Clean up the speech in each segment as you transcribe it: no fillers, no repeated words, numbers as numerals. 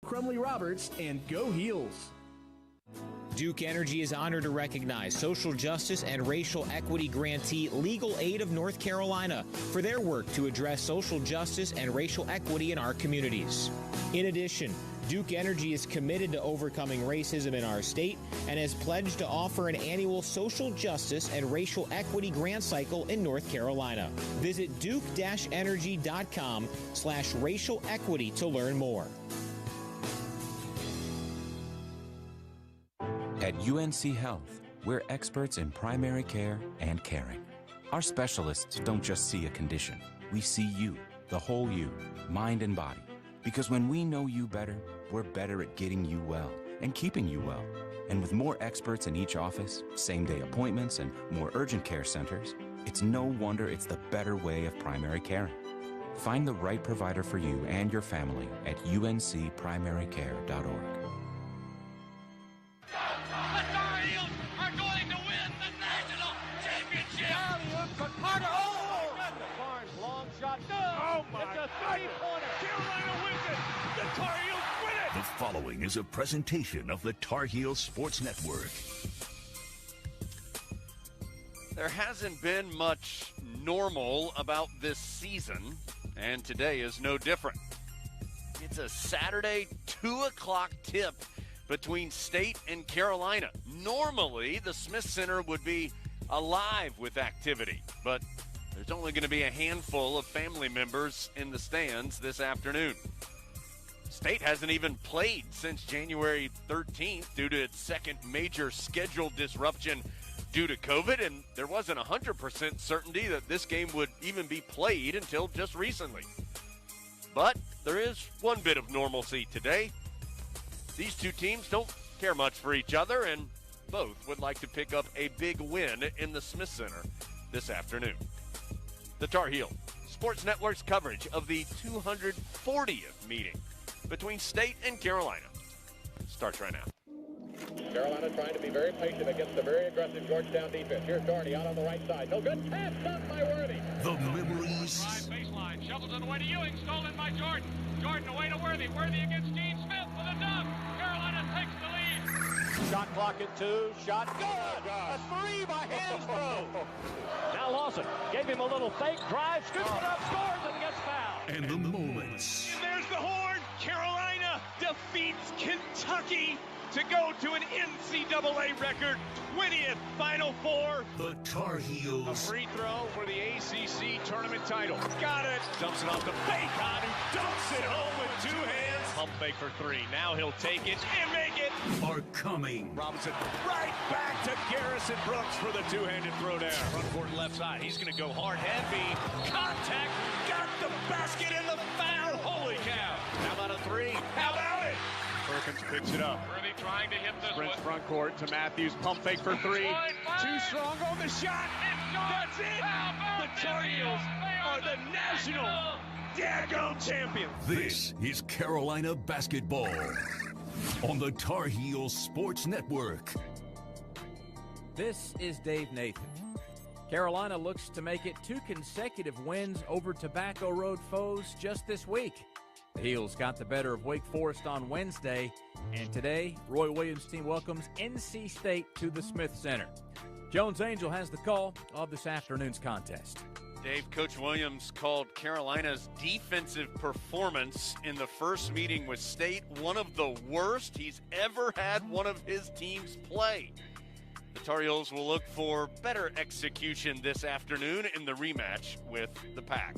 Crumley Roberts, and go Heels. Duke Energy is honored to recognize social justice and racial equity grantee Legal Aid of North Carolina for their work to address social justice and racial equity in our communities. In addition, Duke Energy is committed to overcoming racism in our state and has pledged to offer an annual social justice and racial equity grant cycle in North Carolina. Visit duke-energy.com/racial equity to learn more. At UNC Health, we're experts in primary care and caring. Our specialists don't just see a condition. We see you, the whole you, mind and body. Because when we know you better, we're better at getting you well and keeping you well. And with more experts in each office, same-day appointments, and more urgent care centers, it's no wonder it's the better way of primary caring. Find the right provider for you and your family at uncprimarycare.org. The following is a presentation of the Tar Heels Sports Network. There hasn't been much normal about this season, and today is no different. It's a Saturday 2 o'clock tip between State and Carolina. Normally, the Smith Center would be alive with activity, but there's only going to be a handful of family members in the stands this afternoon. State hasn't even played since January 13th due to its second major schedule disruption due to COVID, and there wasn't 100% certainty that this game would even be played until just recently. But there is one bit of normalcy today. These two teams don't care much for each other, and both would like to pick up a big win in the Smith Center this afternoon. The Tar Heel Sports Network's coverage of the 240th meeting between State and Carolina starts right now. Carolina trying to be very patient against the very aggressive Georgetown defense. Here's Doherty out on the right side. No good. Pass shot by Worthy. The memories. Baseline. Shovels it away to Ewing. Stolen by Jordan. Jordan away to Worthy. Worthy against Gene Smith with a dunk. Carolina takes the lead. Shot clock at 2. Shot good. A 3 by Hansbrough. Now Lawson gave him a little fake drive. Scoops it up. Scores and gets fouled. And the moments. And there's the horn. Carolina defeats Kentucky to go to an NCAA record 20th Final Four. The Tar Heels. A free throw for the ACC tournament title. Got it. Dumps it off to Bacon, who dumps it home with 2 hands. Pump fake for 3. Now he'll take it and make it. Are coming. Robinson right back to Garrison Brooks for the 2-handed throwdown. Front court left side. He's going to go hard, heavy. Contact. Got the basket and the foul. Holy cow. How about a 3? How about it? Perkins picks it up. Worthy trying to hit this one. Front court to Matthews. Pump fake for 3. Too strong on the shot. That's it. The Tar Heels are the national daggone champions. This is Carolina basketball on the Tar Heels Sports Network. This is Dave Nathan. Carolina looks to make it 2 consecutive wins over Tobacco Road foes just this week. The Heels got the better of Wake Forest on Wednesday, and today, Roy Williams' team welcomes NC State to the Smith Center. Jones Angel has the call of this afternoon's contest. Dave, Coach Williams called Carolina's defensive performance in the first meeting with State one of the worst he's ever had one of his teams play. The Tar Heels will look for better execution this afternoon in the rematch with the Pack.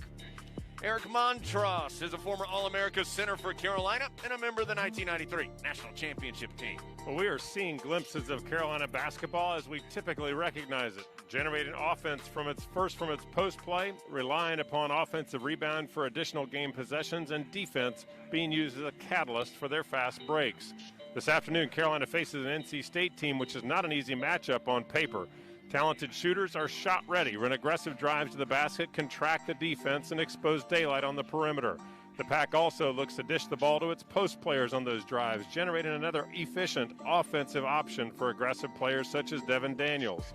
Eric Montross is a former All-America center for Carolina and a member of the 1993 National Championship team. Well, we are seeing glimpses of Carolina basketball as we typically recognize it, generating offense from its post play, relying upon offensive rebound for additional game possessions, and defense being used as a catalyst for their fast breaks. This afternoon, Carolina faces an NC State team which is not an easy matchup on paper. Talented shooters are shot ready, run aggressive drives to the basket, contract the defense, and expose daylight on the perimeter. The Pack also looks to dish the ball to its post players on those drives, generating another efficient offensive option for aggressive players such as Devin Daniels.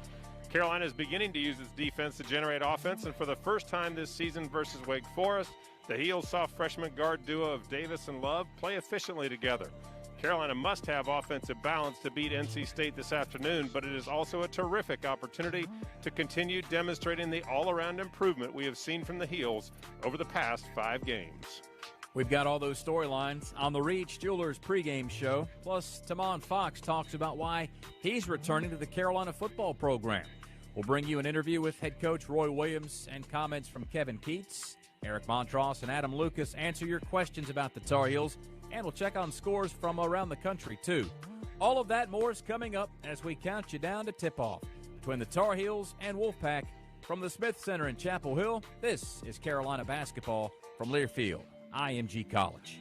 Carolina is beginning to use its defense to generate offense, and for the first time this season versus Wake Forest, The Heels soft freshman guard duo of Davis and Love play efficiently together. Carolina must have offensive balance to beat NC State this afternoon, but it is also a terrific opportunity to continue demonstrating the all-around improvement we have seen from the Heels over the past 5 games. We've got all those storylines on the Reach Jewelers pregame show. Plus, Tamon Fox talks about why he's returning to the Carolina football program. We'll bring you an interview with head coach Roy Williams and comments from Kevin Keats. Eric Montross and Adam Lucas answer your questions about the Tar Heels, and we'll check on scores from around the country, too. All of that more is coming up as we count you down to tip-off between the Tar Heels and Wolfpack. From the Smith Center in Chapel Hill, this is Carolina basketball from Learfield, IMG College.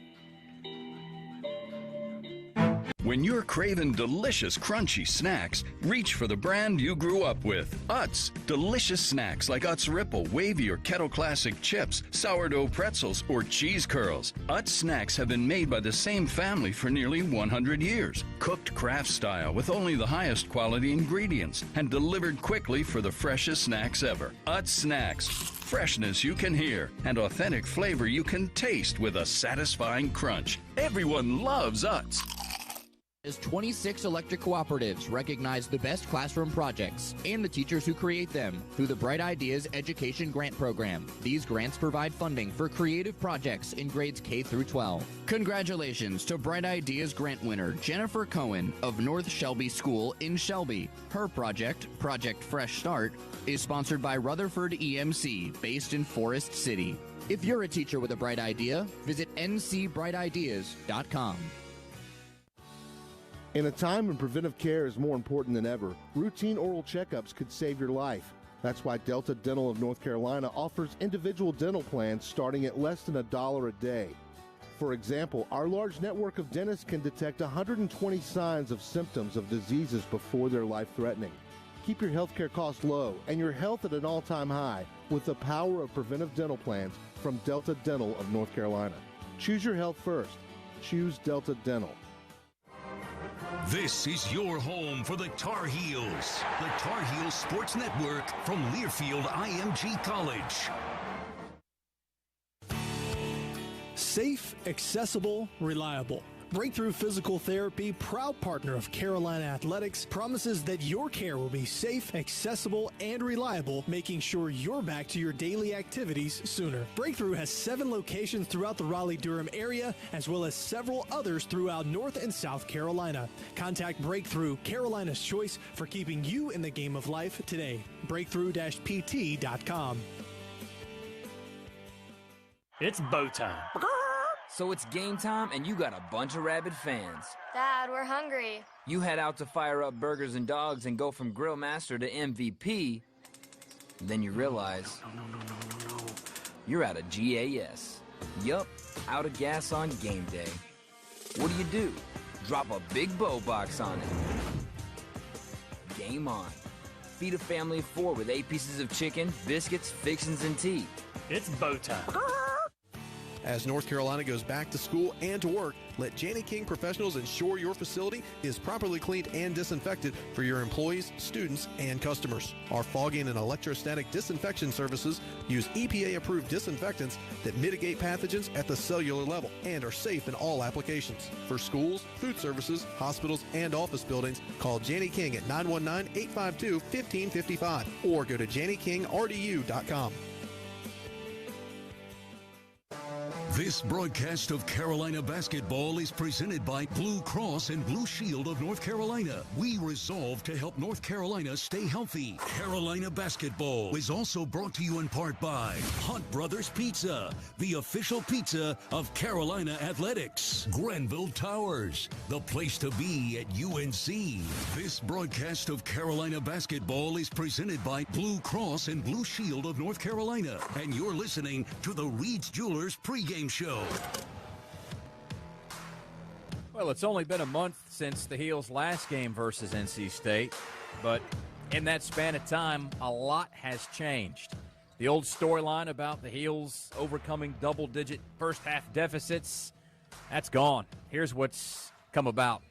When you're craving delicious, crunchy snacks, reach for the brand you grew up with, Utz. Delicious snacks like Utz Ripple, Wavy, or Kettle Classic chips, sourdough pretzels, or cheese curls. Utz snacks have been made by the same family for nearly 100 years. Cooked craft style with only the highest quality ingredients and delivered quickly for the freshest snacks ever. Utz Snacks. Freshness you can hear and authentic flavor you can taste with a satisfying crunch. Everyone loves Utz. As 26 electric cooperatives recognize the best classroom projects and the teachers who create them through the Bright Ideas Education Grant Program. These grants provide funding for creative projects in grades K through 12. Congratulations to Bright Ideas grant winner Jennifer Cohen of North Shelby School in Shelby. Her project, Project Fresh Start, is sponsored by Rutherford EMC, based in Forest City. If you're a teacher with a bright idea, visit ncbrightideas.com. In a time when preventive care is more important than ever, routine oral checkups could save your life. That's why Delta Dental of North Carolina offers individual dental plans starting at less than $1 a day. For example, our large network of dentists can detect 120 signs of symptoms of diseases before they're life-threatening. Keep your healthcare costs low and your health at an all-time high with the power of preventive dental plans from Delta Dental of North Carolina. Choose your health first. Choose Delta Dental. This is your home for the Tar Heels. The Tar Heels Sports Network from Learfield IMG College. Safe, accessible, reliable. Breakthrough Physical Therapy, proud partner of Carolina Athletics, promises that your care will be safe, accessible, and reliable, making sure you're back to your daily activities sooner. Breakthrough has 7 locations throughout the Raleigh-Durham area, as well as several others throughout North and South Carolina. Contact Breakthrough, Carolina's choice for keeping you in the game of life today. Breakthrough-pt.com. It's bow time. So it's game time, and you got a bunch of rabid fans. Dad, we're hungry. You head out to fire up burgers and dogs and go from grill master to MVP. Then you realize you're out of gas. Yup, out of gas on game day. What do? Drop a big bow box on it. Game on. Feed a family of 4 with 8 pieces of chicken, biscuits, fixins, and tea. It's bow time. As North Carolina goes back to school and to work, let Janney King Professionals ensure your facility is properly cleaned and disinfected for your employees, students, and customers. Our fogging and electrostatic disinfection services use EPA-approved disinfectants that mitigate pathogens at the cellular level and are safe in all applications. For schools, food services, hospitals, and office buildings, call Janney King at 919-852-1555 or go to JanneyKingRDU.com. This broadcast of Carolina basketball is presented by Blue Cross and Blue Shield of North Carolina. We resolve to help North Carolina stay healthy. Carolina basketball is also brought to you in part by Hunt Brothers Pizza, the official pizza of Carolina Athletics. Granville Towers, the place to be at UNC. This broadcast of Carolina basketball is presented by Blue Cross and Blue Shield of North Carolina. And you're listening to the Reed's Jewelers pregame show. Well, it's only been a month since the Heels' last game versus NC State, but in that span of time, a lot has changed. The old storyline about the Heels overcoming double-digit first-half deficits, that's gone. Here's what's come about.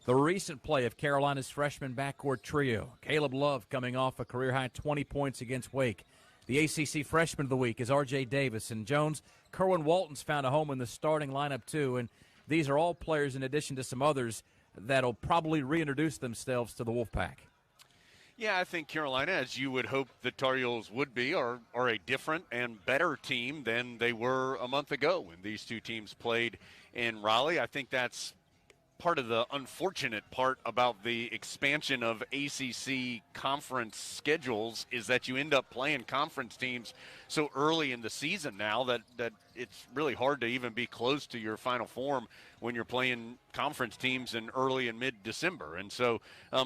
The recent play of Carolina's freshman backcourt trio, Caleb Love coming off a career-high 20 points against Wake. The ACC Freshman of the Week is R.J. Davis. And Jones, Kerwin Walton's found a home in the starting lineup too. And these are all players, in addition to some others, that'll probably reintroduce themselves to the Wolfpack. Yeah, I think Carolina, as you would hope the Tar Heels would be, are a different and better team than they were a month ago when these two teams played in Raleigh. I think that's part of the unfortunate part about the expansion of ACC conference schedules is that you end up playing conference teams so early in the season now that it's really hard to even be close to your final form when you're playing conference teams in early and mid-December. And so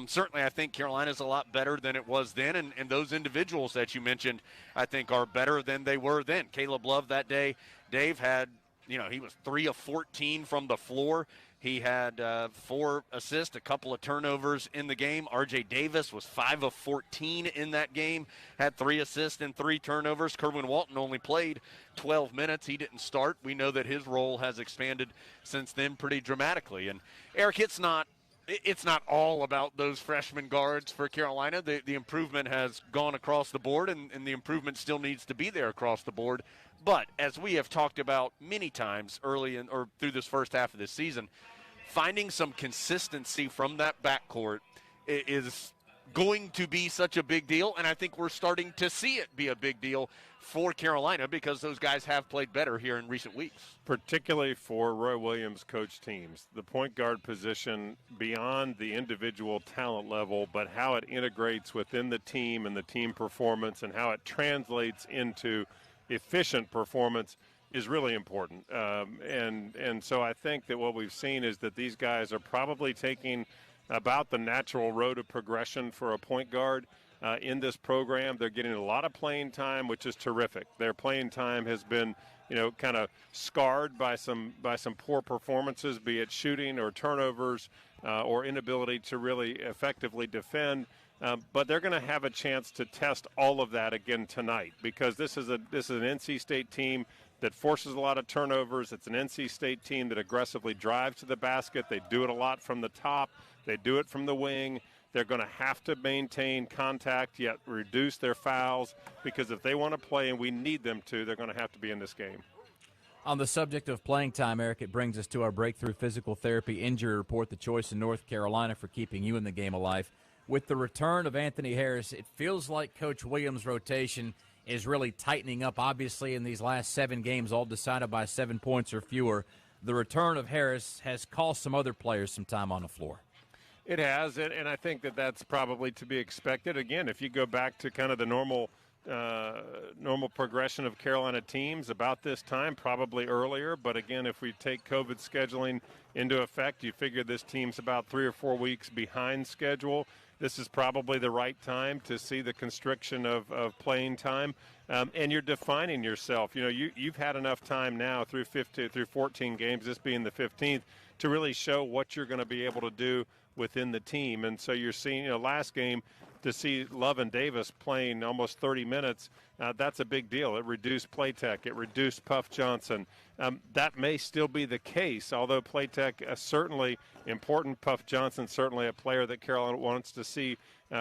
certainly I think Carolina's a lot better than it was then, and those individuals that you mentioned I think are better than they were then. Caleb Love that day, Dave had, he was 3 of 14 from the floor. He had 4 assists, a couple of turnovers in the game. R.J. Davis was 5 of 14 in that game, had 3 assists and 3 turnovers. Kerwin Walton only played 12 minutes. He didn't start. We know that his role has expanded since then pretty dramatically. And, Eric, it's not all about those freshman guards for Carolina. The improvement has gone across the board, and the improvement still needs to be there across the board. But as we have talked about many times early or through this first half of this season, finding some consistency from that backcourt is going to be such a big deal, and I think we're starting to see it be a big deal for Carolina because those guys have played better here in recent weeks. Particularly for Roy Williams coach teams, the point guard position beyond the individual talent level, but how it integrates within the team and the team performance and how it translates into efficient performance is really important. And so I think that what we've seen is that these guys are probably taking about the natural road of progression for a point guard in this program. They're getting a lot of playing time, which is terrific. Their playing time has been, kind of scarred by some poor performances, be it shooting or turnovers or inability to really effectively defend. But they're going to have a chance to test all of that again tonight because this is an NC State team that forces a lot of turnovers. It's an NC State team that aggressively drives to the basket. They do it a lot from the top. They do it from the wing. They're going to have to maintain contact yet reduce their fouls because if they want to play, and we need them to, they're going to have to be in this game. On the subject of playing time, Eric, it brings us to our Breakthrough Physical Therapy Injury Report, the choice in North Carolina for keeping you in the game alive. With the return of Anthony Harris, it feels like Coach Williams' rotation is really tightening up. Obviously, in these last 7 games, all decided by 7 points or fewer, the return of Harris has cost some other players some time on the floor. It has, and I think that that's probably to be expected. Again, if you go back to kind of the normal progression of Carolina teams about this time, probably earlier. But again, if we take COVID scheduling into effect, you figure this team's about 3 or 4 weeks behind schedule. This is probably the right time to see the constriction of playing time, and you're defining yourself. You've had enough time now through 14 games, this being the 15th, to really show what you're going to be able to do within the team. And so you're seeing, last game, to see Love and Davis playing almost 30 minutes, that's a big deal. It reduced Playtech. It reduced Puff Johnson. That may still be the case, although Playtech certainly important. Puff Johnson certainly a player that Carolina wants to see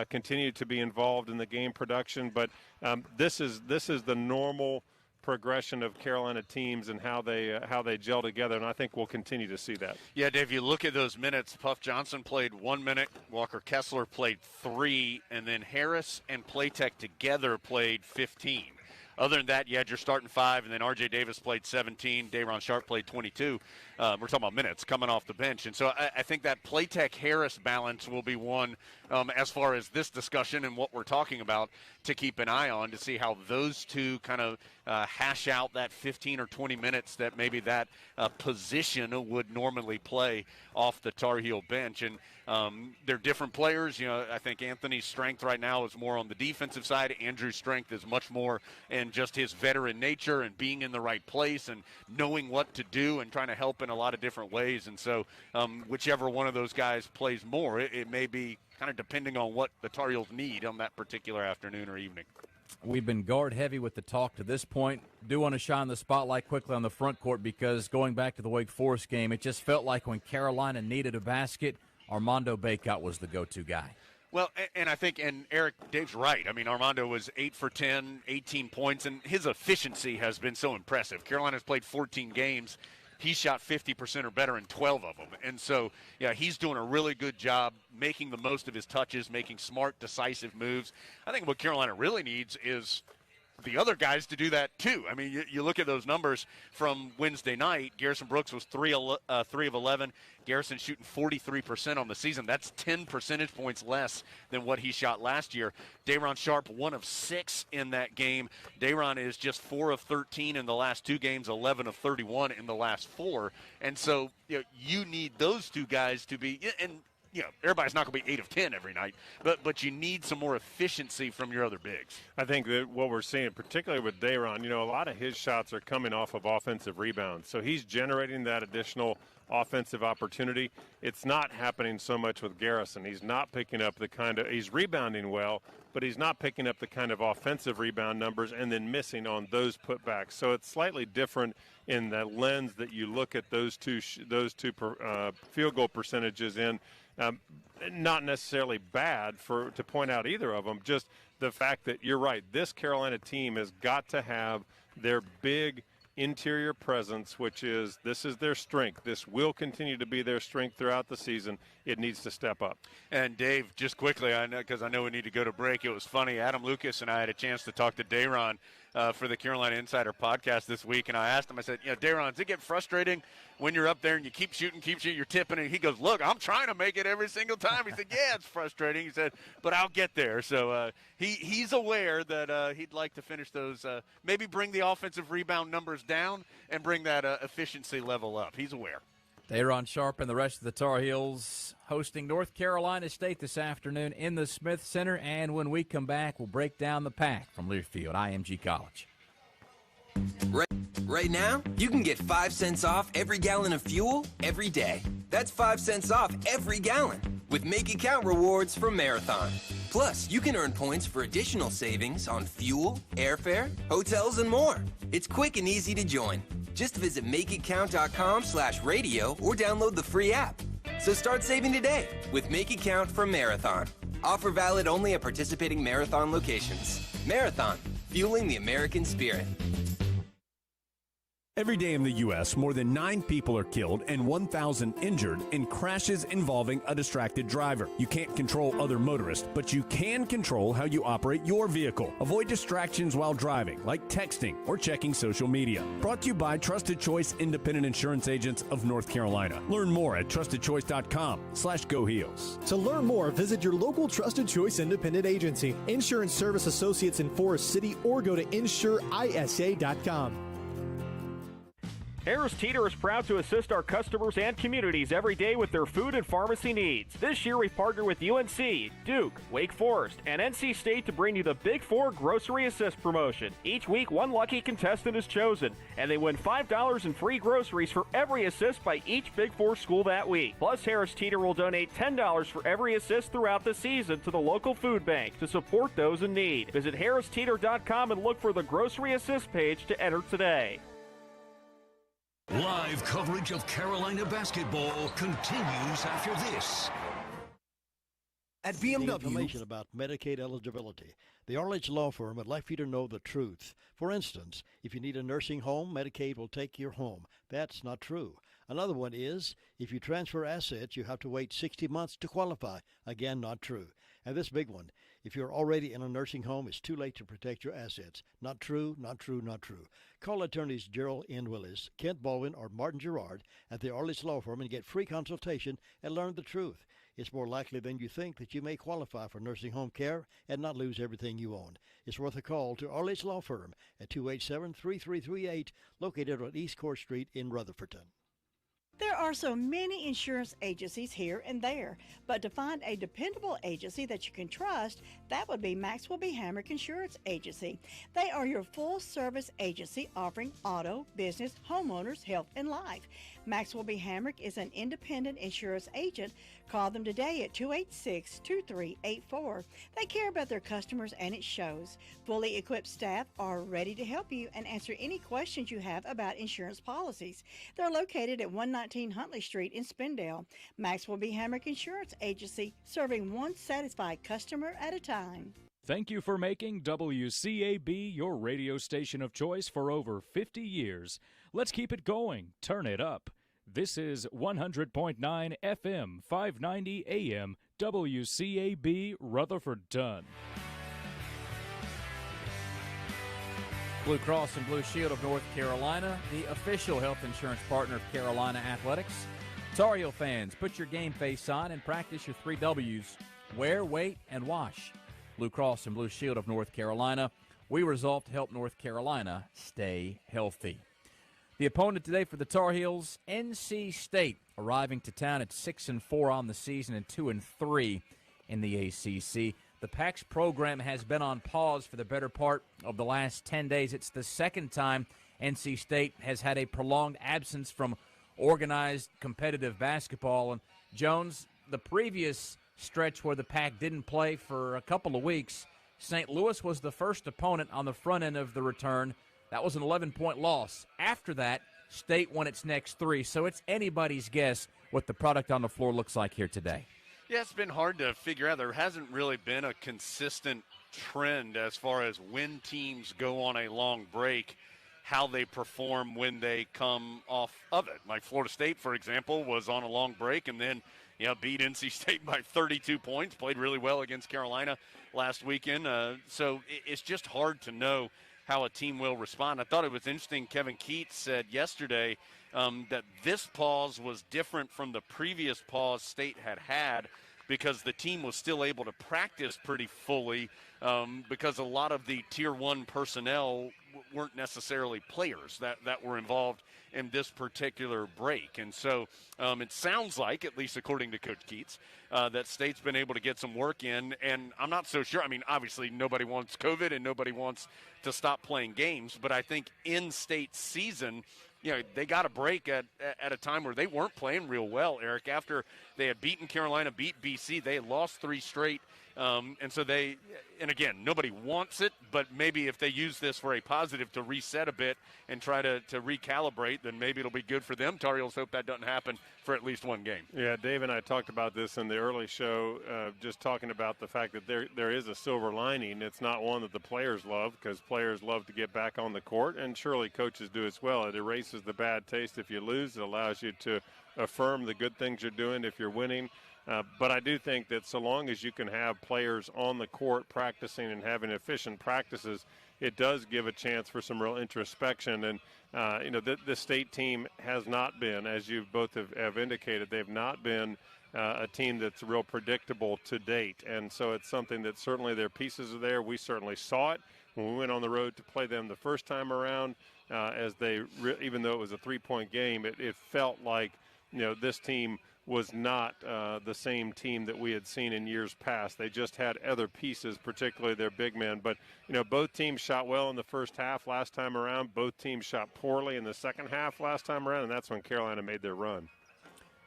continue to be involved in the game production. But this is the normal progression of Carolina teams and how they gel together, and I think we'll continue to see that. Yeah, Dave, you look at those minutes. Puff Johnson played 1 minute, Walker Kessler played 3, and then Harris and Playtech together played 15. Other than that, you had your starting 5, and then R.J. Davis played 17. Day'Ron Sharp played 22. We're talking about minutes coming off the bench. And so I think that Playtech-Harris balance will be one, as far as this discussion and what we're talking about, to keep an eye on to see how those two kind of hash out that 15 or 20 minutes that maybe that position would normally play off the Tar Heel bench. And they're different players. I think Anthony's strength right now is more on the defensive side. Andrew's strength is much more in just his veteran nature and being in the right place and knowing what to do and trying to help in a lot of different ways. And so whichever one of those guys plays more, it may be kind of depending on what the Tar Heels need on that particular afternoon or evening. We've been guard heavy with the talk to this point. Do want to shine the spotlight quickly on the front court because going back to the Wake Forest game, it just felt like when Carolina needed a basket, Armando Bacot was the go-to guy. Well, and I think, and Eric, Dave's right. I mean, Armando was 8 for 10, 18 points, and his efficiency has been so impressive. Carolina's played 14 games. He shot 50% or better in 12 of them. And so, yeah, he's doing a really good job making the most of his touches, making smart, decisive moves. I think what Carolina really needs is the other guys to do that too. I mean, you look at those numbers from Wednesday night. Garrison Brooks was 3 of 11. Garrison shooting 43% on the season. That's 10 percentage points less than what he shot last year. Day'Ron Sharp, 1 of 6 in that game. Day'Ron is just 4 of 13 in the last 2 games, 11 of 31 in the last 4. And so you need those two guys to be – and everybody's not going to be 8 of 10 every night, but you need some more efficiency from your other bigs. I think that what we're seeing, particularly with Day'Ron, a lot of his shots are coming off of offensive rebounds. So he's generating that additional offensive opportunity. It's not happening so much with Garrison. He's not picking up he's rebounding well, but he's not picking up the kind of offensive rebound numbers and then missing on those putbacks. So it's slightly different in the lens that you look at those two field goal percentages in. Not necessarily bad to point out either of them, just the fact that you're right. This Carolina team has got to have their big interior presence, this is their strength. This will continue to be their strength throughout the season. It needs to step up. And Dave, just quickly, because I know we need to go to break, it was funny. Adam Lucas and I had a chance to talk to Day'Ron for the Carolina Insider podcast this week, and I asked him, I said, Day'Ron, does it get frustrating when you're up there and you keep shooting, you're tipping, and he goes, look, I'm trying to make it every single time. He said, yeah, it's frustrating. He said, but I'll get there. So he's aware that he'd like to finish those, maybe bring the offensive rebound numbers down and bring that efficiency level up. He's aware. Day'Ron Sharp and the rest of the Tar Heels hosting North Carolina State this afternoon in the Smith Center. And when we come back, we'll break down the pack from Learfield IMG College. Right now, you can get 5 cents off every gallon of fuel every day. That's 5 cents off every gallon with Make It Count rewards from Marathon. Plus, you can earn points for additional savings on fuel, airfare, hotels, and more. It's quick and easy to join. Just visit MakeItCount.com/radio or download the free app. So start saving today with Make It Count from Marathon. Offer valid only at participating Marathon locations. Marathon, fueling the American spirit. Every day in the U.S., more than 9 people are killed and 1,000 injured in crashes involving a distracted driver. You can't control other motorists, but you can control how you operate your vehicle. Avoid distractions while driving, like texting or checking social media. Brought to you by Trusted Choice Independent Insurance Agents of North Carolina. Learn more at trustedchoice.com/Go Heels. To learn more, visit your local Trusted Choice Independent Agency, Insurance Service Associates in Forest City, or go to insureisa.com. Harris Teeter is proud to assist our customers and communities every day with their food and pharmacy needs. This year, we've partnered with UNC, Duke, Wake Forest, and NC State to bring you the Big Four Grocery Assist promotion. Each week, one lucky contestant is chosen, and they win $5 in free groceries for every assist by each Big Four school that week. Plus, Harris Teeter will donate $10 for every assist throughout the season to the local food bank to support those in need. Visit harristeeter.com and look for the Grocery Assist page to enter today. Live coverage of Carolina basketball continues after this. At BMW, information about Medicaid eligibility. The Arledge Law Firm would like for you to know the truth. For instance, if you need a nursing home, Medicaid will take your home. That's not true. Another one is, if you transfer assets, you have to wait 60 months to qualify. Again, not true. And this big one, if you're already in a nursing home, it's too late to protect your assets. Not true, not true, not true. Call attorneys Gerald N. Willis, Kent Baldwin, or Martin Gerard at the Arledge Law Firm and get free consultation and learn the truth. It's more likely than you think that you may qualify for nursing home care and not lose everything you own. It's worth a call to Arledge Law Firm at 287-3338, located on East Court Street in Rutherfordton. There are so many insurance agencies here and there, but to find a dependable agency that you can trust, that would be Maxwell B. Hamrick Insurance Agency. They are your full-service agency offering auto, business, homeowners, health, and life. Maxwell B. Hamrick is an independent insurance agent. Call them today at 286-2384. They care about their customers, and it shows. Fully equipped staff are ready to help you and answer any questions you have about insurance policies. They're located at 119 Huntley Street in Spindale. Maxwell B. Hamrick Insurance Agency, serving one satisfied customer at a time. Thank you for making WCAB your radio station of choice for over 50 years. Let's keep it going. Turn it up. This is 100.9 FM, 590 AM, WCAB Rutherford Dunn. Blue Cross and Blue Shield of North Carolina, the official health insurance partner of Carolina Athletics. Tar Heel fans, put your game face on and practice your 3 W's. Wear, wait, and wash. Blue Cross and Blue Shield of North Carolina, we resolve to help North Carolina stay healthy. The opponent today for the Tar Heels, NC State, arriving to town at 6-4 on the season and 2-3 in the ACC. The PAC's program has been on pause for the better part of the last 10 days. It's the second time NC State has had a prolonged absence from organized competitive basketball. And Jones, the previous stretch where the PAC didn't play for a couple of weeks, St. Louis was the first opponent on the front end of the return. That was an 11-point loss. After that, State won its next 3, so it's anybody's guess what the product on the floor looks like here today. Yeah, it's been hard to figure out. There hasn't really been a consistent trend as far as when teams go on a long break, how they perform when they come off of it. Like Florida State, for example, was on a long break and then beat NC State by 32 points, played really well against Carolina last weekend. So it's just hard to know how a team will respond. I thought it was interesting, Kevin Keats said yesterday that this pause was different from the previous pause State had because the team was still able to practice pretty fully because a lot of the Tier 1 personnel weren't necessarily players that were involved in this particular break. And so it sounds like, at least according to Coach Keats, that State's been able to get some work in. And I'm not so sure. I mean, obviously nobody wants COVID and nobody wants to stop playing games. But I think in State's season, they got a break at a time where they weren't playing real well, Eric. After they had beaten Carolina, beat BC, they had lost 3 straight. And so and again, nobody wants it, but maybe if they use this for a positive to reset a bit and try to recalibrate, then maybe it'll be good for them. Tar Heels hope that doesn't happen for at least one game. Yeah, Dave and I talked about this in the early show, just talking about the fact that there is a silver lining. It's not one that the players love because players love to get back on the court, and surely coaches do as well. It erases the bad taste if you lose. It allows you to affirm the good things you're doing if you're winning. But I do think that so long as you can have players on the court practicing and having efficient practices, it does give a chance for some real introspection. And, the State team has not been, as you both have indicated, they've not been a team that's real predictable to date. And so it's something that certainly their pieces are there. We certainly saw it when we went on the road to play them the first time around. As even though it was a 3-point game, it felt like, this team was not the same team that we had seen in years past. They just had other pieces, particularly their big men. But, both teams shot well in the first half last time around. Both teams shot poorly in the second half last time around, and that's when Carolina made their run.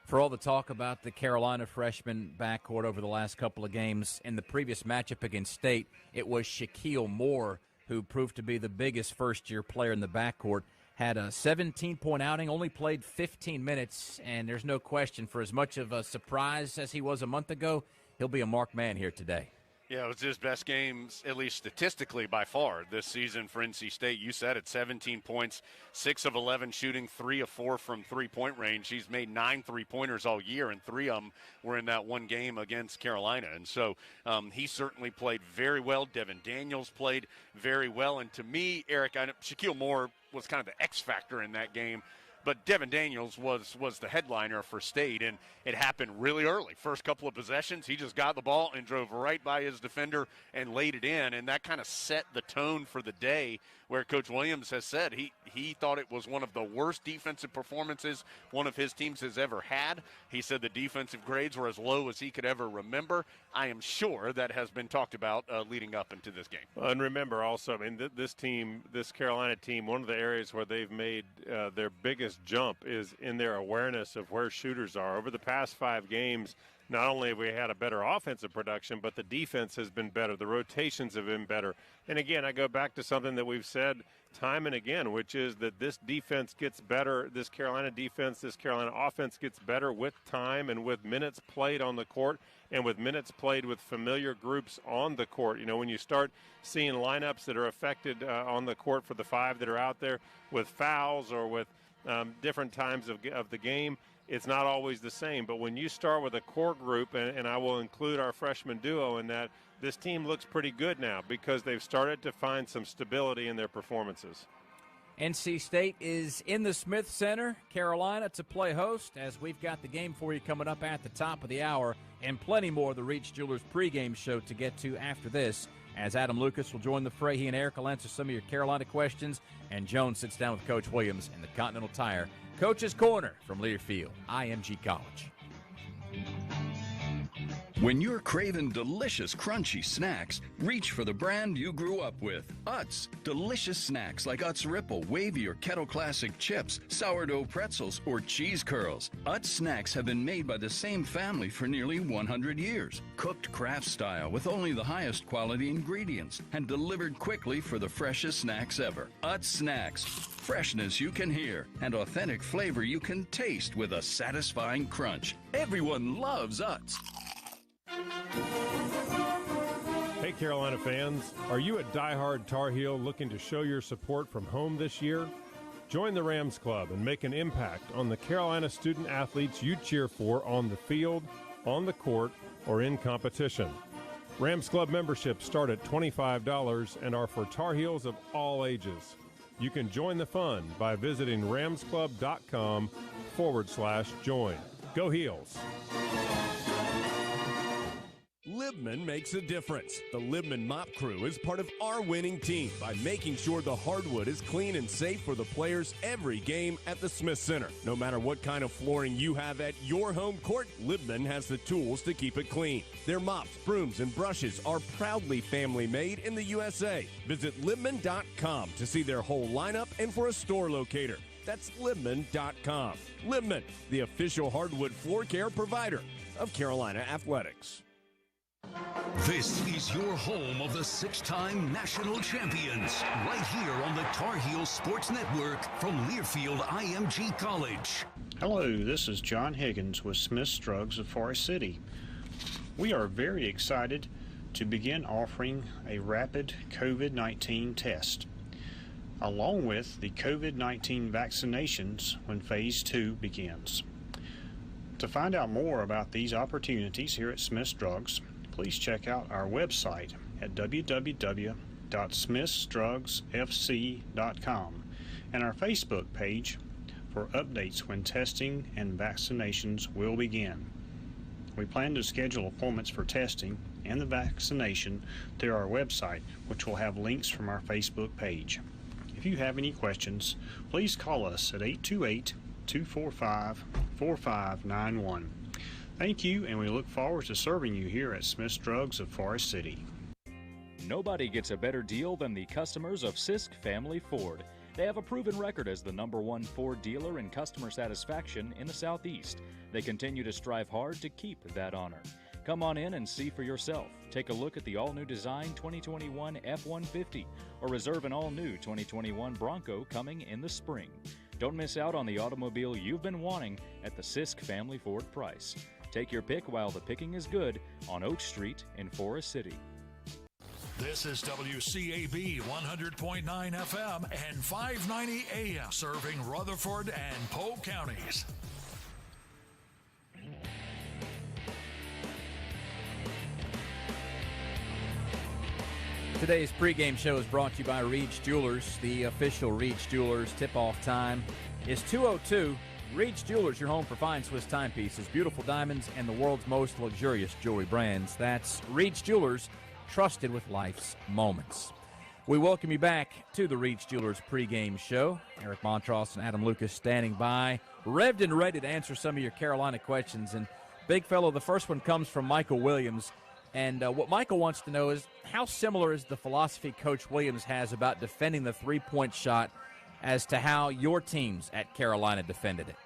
For all the talk about the Carolina freshman backcourt over the last couple of games, in the previous matchup against State, it was Shaquille Moore who proved to be the biggest first-year player in the backcourt. Had a 17-point outing, only played 15 minutes, and there's no question, for as much of a surprise as he was a month ago, he'll be a marked man here today. Yeah, it was his best games, at least statistically by far, this season for NC State. You said it, 17 points, 6 of 11 shooting, 3 of 4 from three-point range. He's made 9 three-pointers all year, and 3 of them were in that one game against Carolina. And so he certainly played very well. Devin Daniels played very well. And to me, Eric, Shaquille Moore was kind of the X factor in that game. But Devin Daniels was the headliner for State, and it happened really early. First couple of possessions, he just got the ball and drove right by his defender and laid it in, and that kind of set the tone for the day where Coach Williams has said he thought it was one of the worst defensive performances one of his teams has ever had. He said the defensive grades were as low as he could ever remember. I am sure that has been talked about leading up into this game. And remember also, I mean, this team, this Carolina team, one of the areas where they've made their biggest jump is in their awareness of where shooters are. Over the past 5 games, not only have we had a better offensive production, but the defense has been better. The rotations have been better. And again, I go back to something that we've said time and again, which is that this defense gets better. This Carolina defense, this Carolina offense gets better with time and with minutes played on the court and with minutes played with familiar groups on the court. You know, when you start seeing lineups that are affected on the court for the 5 that are out there with fouls or with different times of the game, it's not always the same. But when you start with a core group, and I will include our freshman duo in that, this team looks pretty good now because they've started to find some stability in their performances. NC State is in the Smith Center, Carolina, to play host, as we've got the game for you coming up at the top of the hour and plenty more of the Reach Jewelers pregame show to get to after this, as Adam Lucas will join the fray. He and Eric will answer some of your Carolina questions, and Jones sits down with Coach Williams in the Continental Tire Coach's Corner from Learfield, IMG College. When you're craving delicious, crunchy snacks, reach for the brand you grew up with. Utz. Delicious snacks like Utz Ripple, Wavy, or Kettle Classic chips, sourdough pretzels, or cheese curls. Utz snacks have been made by the same family for nearly 100 years. Cooked craft style with only the highest quality ingredients and delivered quickly for the freshest snacks ever. Utz Snacks. Freshness you can hear and authentic flavor you can taste with a satisfying crunch. Everyone loves Utz. Hey Carolina fans, are you a diehard Tar Heel looking to show your support from home this year? Join the Rams Club and make an impact on the Carolina student athletes you cheer for on the field, on the court, or in competition. Rams Club memberships start at $25 and are for Tar Heels of all ages. You can join the fun by visiting ramsclub.com/join. Go Heels! Libman makes a difference. The Libman Mop Crew is part of our winning team by making sure the hardwood is clean and safe for the players every game at the Smith Center. No matter what kind of flooring you have at your home court, Libman has the tools to keep it clean. Their mops, brooms, and brushes are proudly family-made in the USA. Visit Libman.com to see their whole lineup and for a store locator. That's Libman.com. Libman, the official hardwood floor care provider of Carolina Athletics. This is your home of the 6-time national champions, right here on the Tar Heel Sports Network from Learfield IMG College. Hello, this is John Higgins with Smith's Drugs of Forest City. We are very excited to begin offering a rapid COVID-19 test, along with the COVID-19 vaccinations when Phase 2 begins. To find out more about these opportunities here at Smith's Drugs, please check out our website at www.smithsdrugsfc.com and our Facebook page for updates when testing and vaccinations will begin. We plan to schedule appointments for testing and the vaccination through our website, which will have links from our Facebook page. If you have any questions, please call us at 828-245-4591. Thank you, and we look forward to serving you here at Smith's Drugs of Forest City. Nobody gets a better deal than the customers of Sisk Family Ford. They have a proven record as the #1 Ford dealer in customer satisfaction in the Southeast. They continue to strive hard to keep that honor. Come on in and see for yourself. Take a look at the all-new design 2021 F-150 or reserve an all-new 2021 Bronco coming in the spring. Don't miss out on the automobile you've been wanting at the Sisk Family Ford price. Take your pick while the picking is good on Oak Street in Forest City. This is WCAB 100.9 FM and 590 AM, serving Rutherford and Polk counties. Today's pregame show is brought to you by Reach Jewelers. The official Reach Jewelers tip-off time is 2:02. Reach Jewelers, your home for fine Swiss timepieces, beautiful diamonds, and the world's most luxurious jewelry brands. That's Reach Jewelers, trusted with life's moments. We welcome you back to the Reach Jewelers pregame show. Eric Montross and Adam Lucas standing by, revved and ready to answer some of your Carolina questions. And, big fellow, the first one comes from Michael Williams. And what Michael wants to know is how similar is the philosophy Coach Williams has about defending the three-point shot as to how your teams at Carolina defended it?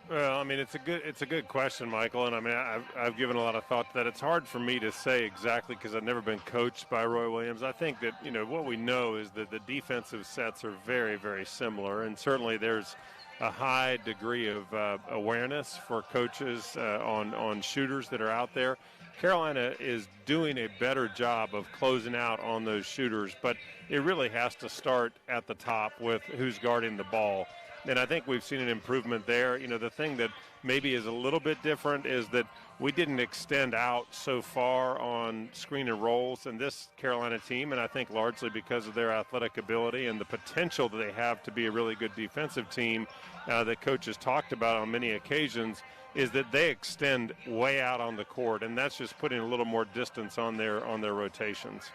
Well, I mean, it's a good question, Michael, and I mean, I've given a lot of thought to that. It's hard for me to say exactly because I've never been coached by Roy Williams. I think that, what we know is that the defensive sets are very, very similar, and certainly there's a high degree of awareness for coaches on shooters that are out there. Carolina is doing a better job of closing out on those shooters, but it really has to start at the top with who's guarding the ball. And I think we've seen an improvement there. The thing that maybe is a little bit different is that we didn't extend out so far on screen and rolls in this Carolina team, and I think largely because of their athletic ability and the potential that they have to be a really good defensive team that coaches talked about on many occasions, is that they extend way out on the court, and that's just putting a little more distance on their rotations.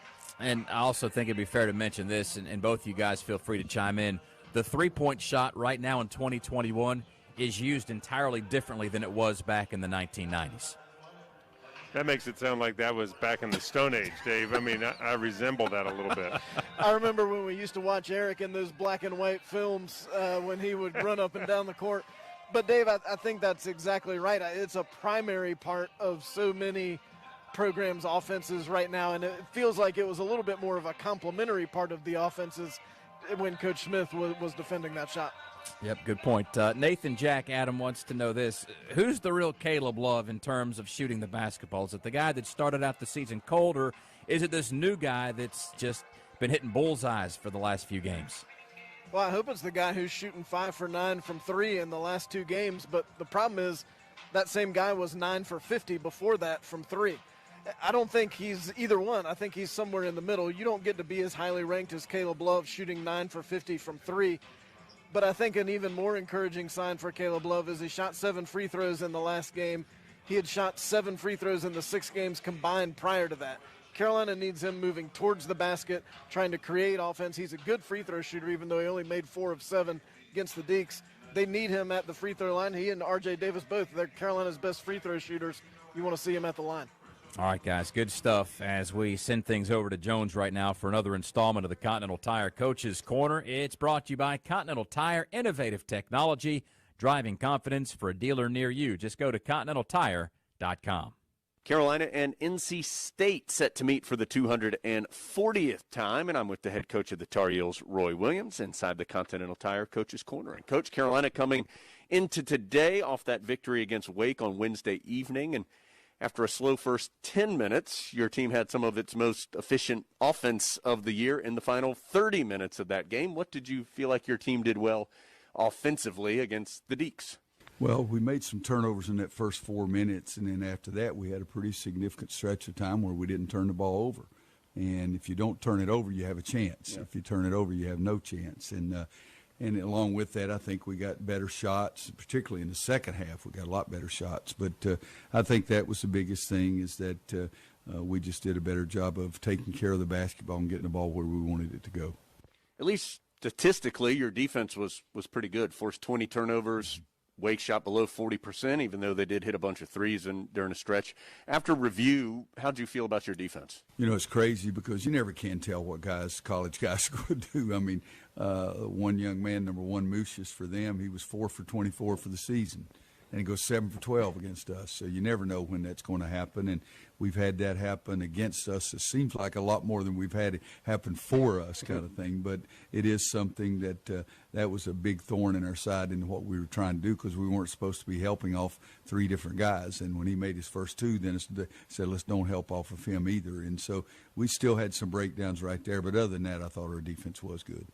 And I also think it'd be fair to mention this, and both you guys feel free to chime in. The three-point shot right now in 2021 is used entirely differently than it was back in the 1990s. That makes it sound like that was back in the Stone Age, Dave. I mean, I resemble that a little bit. I remember when we used to watch Eric in those black and white films when he would run up and down the court. But, Dave, I think that's exactly right. It's a primary part of so many programs' offenses right now, and it feels like it was a little bit more of a complementary part of the offenses when Coach Smith was defending that shot. Yep, good point. Nathan Jack Adam wants to know this. Who's the real Caleb Love in terms of shooting the basketball? Is it the guy that started out the season cold, or is it this new guy that's just been hitting bullseyes for the last few games? Well, I hope it's the guy who's shooting 5 for 9 from 3 in the last 2 games, but the problem is that same guy was 9 for 50 before that from 3. I don't think he's either one. I think he's somewhere in the middle. You don't get to be as highly ranked as Caleb Love shooting 9 for 50 from 3. But I think an even more encouraging sign for Caleb Love is he shot 7 free throws in the last game. He had shot 7 free throws in the 6 games combined prior to that. Carolina needs him moving towards the basket, trying to create offense. He's a good free throw shooter, even though he only made 4 of 7 against the Deacs. They need him at the free throw line. He and R.J. Davis both, they're Carolina's best free throw shooters. You want to see him at the line. All right, guys, good stuff as we send things over to Jones right now for another installment of the Continental Tire Coach's Corner. It's brought to you by Continental Tire, innovative technology, driving confidence for a dealer near you. Just go to ContinentalTire.com. Carolina and NC State set to meet for the 240th time, and I'm with the head coach of the Tar Heels, Roy Williams, inside the Continental Tire Coach's Corner. And Coach, Carolina coming into today off that victory against Wake on Wednesday evening, and after a slow first 10 minutes, your team had some of its most efficient offense of the year in the final 30 minutes of that game. What did you feel like your team did well offensively against the Deacs? Well, we made some turnovers in that first 4 minutes, and then after that we had a pretty significant stretch of time where we didn't turn the ball over. And if you don't turn it over, you have a chance. Yeah. If you turn it over, you have no chance. And along with that, I think we got better shots, particularly in the second half. We got a lot better shots. But I think that was the biggest thing is that we just did a better job of taking care of the basketball and getting the ball where we wanted it to go. At least statistically, your defense was pretty good. Forced 20 turnovers. Wake shot below 40%, even though they did hit a bunch of threes during a stretch. After review, how did you feel about your defense? It's crazy because you never can tell what college guys are going to do. I mean, one young man, number 1, Moosius, for them, he was 4 for 24 for the season. And he goes 7 for 12 against us. So you never know when that's going to happen. And we've had that happen against us. It seems like a lot more than we've had it happen for us kind of thing. But it is something that was a big thorn in our side in what we were trying to do because we weren't supposed to be helping off 3 different guys. And when he made his first 2, then it said, let's don't help off of him either. And so we still had some breakdowns right there. But other than that, I thought our defense was good.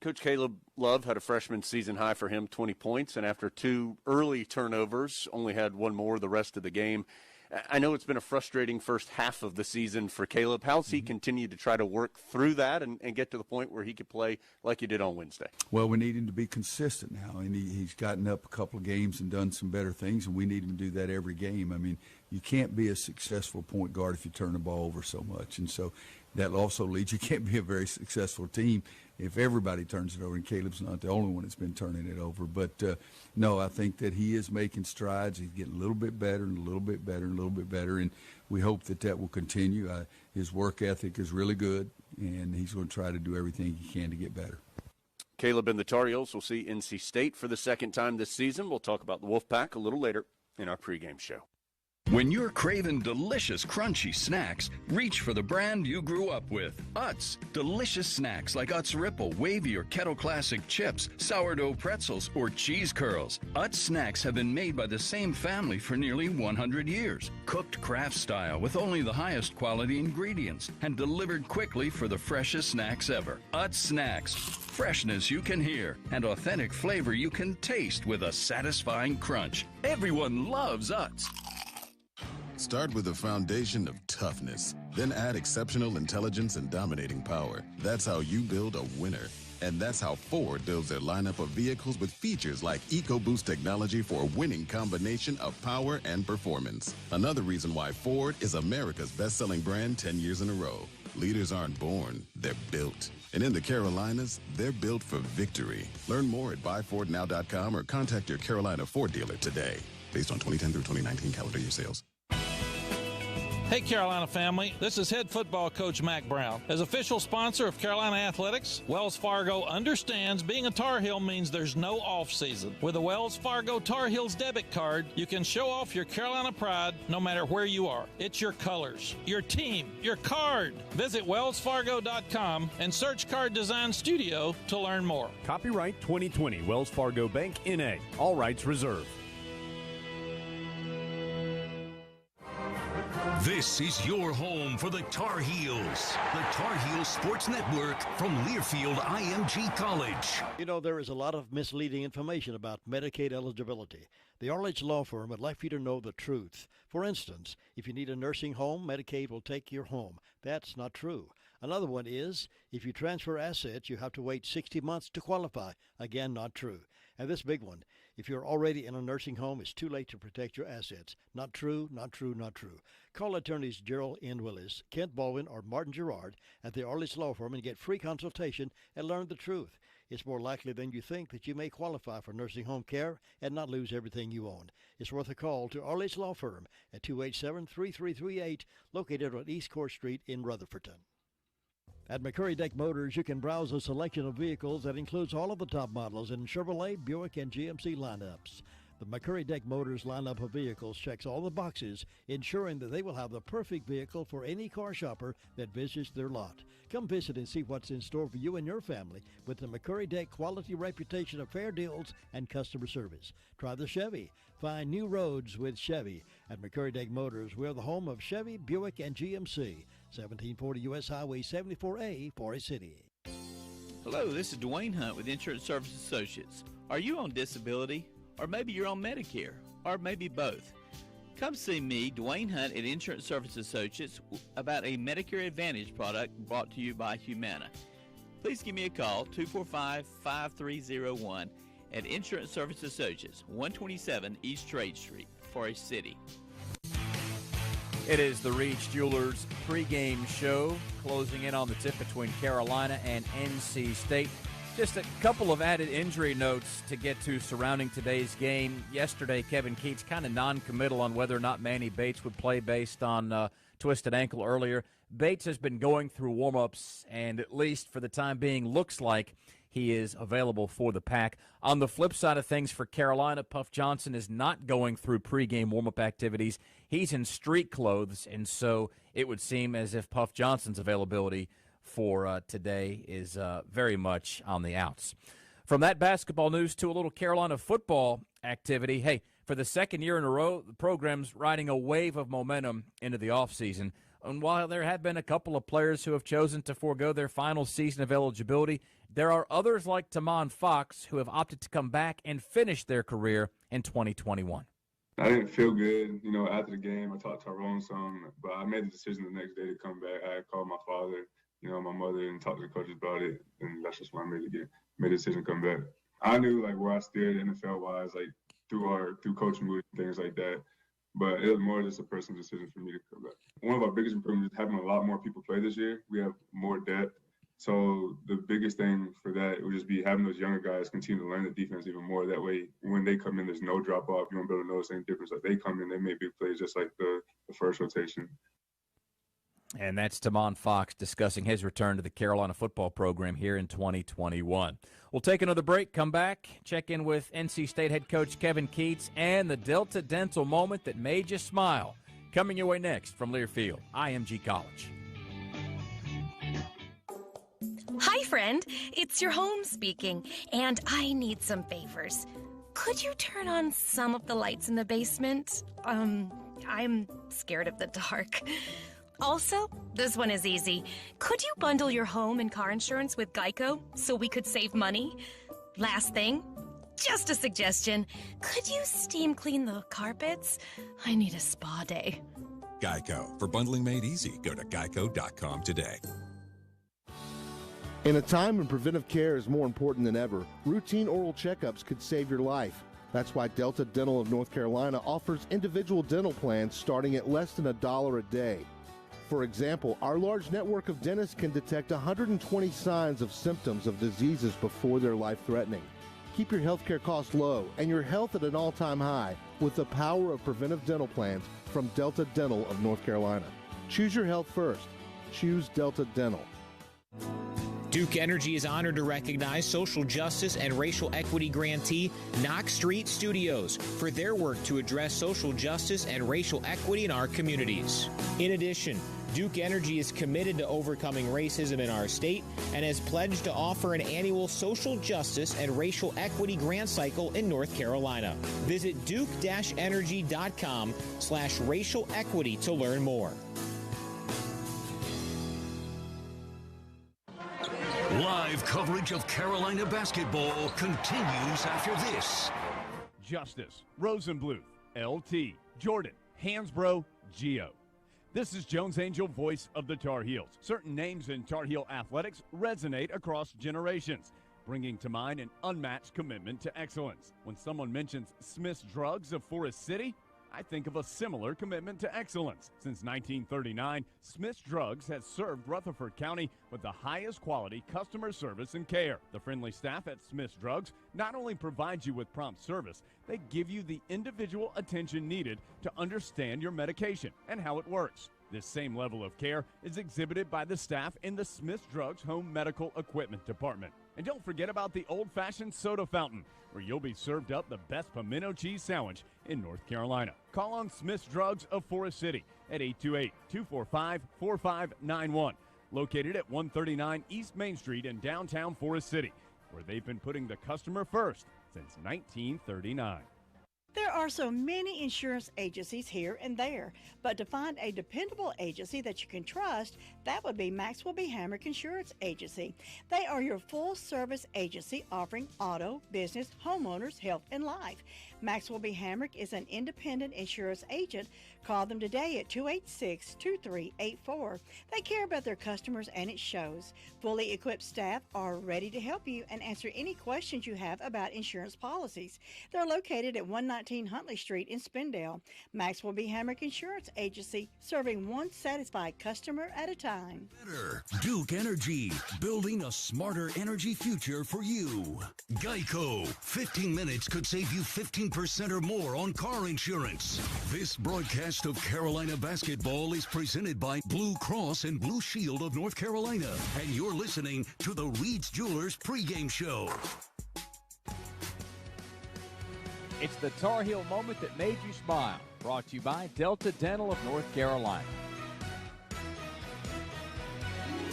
Coach Caleb Love had a freshman season high for him, 20 points, and after 2 early turnovers, only had 1 more the rest of the game. I know it's been a frustrating first half of the season for Caleb. How's he continued to try to work through that and get to the point where he could play like he did on Wednesday? Well, we need him to be consistent now, and he's gotten up a couple of games and done some better things, and we need him to do that every game. I mean, you can't be a successful point guard if you turn the ball over so much, and so that also leads you can't be a very successful team if everybody turns it over, and Caleb's not the only one that's been turning it over. But, no, I think that he is making strides. He's getting a little bit better and a little bit better and a little bit better, and we hope that will continue. His work ethic is really good, and he's going to try to do everything he can to get better. Caleb and the Tar Heels will see NC State for the second time this season. We'll talk about the Wolfpack a little later in our pregame show. When you're craving delicious, crunchy snacks, reach for the brand you grew up with. Utz. Delicious snacks like Utz Ripple, Wavy, or Kettle Classic chips, sourdough pretzels, or cheese curls. Utz snacks have been made by the same family for nearly 100 years. Cooked craft style with only the highest quality ingredients and delivered quickly for the freshest snacks ever. Utz Snacks. Freshness you can hear and authentic flavor you can taste with a satisfying crunch. Everyone loves Utz. Start with a foundation of toughness, then add exceptional intelligence and dominating power. That's how you build a winner. And that's how Ford builds their lineup of vehicles with features like EcoBoost technology for a winning combination of power and performance. Another reason why Ford is America's best-selling brand 10 years in a row. Leaders aren't born, they're built. And in the Carolinas, they're built for victory. Learn more at buyfordnow.com or contact your Carolina Ford dealer today. Based on 2010 through 2019 calendar year sales. Hey Carolina family, this is head football coach Mac Brown. As official sponsor of Carolina Athletics, Wells Fargo understands being a Tar Heel means there's no off season. With a Wells Fargo Tar Heels debit card, you can show off your Carolina pride no matter where you are. It's your colors, your team, your card. Visit wellsfargo.com and search Card Design Studio to learn more. Copyright 2020 Wells Fargo Bank N.A. All rights reserved. This is your home for the Tar Heels. The Tar Heels Sports Network from Learfield IMG College. You know, there is a lot of misleading information about Medicaid eligibility. The Arledge Law Firm would like for you to know the truth. For instance, if you need a nursing home, Medicaid will take your home. That's not true. Another one is, if you transfer assets, you have to wait 60 months to qualify. Again, not true. And this big one, if you're already in a nursing home, it's too late to protect your assets. Not true, not true, not true. Call attorneys Gerald N. Willis, Kent Baldwin, or Martin Gerard at the Arledge Law Firm and get free consultation and learn the truth. It's more likely than you think that you may qualify for nursing home care and not lose everything you own. It's worth a call to Arledge Law Firm at 287-3338, located on East Court Street in Rutherfordton. At McCurry Deck Motors, you can browse a selection of vehicles that includes all of the top models in Chevrolet, Buick, and GMC lineups. The McCurry Deck Motors lineup of vehicles checks all the boxes, ensuring that they will have the perfect vehicle for any car shopper that visits their lot. Come visit and see what's in store for you and your family with the McCurry Deck quality reputation of fair deals and customer service. Try the Chevy. Find new roads with Chevy. At McCurry Deck Motors, we're the home of Chevy, Buick, and GMC. 1740 U.S. Highway 74A, Forest City. Hello, this is Dwayne Hunt with Insurance Service Associates. Are you on disability? Or maybe you're on Medicare? Or maybe both? Come see me, Dwayne Hunt, at Insurance Service Associates about a Medicare Advantage product brought to you by Humana. Please give me a call, 245-5301 at Insurance Service Associates, 127 East Trade Street, Forest City. It is the Reach Jewelers pregame show, closing in on the tip between Carolina and NC State. Just a couple of added injury notes to get to surrounding today's game. Yesterday, Kevin Keats kind of non-committal on whether or not Manny Bates would play based on twisted ankle earlier. Bates has been going through warm-ups, and at least for the time being, looks like he is available for the Pack. On the flip side of things for Carolina, Puff Johnson is not going through pregame warm-up activities. He's in street clothes, and so it would seem as if Puff Johnson's availability for today is very much on the outs. From that basketball news to a little Carolina football activity, hey, for the second year in a row, the program's riding a wave of momentum into the offseason. And while there have been a couple of players who have chosen to forego their final season of eligibility, there are others like Tamon Fox who have opted to come back and finish their career in 2021. I didn't feel good, after the game. I talked to Tyrone some, but I made the decision the next day to come back. I called my father, my mother, and talked to the coaches about it, and that's just when I made the decision to come back. I knew where I stood NFL-wise, through coach moves and things like that, but it was more just a personal decision for me to come back. One of our biggest improvements is having a lot more people play this year. We have more depth. So the biggest thing for that would just be having those younger guys continue to learn the defense even more. That way, when they come in, there's no drop off. You won't be able to notice any difference. They come in, they make big plays just like the first rotation. And that's Tamon Fox discussing his return to the Carolina football program here in 2021. We'll take another break, come back, check in with NC State head coach Kevin Keatts and the Delta Dental moment that made you smile. Coming your way next from Learfield, IMG College. Hi, friend. It's your home speaking, and I need some favors. Could you turn on some of the lights in the basement? I'm scared of the dark. Also, this one is easy. Could you bundle your home and car insurance with Geico so we could save money? Last thing, just a suggestion. Could you steam clean the carpets? I need a spa day. Geico. For bundling made easy, go to geico.com today. In a time when preventive care is more important than ever, routine oral checkups could save your life. That's why Delta Dental of North Carolina offers individual dental plans starting at less than $1 a day. For example, our large network of dentists can detect 120 signs of symptoms of diseases before they're life-threatening. Keep your healthcare costs low and your health at an all-time high with the power of preventive dental plans from Delta Dental of North Carolina. Choose your health first. Choose Delta Dental. Duke Energy is honored to recognize social justice and racial equity grantee Knox Street Studios for their work to address social justice and racial equity in our communities. In addition, Duke Energy is committed to overcoming racism in our state and has pledged to offer an annual social justice and racial equity grant cycle in North Carolina. Visit duke-energy.com/racial equity to learn more. Live coverage of Carolina basketball continues after this. Justice, Rosenbluth, LT, Jordan, Hansbrough, Geo. This is Jones Angel, voice of the Tar Heels. Certain names in Tar Heel athletics resonate across generations, bringing to mind an unmatched commitment to excellence. When someone mentions Smith's Drugs of Forest City, I think of a similar commitment to excellence. Since 1939, Smith's Drugs has served Rutherford County with the highest quality customer service and care. The friendly staff at Smith's Drugs not only provides you with prompt service, they give you the individual attention needed to understand your medication and how it works. This same level of care is exhibited by the staff in the Smith's Drugs Home Medical Equipment Department. And don't forget about the old-fashioned soda fountain, where you'll be served up the best pimento cheese sandwich in North Carolina. Call on Smith's Drugs of Forest City at 828-245-4591, located at 139 East Main Street in downtown Forest City, where they've been putting the customer first since 1939. There are so many insurance agencies here and there, but to find a dependable agency that you can trust, that would be Maxwell B. Hamrick Insurance Agency. They are your full-service agency offering auto, business, homeowners, health, and life. Maxwell B. Hamrick is an independent insurance agent. Call them today at 286-2384. They care about their customers, and it shows. Fully equipped staff are ready to help you and answer any questions you have about insurance policies. They're located at 119 Huntley Street in Spindale. Maxwell B. Hamrick Insurance Agency, serving one satisfied customer at a time. Better. Duke Energy, building a smarter energy future for you. Geico, 15 minutes could save you 15% or more on car insurance. This broadcast of Carolina basketball is presented by Blue Cross and Blue Shield of North Carolina, and you're listening to the Reed's Jewelers pregame show. It's the Tar Heel moment that made you smile. Brought to you by Delta Dental of North Carolina.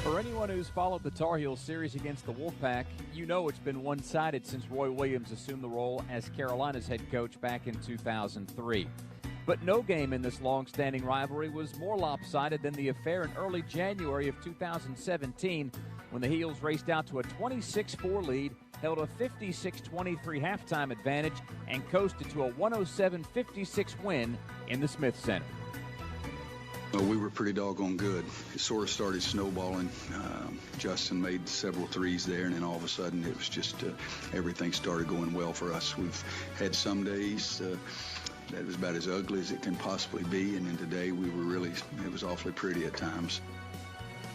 For anyone who's followed the Tar Heels series against the Wolfpack, you know it's been one-sided since Roy Williams assumed the role as Carolina's head coach back in 2003. But no game in this long-standing rivalry was more lopsided than the affair in early January of 2017 when the Heels raced out to a 26-4 lead held a 56-23 halftime advantage and coasted to a 107-56 win in the Smith Center. We were pretty doggone good. It sort of started snowballing. Justin made several threes there, and then all of a sudden it was just everything started going well for us. We've had some days that was about as ugly as it can possibly be, and then today it was awfully pretty at times.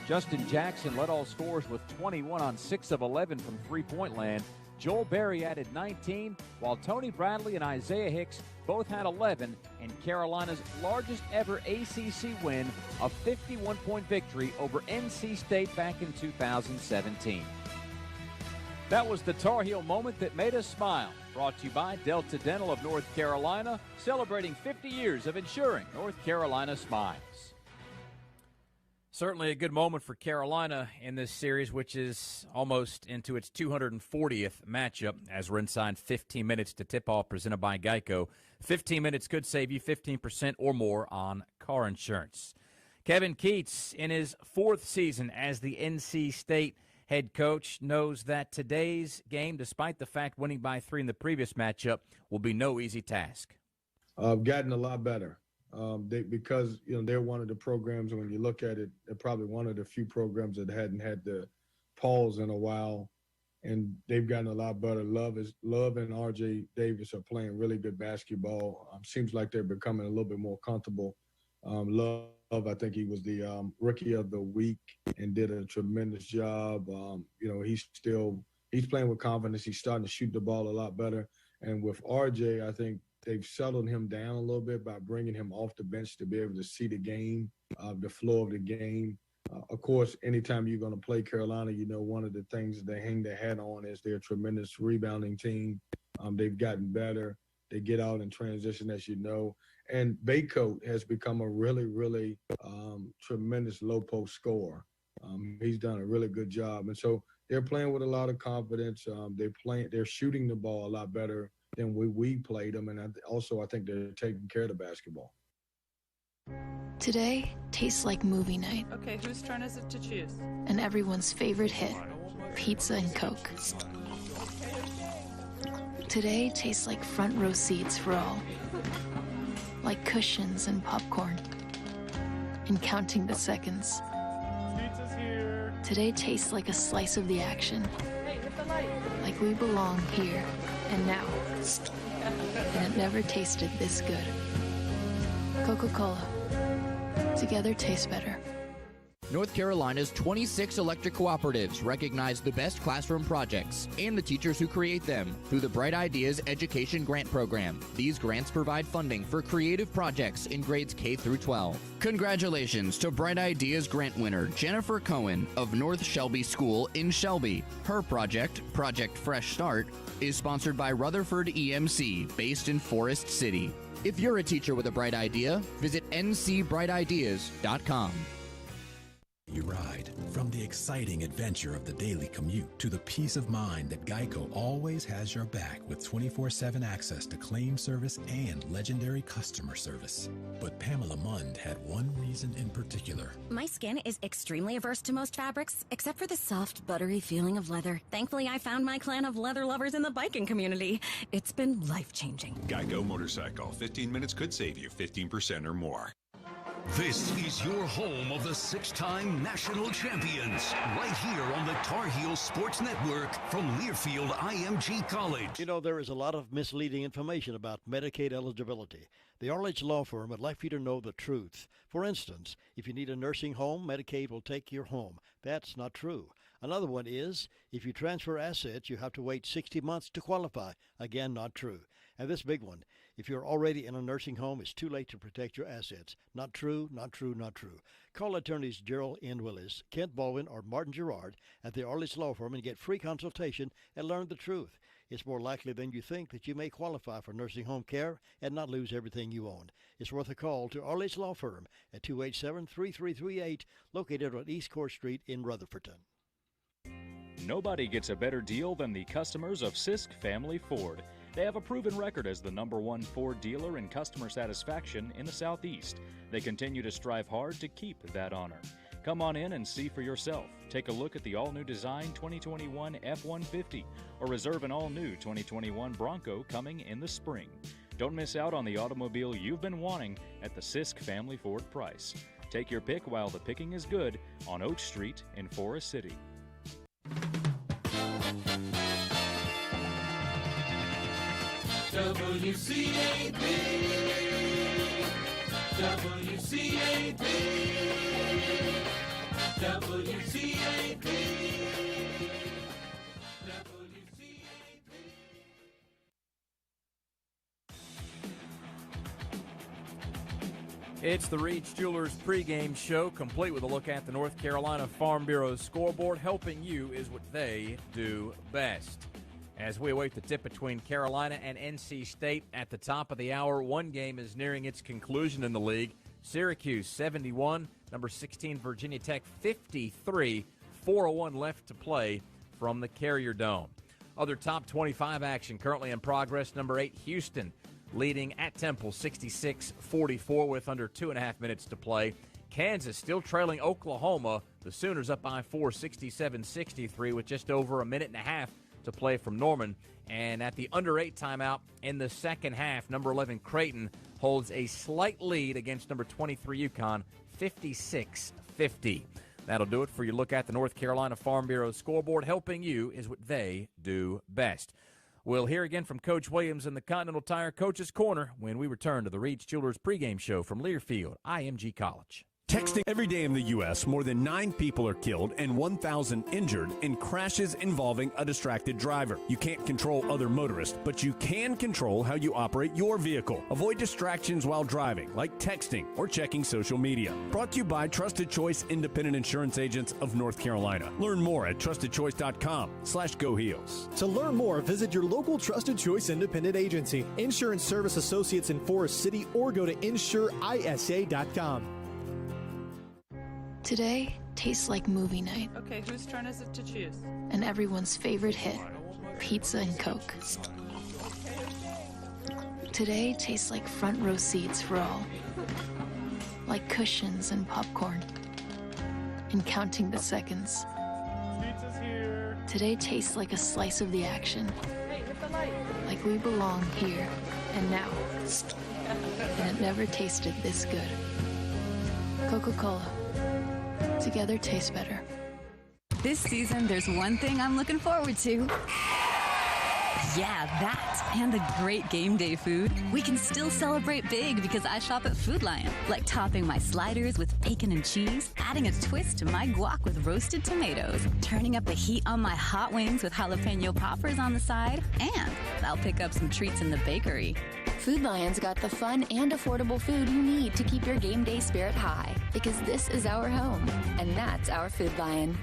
Justin Jackson led all scorers with 21 on 6 of 11 from three-point land. Joel Berry added 19, while Tony Bradley and Isaiah Hicks both had 11, and Carolina's largest ever ACC win, a 51-point victory over NC State back in 2017. That was the Tar Heel moment that made us smile. Brought to you by Delta Dental of North Carolina, celebrating 50 years of ensuring North Carolina smiles. Certainly a good moment for Carolina in this series, which is almost into its 240th matchup as we're inside 15 minutes to tip-off presented by Geico. 15 minutes could save you 15% or more on car insurance. Kevin Keats, in his 4th season as the NC State head coach, knows that today's game, despite the fact winning by 3 in the previous matchup, will be no easy task. I've gotten a lot better. Because they're one of the programs, when you look at it, they're probably one of the few programs that hadn't had the pause in a while, and they've gotten a lot better. Love and R.J. Davis are playing really good basketball. Seems like they're becoming a little bit more comfortable. Love, I think he was the rookie of the week and did a tremendous job. He's playing with confidence. He's starting to shoot the ball a lot better. And with R.J., I think they've settled him down a little bit by bringing him off the bench to be able to see the game, the flow of the game. Of course, anytime you're going to play Carolina, one of the things they hang their hat on is their tremendous rebounding team. They've gotten better. They get out in transition, as you know. And Baycoat has become a really, really tremendous low post scorer. He's done a really good job. And so they're playing with a lot of confidence. They're shooting the ball a lot better than we played them, and I think they're taking care of the basketball. Today tastes like movie night. Okay, whose turn is it to choose? And everyone's favorite hit, pizza and Coke. Today tastes like front row seats for all. Like cushions and popcorn. And counting the seconds. Pizza's here. Today tastes like a slice of the action. Hey, hit the light. Like we belong here and now. And it never tasted this good. Coca-Cola. Together tastes better. North Carolina's 26 electric cooperatives recognize the best classroom projects and the teachers who create them through the Bright Ideas Education Grant Program. These grants provide funding for creative projects in grades K through 12. Congratulations to Bright Ideas grant winner Jennifer Cohen of North Shelby School in Shelby. Her project, Project Fresh Start, is sponsored by Rutherford EMC, based in Forest City. If you're a teacher with a bright idea, visit ncbrightideas.com. You ride. From the exciting adventure of the daily commute to the peace of mind that Geico always has your back with 24/7 access to claim service and legendary customer service. But Pamela Mund had one reason in particular. My skin is extremely averse to most fabrics, except for the soft, buttery feeling of leather. Thankfully, I found my clan of leather lovers in the biking community. It's been life-changing. Geico Motorcycle. 15 minutes could save you 15% or more. This is your home of the 6-time national champions, right here on the Tar Heel Sports Network from Learfield IMG College. There is a lot of misleading information about Medicaid eligibility. The Arledge Law Firm would like for you to know the truth. For instance, if you need a nursing home, Medicaid will take your home. That's not true. Another one is, if you transfer assets, you have to wait 60 months to qualify. Again, not true. And this big one, if you're already in a nursing home, it's too late to protect your assets. Not true, not true, not true. Call attorneys Gerald N. Willis, Kent Baldwin, or Martin Gerard at the Arledge Law Firm and get free consultation and learn the truth. It's more likely than you think that you may qualify for nursing home care and not lose everything you own. It's worth a call to Arledge Law Firm at 287-3338, located on East Court Street in Rutherfordton. Nobody gets a better deal than the customers of Sisk Family Ford. They have a proven record as the #1 Ford dealer in customer satisfaction in the Southeast. They continue to strive hard to keep that honor. Come on in and see for yourself. Take a look at the all-new design 2021 F-150 or reserve an all-new 2021 Bronco coming in the spring. Don't miss out on the automobile you've been wanting at the Sisk Family Ford price. Take your pick while the picking is good on Oak Street in Forest City. WCAB, WCAB, WCAB. It's the Reed's Jewelers pregame show, complete with a look at the North Carolina Farm Bureau scoreboard. Helping you is what they do best. As we await the tip between Carolina and NC State at the top of the hour, one game is nearing its conclusion in the league. Syracuse 71, number 16 Virginia Tech 53, 4:01 left to play from the Carrier Dome. Other top 25 action currently in progress. Number 8 Houston leading at Temple 66-44 with under 2.5 minutes to play. Kansas still trailing Oklahoma. The Sooners up by 4, 67-63 with just over a minute and a half to play from Norman. And at the under 8 timeout in the second half, number 11 Creighton holds a slight lead against number 23 UConn, 56-50. That'll do it for your look at the North Carolina Farm Bureau scoreboard. Helping you is what they do best. We'll hear again from Coach Williams in the Continental Tire Coach's Corner when we return to the Reed's Jewelers pregame show from Learfield, IMG College. Texting. Every day in the U.S., more than 9 people are killed and 1,000 injured in crashes involving a distracted driver. You can't control other motorists, but you can control how you operate your vehicle. Avoid distractions while driving, like texting or checking social media. Brought to you by Trusted Choice Independent Insurance Agents of North Carolina. Learn more at trustedchoice.com/GoHeels. To learn more, visit your local Trusted Choice Independent Agency, Insurance Service Associates in Forest City, or go to insureisa.com. Today tastes like movie night. Okay, whose turn is it to choose? And everyone's favorite hit, pizza and Coke. Today tastes like front row seats for all. Like cushions and popcorn. And counting the seconds. Pizza's here. Today tastes like a slice of the action. Hey, hit the light. Like we belong here and now. And it never tasted this good. Coca-Cola. Together tastes better. This season, there's one thing I'm looking forward to. Yeah, that. And the great game day food. We can still celebrate big because I shop at Food Lion. Like topping my sliders with bacon and cheese, adding a twist to my guac with roasted tomatoes, turning up the heat on my hot wings with jalapeno poppers on the side, and I'll pick up some treats in the bakery. Food Lion's got the fun and affordable food you need to keep your game day spirit high. Because this is our home, and that's our Food Lion.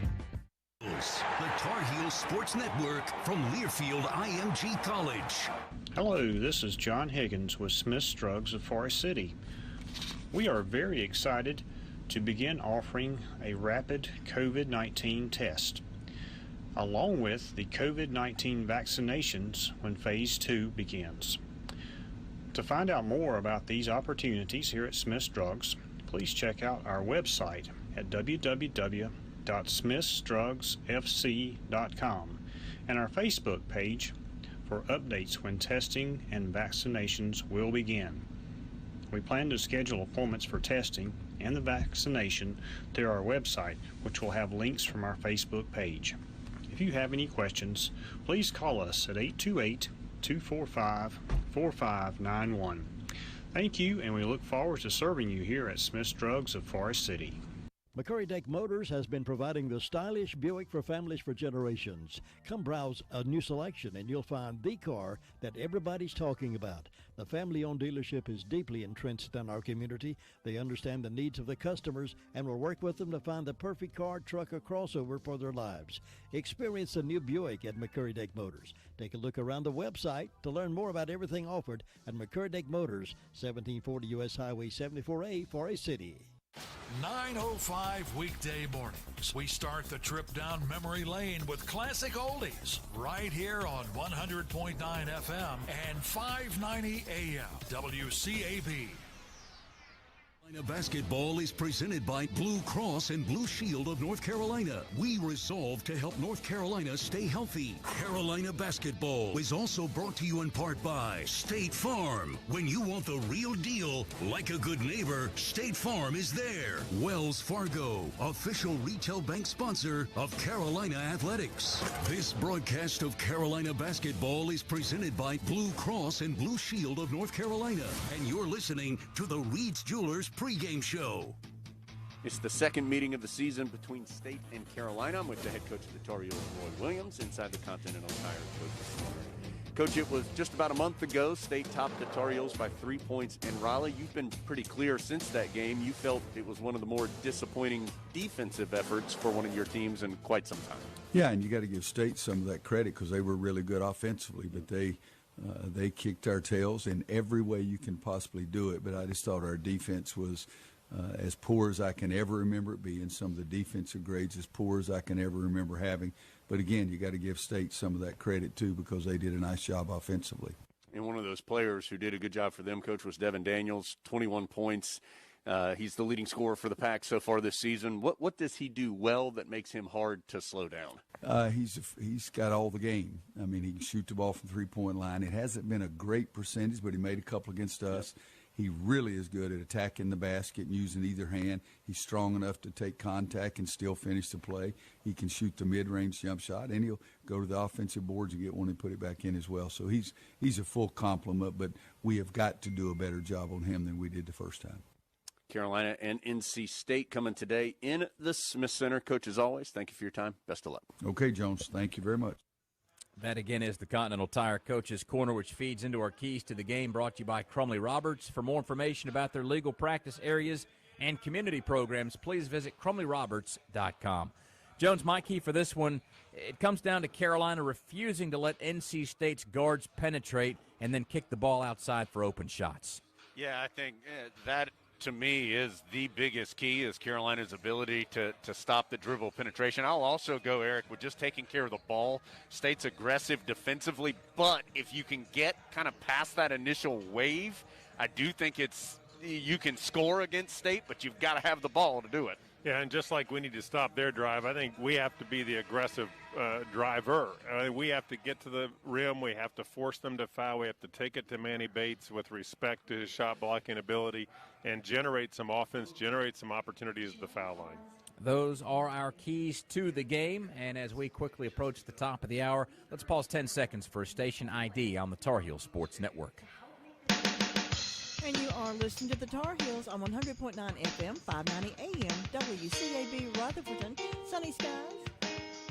The Tar Heels Sports Network from Learfield IMG College. Hello, this is John Higgins with Smith's Drugs of Forest City. We are very excited to begin offering a rapid COVID-19 test, along with the COVID-19 vaccinations when Phase 2 begins. To find out more about these opportunities here at Smith's Drugs, please check out our website at www.smithsdrugsfc.com and our Facebook page for updates when testing and vaccinations will begin. We plan to schedule appointments for testing and the vaccination through our website, which will have links from our Facebook page. If you have any questions, please call us at 828-245-4591. Thank you, and we look forward to serving you here at Smith's Drugs of Forest City. McCurry-Deck Motors has been providing the stylish Buick for families for generations. Come browse a new selection and you'll find the car that everybody's talking about. The family-owned dealership is deeply entrenched in our community. They understand the needs of the customers and will work with them to find the perfect car, truck, or crossover for their lives. Experience the new Buick at McCurry-Deck Motors. Take a look around the website to learn more about everything offered at McCurry-Deck Motors, 1740 U.S. Highway 74A, Forest City. 9:05 weekday mornings. We start the trip down memory lane with classic oldies right here on 100.9 FM and 590 AM WCAB. Basketball is presented by Blue Cross and Blue Shield of North Carolina. We resolve to help North Carolina stay healthy. Carolina Basketball is also brought to you in part by State Farm. When you want the real deal, like a good neighbor, State Farm is there. Wells Fargo, official retail bank sponsor of Carolina Athletics. This broadcast of Carolina Basketball is presented by Blue Cross and Blue Shield of North Carolina. And you're listening to the Reed's Jewelers pregame show. It's the second meeting of the season between State and Carolina. I'm with the head coach of the Tar Heels, Roy Williams, inside the Continental Tire Coach. Coach, it was just about a month ago. State topped the Tar Heels by 3 points in Raleigh. You've been pretty clear since that game. You felt it was one of the more disappointing defensive efforts for one of your teams in quite some time. Yeah, and you got to give State some of that credit because they were really good offensively, but they kicked our tails in every way you can possibly do it. But I just thought our defense was as poor as I can ever remember it being, some of the defensive grades as poor as I can ever remember having. But again, you got to give State some of that credit too because they did a nice job offensively. And one of those players who did a good job for them, Coach, was Devin Daniels, 21 points. He's the leading scorer for the Pack so far this season. What does he do well that makes him hard to slow down? He's got all the game. I mean, he can shoot the ball from three-point line. It hasn't been a great percentage, but he made a couple against us. He really is good at attacking the basket and using either hand. He's strong enough to take contact and still finish the play. He can shoot the mid-range jump shot, and he'll go to the offensive boards and get one and put it back in as well. So he's a full complement, but we have got to do a better job on him than we did the first time. Carolina and NC State coming today in the Smith Center. Coach, as always, thank you for your time. Best of luck. Okay, Jones. Thank you very much. That, again, is the Continental Tire Coach's Corner, which feeds into our keys to the game, brought to you by Crumley Roberts. For more information about their legal practice areas and community programs, please visit crumleyroberts.com. Jones, my key for this one, it comes down to Carolina refusing to let NC State's guards penetrate and then kick the ball outside for open shots. Yeah, I think that, to me, is the biggest key, is Carolina's ability to stop the dribble penetration. I'll also go, Eric, with just taking care of the ball. State's aggressive defensively, but if you can get kind of past that initial wave, I do think you can score against State, but you've got to have the ball to do it. Yeah, and just like we need to stop their drive, I think we have to be the aggressive driver. We have to get to the rim. We have to force them to foul. We have to take it to Manny Bates with respect to his shot blocking ability and generate some offense, generate some opportunities at the foul line. Those are our keys to the game. And as we quickly approach the top of the hour, let's pause 10 seconds for station ID on the Tar Heel Sports Network. And you are listening to the Tar Heels on 100.9 FM, 590 AM, WCAB Rutherford. Sunny skies,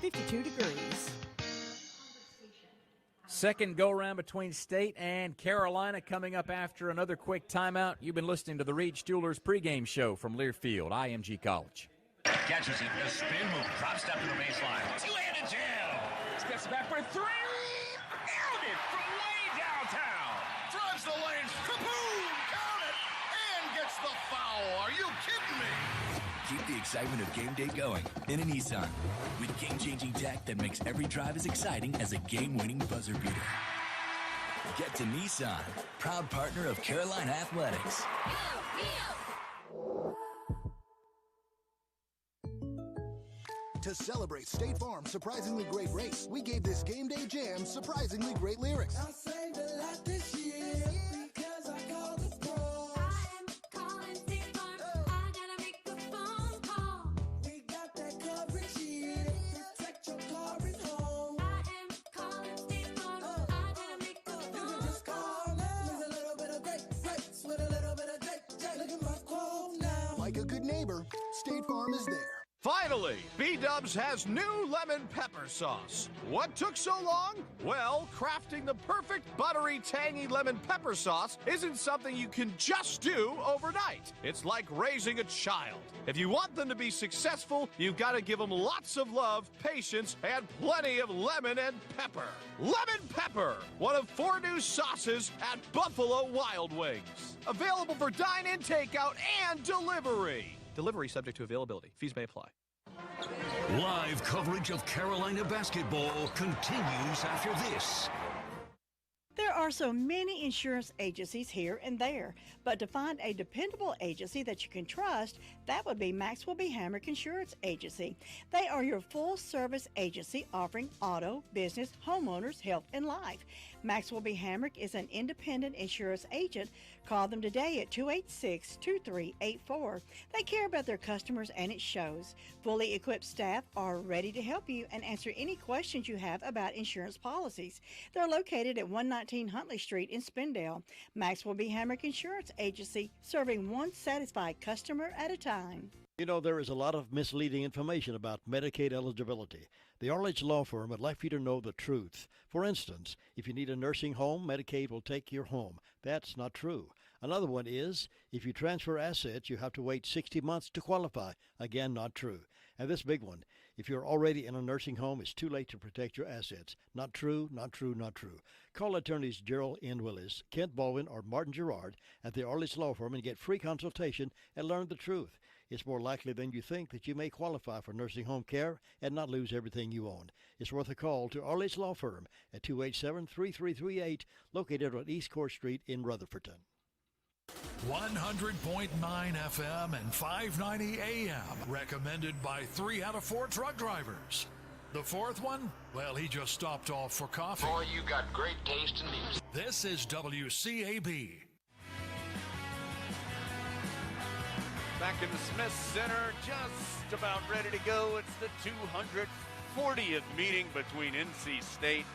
52 degrees. Second go-around between State and Carolina coming up after another quick timeout. You've been listening to the Reed's Jewelers pregame show from Learfield, IMG College. Catches it, a spin move, drop step to the baseline. Two-handed jam. Steps back for three. Nailed it from way downtown. Drives the lane. Kaboom! Count it! And gets the foul. Are you kidding me? Keep the excitement of game day going in a Nissan with game-changing tech that makes every drive as exciting as a game-winning buzzer beater. Get to Nissan, proud partner of Carolina Athletics. To celebrate State Farm's surprisingly great race, we gave this game day jam surprisingly great lyrics. I saved a lot this year because I called the pros. I am calling State Farm. I gotta make a phone call. We got that coverage here. Protect your car and home. I am calling State Farm. I gotta make a phone call. You can just call now. With a little bit of great rates, with a little bit of great. Look at my quote now. Like a good neighbor, State Farm is there. Finally, B-Dubs has new lemon pepper sauce. What took so long? Well, crafting the perfect buttery, tangy lemon pepper sauce isn't something you can just do overnight. It's like raising a child. If you want them to be successful, you've got to give them lots of love, patience, and plenty of lemon and pepper. Lemon Pepper, one of 4 new sauces at Buffalo Wild Wings. Available for dine-in, takeout, and delivery. Delivery subject to availability. Fees may apply. Live coverage of Carolina basketball continues after this. There are so many insurance agencies here and there, but to find a dependable agency that you can trust, that would be Maxwell B. Hamrick Insurance Agency. They are your full-service agency offering auto, business, homeowners, health, and life. Maxwell B. Hamrick is an independent insurance agent. Call them today at 286-2384. They care about their customers, and it shows. Fully equipped staff are ready to help you and answer any questions you have about insurance policies. They're located at 119 Huntley Street in Spindale. Maxwell B. Hamrick Insurance Agency, serving one satisfied customer at a time. You know, there is a lot of misleading information about Medicaid eligibility. The Arledge Law Firm would like for you to know the truth. For instance, if you need a nursing home, Medicaid will take your home. That's not true. Another one is, if you transfer assets, you have to wait 60 months to qualify. Again, not true. And this big one, if you're already in a nursing home, it's too late to protect your assets. Not true, not true, not true. Call attorneys Gerald N. Willis, Kent Baldwin, or Martin Gerard at the Arledge Law Firm and get free consultation and learn the truth. It's more likely than you think that you may qualify for nursing home care and not lose everything you own. It's worth a call to Arledge Law Firm at 287-3338, located on East Court Street in Rutherfordton. 100.9 FM and 590 AM. Recommended by 3 out of 4 truck drivers. The fourth one? Well, he just stopped off for coffee. Boy, you got great taste in music. This is WCAB. Back in the Smith Center, just about ready to go. It's the 240th meeting between NC State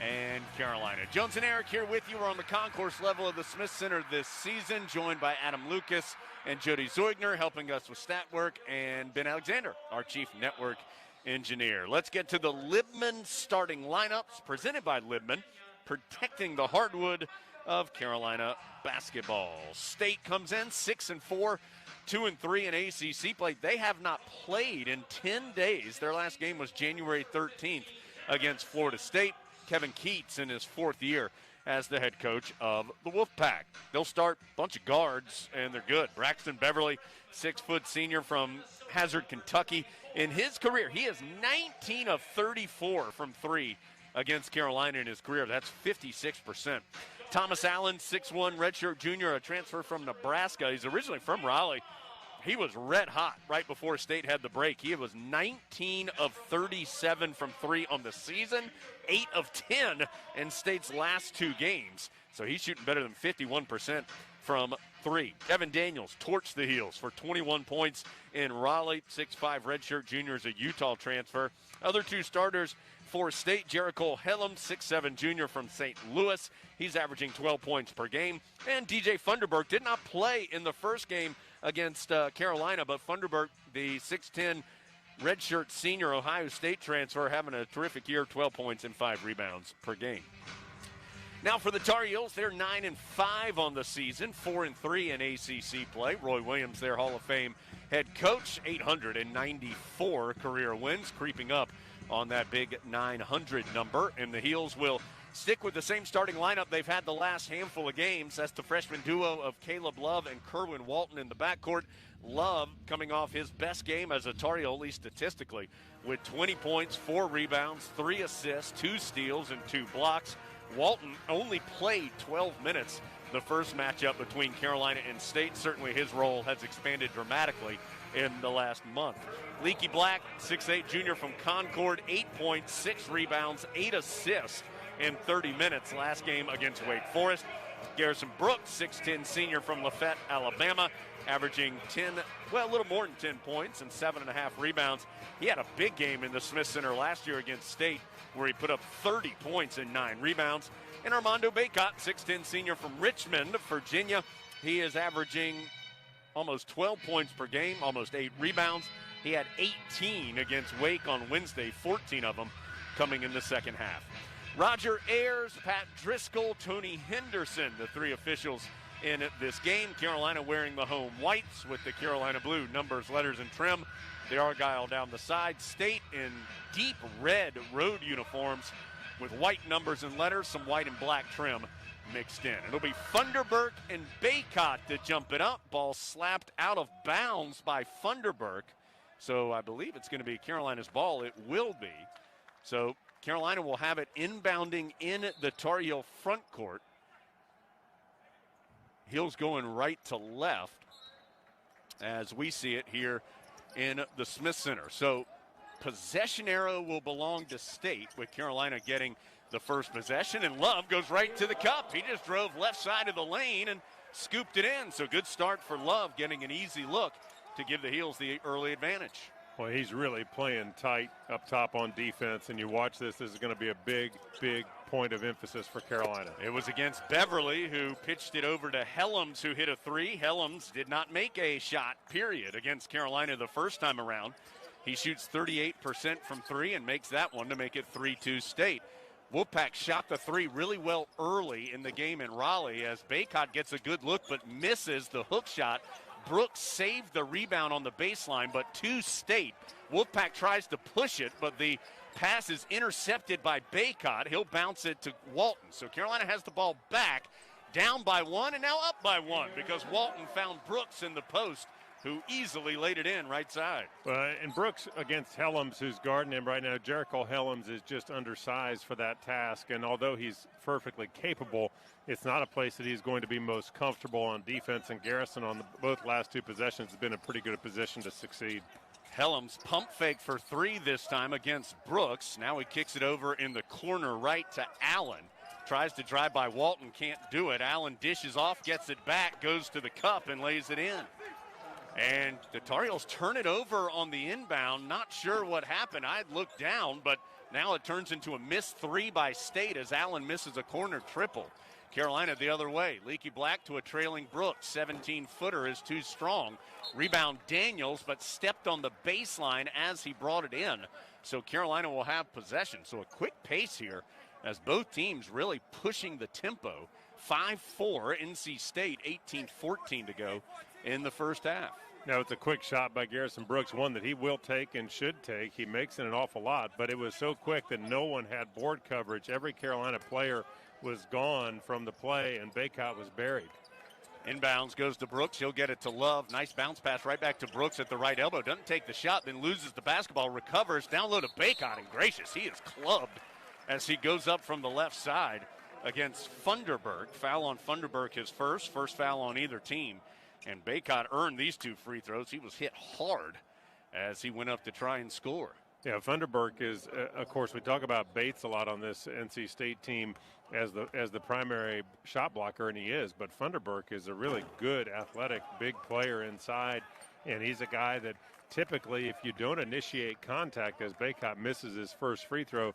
and Carolina. Jones and Eric here with you. We're on the concourse level of the Smith Center this season, joined by Adam Lucas and Jody Zeugner, helping us with stat work, and Ben Alexander, our chief network engineer. Let's get to the Libman starting lineups, presented by Libman, protecting the hardwood of Carolina basketball. State comes in 6-4, 2-3 in ACC play. They have not played in 10 days. Their last game was January 13th against Florida State. Kevin Keats in his 4th year as the head coach of the Wolfpack. They'll start a bunch of guards, and they're good. Braxton Beverly, 6-foot senior from Hazard, Kentucky. In his career, he is 19 of 34 from 3 against Carolina in his career. That's 56%. Thomas Allen, 6'1", redshirt junior, a transfer from Nebraska. He's originally from Raleigh. He was red hot right before State had the break. He was 19 of 37 from 3 on the season, 8 of 10 in State's last 2 games. So he's shooting better than 51% from 3. Kevin Daniels torched the Heels for 21 points in Raleigh. 6'5", redshirt junior is a Utah transfer. Other 2 starters for State, Jericho Hellum, 6'7", junior from St. Louis. He's averaging 12 points per game. And DJ Funderburk did not play in the first game against Carolina, but Funderburk, the 6'10", redshirt senior Ohio State transfer, having a terrific year, 12 points and 5 rebounds per game. Now for the Tar Heels, they're 9-5 on the season, 4-3 in ACC play. Roy Williams, their Hall of Fame head coach, 894 career wins, creeping up on that big 900 number. And the Heels will stick with the same starting lineup they've had the last handful of games. That's the freshman duo of Caleb Love and Kerwin Walton in the backcourt. Love coming off his best game as a Tar Heel, at least statistically, with 20 points, 4 rebounds, 3 assists, 2 steals, and 2 blocks. Walton only played 12 minutes the first matchup between Carolina and State. Certainly his role has expanded dramatically in the last month. Leaky Black, 6'8", junior from Concord, 8 points, 6 rebounds, 8 assists in 30 minutes last game against Wake Forest. Garrison Brooks, 6'10", senior from Lafayette, Alabama, averaging a little more than 10 points and 7.5 rebounds. He had a big game in the Smith Center last year against State, where he put up 30 points and 9 rebounds. And Armando Baycott, 6'10", senior from Richmond, Virginia. He is averaging almost 12 points per game, almost 8 rebounds. He had 18 against Wake on Wednesday, 14 of them coming in the second half. Roger Ayers, Pat Driscoll, Tony Henderson, the 3 officials in this game. Carolina wearing the home whites with the Carolina blue numbers, letters, and trim. The Argyle down the side. State in deep red road uniforms with white numbers and letters, some white and black trim mixed in. It'll be Funderburk and Baycott to jump it up. Ball slapped out of bounds by Funderburk. So I believe it's going to be Carolina's ball. It will be. So Carolina will have it inbounding in the Tar Heel front court. Heels going right to left as we see it here in the Smith Center. So possession arrow will belong to State, with Carolina getting the first possession, and Love goes right to the cup. He just drove left side of the lane and scooped it in. So good start for Love, getting an easy look to give the Heels the early advantage. Well, he's really playing tight up top on defense, and you watch this is going to be a big, big point of emphasis for Carolina. It was against Beverly, who pitched it over to Helms, who hit a three. Helms did not make a shot, period, against Carolina the first time around. He shoots 38% from three and makes that one to make it 3-2 State. Wolfpack shot the three really well early in the game in Raleigh as Baycott gets a good look but misses the hook shot. Brooks saved the rebound on the baseline, but to State. Wolfpack tries to push it, but the pass is intercepted by Baycott. He'll bounce it to Walton. So Carolina has the ball back, down by one, and now up by one because Walton found Brooks in the post, who easily laid it in right side. And Brooks against Helms, who's guarding him right now. Jericho Helms is just undersized for that task, and although he's perfectly capable, it's not a place that he's going to be most comfortable on defense, and Garrison on both last two possessions has been in a pretty good position to succeed. Helms pump fake for three this time against Brooks. Now he kicks it over in the corner right to Allen. Tries to drive by Walton, can't do it. Allen dishes off, gets it back, goes to the cup and lays it in. And the Tar Heels turn it over on the inbound. Not sure what happened. I'd looked down, but now it turns into a missed three by State as Allen misses a corner triple. Carolina the other way. Leaky Black to a trailing Brooks. 17-footer is too strong. Rebound Daniels, but stepped on the baseline as he brought it in. So Carolina will have possession. So a quick pace here as both teams really pushing the tempo. 5-4 NC State, 18-14 to go in the first half. Now, it's a quick shot by Garrison Brooks, one that he will take and should take. He makes it an awful lot, but it was so quick that no one had board coverage. Every Carolina player was gone from the play, and Baycott was buried. Inbounds goes to Brooks. He'll get it to Love. Nice bounce pass right back to Brooks at the right elbow. Doesn't take the shot, then loses the basketball, recovers. Down low to Baycott, and gracious, he is clubbed as he goes up from the left side against Funderburg. Foul on Funderburg, his first foul on either team. And Baycott earned these two free throws. He was hit hard as he went up to try and score. Yeah, Funderburg is, of course, we talk about Bates a lot on this NC State team as the primary shot blocker, and he is. But Funderburg is a really good, athletic, big player inside, and he's a guy that typically, if you don't initiate contact, as Baycott misses his first free throw,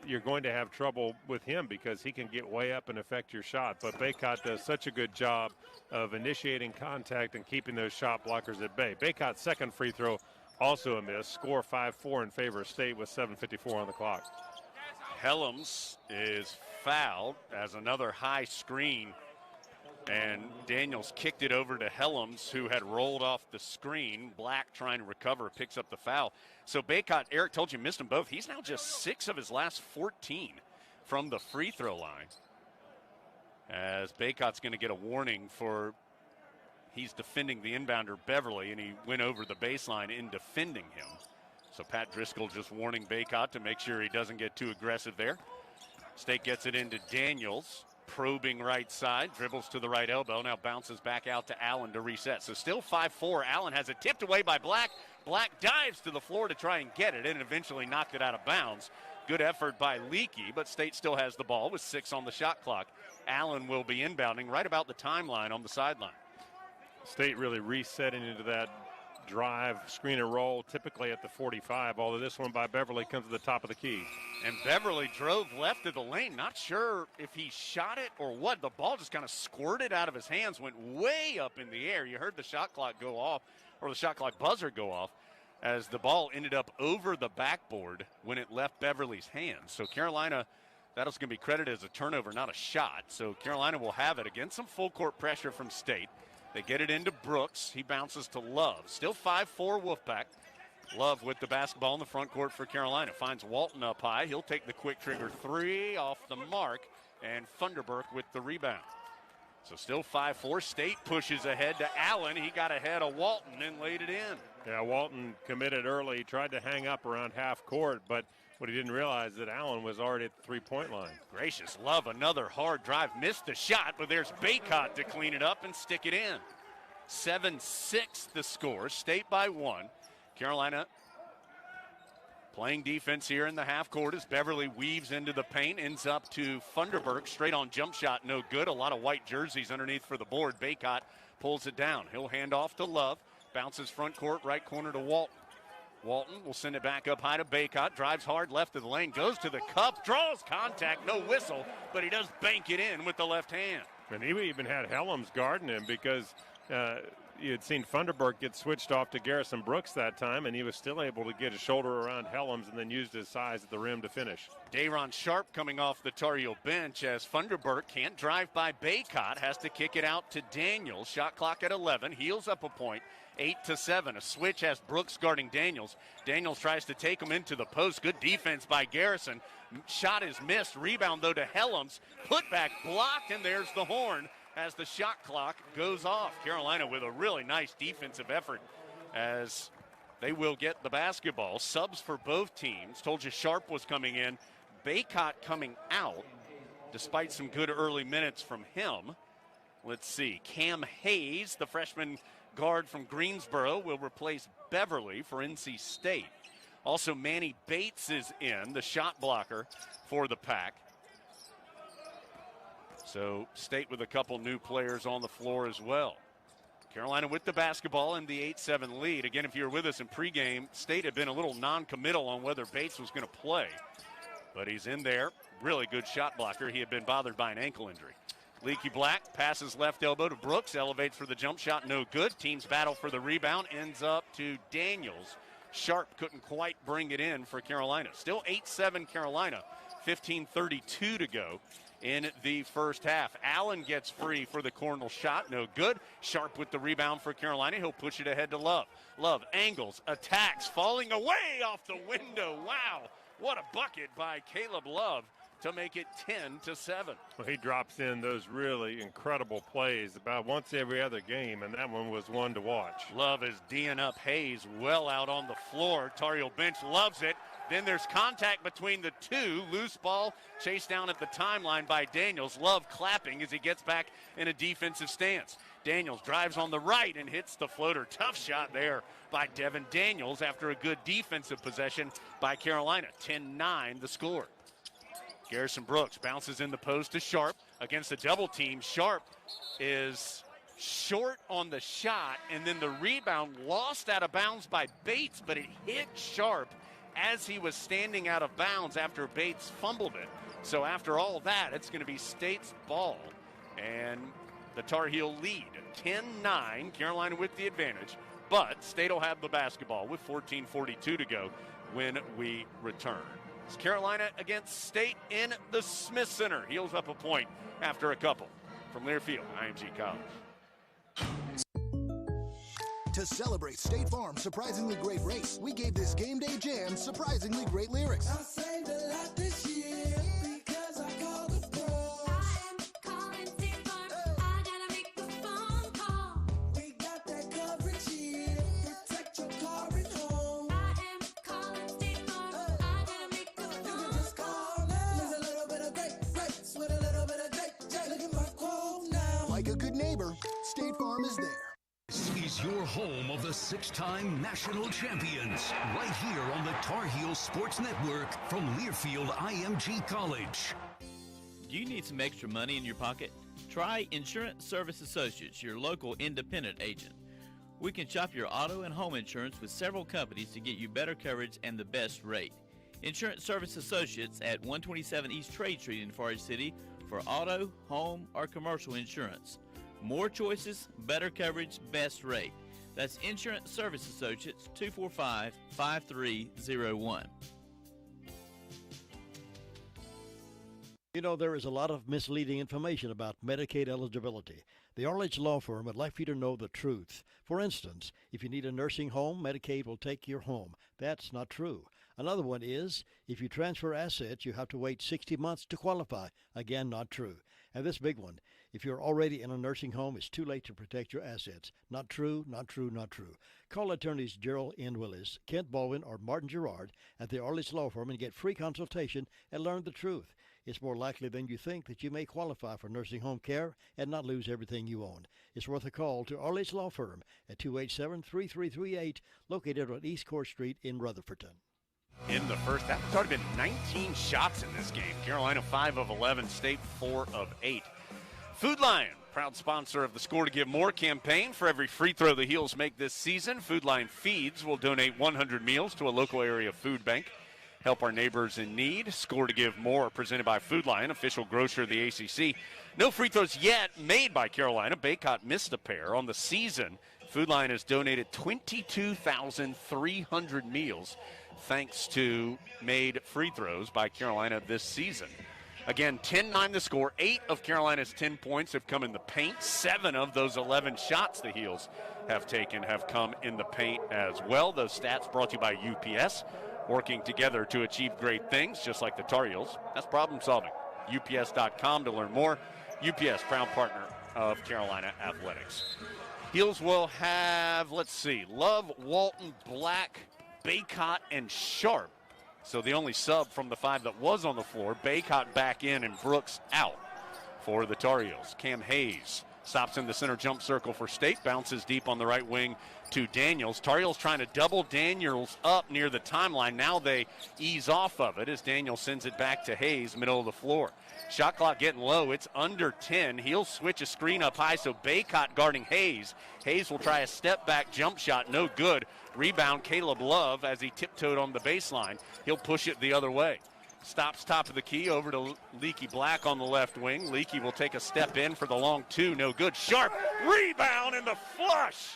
you're going to have trouble with him because he can get way up and affect your shot. But Baycott does such a good job of initiating contact and keeping those shot blockers at bay. Baycott's second free throw, also a miss. Score 5-4 in favor of State with 7:54 on the clock. Helms is fouled as another high screen. And Daniels kicked it over to Helms, who had rolled off the screen. Black trying to recover, picks up the foul. So Baycott, Eric told you, missed them both. He's now just 6 of his last 14 from the free throw line. As Baycott's going to get a warning for, he's defending the inbounder Beverly, and he went over the baseline in defending him. So Pat Driscoll just warning Baycott to make sure he doesn't get too aggressive there. State gets it into Daniels. Probing right side, dribbles to the right elbow, now bounces back out to Allen to reset. So still 5-4. Allen has it tipped away by Black. Black dives to the floor to try and get it and eventually knocked it out of bounds. Good effort by Leakey, but State still has the ball with 6 on the shot clock. Allen will be inbounding right about the timeline on the sideline. State really resetting into that drive, screen and roll, typically at the 45, although this one by Beverly comes to the top of the key. And Beverly drove left of the lane. Not sure if he shot it or what. The ball just kind of squirted out of his hands, went way up in the air. You heard the shot clock go off, or the shot clock buzzer go off, as the ball ended up over the backboard when it left Beverly's hands. So Carolina, that was going to be credited as a turnover, not a shot. So Carolina will have it against some full court pressure from State. They get it into Brooks. He bounces to Love. Still 5-4 Wolfpack. Love with the basketball in the front court for Carolina. Finds Walton up high. He'll take the quick trigger three off the mark. And Funderburg with the rebound. So still 5-4. State pushes ahead to Allen. He got ahead of Walton and laid it in. Yeah, Walton committed early, tried to hang up around half court, but what he didn't realize that Allen was already at the three-point line. Gracious love, another hard drive. Missed the shot, but there's Baycott to clean it up and stick it in. 7-6 the score, State by 1. Carolina playing defense here in the half court as Beverly weaves into the paint, ends up to Funderburk, straight on jump shot, no good. A lot of white jerseys underneath for the board. Baycott pulls it down. He'll hand off to Love, bounces front court, right corner to Walton. Walton will send it back up high to Baycott, drives hard left of the lane, goes to the cup, draws contact, no whistle, but he does bank it in with the left hand. And he even had Helms guarding him because you had seen Funderburk get switched off to Garrison Brooks that time, and he was still able to get his shoulder around Helms and then used his size at the rim to finish. Dayron Sharp coming off the Tar Heel bench as Funderburk can't drive by Baycott, has to kick it out to Daniels. Shot clock at 11, heels up a point, 8-7. A switch has Brooks guarding Daniels. Daniels tries to take him into the post. Good defense by Garrison. Shot is missed. Rebound, though, to Helms. Put back blocked, and there's the horn as the shot clock goes off. Carolina with a really nice defensive effort as they will get the basketball. Subs for both teams. Told you Sharp was coming in. Baycott coming out despite some good early minutes from him. Let's see. Cam Hayes, the freshman guard from Greensboro, will replace Beverly for NC State. Also, Manny Bates is in, the shot blocker for the Pack. So State with a couple new players on the floor as well. Carolina with the basketball in the 8-7 lead. Again, if you were with us in pregame, State had been a little non-committal on whether Bates was going to play. But he's in there. Really good shot blocker. He had been bothered by an ankle injury. Leaky Black passes left elbow to Brooks. Elevates for the jump shot. No good. Teams battle for the rebound. Ends up to Daniels. Sharp couldn't quite bring it in for Carolina. Still 8-7 Carolina. 15:32 to go in the first half. Allen gets free for the corner shot. No good. Sharp with the rebound for Carolina. He'll push it ahead to Love. Love angles, attacks, falling away off the window. Wow. What a bucket by Caleb Love to make it 10-7. Well, he drops in those really incredible plays about once every other game, and that one was one to watch. Love is D'ing up Hayes well out on the floor. Tar Heel bench loves it. Then there's contact between the two. Loose ball chased down at the timeline by Daniels. Love clapping as he gets back in a defensive stance. Daniels drives on the right and hits the floater. Tough shot there by Devin Daniels after a good defensive possession by Carolina. 10-9 the score. Garrison Brooks bounces in the post to Sharp against the double team. Sharp is short on the shot, and then the rebound lost out of bounds by Bates, but it hit Sharp as he was standing out of bounds after Bates fumbled it. So after all that, it's going to be State's ball, and the Tar Heel lead 10-9. Carolina with the advantage, but State will have the basketball with 14:42 to go when we return. It's Carolina against State in the Smith Center. Heels up a point after a couple. From Learfield, IMG College. To celebrate State Farm's surprisingly great race, we gave this game day jam surprisingly great lyrics. I saved a lot this year because I called the pros. I am calling State Farm. I gotta make a phone call. We got that coverage here. Protect your car and home. I am calling State Farm. I gotta make a phone call. You can just call now. There's a little bit of great rates with a little bit of great. Look at my quote now. Like a good neighbor, State Farm is there. This is your home of the six-time national champions, right here on the Tar Heel Sports Network from Learfield IMG College. Do you need some extra money in your pocket? Try Insurance Service Associates, your local independent agent. We can shop your auto and home insurance with several companies to get you better coverage and the best rate. Insurance Service Associates at 127 East Trade Street in Forest City for auto, home, or commercial insurance. More choices, better coverage, best rate. That's Insurance Service Associates, 245-5301. You know, there is a lot of misleading information about Medicaid eligibility. The Arledge Law Firm would like for you to know the truth. For instance, if you need a nursing home, Medicaid will take your home. That's not true. Another one is, if you transfer assets, you have to wait 60 months to qualify. Again, not true. And this big one, If you're already in a nursing home, it's too late to protect your assets. Not true, not true, not true. Call attorneys Gerald N. Willis, Kent Baldwin, or Martin Gerard at the Arledge Law Firm and get free consultation and learn the truth. It's more likely than you think that you may qualify for nursing home care and not lose everything you own. It's worth a call to Arledge Law Firm at 287-3338, located on East Court Street in Rutherfordton. In the first half, it's already been 19 shots in this game. Carolina 5 of 11, State 4 of 8. Food Lion, proud sponsor of the Score to Give More campaign. For every free throw the Heels make this season, Food Lion Feeds will donate 100 meals to a local area food bank. Help our neighbors in need. Score to Give More, presented by Food Lion, official grocer of the ACC. No free throws yet made by Carolina. Baycott missed a pair. On the season, Food Lion has donated 22,300 meals thanks to made free throws by Carolina this season. Again, 10-9 the score. 8 of Carolina's 10 points have come in the paint. 7 of those 11 shots the Heels have taken have come in the paint as well. Those stats brought to you by UPS, working together to achieve great things, just like the Tar Heels. That's problem solving. UPS.com to learn more. UPS, proud partner of Carolina Athletics. Heels will have, Love, Walton, Black, Baycott, and Sharp. So the only sub from the 5 that was on the floor. Baycott back in and Brooks out for the Tar Heels. Cam Hayes stops in the center jump circle for State, bounces deep on the right wing to Daniels. Tar Heels trying to double Daniels up near the timeline. Now they ease off of it as Daniels sends it back to Hayes, middle of the floor. Shot clock getting low. It's under 10. He'll switch a screen up high, so Baycott guarding Hayes. Hayes will try a step-back jump shot. No good. Rebound, Caleb Love, as he tiptoed on the baseline. He'll push it the other way. Stops top of the key over to Leaky Black on the left wing. Leaky will take a step in for the long 2. No good. Sharp. Rebound in the flush.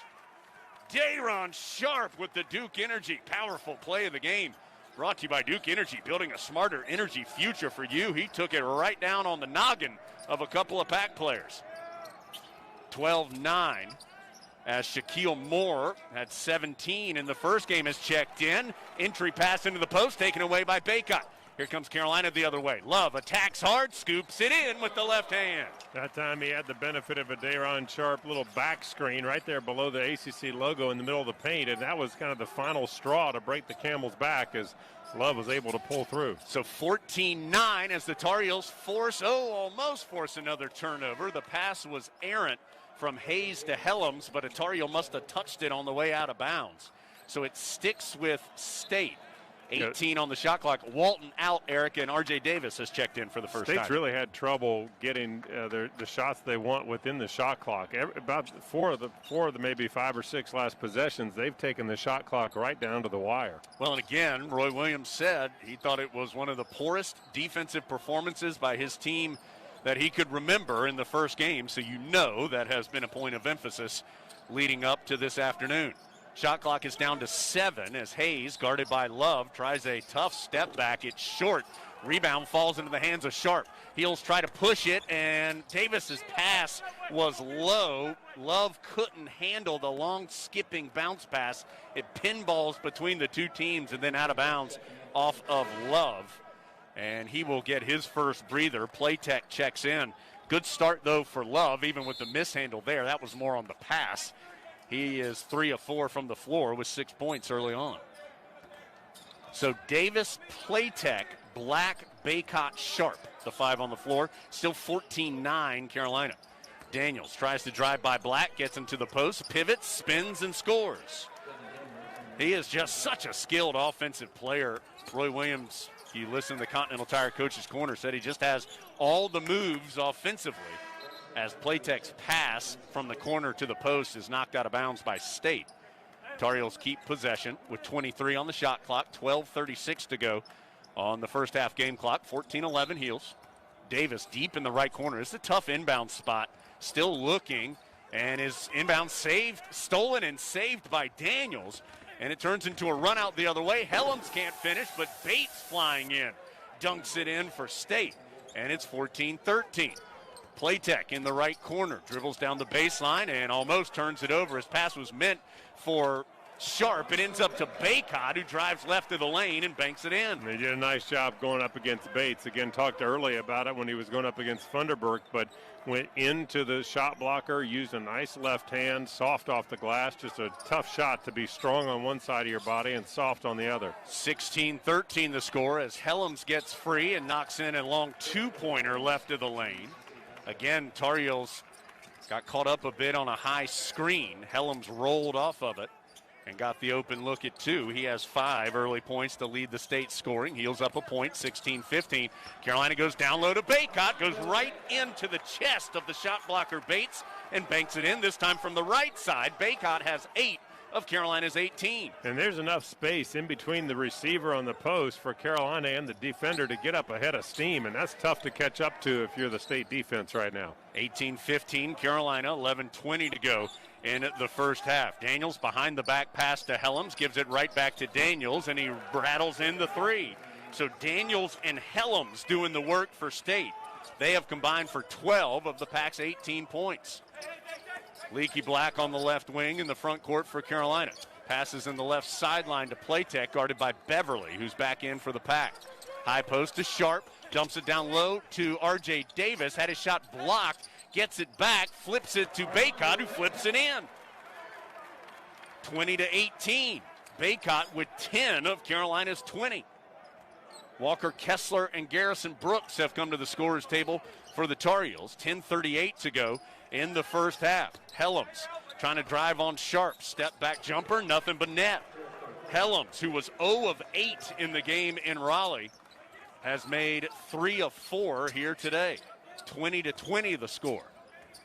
Dayron Sharp with the Duke Energy. Powerful play of the game. Brought to you by Duke Energy, building a smarter energy future for you. He took it right down on the noggin of a couple of Pack players. 12-9 as Shaquille Moore had 17 in the first game, has checked in. Entry pass into the post, taken away by Baycott. Here comes Carolina the other way. Love attacks hard, scoops it in with the left hand. That time he had the benefit of a Dayron Sharp little back screen right there below the ACC logo in the middle of the paint, and that was kind of the final straw to break the camel's back as Love was able to pull through. So 14-9 as the Tar Heels almost force another turnover. The pass was errant from Hayes to Helms, but a Tar Heel must have touched it on the way out of bounds. So it sticks with State. 18 on the shot clock. Walton out, Eric, and R.J. Davis has checked in for the first time. State's really had trouble getting the shots they want within the shot clock. About four of the maybe 5 or 6 last possessions, they've taken the shot clock right down to the wire. Well, and again, Roy Williams said he thought it was one of the poorest defensive performances by his team that he could remember in the first game, so you know that has been a point of emphasis leading up to this afternoon. Shot clock is down to 7 as Hayes, guarded by Love, tries a tough step back. It's short. Rebound falls into the hands of Sharp. Heels try to push it, and Davis's pass was low. Love couldn't handle the long skipping bounce pass. It pinballs between the two teams and then out of bounds off of Love. And he will get his first breather. Playtech checks in. Good start, though, for Love, even with the mishandle there. That was more on the pass. He is 3 of 4 from the floor with 6 points early on. So Davis, Playtech, Black, Baycott, Sharp, the 5 on the floor. Still 14-9 Carolina. Daniels tries to drive by Black, gets him to the post, pivots, spins, and scores. He is just such a skilled offensive player. Roy Williams, you listen to the Continental Tire Coach's Corner, said he just has all the moves offensively, as Playtech's pass from the corner to the post is knocked out of bounds by State. Tar Heels keep possession with 23 on the shot clock, 12:36 to go on the first half game clock. 14-11 Heels. Davis deep in the right corner. It's a tough inbound spot. Still looking, and his inbound stolen and saved by Daniels. And it turns into a run out the other way. Helms can't finish, but Bates flying in. Dunks it in for State, and it's 14-13. Playtech in the right corner, dribbles down the baseline and almost turns it over. His pass was meant for Sharp. It ends up to Baycott, who drives left of the lane and banks it in. They did a nice job going up against Bates. Again, talked earlier about it when he was going up against Funderburk, but went into the shot blocker, used a nice left hand, soft off the glass. Just a tough shot to be strong on one side of your body and soft on the other. 16-13 the score as Helms gets free and knocks in a long two-pointer left of the lane. Again, Tar Heels got caught up a bit on a high screen. Helms rolled off of it and got the open look at 2. He has 5 early points to lead the state scoring. Heels up a point, 16-15. Carolina goes down low to Baycott, goes right into the chest of the shot blocker Bates and banks it in, this time from the right side. Baycott has 8 of Carolina's 18. And there's enough space in between the receiver on the post for Carolina and the defender to get up ahead of steam, and that's tough to catch up to if you're the state defense right now. 18-15 Carolina, 11:20 to go in the first half. Daniels behind the back pass to Helms, gives it right back to Daniels, and he rattles in the 3. So Daniels and Helms doing the work for state. They have combined for 12 of the Pac's 18 points. Leaky Black on the left wing in the front court for Carolina. Passes in the left sideline to Playtech, guarded by Beverly, who's back in for the Pac. High post to Sharp, dumps it down low to R.J. Davis, had his shot blocked, gets it back, flips it to Baycott, who flips it in. 20-18. Baycott with 10 of Carolina's 20. Walker Kessler and Garrison Brooks have come to the scorer's table for the Tar Heels. 10:38 to go in the first half. Helms trying to drive on Sharp. Step back jumper, nothing but net. Helms, who was 0 of 8 in the game in Raleigh, has made 3 of 4 here today. 20-20 the score.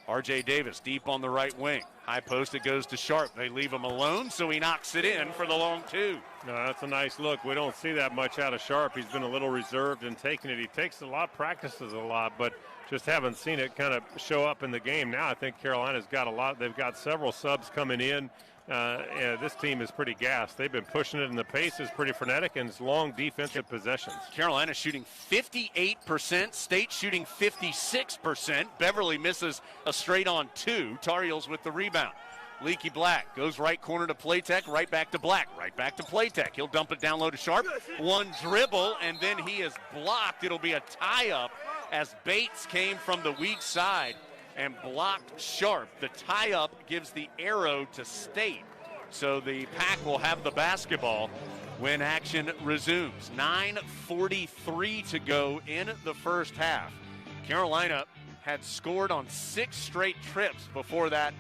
R.J. Davis deep on the right wing. High post, it goes to Sharp. They leave him alone, so he knocks it in for the long 2. No, that's a nice look. We don't see that much out of Sharp. He's been a little reserved in taking it. He takes a lot, practices a lot, but just haven't seen it kind of show up in the game. Now I think Carolina's got a lot. They've got several subs coming in. This team is pretty gassed. They've been pushing it, and the pace is pretty frenetic, and it's long defensive possessions. Carolina shooting 58%, State shooting 56%. Beverly misses a straight-on 2. Tar Heels with the rebound. Leaky Black goes right corner to Playtech, right back to Black, right back to Playtech. He'll dump it down low to Sharp. One dribble, and then he is blocked. It'll be a tie-up as Bates came from the weak side and blocked Sharp. The tie-up gives the arrow to State. So the Pac will have the basketball when action resumes. 9:43 to go in the first half. Carolina had scored on 6 straight trips before that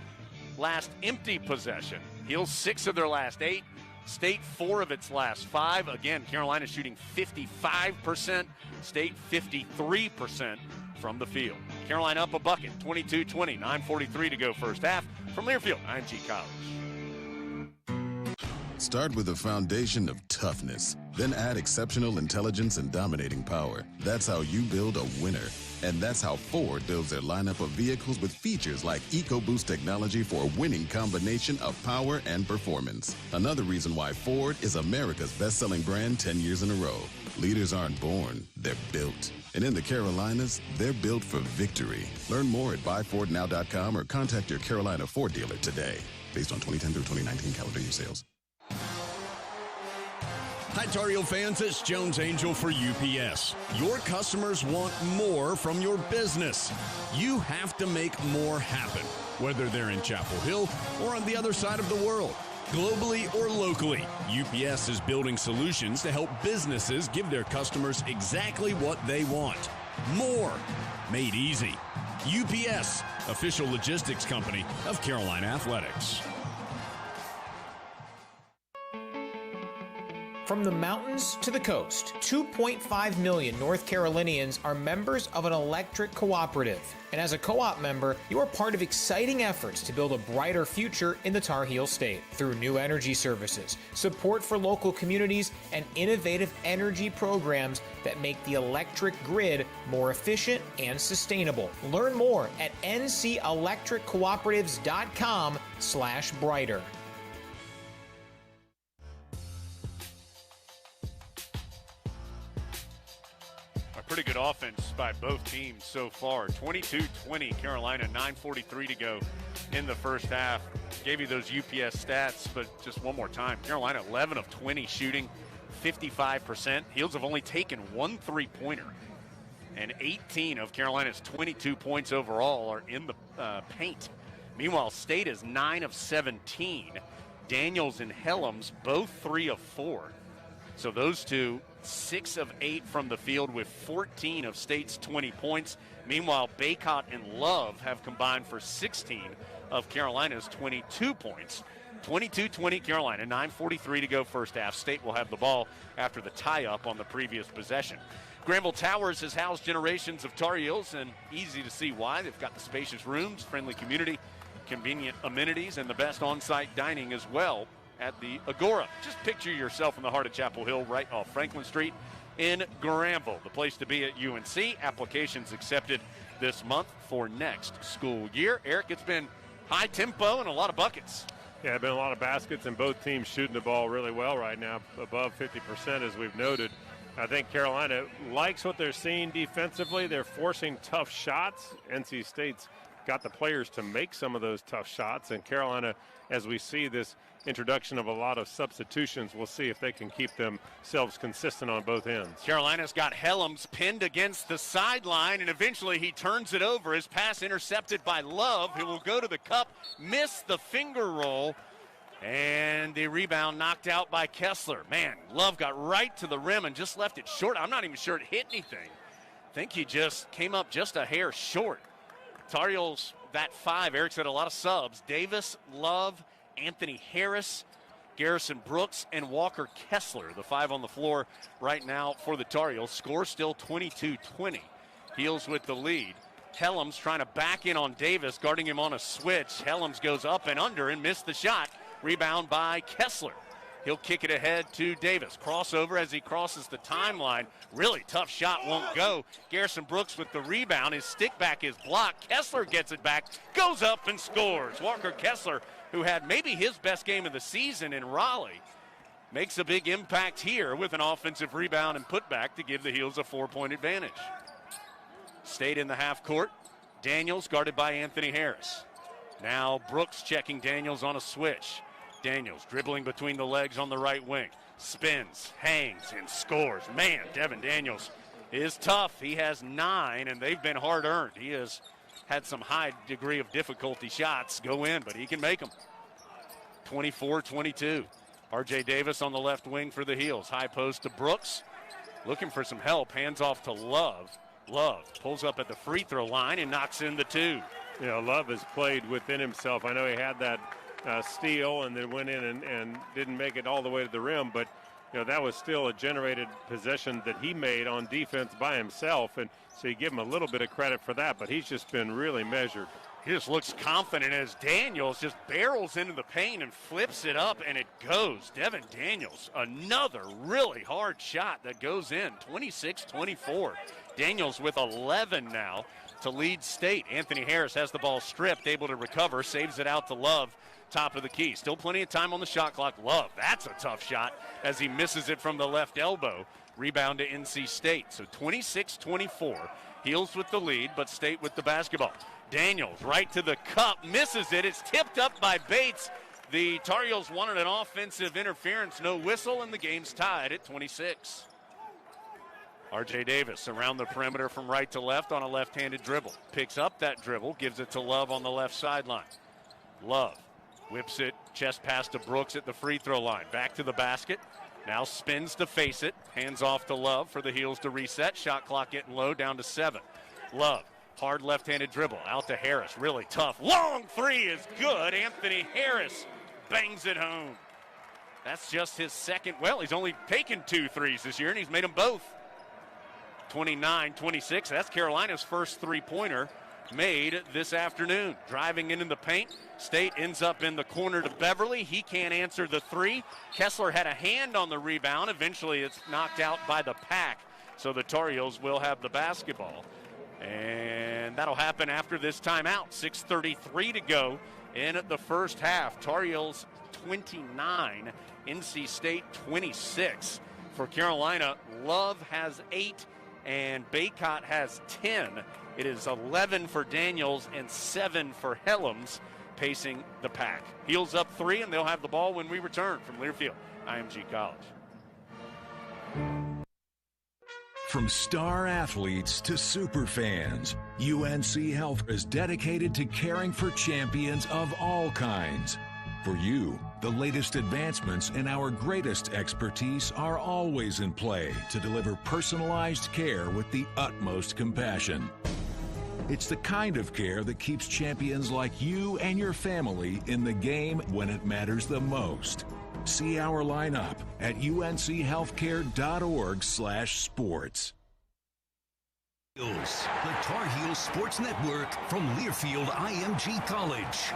last empty possession. Heels 6 of their last 8. State 4 of its last 5. Again, Carolina shooting 55%. State 53% from the field. Carolina up a bucket, 22-20, 9:43 to go first half. From Learfield, IMG College. Start with a foundation of toughness, then add exceptional intelligence and dominating power. That's how you build a winner. And that's how Ford builds their lineup of vehicles with features like EcoBoost technology for a winning combination of power and performance. Another reason why Ford is America's best-selling brand 10 years in a row. Leaders aren't born, they're built. And in the Carolinas, they're built for victory. Learn more at buyfordnow.com or contact your Carolina Ford dealer today. Based on 2010 through 2019 calendar year sales. Hi, Tar Heel fans. It's Jones Angel for UPS. Your customers want more from your business. You have to make more happen, whether they're in Chapel Hill or on the other side of the world. Globally or locally, UPS is building solutions to help businesses give their customers exactly what they want. More. Made easy. UPS, official logistics company of Carolina Athletics. From the mountains to the coast, 2.5 million North Carolinians are members of an electric cooperative. And as a co-op member, you are part of exciting efforts to build a brighter future in the Tar Heel State through new energy services, support for local communities, and innovative energy programs that make the electric grid more efficient and sustainable. Learn more at ncelectriccooperatives.com/brighter. Pretty good offense by both teams so far. 22-20 Carolina, 9:43 to go in the first half. gave you those UPS stats, but just one more time. Carolina 11 of 20 shooting, 55%. Heels have only taken 1 3-pointer. And 18 of Carolina's 22 points overall are in the paint. Meanwhile, State is 9 of 17. Daniels and Helms both 3 of 4. So those two, 6 of 8 from the field with 14 of State's 20 points. Meanwhile, Baycott and Love have combined for 16 of Carolina's 22 points. 22-20 Carolina, 9:43 to go first half. State will have the ball after the tie-up on the previous possession. Granville Towers has housed generations of Tar Heels, and easy to see why. They've got the spacious rooms, friendly community, convenient amenities, and the best on-site dining as well at the Agora. Just picture yourself in the heart of Chapel Hill, right off Franklin Street in Granville, the place to be at UNC. Applications accepted this month for next school year. Eric, it's been high tempo and a lot of buckets. Yeah, been a lot of baskets, and both teams shooting the ball really well right now, above 50% as we've noted. I think Carolina likes what they're seeing defensively. They're forcing tough shots. NC State's got the players to make some of those tough shots, and Carolina, as we see this introduction of a lot of substitutions, we'll see if they can keep themselves consistent on both ends. Carolina's got Helms pinned against the sideline, and eventually he turns it over. His pass intercepted by Love, who will go to the cup, miss the finger roll, and the rebound knocked out by Kessler. Man, Love got right to the rim and just left it short. I'm not even sure it hit anything. I think he just came up just a hair short. Tar Heels, that 5, Eric said a lot of subs. Davis, Love, Anthony Harris, Garrison Brooks, and Walker Kessler, the 5 on the floor right now for the Tar Heels. Score still 22-20. Heels with the lead. Helms trying to back in on Davis, guarding him on a switch. Helms goes up and under and missed the shot. Rebound by Kessler. He'll kick it ahead to Davis. Crossover as he crosses the timeline. Really tough shot, won't go. Garrison Brooks with the rebound. His stick back is blocked. Kessler gets it back, goes up and scores. Walker Kessler, who had maybe his best game of the season in Raleigh, makes a big impact here with an offensive rebound and putback to give the Heels a 4-point advantage. State in the half court. Daniels guarded by Anthony Harris. Now Brooks checking Daniels on a switch. Daniels dribbling between the legs on the right wing. Spins, hangs, and scores. Man, Devin Daniels is tough. He has 9, and they've been hard-earned. He has had some high degree of difficulty shots go in, but he can make them. 24-22. R.J. Davis on the left wing for the Heels. High post to Brooks. Looking for some help. Hands off to Love. Love pulls up at the free throw line and knocks in the 2. You know, Love has played within himself. I know he had that steal and then went in and didn't make it all the way to the rim, but you know that was still a generated possession that he made on defense by himself, and so you give him a little bit of credit for that, but he's just been really measured. He just looks confident as Daniels just barrels into the paint and flips it up, and it goes. Devin Daniels, another really hard shot that goes in. 26-24. Daniels with 11 now to lead State. Anthony Harris has the ball stripped, able to recover, saves it out to Love, top of the key. Still plenty of time on the shot clock. Love, that's a tough shot as he misses it from the left elbow. Rebound to NC State. So 26-24. Heels with the lead, but State with the basketball. Daniels right to the cup, misses it. It's tipped up by Bates. The Tar Heels wanted an offensive interference, no whistle, and the game's tied at 26. R.J. Davis around the perimeter from right to left on a left-handed dribble. Picks up that dribble, gives it to Love on the left sideline. Love whips it, chest pass to Brooks at the free throw line. Back to the basket. Now spins to face it. Hands off to Love for the Heels to reset. Shot clock getting low, down to 7. Love, hard left-handed dribble. Out to Harris, really tough. Long 3 is good. Anthony Harris bangs it home. That's just his second. Well, he's only taken 2 threes this year, and he's made them both. 29-26. That's Carolina's first three-pointer made this afternoon. Driving into the paint. State ends up in the corner to Beverly. He can't answer the 3. Kessler had a hand on the rebound. Eventually it's knocked out by the pack. So the Tar Heels will have the basketball. And that'll happen after this timeout. 6:33 to go in the first half. Tar Heels 29, NC State 26. For Carolina, Love has 8 and Baycott has 10. It is 11 for Daniels and 7 for Helms. pacing the pack. Heels up 3, and they'll have the ball when we return from Learfield, IMG College. From star athletes to super fans, UNC Health is dedicated to caring for champions of all kinds. For you, the latest advancements and our greatest expertise are always in play to deliver personalized care with the utmost compassion. It's the kind of care that keeps champions like you and your family in the game when it matters the most. See our lineup at unchealthcare.org/sports. The Tar Heels Sports Network from Learfield IMG College.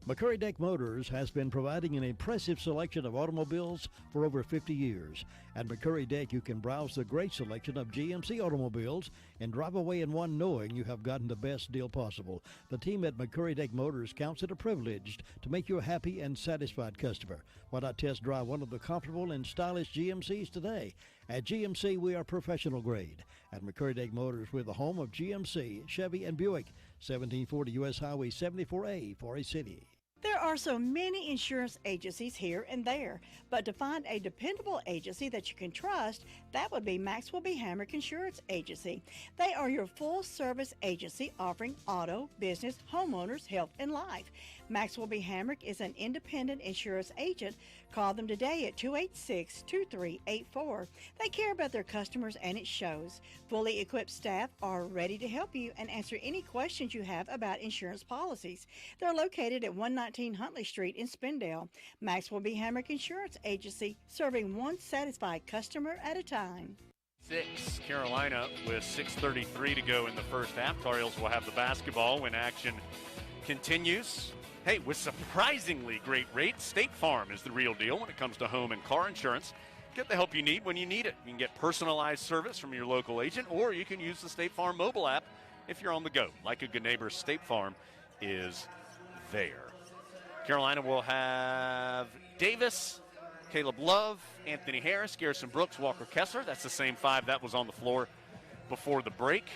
McCurry Deck Motors has been providing an impressive selection of automobiles for over 50 years. At McCurry Deck, you can browse the great selection of GMC automobiles and drive away in one knowing you have gotten the best deal possible. The team at McCurry Deck Motors counts it a privilege to make you a happy and satisfied customer. Why not test drive one of the comfortable and stylish GMCs today? At GMC, we are professional grade. At McCurry Deck Motors, we're the home of GMC, Chevy, and Buick. 1740 U.S. Highway 74A, Forest City. There are so many insurance agencies here and there, but to find a dependable agency that you can trust, that would be Maxwell B. Hamrick Insurance Agency. They are your full-service agency offering auto, business, homeowners, health, and life. Maxwell B. Hamrick is an independent insurance agent. Call them today at 286-2384. They care about their customers, and it shows. Fully equipped staff are ready to help you and answer any questions you have about insurance policies. They're located at 119 Huntley Street in Spindale. Maxwell B. Hamrick Insurance Agency, serving one satisfied customer at a time. 6, Carolina with 6:33 to go in the first half. Tar Heels will have the basketball when action continues. Hey, with surprisingly great rates, State Farm is the real deal when it comes to home and car insurance. Get the help you need when you need it. You can get personalized service from your local agent, or you can use the State Farm mobile app if you're on the go. Like a good neighbor, State Farm is there. Carolina will have Davis, Caleb Love, Anthony Harris, Garrison Brooks, Walker Kessler. That's the same 5 that was on the floor before the break.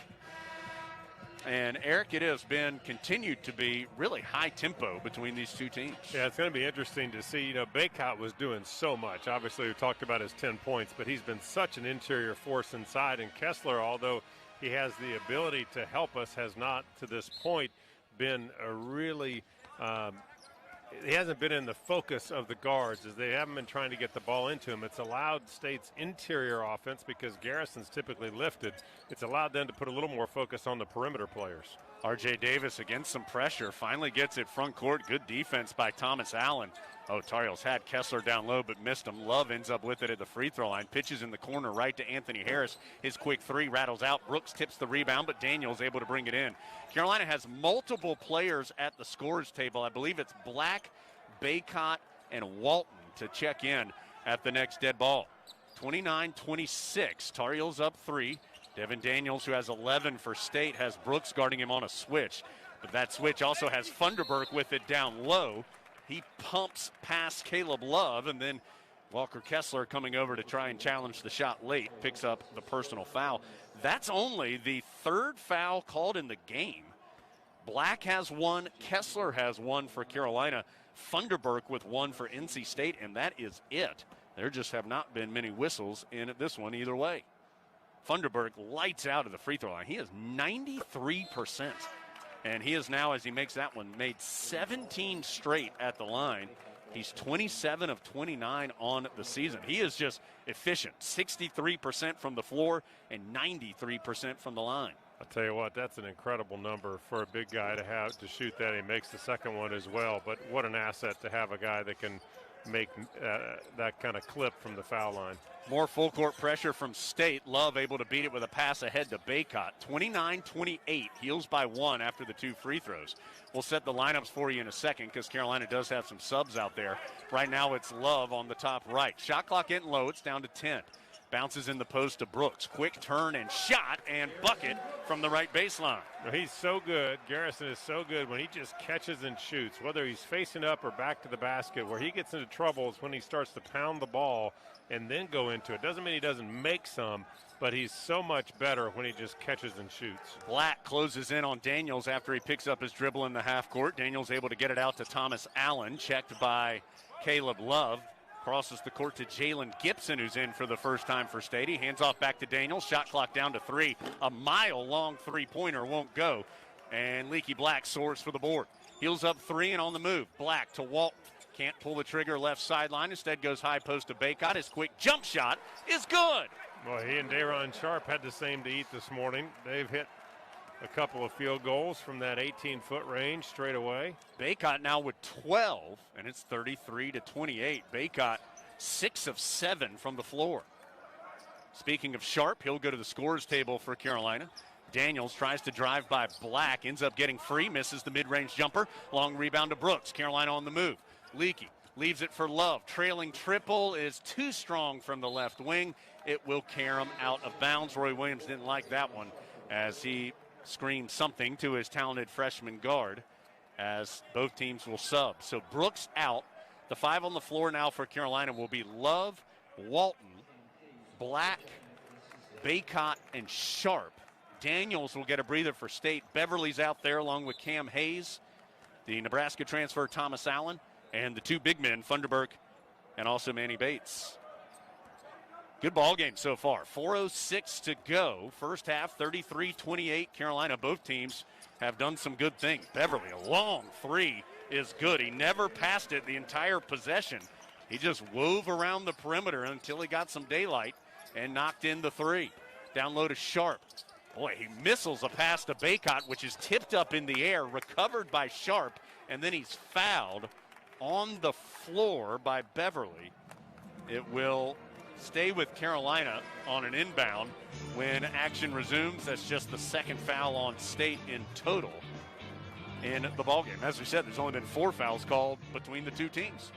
And, Eric, it has been continued to be really high tempo between these two teams. Yeah, it's going to be interesting to see. You know, Baycott was doing so much. Obviously, we talked about his 10 points, but he's been such an interior force inside. And Kessler, although he has the ability to help us, has not to this point been a really he hasn't been in the focus of the guards as they haven't been trying to get the ball into him. It's allowed State's interior offense, because Garrison's typically lifted, it's allowed them to put a little more focus on the perimeter players. R.J. Davis against some pressure, finally gets it front court. Good defense by Thomas Allen. Oh, Tar Heels had Kessler down low but missed him. Love ends up with it at the free throw line. Pitches in the corner right to Anthony Harris. His quick 3 rattles out. Brooks tips the rebound, but Daniels able to bring it in. Carolina has multiple players at the scorers table. I believe it's Black, Baycott, and Walton to check in at the next dead ball. 29-26. Tar Heels up 3. Devin Daniels, who has 11 for State, has Brooks guarding him on a switch. But that switch also has Funderburk with it down low. He pumps past Caleb Love, and then Walker Kessler coming over to try and challenge the shot late, picks up the personal foul. That's only the 3rd foul called in the game. Black has 1, Kessler has 1 for Carolina, Funderburk with 1 for NC State, and that is it. There just have not been many whistles in this one either way. Funderburk lights out of the free throw line. He is 93%. And he is now, as he makes that one, made 17 straight at the line. He's 27 of 29 on the season. He is just efficient. 63% from the floor and 93% from the line. I'll tell you what, that's an incredible number for a big guy to have to shoot that. He makes the second one as well. But what an asset to have a guy that can make that kind of clip from the foul line. More full court pressure from State. Love able to beat it with a pass ahead to Baycott. 29-28. Heels by 1 after the 2 free throws. We'll set the lineups for you in a second because Carolina does have some subs out there. Right now it's Love on the top right. Shot clock getting low. It's down to 10. Bounces in the post to Brooks. Quick turn and shot and bucket from the right baseline. He's so good. Garrison is so good when he just catches and shoots, whether he's facing up or back to the basket. Where he gets into trouble is when he starts to pound the ball and then go into it. Doesn't mean he doesn't make some, but he's so much better when he just catches and shoots. Black closes in on Daniels after he picks up his dribble in the half court. Daniels able to get it out to Thomas Allen, checked by Caleb Love. Crosses the court to Jalen Gibson, who's in for the first time for State. He hands off back to Daniels. Shot clock down to 3. A mile-long three-pointer won't go. And Leaky Black soars for the board. Heels up 3 and on the move. Black to Walton. Can't pull the trigger left sideline. Instead goes high post to Baycott. His quick jump shot is good. Well, he and Dayron Sharp had the same to eat this morning. They've hit a couple of field goals from that 18-foot range straight away. Baycott now with 12, and it's 33-28. Baycott 6 of 7 from the floor. Speaking of Sharp, he'll go to the scorers table for Carolina. Daniels tries to drive by Black, ends up getting free, misses the mid-range jumper. Long rebound to Brooks. Carolina on the move. Leaky leaves it for Love. Trailing triple is too strong from the left wing. It will carry him out of bounds. Roy Williams didn't like that one as he screamed something to his talented freshman guard as both teams will sub. So Brooks out. The 5 on the floor now for Carolina will be Love, Walton, Black, Baycott, and Sharp. Daniels will get a breather for State. Beverly's out there along with Cam Hayes, the Nebraska transfer Thomas Allen, and the 2 big men, Funderburk and also Manny Bates. Good ball game so far. 4:06 to go. First half, 33-28. Carolina, both teams have done some good things. Beverly, a long 3 is good. He never passed it the entire possession. He just wove around the perimeter until he got some daylight and knocked in the 3. Down low to Sharp. Boy, he missiles a pass to Baycott, which is tipped up in the air, recovered by Sharp, and then he's fouled on the floor by Beverly. It will stay with Carolina on an inbound when action resumes. That's just the second foul on State in total in the ballgame. As we said, there's only been 4 fouls called between the two teams.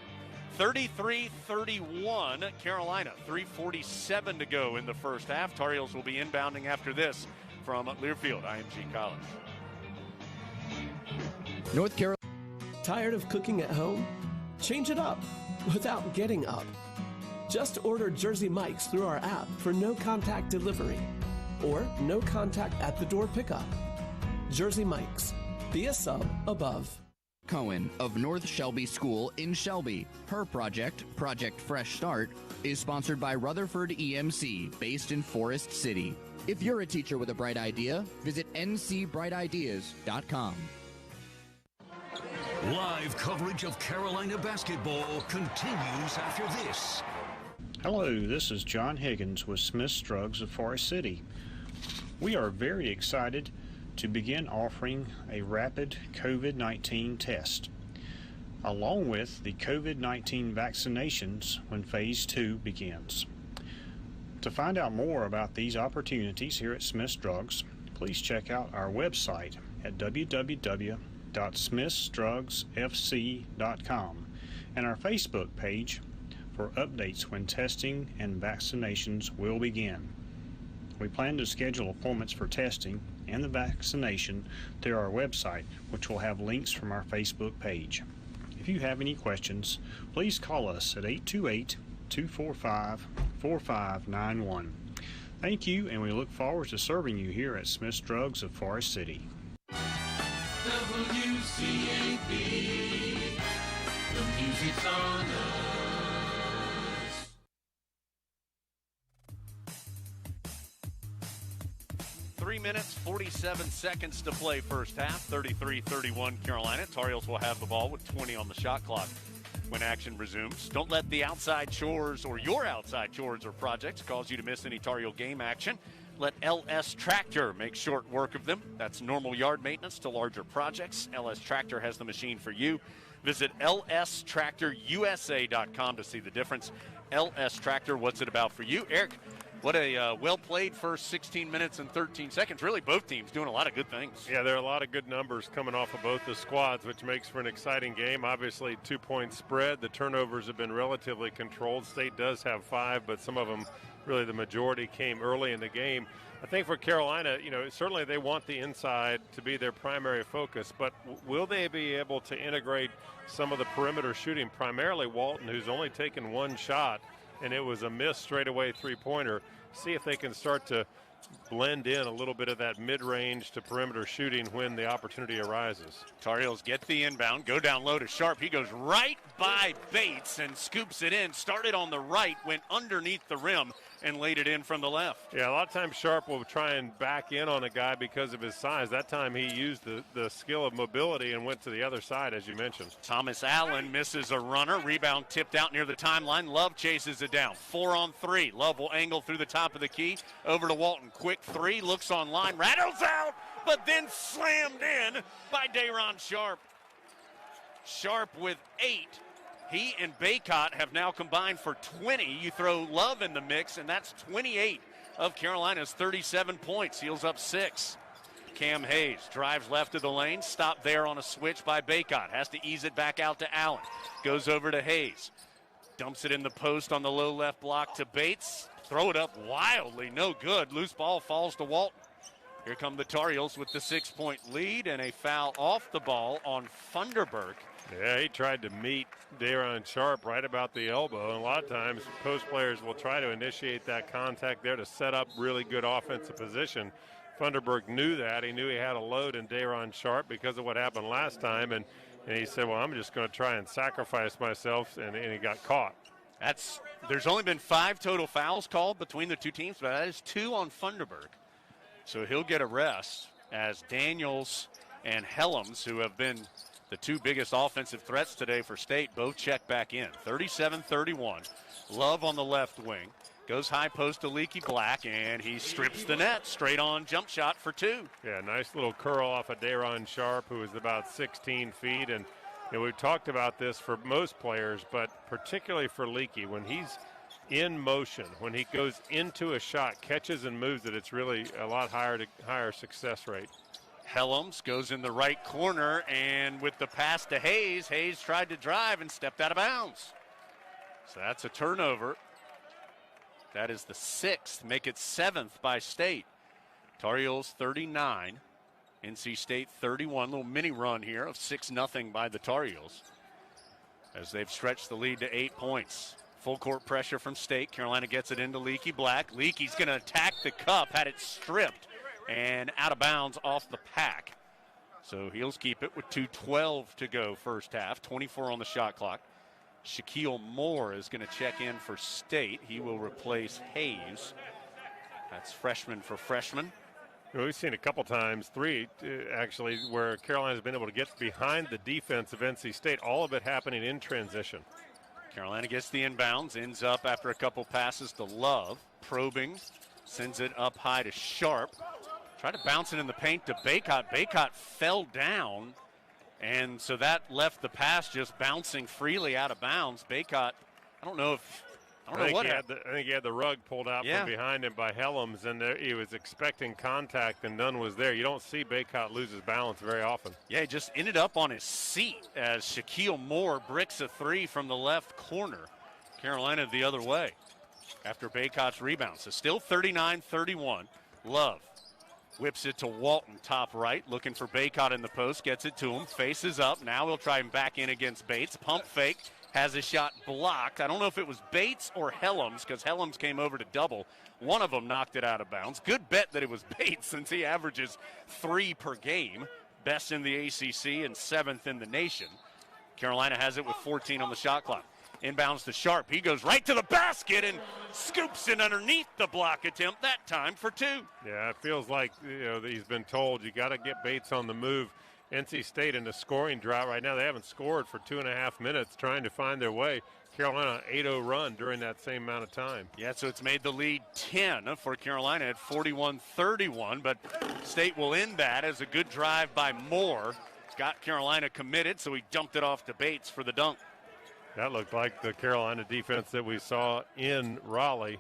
33-31 Carolina. 3:47 to go in the first half. Tar Heels will be inbounding after this from Learfield, IMG College. North Carolina. Tired of cooking at home? Change it up without getting up. Just order Jersey Mike's through our app for no contact delivery or no contact at the door pickup. Jersey Mike's. Be a sub above. Cohen of North Shelby School in Shelby. Her project, Project Fresh Start, is sponsored by Rutherford EMC, based in Forest City. If you're a teacher with a bright idea, visit ncbrightideas.com. Live coverage of Carolina basketball continues after this. Hello, this is John Higgins with Smith's Drugs of Forest City. We are very excited to begin offering a rapid COVID-19 test, along with the COVID-19 vaccinations when Phase 2 begins. To find out more about these opportunities here at Smith's Drugs, please check out our website at www.smithsdrugsfc.com and our Facebook page for updates when testing and vaccinations will begin. We plan to schedule appointments for testing and the vaccination through our website, which will have links from our Facebook page. If you have any questions, please call us at 828-245-4591. Thank you, and we look forward to serving you here at Smith's Drugs of Forest City. WCAB, the music's on us. 3 minutes, 47 seconds to play first half. 33-31 Carolina. Tar Heels will have the ball with 20 on the shot clock when action resumes. Don't let the outside chores or your outside chores or projects cause you to miss any Tar Heel game action. Let LS Tractor make short work of them. That's normal yard maintenance to larger projects. LS Tractor has the machine for you. Visit lstractorusa.com to see the difference. LS Tractor, what's it about for you? Eric, What a well-played first 16 minutes and 13 seconds. Really, both teams doing a lot of good things. Yeah, there are a lot of good numbers coming off of both the squads, which makes for an exciting game. Obviously, 2-point spread. The turnovers have been relatively controlled. State does have 5, but some of them, really the majority, came early in the game. I think for Carolina, certainly they want the inside to be their primary focus, but will they be able to integrate some of the perimeter shooting, primarily Walton, who's only taken one shot, and it was a miss straightaway three-pointer. See if they can start to blend in a little bit of that mid-range to perimeter shooting when the opportunity arises. Tar Heels get the inbound, go down low to Sharp. He goes right by Bates and scoops it in. Started on the right, went underneath the rim, and laid it in from the left. Yeah, a lot of times Sharp will try and back in on a guy because of his size. That time he used the skill of mobility and went to the other side, as you mentioned. Thomas Allen misses a runner. Rebound tipped out near the timeline. Love chases it down. 4 on 3. Love will angle through the top of the key. Over to Walton. Quick 3. Looks online. Rattles out, but then slammed in by Dayron Sharp. Sharp with 8. He and Baycott have now combined for 20. You throw Love in the mix, and that's 28 of Carolina's 37 points. Heels up 6. Cam Hayes drives left of the lane. Stopped there on a switch by Baycott. Has to ease it back out to Allen. Goes over to Hayes. Dumps it in the post on the low left block to Bates. Throw it up wildly. No good. Loose ball falls to Walton. Here come the Tar Heels with the 6-point lead and a foul off the ball on Funderburk. Yeah, he tried to meet Dayron Sharp right about the elbow, and a lot of times post players will try to initiate that contact there to set up really good offensive position. Funderburk knew that. He knew he had a load in Dayron Sharp because of what happened last time, and he said, well, I'm just going to try and sacrifice myself, and he got caught. There's only been 5 total fouls called between the two teams, but that is 2 on Funderburk. So he'll get a rest as Daniels and Helms, who have been the 2 biggest offensive threats today for State, both check back in. 37-31. Love on the left wing. Goes high post to Leaky Black, and he strips the net. Straight on jump shot for 2. Yeah, nice little curl off of Dayron Sharp, who is about 16 feet. And we've talked about this for most players, but particularly for Leaky, when he's in motion, when he goes into a shot, catches and moves it, it's really a lot higher success rate. Helms goes in the right corner, and with the pass to Hayes, Hayes tried to drive and stepped out of bounds. So that's a turnover. That is the 6th, make it 7th by State. Tar Heels 39, NC State 31. Little mini run here of 6-0 by the Tar Heels as they've stretched the lead to 8 points. Full court pressure from State. Carolina gets it into Leaky Black. Leaky's going to attack the cup, had it stripped and out of bounds off the pack. So Heels keep it with 2:12 to go first half, 24 on the shot clock. Shaquille Moore is going to check in for State. He will replace Hayes. That's freshman for freshman. We've seen a couple times, 3 actually, where Carolina's been able to get behind the defense of NC State, all of it happening in transition. Carolina gets the inbounds, ends up after a couple passes to Love. Probing, sends it up high to Sharp. Tried to bounce it in the paint to Baycott. Baycott fell down, and so that left the pass just bouncing freely out of bounds. Baycott, I don't know what happened. I think he had the rug pulled out from behind him by Helms, and he was expecting contact, and none was there. You don't see Baycott lose his balance very often. Yeah, he just ended up on his seat as Shaquille Moore bricks a 3 from the left corner. Carolina the other way after Baycott's rebound. So still 39-31. Love whips it to Walton, top right, looking for Baycott in the post, gets it to him, faces up. Now he'll try him back in against Bates. Pump fake, has a shot blocked. I don't know if it was Bates or Helms, because Helms came over to double. One of them knocked it out of bounds. Good bet that it was Bates, since he averages 3 per game. Best in the ACC and 7th in the nation. Carolina has it with 14 on the shot clock. Inbounds to Sharp. He goes right to the basket and scoops it underneath the block attempt, that time for 2. Yeah, it feels like he's been told you got to get Bates on the move. NC State in a scoring drought right now. They haven't scored for 2.5 minutes trying to find their way. Carolina 8-0 run during that same amount of time. Yeah, so it's made the lead 10 for Carolina at 41-31, but State will end that as a good drive by Moore. Got Carolina committed, so he dumped it off to Bates for the dunk. That looked like the Carolina defense that we saw in Raleigh.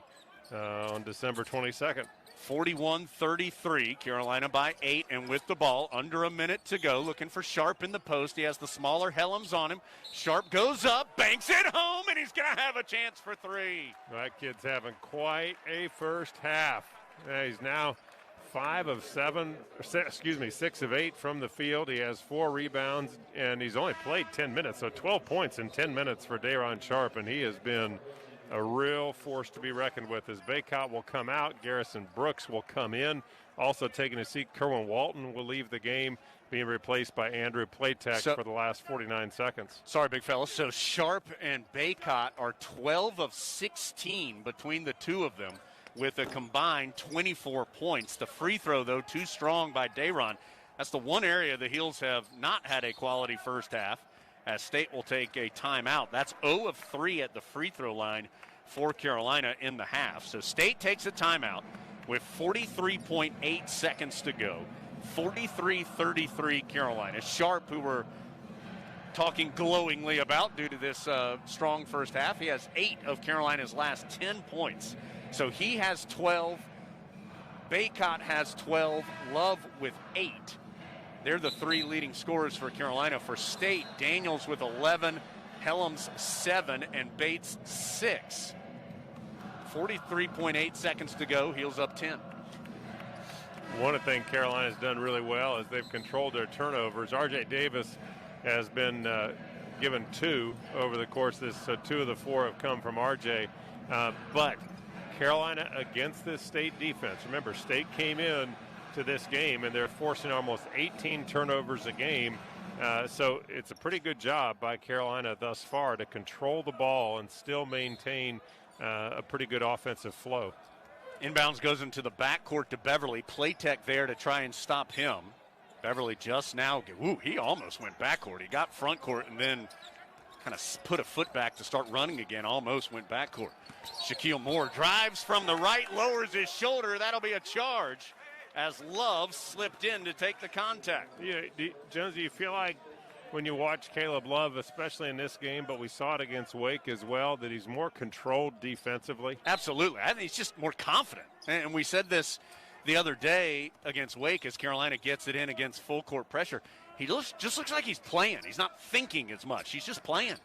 on December 22nd. 41-33, Carolina by 8, and with the ball, under a minute to go, looking for Sharp in the post. He has the smaller Helms on him. Sharp goes up, banks it home, and he's going to have a chance for 3. That kid's having quite a first half. He's now 6 of 8 from the field. He has 4 rebounds, and he's only played 10 minutes, so 12 points in 10 minutes for Dayron Sharp, and he has been a real force to be reckoned with. As Baycott will come out, Garrison Brooks will come in. Also taking a seat, Kerwin Walton will leave the game, being replaced by Andrew Platek for the last 49 seconds. Sorry, big fella. So Sharp and Baycott are 12 of 16 between the two of them with a combined 24 points. The free throw, though, too strong by Dayron. That's the one area the Heels have not had a quality first half, as State will take a timeout. That's 0 of 3 at the free throw line for Carolina in the half. So State takes a timeout with 43.8 seconds to go. 43-33 Carolina. Sharp, who we're talking glowingly about due to this strong first half, he has 8 of Carolina's last 10 points. So he has 12. Baycott has 12. Love with 8. They're the 3 leading scorers for Carolina. For State, Daniels with 11, Helms 7, and Bates 6. 43.8 seconds to go. Heels up 10. One thing Carolina's done really well is they've controlled their turnovers. R.J. Davis has been given 2 over the course of this, so 2 of the 4 have come from R.J. But Carolina against this State defense. Remember, State came in to this game, and they're forcing almost 18 turnovers a game. So it's a pretty good job by Carolina thus far to control the ball and still maintain a pretty good offensive flow. Inbounds goes into the backcourt to Beverly. Platek there to try and stop him. Beverly just now, he almost went backcourt. He got front court and then kind of put a foot back to start running again, almost went backcourt. Shaquille Moore drives from the right, lowers his shoulder. That'll be a charge as Love slipped in to take the contact. Yeah, Jones, do you feel like when you watch Caleb Love, especially in this game, but we saw it against Wake as well, that he's more controlled defensively? Absolutely. I think he's just more confident. And we said this the other day against Wake as Carolina gets it in against full court pressure. He just looks like he's playing. He's not thinking as much. He's just playing.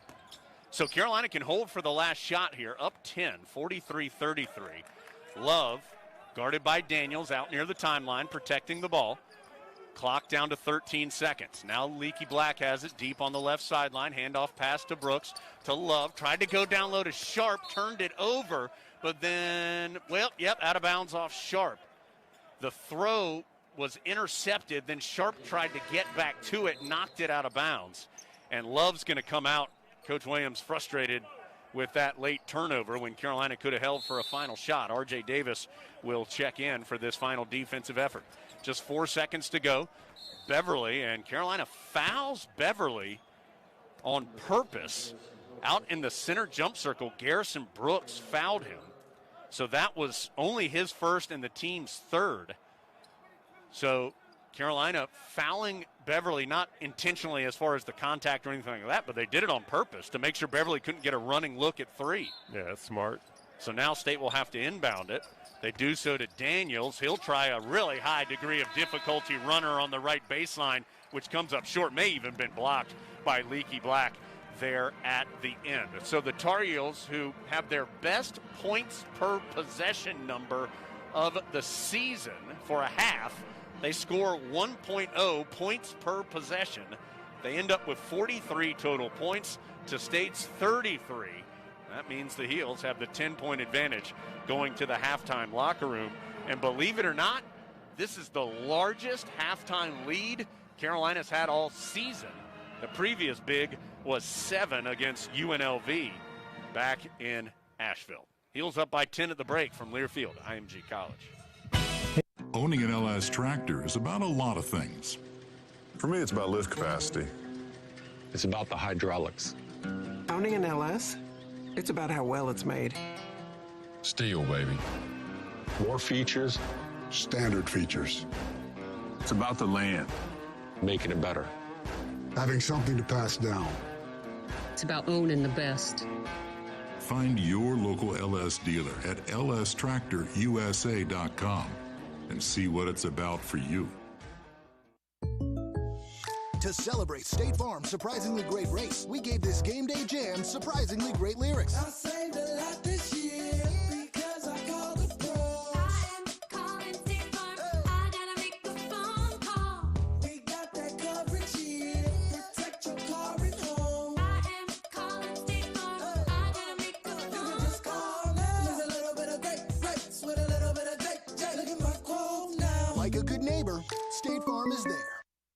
So Carolina can hold for the last shot here, up 10, 43-33. Love, guarded by Daniels, out near the timeline, protecting the ball. Clock down to 13 seconds. Now Leaky Black has it deep on the left sideline. Handoff pass to Brooks, to Love. Tried to go down low to Sharp, turned it over, but then, out of bounds off Sharp. The throw was intercepted, then Sharp tried to get back to it, knocked it out of bounds. And Love's going to come out. Coach Williams frustrated with that late turnover when Carolina could have held for a final shot. R.J. Davis will check in for this final defensive effort. Just 4 seconds to go. Beverly, and Carolina fouls Beverly on purpose. Out in the center jump circle, Garrison Brooks fouled him. So that was only his first and the team's third. So Carolina fouling Beverly, not intentionally as far as the contact or anything like that, but they did it on purpose to make sure Beverly couldn't get a running look at 3. Yeah, that's smart. So now State will have to inbound it. They do so to Daniels. He'll try a really high degree of difficulty runner on the right baseline, which comes up short, may even been blocked by Leaky Black there at the end. So the Tar Heels, who have their best points per possession number of the season for a half, they score 1.0 points per possession. They end up with 43 total points to State's 33. That means the Heels have the 10-point advantage going to the halftime locker room. And believe it or not, this is the largest halftime lead Carolina's had all season. The previous big was 7 against UNLV back in Asheville. Heels up by 10 at the break from Learfield, IMG College. Owning an LS tractor is about a lot of things. For me, it's about lift capacity. It's about the hydraulics. Owning an LS, it's about how well it's made. Steel, baby. More features. Standard features. It's about the land. Making it better. Having something to pass down. It's about owning the best. Find your local LS dealer at lstractorusa.com and see what it's about for you. To celebrate State Farm's surprisingly great race, we gave this game day jam surprisingly great lyrics. I saved a lot this year because I called the pros. I am calling State Farm. I gotta make a phone call. We got that coverage here. Protect your car and home. I am calling State Farm. I gotta make a phone call. You can just call now. There's a little bit of great rates with a little bit of great. Look at my quote now. Like a good neighbor, State Farm is there.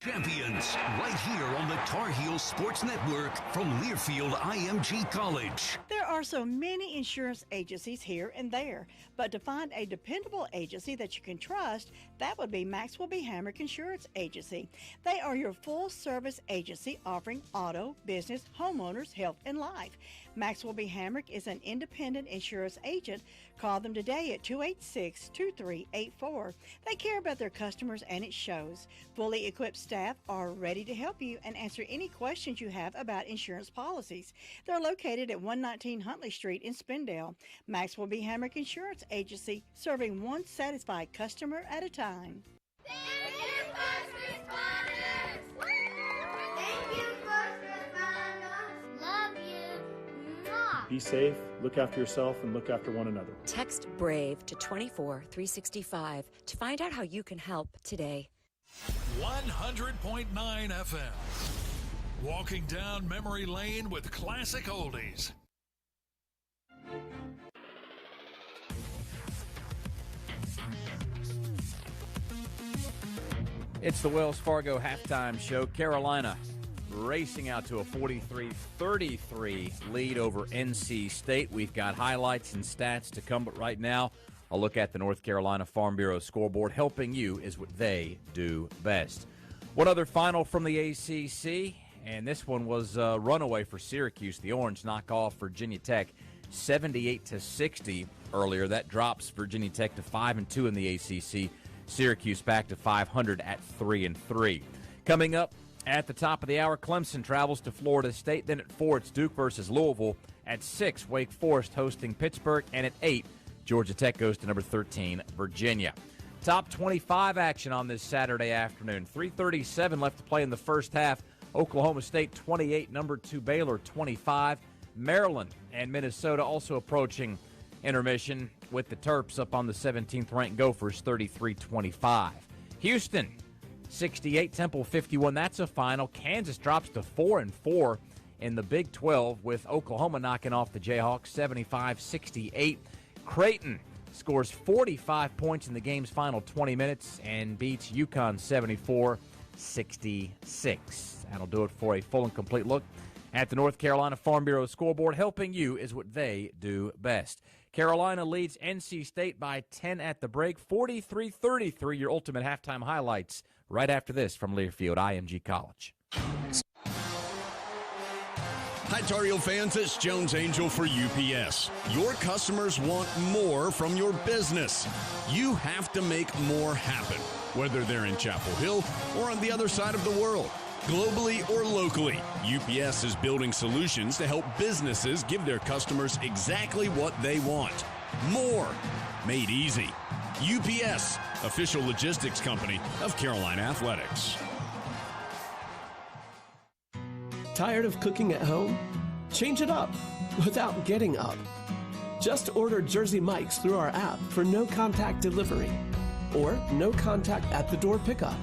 Champions, right here on the Tar Heel Sports Network from Learfield IMG College. There are so many insurance agencies here and there, but to find a dependable agency that you can trust, that would be Maxwell B. Hamrick Insurance Agency. They are your full-service agency offering auto, business, homeowners, health, and life. Maxwell B. Hamrick is an independent insurance agent. Call them today at 286-2384. They care about their customers and it shows. Fully equipped staff are ready to help you and answer any questions you have about insurance policies. They're located at 119 Huntley Street in Spindale. Maxwell B. Hamrick Insurance Agency, serving one satisfied customer at a time. Thank you, first responders. Thank you, first responders. Love you. Mwah. Be safe, look after yourself, and look after one another. Text BRAVE to 24365 to find out how you can help today. 100.9 FM. Walking down memory lane with classic oldies. It's the Wells Fargo halftime show. Carolina racing out to a 43-33 lead over NC State. We've got highlights and stats to come, but right now, a look at the North Carolina Farm Bureau scoreboard. Helping you is what they do best. One other final from the ACC, and this one was a runaway for Syracuse. The Orange knock off Virginia Tech 78-60 earlier. That drops Virginia Tech to 5-2 in the ACC. Syracuse back to 500 at 3-3. Coming up at the top of the hour, Clemson travels to Florida State. Then at 4, it's Duke versus Louisville. At 6, Wake Forest hosting Pittsburgh. And at 8, Georgia Tech goes to number 13, Virginia. Top 25 action on this Saturday afternoon. 3:37 left to play in the first half. Oklahoma State 28, number 2 Baylor 25. Maryland and Minnesota also approaching intermission with the Terps up on the 17th-ranked Gophers 33-25. Houston 68, Temple 51. That's a final. Kansas drops to 4-4 in the Big 12 with Oklahoma knocking off the Jayhawks 75-68. Creighton scores 45 points in the game's final 20 minutes and beats UConn 74-66. That'll do it for a full and complete look at the North Carolina Farm Bureau scoreboard. Helping you is what they do best. Carolina leads NC State by 10 at the break, 43-33, your ultimate halftime highlights right after this from Learfield IMG College. Hi, Tar Heel fans. It's Jones Angel for UPS. Your customers want more from your business. You have to make more happen, whether they're in Chapel Hill or on the other side of the world. Globally or locally, UPS is building solutions to help businesses give their customers exactly what they want. More. Made easy. UPS, official logistics company of Carolina Athletics. Tired of cooking at home? Change it up without getting up. Just order Jersey Mike's through our app for no-contact delivery or no-contact at-the-door pickup.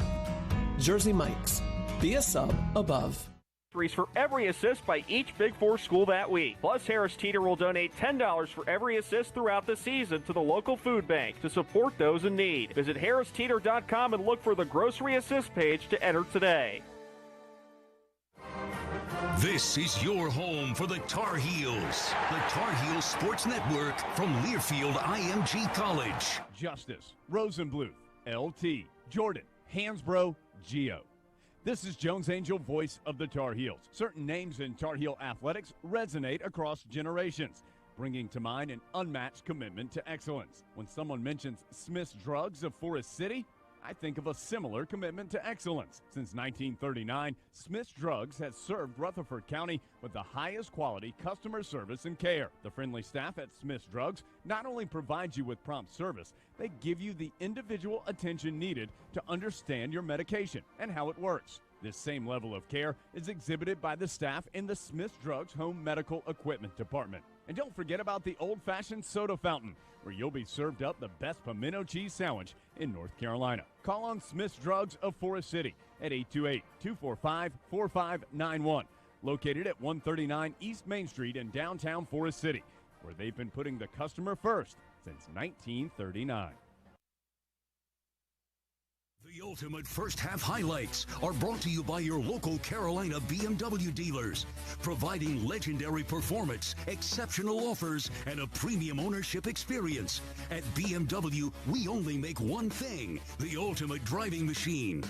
Jersey Mike's. Be a sub above. For every assist by each Big Four school that week. Plus, Harris Teeter will donate $10 for every assist throughout the season to the local food bank to support those in need. Visit harristeeter.com and look for the grocery assist page to enter today. This is your home for the Tar Heels. The Tar Heel Sports Network from Learfield IMG College. Justice, Rosenbluth, LT, Jordan, Hansbrough, Geo. This is Jones Angel, voice of the Tar Heels. Certain names in Tar Heel athletics resonate across generations, bringing to mind an unmatched commitment to excellence. When someone mentions Smith's Drugs of Forest City, I think of a similar commitment to excellence. Since 1939, Smith's Drugs has served Rutherford County with the highest quality customer service and care. The friendly staff at Smith's Drugs not only provides you with prompt service, they give you the individual attention needed to understand your medication and how it works. This same level of care is exhibited by the staff in the Smith's Drugs Home Medical Equipment Department. And don't forget about the old-fashioned soda fountain, where you'll be served up the best pimento cheese sandwich in North Carolina. Call on Smith's Drugs of Forest City at 828-245-4591, located at 139 East Main Street in downtown Forest City, where they've been putting the customer first since 1939. The ultimate first half highlights are brought to you by your local Carolina BMW dealers, providing legendary performance, exceptional offers, and a premium ownership experience. At BMW, we only make one thing, the ultimate driving machine.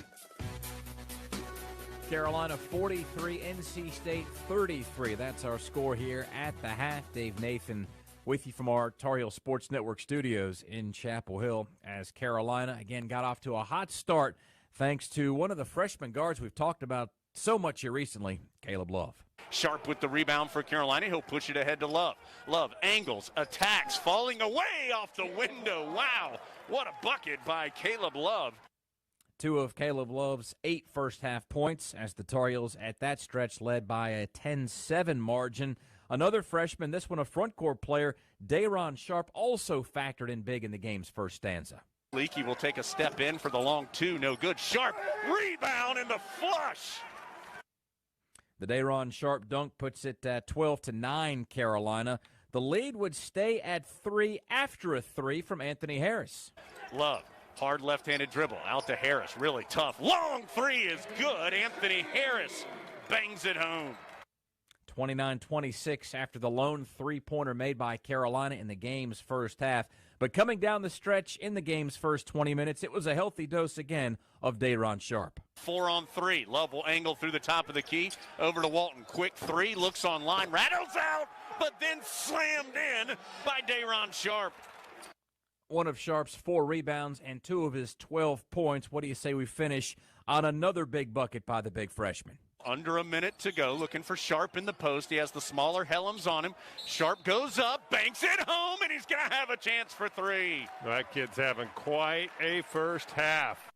Carolina 43, NC State 33. That's our score here at the half. Dave Nathan with you from our Tar Heel Sports Network studios in Chapel Hill, as Carolina, again, got off to a hot start thanks to one of the freshman guards we've talked about so much here recently, Caleb Love. Sharp with the rebound for Carolina. He'll push it ahead to Love. Love angles, attacks, falling away off the window. Wow, what a bucket by Caleb Love. 2 of Caleb Love's 8 first-half points as the Tar Heels at that stretch led by a 10-7 margin. Another freshman, this one a front court player, Dayron Sharp, also factored in big in the game's first stanza. Leakey will take a step in for the long two. No good. Sharp rebound in the flush. The Dayron Sharp dunk puts it at 12-9 Carolina. The lead would stay at 3 after a 3 from Anthony Harris. Love, hard left-handed dribble out to Harris. Really tough. Long 3 is good. Anthony Harris bangs it home. 29-26 after the lone three-pointer made by Carolina in the game's first half. But coming down the stretch in the game's first 20 minutes, it was a healthy dose again of Dayron Sharp. 4 on 3. Love will angle through the top of the key. Over to Walton. Quick 3. Looks on line. Rattles out, but then slammed in by Dayron Sharp. One of Sharp's 4 rebounds and 2 of his 12 points. What do you say we finish on another big bucket by the big freshman? Under a minute to go, looking for Sharp in the post. He has the smaller Helms on him. Sharp goes up, banks it home, and he's going to have a chance for 3. That kid's having quite a first half.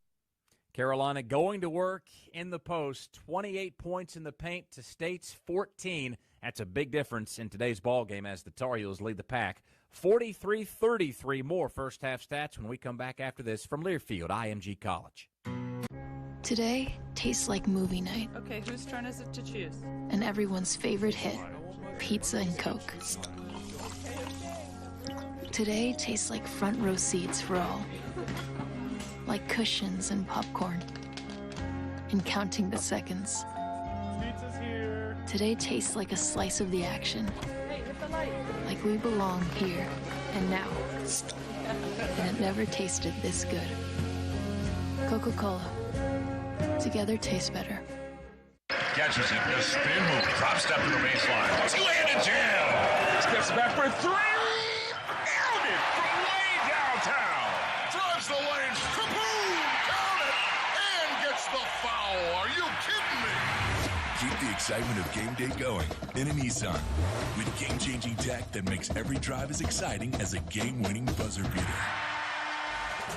Carolina going to work in the post. 28 points in the paint to State's 14. That's a big difference in today's ball game as the Tar Heels lead the pack. 43-33. More first half stats when we come back after this from Learfield, IMG College. Today tastes like movie night. Okay, whose turn is it to choose? And everyone's favorite hit, pizza and Coke. Today tastes like front row seats for all. Like cushions and popcorn. And counting the seconds. Pizza's here. Today tastes like a slice of the action. Hey, hit the light. Like we belong here and now. And it never tasted this good. Coca-Cola. Together tastes better. Catches it, does spin move, drop step to the baseline. Two-handed jam. Steps back for 3. Nailed it from way downtown. Drives the lanes, kaboom, count it, and gets the foul. Are you kidding me? Keep the excitement of game day going in a Nissan. With game-changing tech that makes every drive as exciting as a game-winning buzzer beater.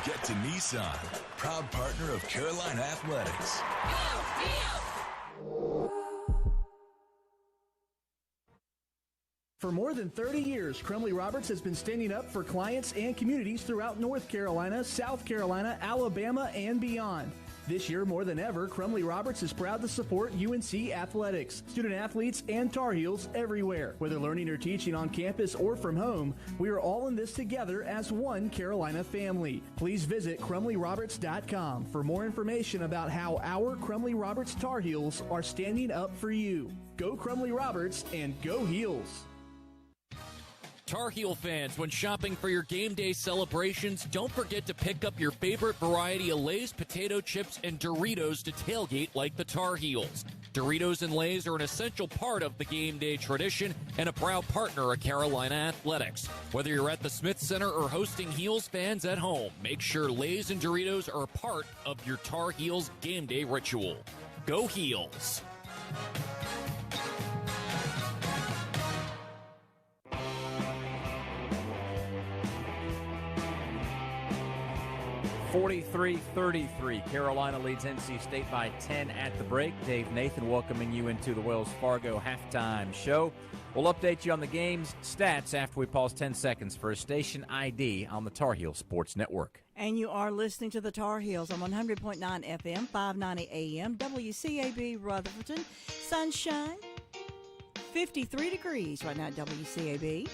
Get to Nissan, proud partner of Carolina Athletics. For more than 30 years, Crumley Roberts has been standing up for clients and communities throughout North Carolina, South Carolina, Alabama, and beyond. This year, more than ever, Crumley Roberts is proud to support UNC athletics, student athletes, and Tar Heels everywhere. Whether learning or teaching on campus or from home, we are all in this together as one Carolina family. Please visit CrumleyRoberts.com for more information about how our Crumley Roberts Tar Heels are standing up for you. Go Crumley Roberts and go Heels! Tar Heel fans, when shopping for your game day celebrations, don't forget to pick up your favorite variety of Lay's potato chips and Doritos to tailgate like the Tar Heels. Doritos and Lay's are an essential part of the game day tradition and a proud partner of Carolina Athletics. Whether you're at the Smith Center or hosting Heels fans at home, make sure Lay's and Doritos are a part of your Tar Heels game day ritual. Go Heels! (43-33). Carolina leads NC State by 10 at the break. Dave Nathan welcoming you into the Wells Fargo halftime show. We'll update you on the game's stats after we pause 10 seconds for a station ID on the Tar Heel Sports Network. And you are listening to the Tar Heels on 100.9 FM, 590 AM, WCAB Rutherford. Sunshine, 53 degrees right now at WCAB.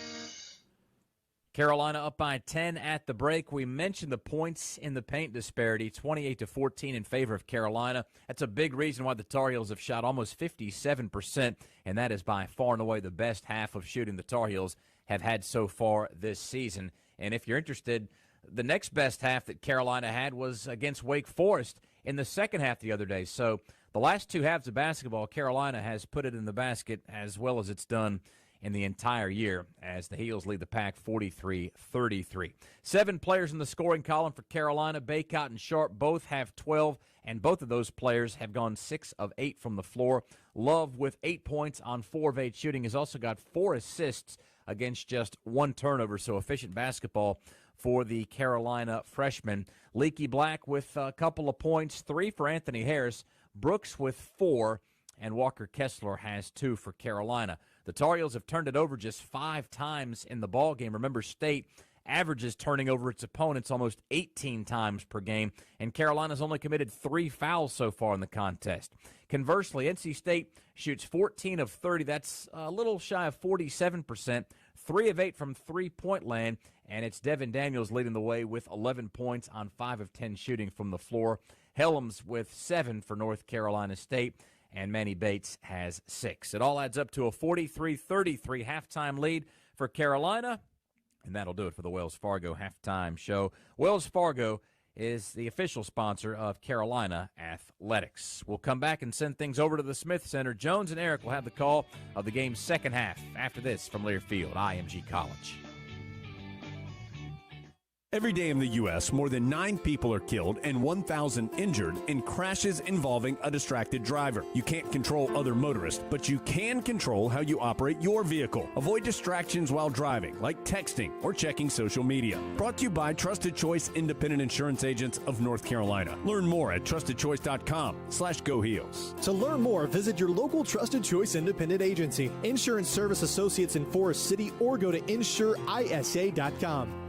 Carolina up by 10 at the break. We mentioned the points in the paint disparity, 28-14 in favor of Carolina. That's a big reason why the Tar Heels have shot almost 57%, and that is by far and away the best half of shooting the Tar Heels have had so far this season. And if you're interested, the next best half that Carolina had was against Wake Forest in the second half the other day. So the last two halves of basketball, Carolina has put it in the basket as well as it's done in the entire year as the Heels lead the pack 43-33. 7 players in the scoring column for Carolina. Baycott and Sharp both have 12, and both of those players have gone 6 of 8 from the floor. Love with 8 points on 4 of 8 shooting has also got 4 assists against just 1 turnover, so efficient basketball for the Carolina freshman. Leaky Black with a couple of points, 3 for Anthony Harris. Brooks with 4, and Walker Kessler has 2 for Carolina. The Tar Heels have turned it over just 5 times in the ball game. Remember, State averages turning over its opponents almost 18 times per game, and Carolina's only committed 3 fouls so far in the contest. Conversely, NC State shoots 14 of 30. That's a little shy of 47%, 3 of 8 from three-point land, and it's Devin Daniels leading the way with 11 points on 5 of 10 shooting from the floor. Helms with 7 for North Carolina State, and Manny Bates has 6. It all adds up to a 43-33 halftime lead for Carolina, and that'll do it for the Wells Fargo halftime show. Wells Fargo is the official sponsor of Carolina Athletics. We'll come back and send things over to the Smith Center. Jones and Eric will have the call of the game's second half after this from Learfield, IMG College. Every day in the U.S., more than 9 people are killed and 1,000 injured in crashes involving a distracted driver. You can't control other motorists, but you can control how you operate your vehicle. Avoid distractions while driving, like texting or checking social media. Brought to you by Trusted Choice Independent Insurance Agents of North Carolina. Learn more at trustedchoice.com/GoHeels. To learn more, visit your local Trusted Choice Independent Agency, Insurance Service Associates in Forest City, or go to insureisa.com.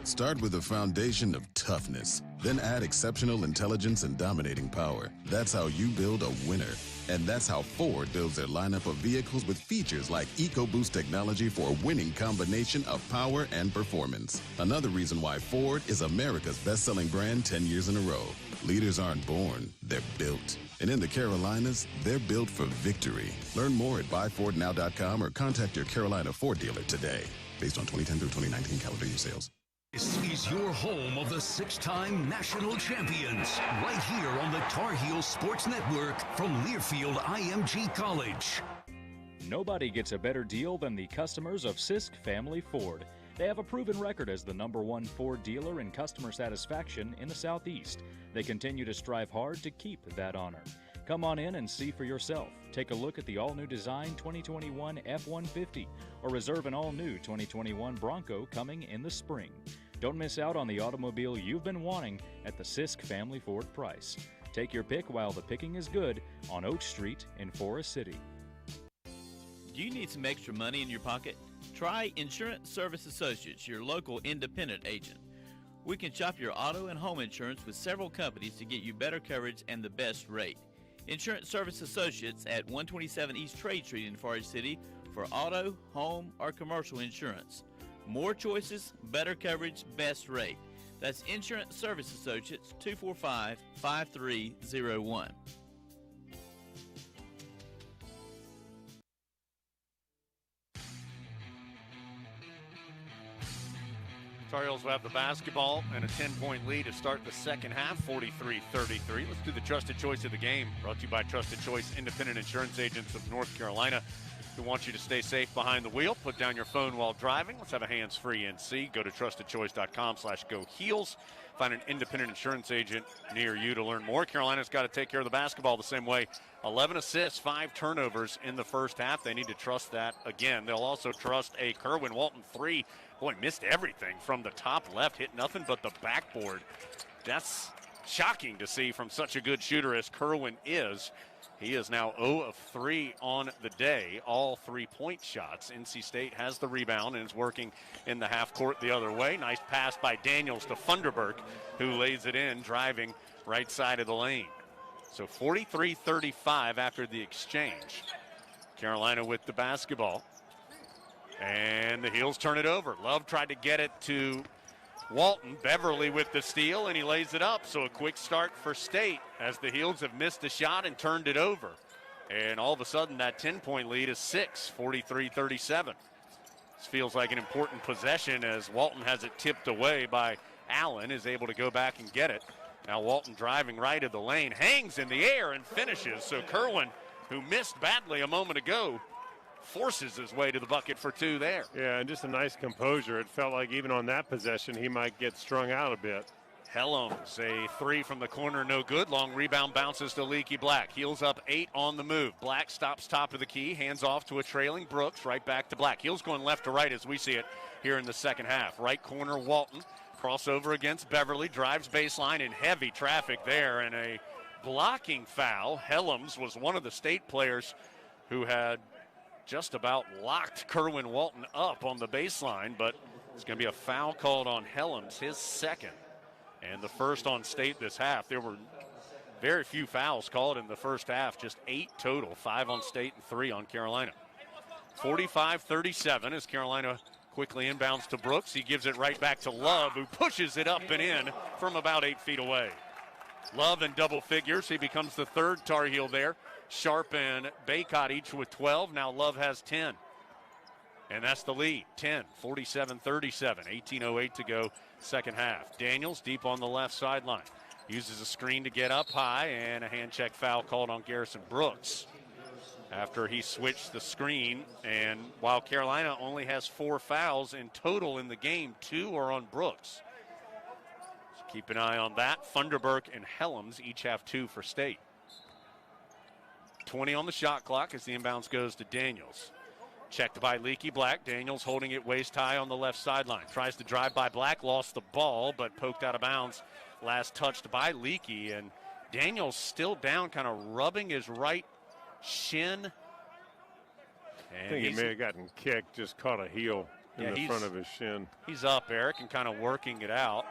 Start with a foundation of toughness, then add exceptional intelligence and dominating power. That's how you build a winner. And that's how Ford builds their lineup of vehicles with features like EcoBoost technology for a winning combination of power and performance. Another reason why Ford is America's best-selling brand 10 years in a row. Leaders aren't born, they're built. And in the Carolinas, they're built for victory. Learn more at buyfordnow.com or contact your Carolina Ford dealer today. Based on 2010 through 2019 calendar year sales. This is your home of the 6-time national champions, right here on the Tar Heel Sports Network from Learfield IMG College. Nobody gets a better deal than the customers of Sisk Family Ford. They have a proven record as the #1 Ford dealer in customer satisfaction in the Southeast. They continue to strive hard to keep that honor. Come on in and see for yourself. Take a look at the all-new design 2021 F-150 or reserve an all-new 2021 Bronco coming in the spring. Don't miss out on the automobile you've been wanting at the Sisk Family Ford price. Take your pick while the picking is good on Oak Street in Forest City. Do you need some extra money in your pocket? Try Insurance Service Associates, your local independent agent. We can shop your auto and home insurance with several companies to get you better coverage and the best rate. Insurance Service Associates at 127 East Trade Street in Forest City for auto, home, or commercial insurance. More choices, better coverage, best rate. That's Insurance Service Associates, 245-5301. Tar Heels will have the basketball and a 10-point lead to start the second half, 43-33. Let's do the Trusted Choice of the game, brought to you by Trusted Choice Independent Insurance Agents of North Carolina, who want you to stay safe behind the wheel. Put down your phone while driving. Let's have a hands-free NC. Go to trustedchoice.com/GoHeels. Find an independent insurance agent near you to learn more. Carolina's got to take care of the basketball the same way. 11 assists, 5 turnovers in the first half. They need to trust that again. They'll also trust a Kerwin Walton 3. Boy, missed everything from the top left. Hit nothing but the backboard. That's shocking to see from such a good shooter as Kerwin is. He is now 0 of 3 on the day, all 3-point shots. NC State has the rebound and is working in the half court the other way. Nice pass by Daniels to Funderburk, who lays it in, driving right side of the lane. So 43-35 after the exchange. Carolina with the basketball. And the Heels turn it over. Love tried to get it to Walton. Beverly with the steal, and he lays it up. So a quick start for State as the Heels have missed a shot and turned it over. And all of a sudden that 10-point lead is 6, 43-37. This feels like an important possession as Walton has it tipped away by Allen, is able to go back and get it. Now Walton driving right of the lane, hangs in the air and finishes. So Kerwin, who missed badly a moment ago, forces his way to the bucket for 2 there. Yeah, and just a nice composure. It felt like even on that possession, he might get strung out a bit. Helms, a 3 from the corner, no good. Long rebound bounces to Leaky Black. Heels up 8 on the move. Black stops top of the key, hands off to a trailing Brooks, right back to Black. Heels going left to right as we see it here in the second half. Right corner, Walton. Crossover against Beverly, drives baseline in heavy traffic there, and a blocking foul. Helms was one of the State players who had just about locked Kerwin Walton up on the baseline, but it's going to be a foul called on Helms, his second, and the first on State this half. There were very few fouls called in the first half, just 8 total, 5 on State and 3 on Carolina. 45-37 as Carolina quickly inbounds to Brooks. He gives it right back to Love, who pushes it up and in from about 8 feet away. Love in double figures. He becomes the third Tar Heel there. Sharp and Baycott each with 12. Now Love has 10. And that's the lead. 10, 47-37. 18:08 to go, second half. Daniels deep on the left sideline. Uses a screen to get up high, and a hand check foul called on Garrison Brooks after he switched the screen. And while Carolina only has 4 fouls in total in the game, 2 are on Brooks. So keep an eye on that. Funderburk and Helms each have 2 for State. 20 on the shot clock as the inbounds goes to Daniels. Checked by Leaky Black. Daniels holding it waist high on the left sideline. Tries to drive by Black, lost the ball, but poked out of bounds. Last touched by Leaky, and Daniels still down, kind of rubbing his right shin. I think he may have gotten kicked, just caught a heel in the front of his shin. He's up, Eric, and kind of working it out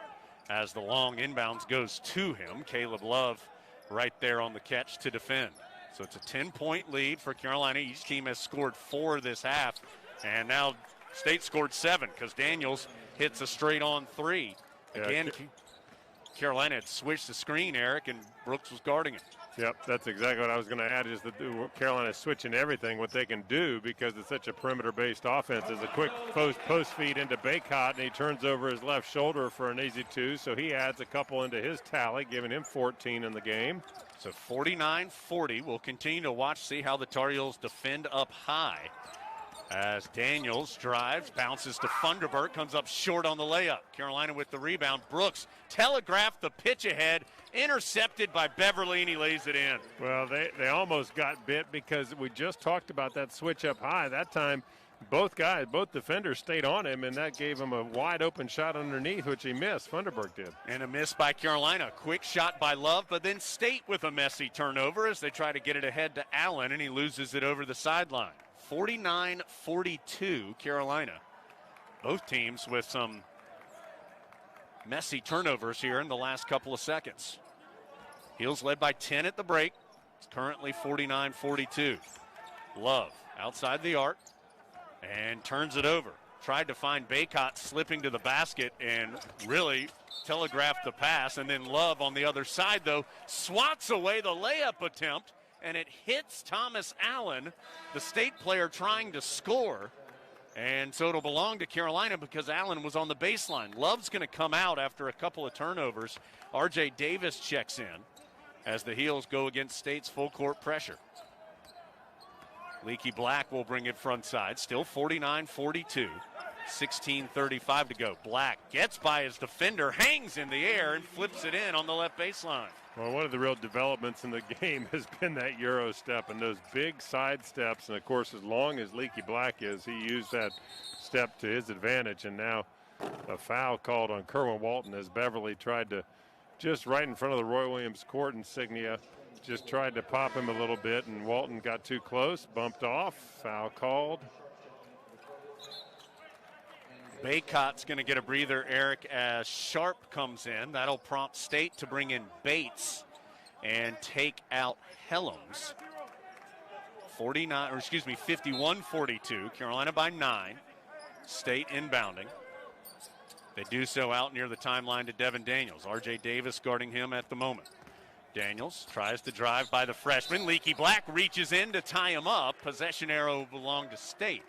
as the long inbounds goes to him. Caleb Love right there on the catch to defend. So it's a 10-point lead for Carolina. Each team has scored 4 this half, and now State scored 7 because Daniels hits a straight-on 3. Again, Carolina had switched the screen, Eric, and Brooks was guarding it. Yep, that's exactly what I was going to add, is that Carolina's switching everything, what they can do, because it's such a perimeter-based offense. Is a quick post feed into Baycott, and he turns over his left shoulder for an easy 2, so he adds a couple into his tally, giving him 14 in the game. So 49-40. We'll continue to watch, see how the Tar Heels defend up high. As Daniels drives, bounces to Funderburk, comes up short on the layup. Carolina with the rebound. Brooks telegraphed the pitch ahead, intercepted by Beverly, and he lays it in. Well, they almost got bit because we just talked about that switch up high. That time, both defenders stayed on him, and that gave him a wide open shot underneath, which he missed. Funderburk did. And a miss by Carolina. Quick shot by Love, but then State with a messy turnover as they try to get it ahead to Allen, and he loses it over the sideline. 49-42 Carolina. Both teams with some messy turnovers here in the last couple of seconds. Heels led by 10 at the break. It's currently 49-42. Love outside the arc and turns it over. Tried to find Baycott slipping to the basket and really telegraphed the pass. And then Love on the other side, though, swats away the layup attempt, and it hits Thomas Allen, the State player trying to score. And so it'll belong to Carolina because Allen was on the baseline. Love's going to come out after a couple of turnovers. R.J. Davis checks in as the Heels go against State's full court pressure. Leaky Black will bring it front side. Still 49-42. 16:35 to go. Black gets by his defender, hangs in the air, and flips it in on the left baseline. Well, one of the real developments in the game has been that Euro step and those big side steps. And, of course, as long as Leaky Black is, he used that step to his advantage. And now a foul called on Kerwin Walton as Beverly tried to, just right in front of the Roy Williams court insignia, just tried to pop him a little bit. And Walton got too close, bumped off, foul called. Baycott's going to get a breather, Eric, as Sharp comes in. That'll prompt State to bring in Bates and take out Helms. 51-42. Carolina by 9. State inbounding. They do so out near the timeline to Devin Daniels. R.J. Davis guarding him at the moment. Daniels tries to drive by the freshman. Leaky Black reaches in to tie him up. Possession arrow belonged to State.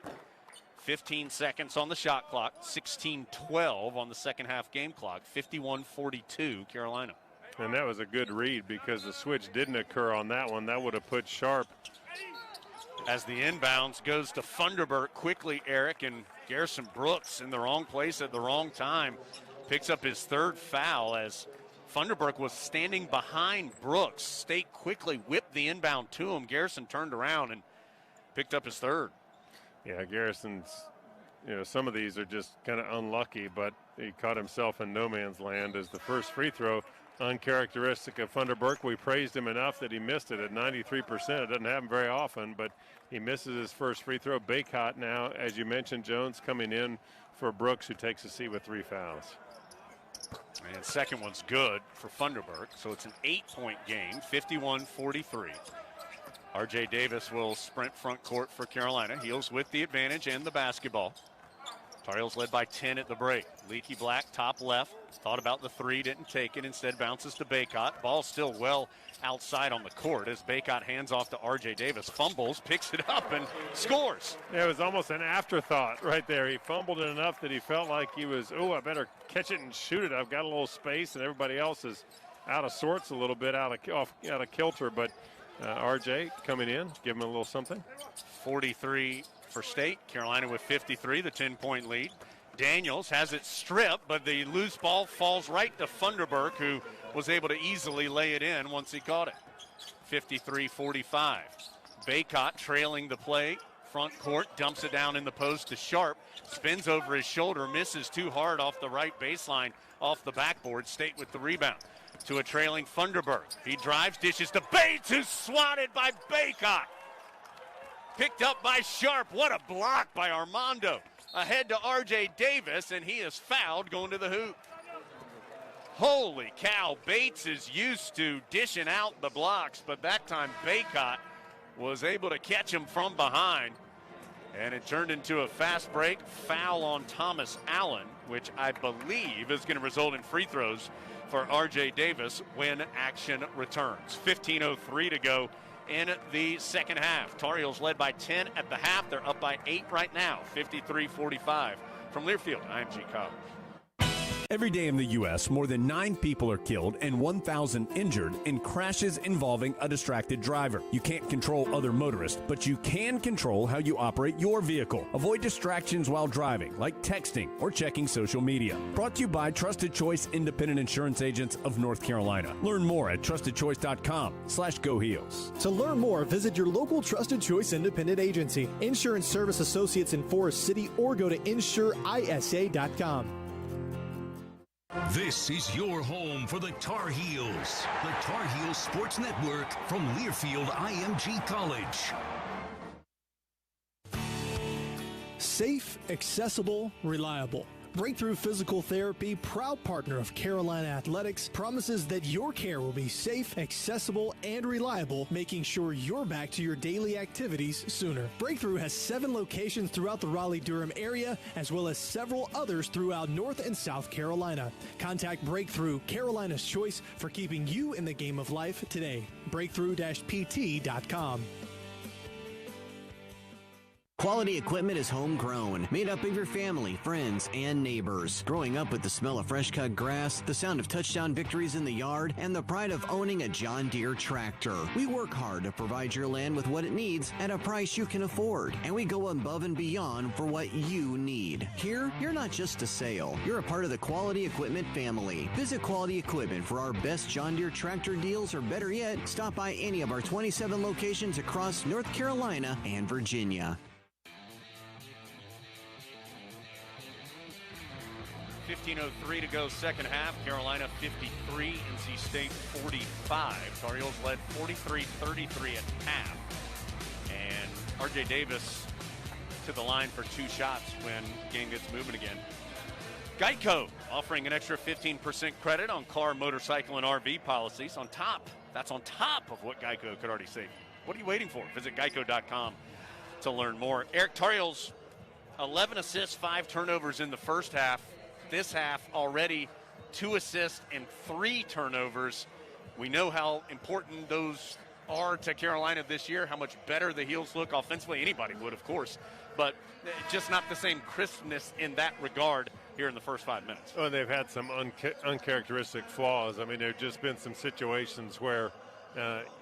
15 seconds on the shot clock, 16-12 on the second half game clock, 51-42 Carolina. And that was a good read because the switch didn't occur on that one. That would have put Sharp. As the inbounds goes to Funderburk quickly, Eric, and Garrison Brooks in the wrong place at the wrong time picks up his third foul as Funderburk was standing behind Brooks. State quickly whipped the inbound to him. Garrison turned around and picked up his third. Yeah, Garrison's, some of these are just kind of unlucky, but he caught himself in no man's land as the first free throw, uncharacteristic of Funderburk. We praised him enough that he missed it at 93%. It doesn't happen very often, but he misses his first free throw. Baycott now, as you mentioned, Jones coming in for Brooks, who takes a seat with 3 fouls. And second one's good for Funderburk, so it's an 8-point game, 51-43. R.J. Davis will sprint front court for Carolina. Heels with the advantage and the basketball. Tar Heels led by 10 at the break. Leaky Black, top left. Thought about the three, didn't take it. Instead bounces to Baycott. Ball still well outside on the court as Baycott hands off to R.J. Davis. Fumbles, picks it up, and scores. Yeah, it was almost an afterthought right there. He fumbled it enough that he felt like he was, I better catch it and shoot it. I've got a little space, and everybody else is out of sorts a little bit, out of kilter, but RJ coming in, give him a little something. 43 for State. Carolina with 53, the 10-point lead. Daniels has it stripped, but the loose ball falls right to Funderburk, who was able to easily lay it in once he caught it. 53-45. Baycott trailing the play. Front court, dumps it down in the post to Sharp. Spins over his shoulder, misses too hard off the right baseline, off the backboard. State with the rebound. To a trailing Funderburk. He drives, dishes to Bates, who's swatted by Baycott. Picked up by Sharp. What a block by Armando. Ahead to R.J. Davis, and he is fouled going to the hoop. Holy cow, Bates is used to dishing out the blocks, but that time Baycott was able to catch him from behind. And it turned into a fast break. Foul on Thomas Allen, which I believe is going to result in free throws for R.J. Davis when action returns. 15:03 to go in the second half. Tar Heels led by 10 at the half. They're up by 8 right now, 53-45. From Learfield, I'm G. Cobb. Every day in the U.S., more than 9 people are killed and 1,000 injured in crashes involving a distracted driver. You can't control other motorists, but you can control how you operate your vehicle. Avoid distractions while driving, like texting or checking social media. Brought to you by Trusted Choice Independent Insurance Agents of North Carolina. Learn more at trustedchoice.com/Go Heels. To learn more, visit your local Trusted Choice Independent Agency, Insurance Service Associates in Forest City, or go to insureisa.com. This is your home for the Tar Heels. The Tar Heels Sports Network from Learfield IMG College. Safe, accessible, reliable. Breakthrough Physical Therapy, proud partner of Carolina Athletics, promises that your care will be safe, accessible, and reliable, making sure you're back to your daily activities sooner. Breakthrough has 7 locations throughout the Raleigh-Durham area, as well as several others throughout North and South Carolina. Contact Breakthrough, Carolina's choice for keeping you in the game of life today. Breakthrough-pt.com. Quality equipment is homegrown, made up of your family, friends, and neighbors. Growing up with the smell of fresh cut grass, the sound of touchdown victories in the yard, and the pride of owning a John Deere tractor. We work hard to provide your land with what it needs at a price you can afford, and we go above and beyond for what you need. Here, you're not just a sale, you're a part of the Quality Equipment family. Visit Quality Equipment for our best John Deere tractor deals, or better yet, stop by any of our 27 locations across North Carolina and Virginia. 15:03 to go second half. Carolina 53, NC State 45. Tar Heels led 43-33 at half. And R.J. Davis to the line for 2 shots when game gets moving again. Geico offering an extra 15% credit on car, motorcycle, and RV policies. That's on top of what Geico could already save. What are you waiting for? Visit geico.com to learn more. Eric, Tar Heels 11 assists, 5 turnovers in the first half. This half already 2 assists and 3 turnovers. We know how important those are to Carolina this year, how much better the Heels look offensively. Anybody would, of course, but just not the same crispness in that regard here in the first 5 minutes. Oh, they've had some uncharacteristic flaws. I mean, there have just been some situations where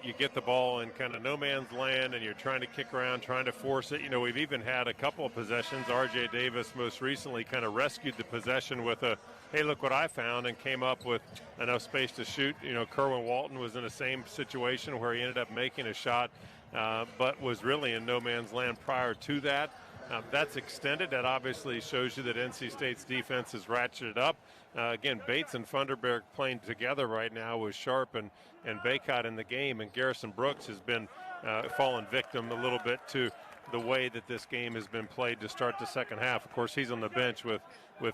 you get the ball in kind of no man's land and you're trying to kick around, trying to force it. You know, we've even had a couple of possessions. R.J. Davis most recently kind of rescued the possession with a, hey, look what I found, and came up with enough space to shoot. You know, Kerwin Walton was in the same situation where he ended up making a shot, but was really in no man's land prior to that. That's extended. That obviously shows you that NC State's defense is ratcheted up. Again, Bates and Funderburg playing together right now with Sharp and Baycott in the game, and Garrison Brooks has been fallen victim a little bit to the way that this game has been played to start the second half. Of course, he's on the bench with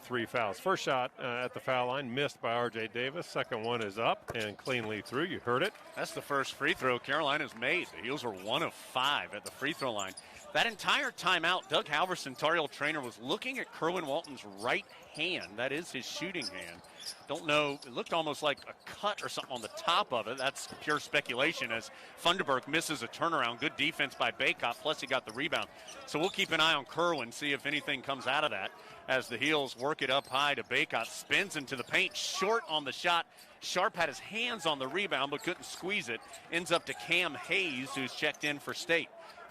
3 fouls. First shot at the foul line missed by R.J. Davis. Second one is up and cleanly through. You heard it. That's the first free throw Carolina's made. The Heels are 1 of 5 at the free throw line. That entire timeout, Doug Halverson, Tar Heel trainer, was looking at Kerwin Walton's right hand. That is his shooting hand. Don't know, it looked almost like a cut or something on the top of it. That's pure speculation as Funderburg misses a turnaround. Good defense by Baycott, plus he got the rebound. So we'll keep an eye on Kerwin, see if anything comes out of that as the Heels work it up high to Baycott. Spins into the paint, short on the shot. Sharp had his hands on the rebound but couldn't squeeze it. Ends up to Cam Hayes, who's checked in for State.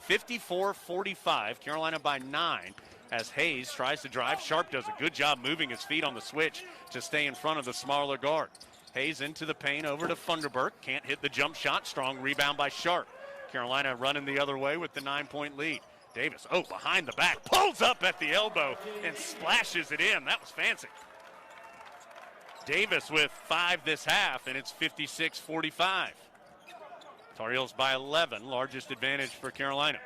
54-45, Carolina by 9 as Hayes tries to drive. Sharp does a good job moving his feet on the switch to stay in front of the smaller guard. Hayes into the paint over to Funderburg. Can't hit the jump shot. Strong rebound by Sharp. Carolina running the other way with the 9-point lead. Davis, behind the back, pulls up at the elbow and splashes it in. That was fancy. Davis with 5 this half, and it's 56-45. Tar Heels by 11, largest advantage for Carolina.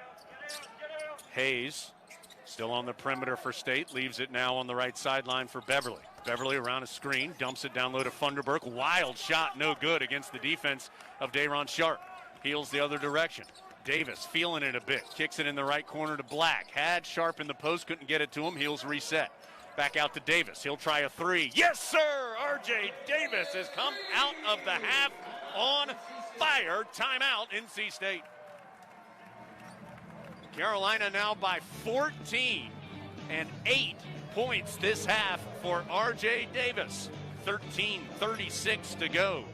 Hayes still on the perimeter for State, leaves it now on the right sideline for Beverly. Beverly around a screen, dumps it down low to Funderburg. Wild shot, no good against the defense of Dayron Sharp. Heels the other direction. Davis feeling it a bit, kicks it in the right corner to Black. Had Sharp in the post, couldn't get it to him. Heels reset. Back out to Davis. He'll try a 3. Yes, sir! R.J. Davis has come out of the half on fire. Timeout, NC State. Carolina now by 14 and 8 points this half for R.J. Davis. 13:36 to go.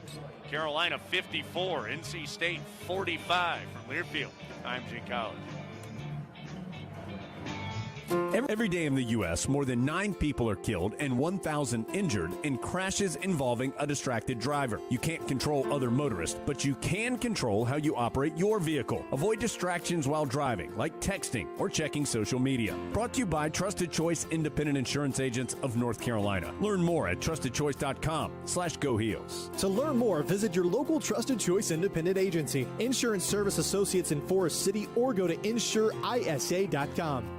Carolina 54, NC State 45 from Learfield, IMG College. Every day in the U.S., more than 9 people are killed and 1,000 injured in crashes involving a distracted driver. You can't control other motorists, but you can control how you operate your vehicle. Avoid distractions while driving, like texting or checking social media. Brought to you by Trusted Choice Independent Insurance Agents of North Carolina. Learn more at trustedchoice.com/Go Heels. To learn more, visit your local Trusted Choice Independent Agency, Insurance Service Associates in Forest City, or go to insureisa.com.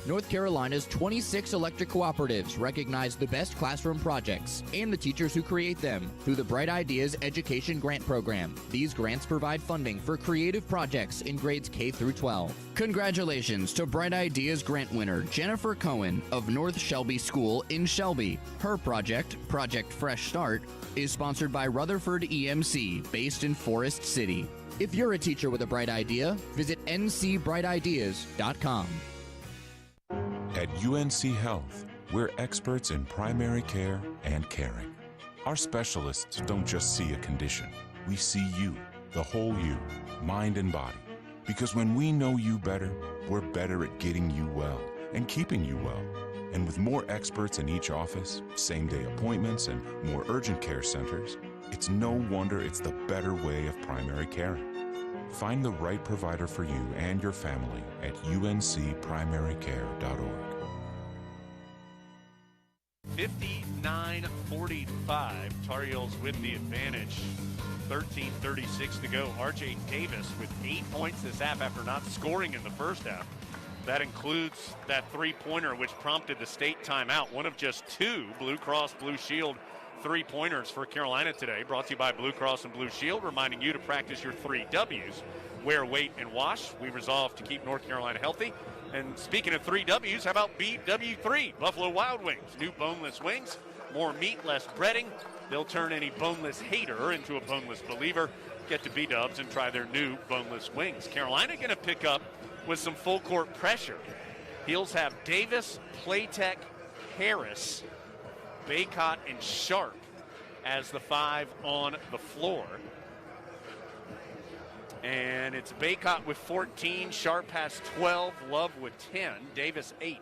North Carolina's 26 electric cooperatives recognize the best classroom projects and the teachers who create them through the Bright Ideas Education Grant Program. These grants provide funding for creative projects in grades K through 12. Congratulations to Bright Ideas grant winner Jennifer Cohen of North Shelby School in Shelby. Her project, Project Fresh Start, is sponsored by Rutherford EMC, based in Forest City. If you're a teacher with a bright idea, visit ncbrightideas.com. At UNC Health, we're experts in primary care and caring. Our specialists don't just see a condition. We see you, the whole you, mind and body. Because when we know you better, we're better at getting you well and keeping you well. And with more experts in each office, same-day appointments, and more urgent care centers, it's no wonder it's the better way of primary caring. Find the right provider for you and your family at uncprimarycare.org. 59-45, Tar Heels with the advantage. 13:36 to go. R.J. Davis with 8 points this half after not scoring in the first half. That includes that three-pointer which prompted the state timeout. One of just two Blue Cross Blue Shield three-pointers for Carolina today. Brought to you by Blue Cross and Blue Shield, reminding you to practice your 3 W's. Wear, weight, and wash. We resolve to keep North Carolina healthy. And speaking of 3 W's, how about BW3, Buffalo Wild Wings? New boneless wings, more meat, less breading. They'll turn any boneless hater into a boneless believer. Get to B-Dubs and try their new boneless wings. Carolina going to pick up with some full court pressure. Heels have Davis, Playtech, Harris, Baycott, and Sharp as the 5 on the floor. And it's Baycott with 14, Sharp has 12, Love with 10, Davis 8,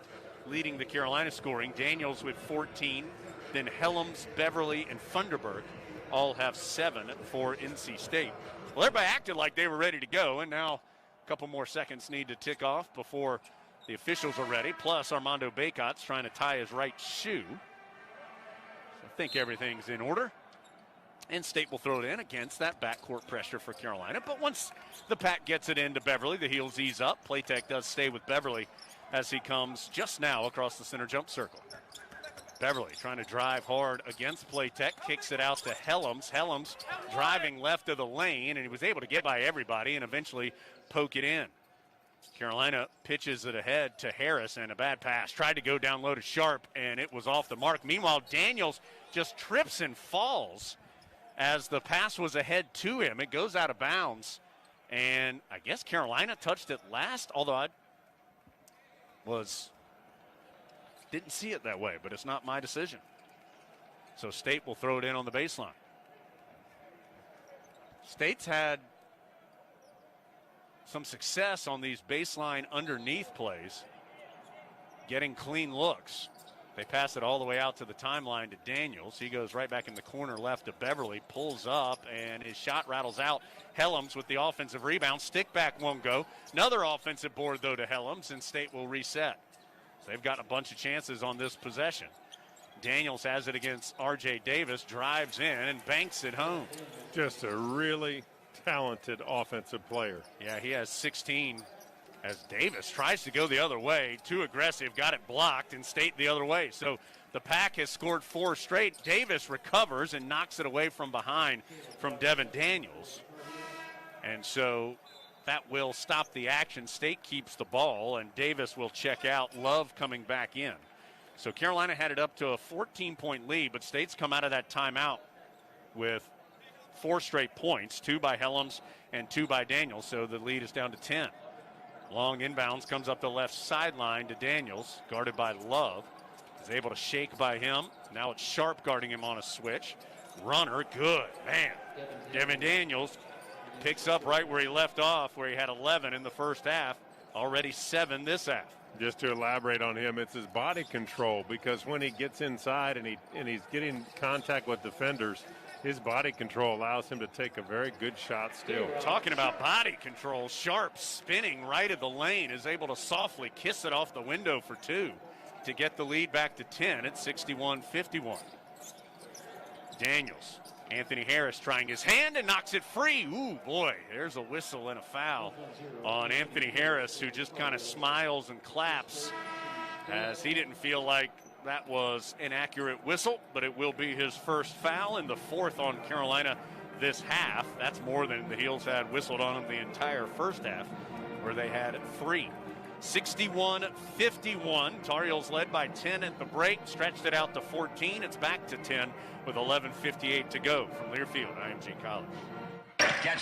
leading the Carolina scoring. Daniels with 14, then Helms, Beverly, and Funderburk all have 7 for NC State. Well, everybody acted like they were ready to go, and now a couple more seconds need to tick off before the officials are ready. Plus, Armando Baycott's trying to tie his right shoe. So I think everything's in order. And State will throw it in against that backcourt pressure for Carolina. But once the pack gets it into Beverly, the Heels ease up. Playtech does stay with Beverly as he comes just now across the center jump circle. Beverly trying to drive hard against Playtech, kicks it out to Helms. Helms driving left of the lane, and he was able to get by everybody and eventually poke it in. Carolina pitches it ahead to Harris, and a bad pass. Tried to go down low to Sharp, and it was off the mark. Meanwhile, Daniels just trips and falls as the pass was ahead to him. It goes out of bounds, and I guess Carolina touched it last, although I didn't see it that way, but it's not my decision. So State will throw it in on the baseline. State's had some success on these baseline underneath plays, getting clean looks. They pass it all the way out to the timeline to Daniels. He goes right back in the corner left to Beverly, pulls up, and his shot rattles out. Helms with the offensive rebound. Stick back won't go. Another offensive board, though, to Helms, and State will reset. So they've got a bunch of chances on this possession. Daniels has it against R.J. Davis, drives in and banks it home. Just a really talented offensive player. Yeah, he has 16 as Davis tries to go the other way. Too aggressive, got it blocked, and State the other way. So the Pack has scored 4 straight. Davis recovers and knocks it away from behind from Devin Daniels. And so that will stop the action. State keeps the ball, and Davis will check out. Love coming back in. So Carolina had it up to a 14-point lead, but State's come out of that timeout with 4 straight points, 2 by Helms and 2 by Daniels, so the lead is down to 10. Long inbounds comes up the left sideline to Daniels, guarded by Love. Is able to shake by him. Now it's Sharp guarding him on a switch. Runner, good, man. Devin Daniels picks up right where he left off, where he had 11 in the first half, already 7 this half. Just to elaborate on him, it's his body control, because when he gets inside and he's getting contact with defenders, his body control allows him to take a very good shot still. Talking about body control, Sharp spinning right at the lane is able to softly kiss it off the window for 2 to get the lead back to 10 at 61-51. Daniels, Anthony Harris trying his hand and knocks it free. Ooh, boy, there's a whistle and a foul on Anthony Harris, who just kind of smiles and claps as he didn't feel like that was an accurate whistle, but it will be his first foul and the 4th on Carolina this half. That's more than the Heels had whistled on them the entire first half, where they had 3. 61-51. Tar Heels led by 10 at the break, stretched it out to 14. It's back to 10 with 11:58 to go from Learfield, IMG College.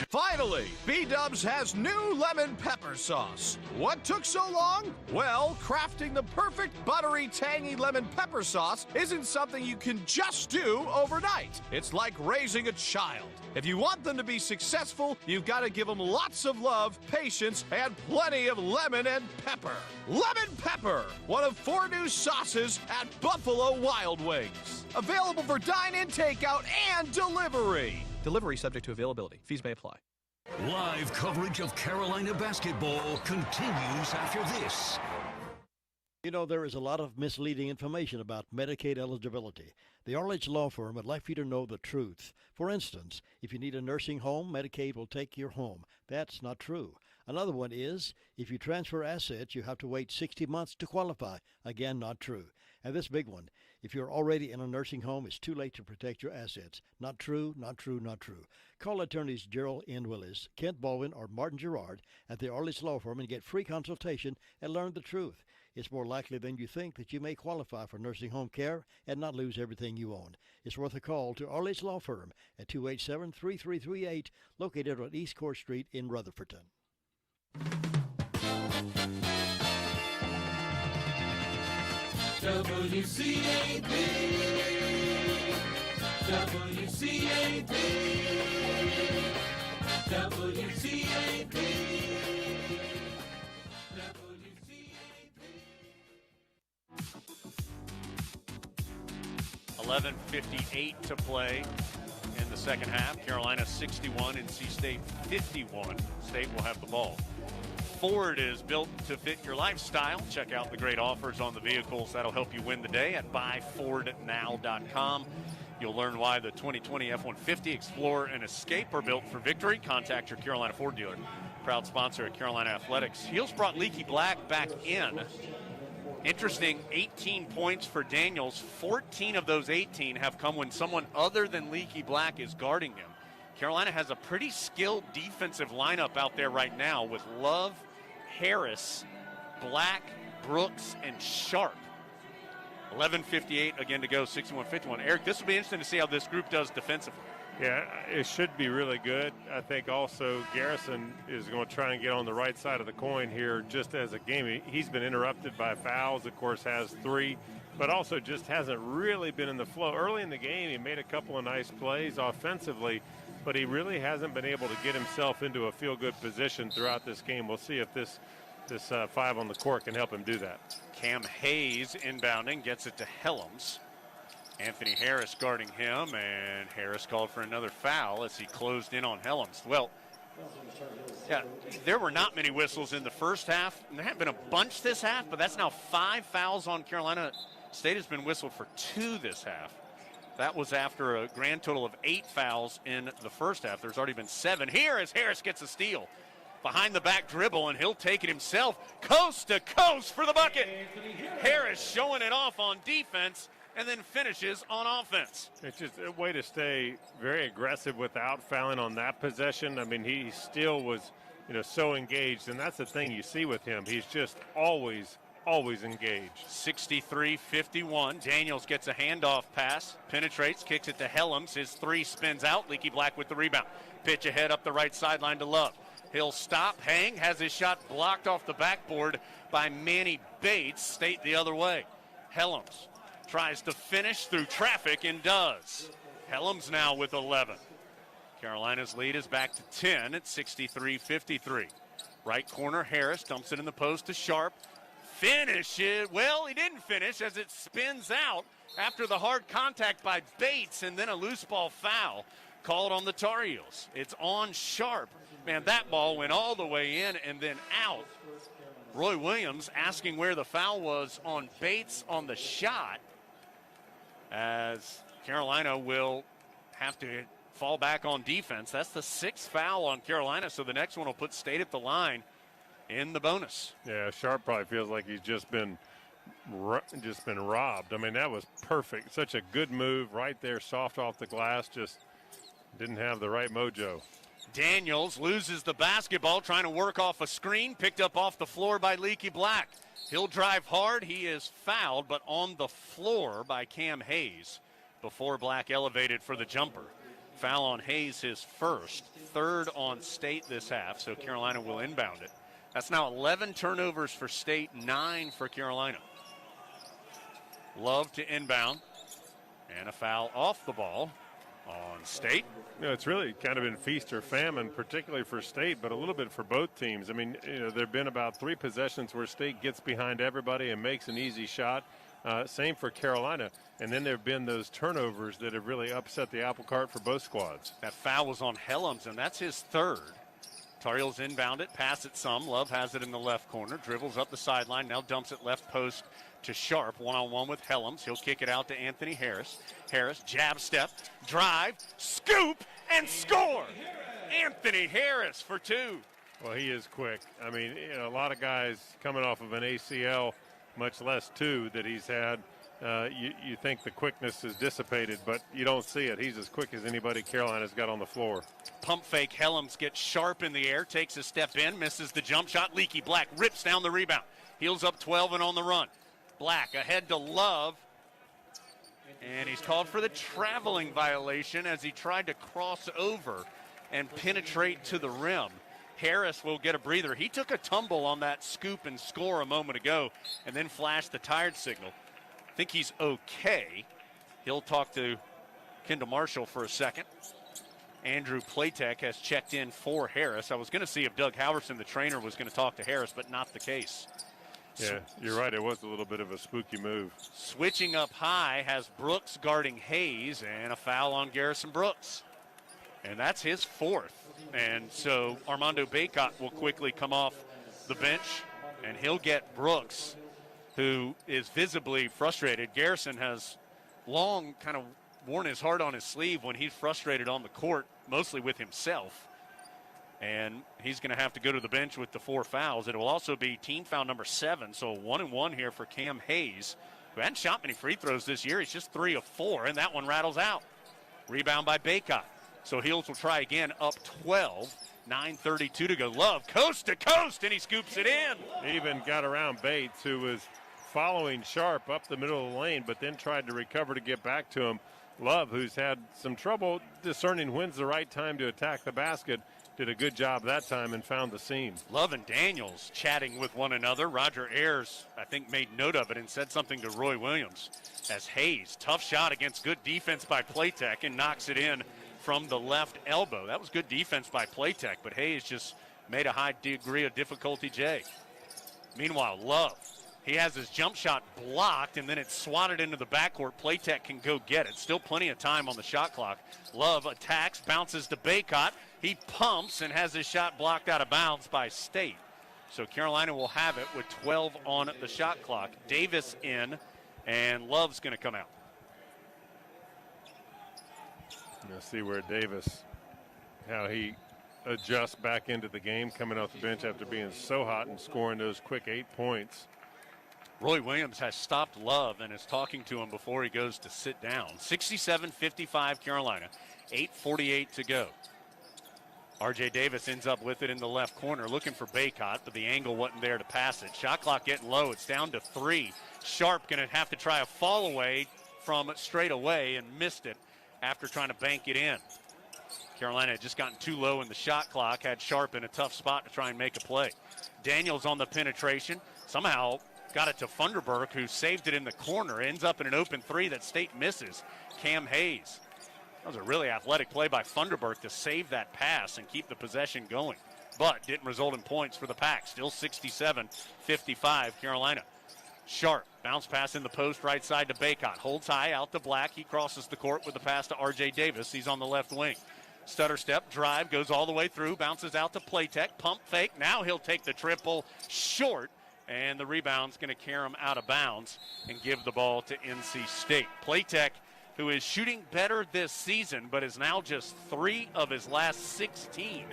Finally, B-Dubs has new lemon pepper sauce. What took so long? Well, crafting the perfect buttery, tangy lemon pepper sauce isn't something you can just do overnight. It's like raising a child. If you want them to be successful, you've got to give them lots of love, patience, and plenty of lemon and pepper. Lemon Pepper, one of 4 new sauces at Buffalo Wild Wings. Available for dine-in, takeout, and delivery. Delivery subject to availability. Fees may apply. Live coverage of Carolina basketball continues after this. You know, there is a lot of misleading information about Medicaid eligibility. The Arledge Law Firm would like for you to know the truth. For instance, if you need a nursing home, Medicaid will take your home. That's not true. Another one is, if you transfer assets, you have to wait 60 months to qualify. Again, not true. And this big one, if you're already in a nursing home, it's too late to protect your assets. Not true, not true, not true. Call attorneys Gerald N. Willis, Kent Baldwin, or Martin Gerard at the Arledge Law Firm and get free consultation and learn the truth. It's more likely than you think that you may qualify for nursing home care and not lose everything you own. It's worth a call to Arledge Law Firm at 287-3338, located on East Court Street in Rutherfordton. WCAB, WCAB, WCAB, 11:58 to play in the second half. Carolina 61, NC State 51. State will have the ball. Ford is built to fit your lifestyle. Check out the great offers on the vehicles that'll help you win the day at buyfordnow.com. You'll learn why the 2020 F-150, Explorer, and Escape are built for victory. Contact your Carolina Ford dealer. Proud sponsor of Carolina Athletics. Heels brought Leaky Black back in. Interesting, 18 points for Daniels. 14 of those 18 have come when someone other than Leaky Black is guarding him. Carolina has a pretty skilled defensive lineup out there right now with Love, Harris, Black, Brooks, and Sharp. 11:58 again to go, 61-51. Eric, this will be interesting to see how this group does defensively. Yeah, it should be really good. I think also Garrison is going to try and get on the right side of the coin here just as a game. He's been interrupted by fouls, of course, has 3, but also just hasn't really been in the flow. Early in the game, he made a couple of nice plays offensively, but he really hasn't been able to get himself into a feel-good position throughout this game. We'll see if this 5 on the court can help him do that. Cam Hayes inbounding, gets it to Helms. Anthony Harris guarding him, and Harris called for another foul as he closed in on Helms. Well, yeah, there were not many whistles in the first half. And there haven't been a bunch this half, but that's now 5 fouls on Carolina. State has been whistled for 2 this half. That was after a grand total of 8 fouls in the first half. There's already been 7 here as Harris gets a steal. Behind the back dribble, and he'll take it himself. Coast to coast for the bucket. Harris showing it off on defense and then finishes on offense. It's just a way to stay very aggressive without fouling on that possession. I mean, he still was, so engaged, and that's the thing you see with him. He's just always engaged. 63-51. Daniels gets a handoff pass, penetrates, kicks it to Helms. His 3 spins out. Leaky Black with the rebound. Pitch ahead up the right sideline to Love. He'll stop, hang, has his shot blocked off the backboard by Manny Bates. State the other way. Helms tries to finish through traffic and does. Helms now with 11. Carolina's lead is back to 10 at 63-53. Right corner, Harris dumps it in the post to Sharp. Finish it. Well, he didn't finish as it spins out after the hard contact by Bates and then a loose ball foul called on the Tar Heels. It's on Sharp. Man, that ball went all the way in and then out. Roy Williams asking where the foul was on Bates on the shot, as Carolina will have to fall back on defense. That's the 6th foul on Carolina, so the next one will put State at the line in the bonus. Yeah, Sharp probably feels like he's just been robbed. I mean, that was perfect. Such a good move right there, soft off the glass, just didn't have the right mojo. Daniels loses the basketball, trying to work off a screen, picked up off the floor by Leaky Black. He'll drive hard. He is fouled, but on the floor by Cam Hayes before Black elevated for the jumper. Foul on Hayes, his first. Third on State this half, so Carolina will inbound it. That's now 11 turnovers for State, 9 for Carolina. Love to inbound. And a foul off the ball on State. You know, it's really kind of been feast or famine, particularly for State, but a little bit for both teams. I mean, you know, there have been about 3 possessions where State gets behind everybody and makes an easy shot. Same for Carolina. And then there have been those turnovers that have really upset the apple cart for both squads. That foul was on Helms, and that's his third. Tar Heels inbound it, pass it some. Love has it in the left corner, dribbles up the sideline, now dumps it left post to Sharp, one-on-one with Helms. He'll kick it out to Anthony Harris. Harris, jab step, drive, scoop, and score! Anthony Harris for 2. Well, he is quick. I mean, you know, a lot of guys coming off of an ACL, much less 2 that he's had. You think the quickness is dissipated, but you don't see it. He's as quick as anybody Carolina's got on the floor. Pump fake, Helms gets Sharp in the air, takes a step in, misses the jump shot. Leaky Black rips down the rebound. Heels up 12 and on the run. Black ahead to Love, and he's called for the traveling violation as he tried to cross over and penetrate to the rim. Harris will get a breather. He took a tumble on that scoop and score a moment ago and then flashed the tired signal. I think he's okay. He'll talk to Kendall Marshall for a second. Andrew Platek has checked in for Harris. I was going to see if Doug Halverson, the trainer, was going to talk to Harris, but not the case. Yeah, you're right. It was a little bit of a spooky move. Switching up high has Brooks guarding Hayes, and a foul on Garrison Brooks. And that's his 4th. And so Armando Baycott will quickly come off the bench, and he'll get Brooks, who is visibly frustrated. Garrison has long kind of worn his heart on his sleeve when he's frustrated on the court, mostly with himself. And he's going to have to go to the bench with the 4 fouls. It will also be team foul number 7, so 1-and-1 here for Cam Hayes, who hadn't shot many free throws this year. He's just 3 of 4, and that one rattles out. Rebound by Baycott. So Heels will try again, up 12. 9:32 to go. Love coast to coast, and he scoops it in. He even got around Bates, who was following Sharp up the middle of the lane, but then tried to recover to get back to him. Love, who's had some trouble discerning when's the right time to attack the basket, did a good job that time and found the seam. Love and Daniels chatting with one another. Roger Ayers, I think, made note of it and said something to Roy Williams. As Hayes, tough shot against good defense by Platek, and knocks it in from the left elbow. That was good defense by Platek, but Hayes just made a high degree of difficulty, Jay. Meanwhile, Love, he has his jump shot blocked, and then it's swatted into the backcourt. Platek can go get it. Still plenty of time on the shot clock. Love attacks, bounces to Baycott. He pumps and has his shot blocked out of bounds by State. So Carolina will have it with 12 on the shot clock. Davis in, and Love's going to come out. You'll see where Davis, how he adjusts back into the game, coming off the bench after being so hot and scoring those quick 8 points. Roy Williams has stopped Love and is talking to him before he goes to sit down. 67-55 Carolina, 8:48 to go. R.J. Davis ends up with it in the left corner, looking for Baycott, but the angle wasn't there to pass it. Shot clock getting low. It's down to 3. Sharp going to have to try a fall away from straight away and missed it after trying to bank it in. Carolina had just gotten too low in the shot clock, had Sharp in a tough spot to try and make a play. Daniels on the penetration, somehow got it to Funderburk, who saved it in the corner, ends up in an open 3 that State misses. Cam Hayes. That was a really athletic play by Funderburk to save that pass and keep the possession going, but didn't result in points for the Pack. Still 67-55 Carolina. Sharp, bounce pass in the post, right side to Baycott. Holds high, out to Black. He crosses the court with the pass to R.J. Davis. He's on the left wing. Stutter step, drive, goes all the way through, bounces out to Platek. Pump fake. Now he'll take the triple short, and the rebound's going to carry him out of bounds and give the ball to NC State. Platek, who is shooting better this season, but is now just 3 of his last 16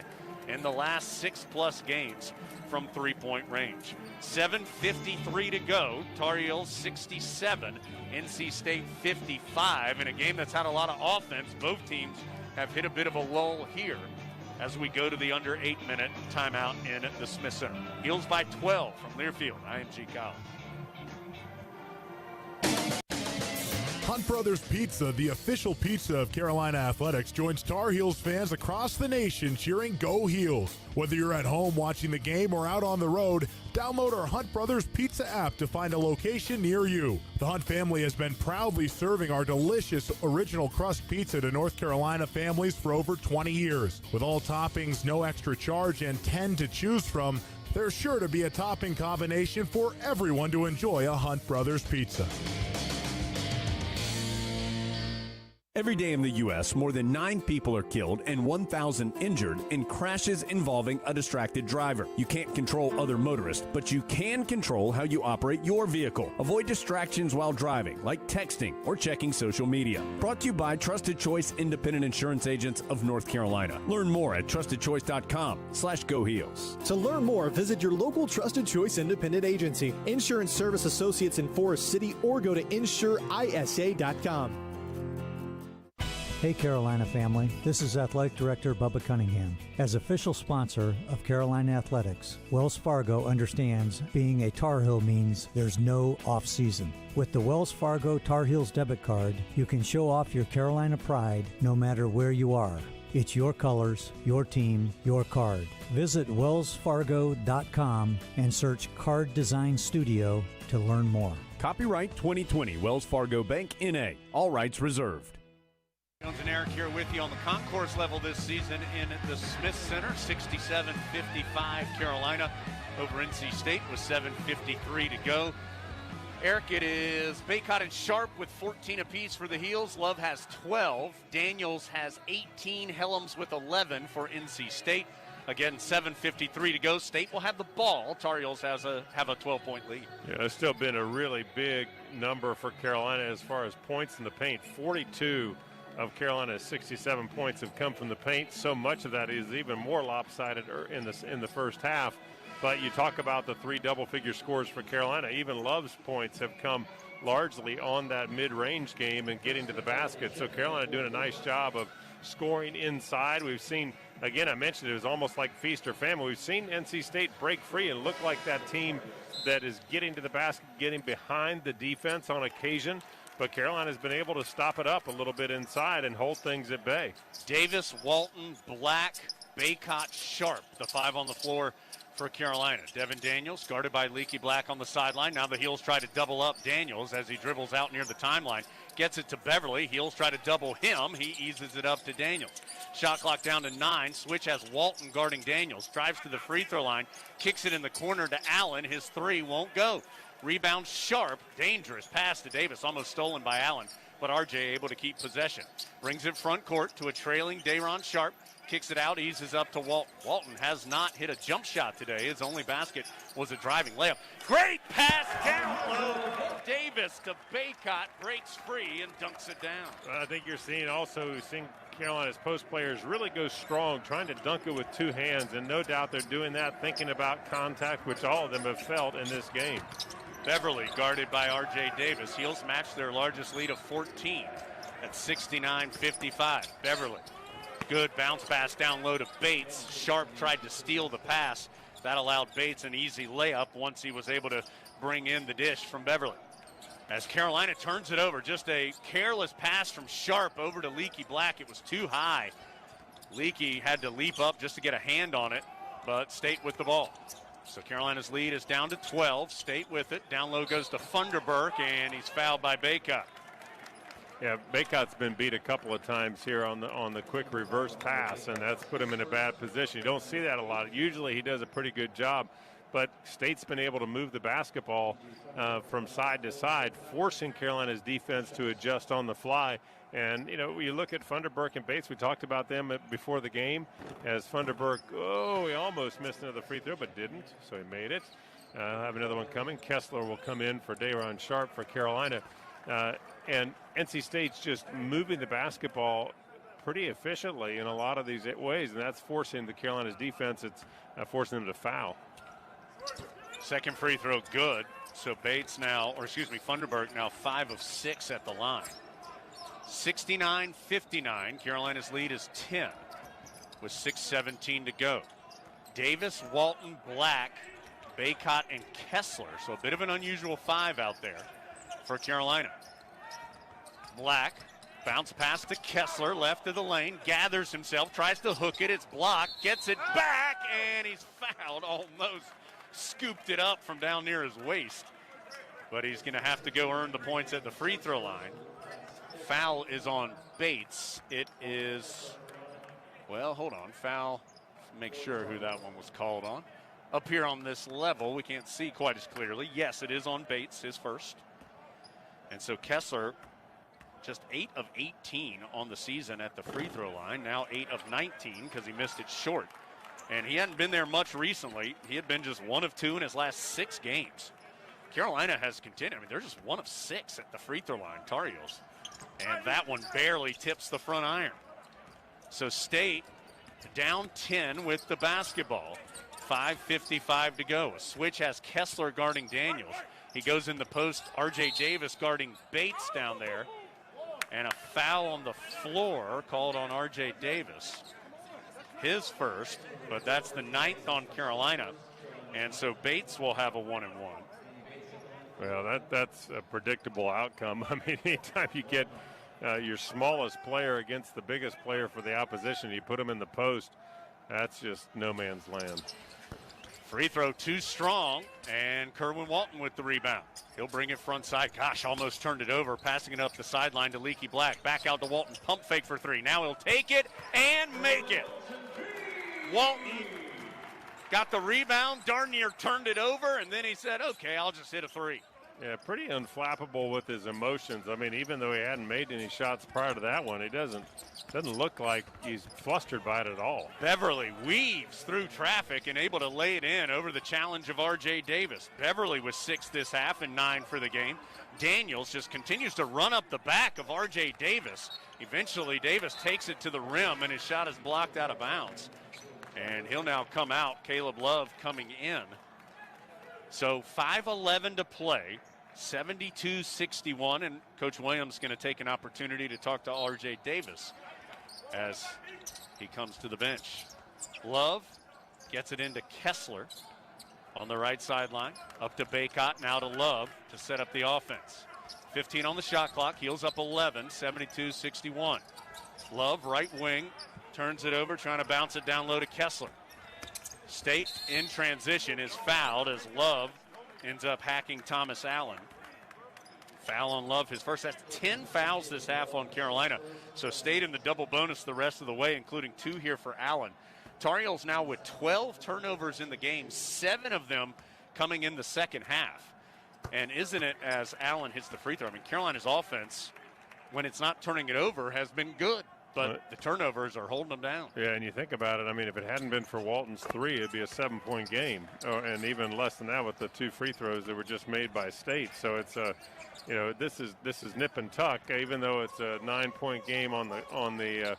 in the last 6+ games from three-point range. 7:53 to go. Tar Heels 67, NC State 55. In a game that's had a lot of offense, both teams have hit a bit of a lull here as we go to the under 8-minute timeout in the Smith Center. Heels by 12 from Learfield. I am G. Collins. Hunt Brothers Pizza, the official pizza of Carolina Athletics, joins Tar Heels fans across the nation cheering Go Heels. Whether you're at home watching the game or out on the road, download our Hunt Brothers Pizza app to find a location near you. The Hunt family has been proudly serving our delicious original crust pizza to North Carolina families for over 20 years. With all toppings, no extra charge, and 10 to choose from, there's sure to be a topping combination for everyone to enjoy a Hunt Brothers Pizza. Every day in the U.S., more than 9 people are killed and 1,000 injured in crashes involving a distracted driver. You can't control other motorists, but you can control how you operate your vehicle. Avoid distractions while driving, like texting or checking social media. Brought to you by Trusted Choice Independent Insurance Agents of North Carolina. Learn more at trustedchoice.com/GoHeels. To learn more, visit your local Trusted Choice Independent Agency, Insurance Service Associates in Forest City, or go to insureisa.com. Hey Carolina family, this is Athletic Director Bubba Cunningham. As official sponsor of Carolina Athletics, Wells Fargo understands being a Tar Heel means there's no off-season. With the Wells Fargo Tar Heels debit card, you can show off your Carolina pride no matter where you are. It's your colors, your team, your card. Visit wellsfargo.com and search Card Design Studio to learn more. Copyright 2020 Wells Fargo Bank N.A. All rights reserved. Jones and Eric here with you on the concourse level this season in the Smith Center. 67-55 Carolina over NC State with 7:53 to go. Eric, it is Baycott and Sharp with 14 apiece for the Heels. Love has 12. Daniels has 18. Helms with 11 for NC State. Again, 7:53 to go. State will have the ball. Tar Heels have a 12-point lead. Yeah, it's still been a really big number for Carolina as far as points in the paint. 42 of Carolina's 67 points have come from the paint. So much of that is even more lopsided in the first half. But you talk about the 3 double-figure scores for Carolina. Even Love's points have come largely on that mid-range game and getting to the basket. So Carolina doing a nice job of scoring inside. We've seen, again, I mentioned it was almost like feast or famine. We've seen NC State break free and look like that team that is getting to the basket, getting behind the defense on occasion. But Carolina's been able to stop it up a little bit inside and hold things at bay. Davis, Walton, Black, Baycott, Sharp, the 5 on the floor for Carolina. Devin Daniels guarded by Leaky Black on the sideline. Now the Heels try to double up Daniels as he dribbles out near the timeline. Gets it to Beverly. Heels try to double him. He eases it up to Daniels. Shot clock down to 9. Switch has Walton guarding Daniels. Drives to the free throw line. Kicks it in the corner to Allen. His 3 won't go. Rebound Sharp. Dangerous pass to Davis. Almost stolen by Allen. But RJ able to keep possession. Brings it front court to a trailing Dayron Sharp. Kicks it out, eases up to Walton. Walton has not hit a jump shot today. His only basket was a driving layup. Great pass down low. Davis to Baycott, breaks free and dunks it down. I think you're seeing Carolina's post players really go strong, trying to dunk it with 2 hands, and no doubt they're doing that, thinking about contact, which all of them have felt in this game. Beverly guarded by R.J. Davis. Heels match their largest lead of 14 at 69-55. Beverly. Good bounce pass down low to Bates. Sharp tried to steal the pass. That allowed Bates an easy layup once he was able to bring in the dish from Beverly. As Carolina turns it over, just a careless pass from Sharp over to Leaky Black. It was too high. Leaky had to leap up just to get a hand on it, but State with the ball. So Carolina's lead is down to 12. State with it. Down low goes to Funderburk, and he's fouled by Baycott. Yeah, Baycott's been beat a couple of times here on the quick reverse pass, and that's put him in a bad position. You don't see that a lot. Usually he does a pretty good job, but State's been able to move the basketball from side to side, forcing Carolina's defense to adjust on the fly. And, you look at Funderburk and Bates. We talked about them before the game as Funderburk, he almost missed another free throw, but didn't, so he made it. Have another one coming. Kessler will come in for Dayron Sharp for Carolina. And NC State's just moving the basketball pretty efficiently in a lot of these ways, and that's forcing the Carolina's defense. It's forcing them to foul. Second free throw good. So Funderburk now 5 of 6 at the line. 69-59. Carolina's lead is 10 with 6:17 to go. Davis, Walton, Black, Baycott, and Kessler. So a bit of an unusual 5 out there for Carolina. Black, bounce pass to Kessler, left of the lane, gathers himself, tries to hook it, it's blocked, gets it back, and he's fouled, almost scooped it up from down near his waist. But he's going to have to go earn the points at the free throw line. Foul is on Bates. It is, well, hold on, foul, make sure who that one was called on. Up here on this level, we can't see quite as clearly. Yes, it is on Bates, his first. And so Kessler, just 8 of 18 on the season at the free throw line. Now 8 of 19 because he missed it short. And he hadn't been there much recently. He had been just 1 of 2 in his last 6 games. Carolina has continued. I mean, they're just 1 of 6 at the free throw line, Tar Heels. And that one barely tips the front iron. So State down 10 with the basketball. 5:55 to go. A switch has Kessler guarding Daniels. He goes in the post. R.J. Davis guarding Bates down there. And a foul on the floor called on R.J. Davis. His first, but that's the 9th on Carolina. And so Bates will have a 1-and-1. Well, that's a predictable outcome. I mean, anytime you get your smallest player against the biggest player for the opposition, you put him in the post, that's just no man's land. Free throw too strong, and Kerwin Walton with the rebound. He'll bring it front side. Gosh, almost turned it over, passing it up the sideline to Leaky Black. Back out to Walton, pump fake for 3. Now he'll take it and make it. Walton got the rebound, darn near turned it over, and then he said, okay, I'll just hit a 3. Yeah, pretty unflappable with his emotions. I mean, even though he hadn't made any shots prior to that one, he doesn't look like he's flustered by it at all. Beverly weaves through traffic and able to lay it in over the challenge of R.J. Davis. Beverly was 6 this half and 9 for the game. Daniels just continues to run up the back of R.J. Davis. Eventually, Davis takes it to the rim, and his shot is blocked out of bounds. And he'll now come out. Caleb Love coming in. So 5:11 to play, 72-61, and Coach Williams going to take an opportunity to talk to R.J. Davis as he comes to the bench. Love gets it into Kessler on the right sideline, up to Baycott, now to Love to set up the offense. 15 on the shot clock, Heels up 11, 72-61. Love, right wing, turns it over, trying to bounce it down low to Kessler. State in transition is fouled as Love ends up hacking Thomas Allen. Foul on Love, his first. That's 10 fouls this half on Carolina. So State in the double bonus the rest of the way, including 2 here for Allen. Tar Heels now with 12 turnovers in the game, 7 of them coming in the second half. And isn't it, as Allen hits the free throw, I mean, Carolina's offense, when it's not turning it over, has been good. But the turnovers are holding them down. Yeah, and you think about it, I mean, if it hadn't been for Walton's 3, it'd be a 7-point game. And even less than that with the 2 free throws that were just made by State. So it's this is nip and tuck. Even though it's a 9-point game on the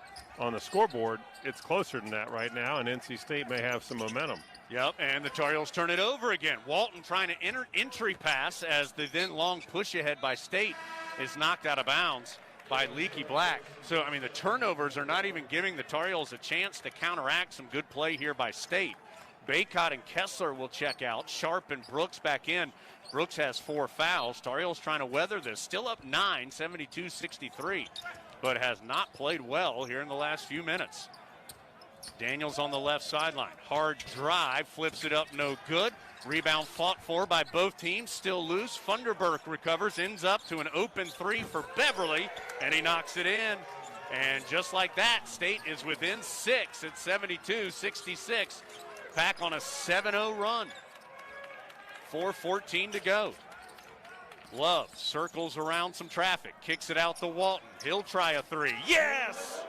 scoreboard, it's closer than that right now, and NC State may have some momentum. Yep, and the Tar Heels turn it over again. Walton trying to entry pass as the then long push ahead by State is knocked out of bounds by Leaky Black. So, I mean, the turnovers are not even giving the Tar Heels a chance to counteract some good play here by State. Baycott and Kessler will check out. Sharp and Brooks back in. Brooks has 4 fouls. Tar Heels trying to weather this. Still up 9, 72-63, but has not played well here in the last few minutes. Daniels on the left sideline. Hard drive, flips it up, no good. Rebound fought for by both teams, still loose. Funderburk recovers, ends up to an open 3 for Beverly, and he knocks it in. And just like that, State is within 6 at 72-66. Pack on a 7-0 run. 4:14 to go. Love circles around some traffic, kicks it out to Walton. He'll try a 3. Yes!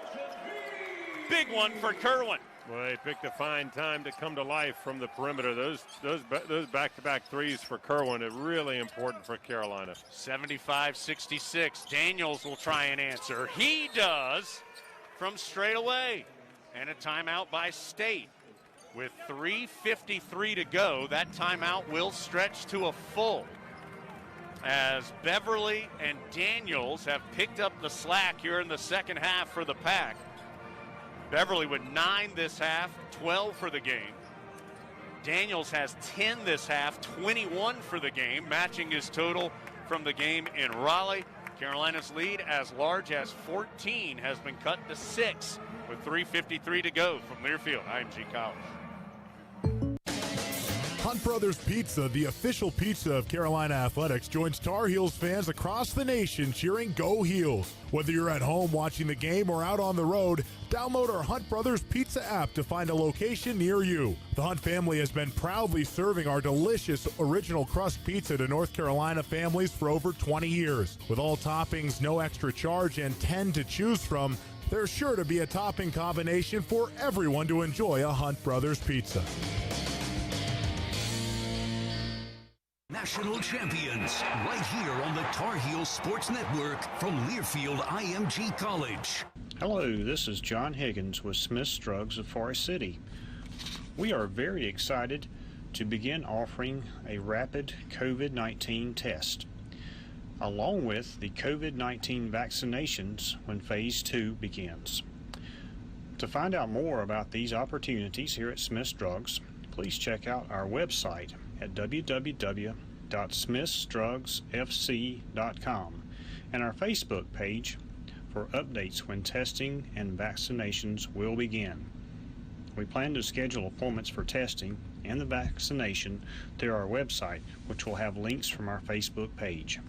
Big one for Kerwin. Well, they picked a fine time to come to life from the perimeter. Those back-to-back 3s for Kerwin are really important for Carolina. 75-66. Daniels will try and answer. He does from straight away. And a timeout by State. With 3:53 to go, that timeout will stretch to a full, as Beverly and Daniels have picked up the slack here in the second half for the Pack. Beverly with 9 this half, 12 for the game. Daniels has 10 this half, 21 for the game, matching his total from the game in Raleigh. Carolina's lead, as large as 14, has been cut to 6 with 3:53 to go from Learfield, IMG College. Hunt Brothers Pizza, the official pizza of Carolina Athletics, joins Tar Heels fans across the nation cheering Go Heels. Whether you're at home watching the game or out on the road, download our Hunt Brothers Pizza app to find a location near you. The Hunt family has been proudly serving our delicious original crust pizza to North Carolina families for over 20 years. With all toppings, no extra charge, and 10 to choose from, there's sure to be a topping combination for everyone to enjoy a Hunt Brothers Pizza. National champions, right here on the Tar Heels Sports Network from Learfield IMG College. Hello, this is John Higgins with Smith's Drugs of Forest City. We are very excited to begin offering a rapid COVID-19 test, along with the COVID-19 vaccinations when Phase 2 begins. To find out more about these opportunities here at Smith's Drugs, please check out our website at www.smithsdrugsfc.com and our Facebook page for updates when testing and vaccinations will begin. We plan to schedule appointments for testing and the vaccination through our website, which will have links from our Facebook page.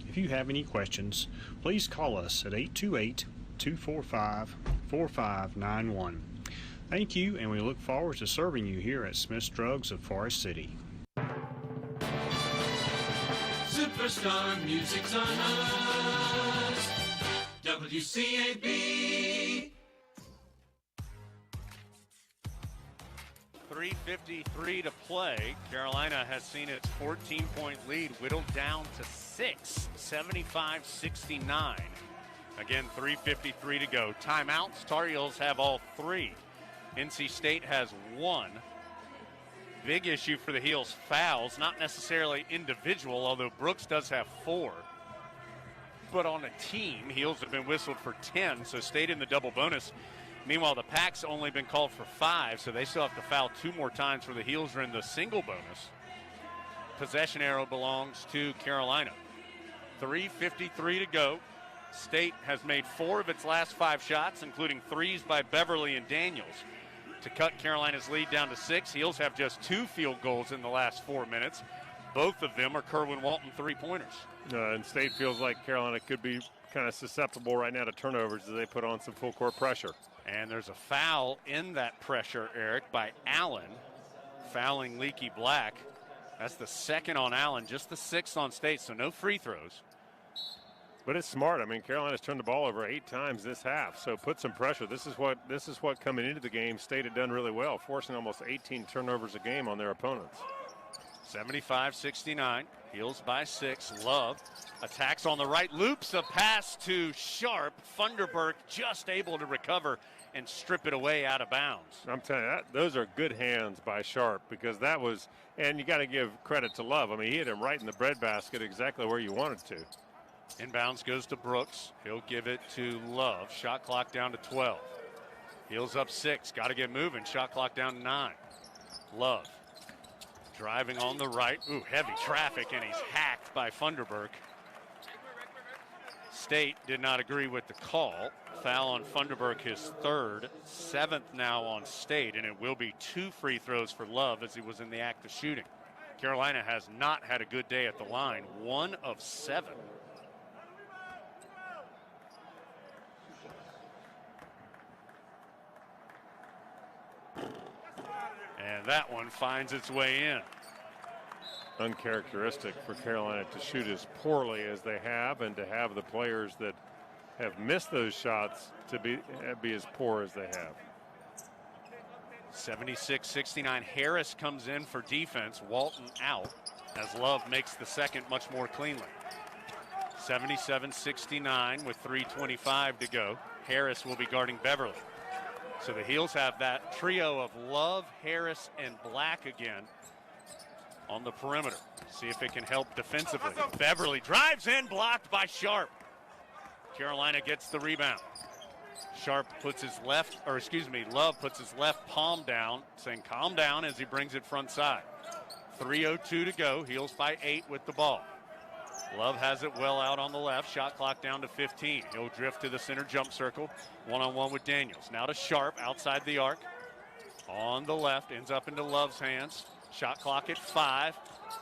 If you have any questions, please call us at 828-245-4591. Thank you, and we look forward to serving you here at Smith's Drugs of Forest City. Superstar Music's on us. WCAB. 3:53 to play. Carolina has seen its 14-point lead whittled down to 6, 75-69. Again, 3:53 to go. Timeouts. Tar Heels have all 3. NC State has 1. Big issue for the Heels, fouls, not necessarily individual, although Brooks does have 4. But on a team, Heels have been whistled for 10, so State in the double bonus. Meanwhile, the Pack's only been called for 5, so they still have to foul 2 more times where the Heels are in the single bonus. Possession arrow belongs to Carolina. 3:53 to go. State has made 4 of its last 5 shots, including 3s by Beverly and Daniels, to cut Carolina's lead down to 6. Heels have just 2 field goals in the last 4 minutes. Both of them are Kerwin Walton 3-pointers. And State feels like Carolina could be kind of susceptible right now to turnovers as they put on some full court pressure. And there's a foul in that pressure, Eric, by Allen, fouling Leaky Black. That's the 2nd on Allen, just the 6th on State, so no free throws. But it's smart. I mean, Carolina's turned the ball over 8 times this half, so put some pressure. This is what coming into the game State had done really well, forcing almost 18 turnovers a game on their opponents. 75-69, Heels by 6. Love attacks on the right, loops a pass to Sharp. Funderburk just able to recover and strip it away out of bounds. I'm telling you, those are good hands by Sharp, because that was, and you got to give credit to Love. I mean, he hit him right in the breadbasket exactly where you wanted to. Inbounds goes to Brooks. He'll give it to Love. Shot clock down to 12. Heels up 6. Got to get moving. Shot clock down to 9. Love driving on the right. Ooh, heavy traffic, and he's hacked by Funderburk. State did not agree with the call. Foul on Funderburk, his 3rd. 7th now on State, and it will be 2 free throws for Love as he was in the act of shooting. Carolina has not had a good day at the line. 1 of 7. And that one finds its way in. Uncharacteristic for Carolina to shoot as poorly as they have, and to have the players that have missed those shots to be as poor as they have. 76-69. Harris comes in for defense. Walton out as Love makes the 2nd much more cleanly. 77-69 with 3:25 to go. Harris will be guarding Beverly. So the Heels have that trio of Love, Harris, and Black again on the perimeter. See if it can help defensively. Beverly drives in, blocked by Sharp. Carolina gets the rebound. Love puts his left palm down, saying calm down as he brings it front side. 3:02 to go. Heels by 8 with the ball. Love has it well out on the left. Shot clock down to 15. He'll drift to the center jump circle. One-on-one with Daniels. Now to Sharp outside the arc. On the left, ends up into Love's hands. Shot clock at 5.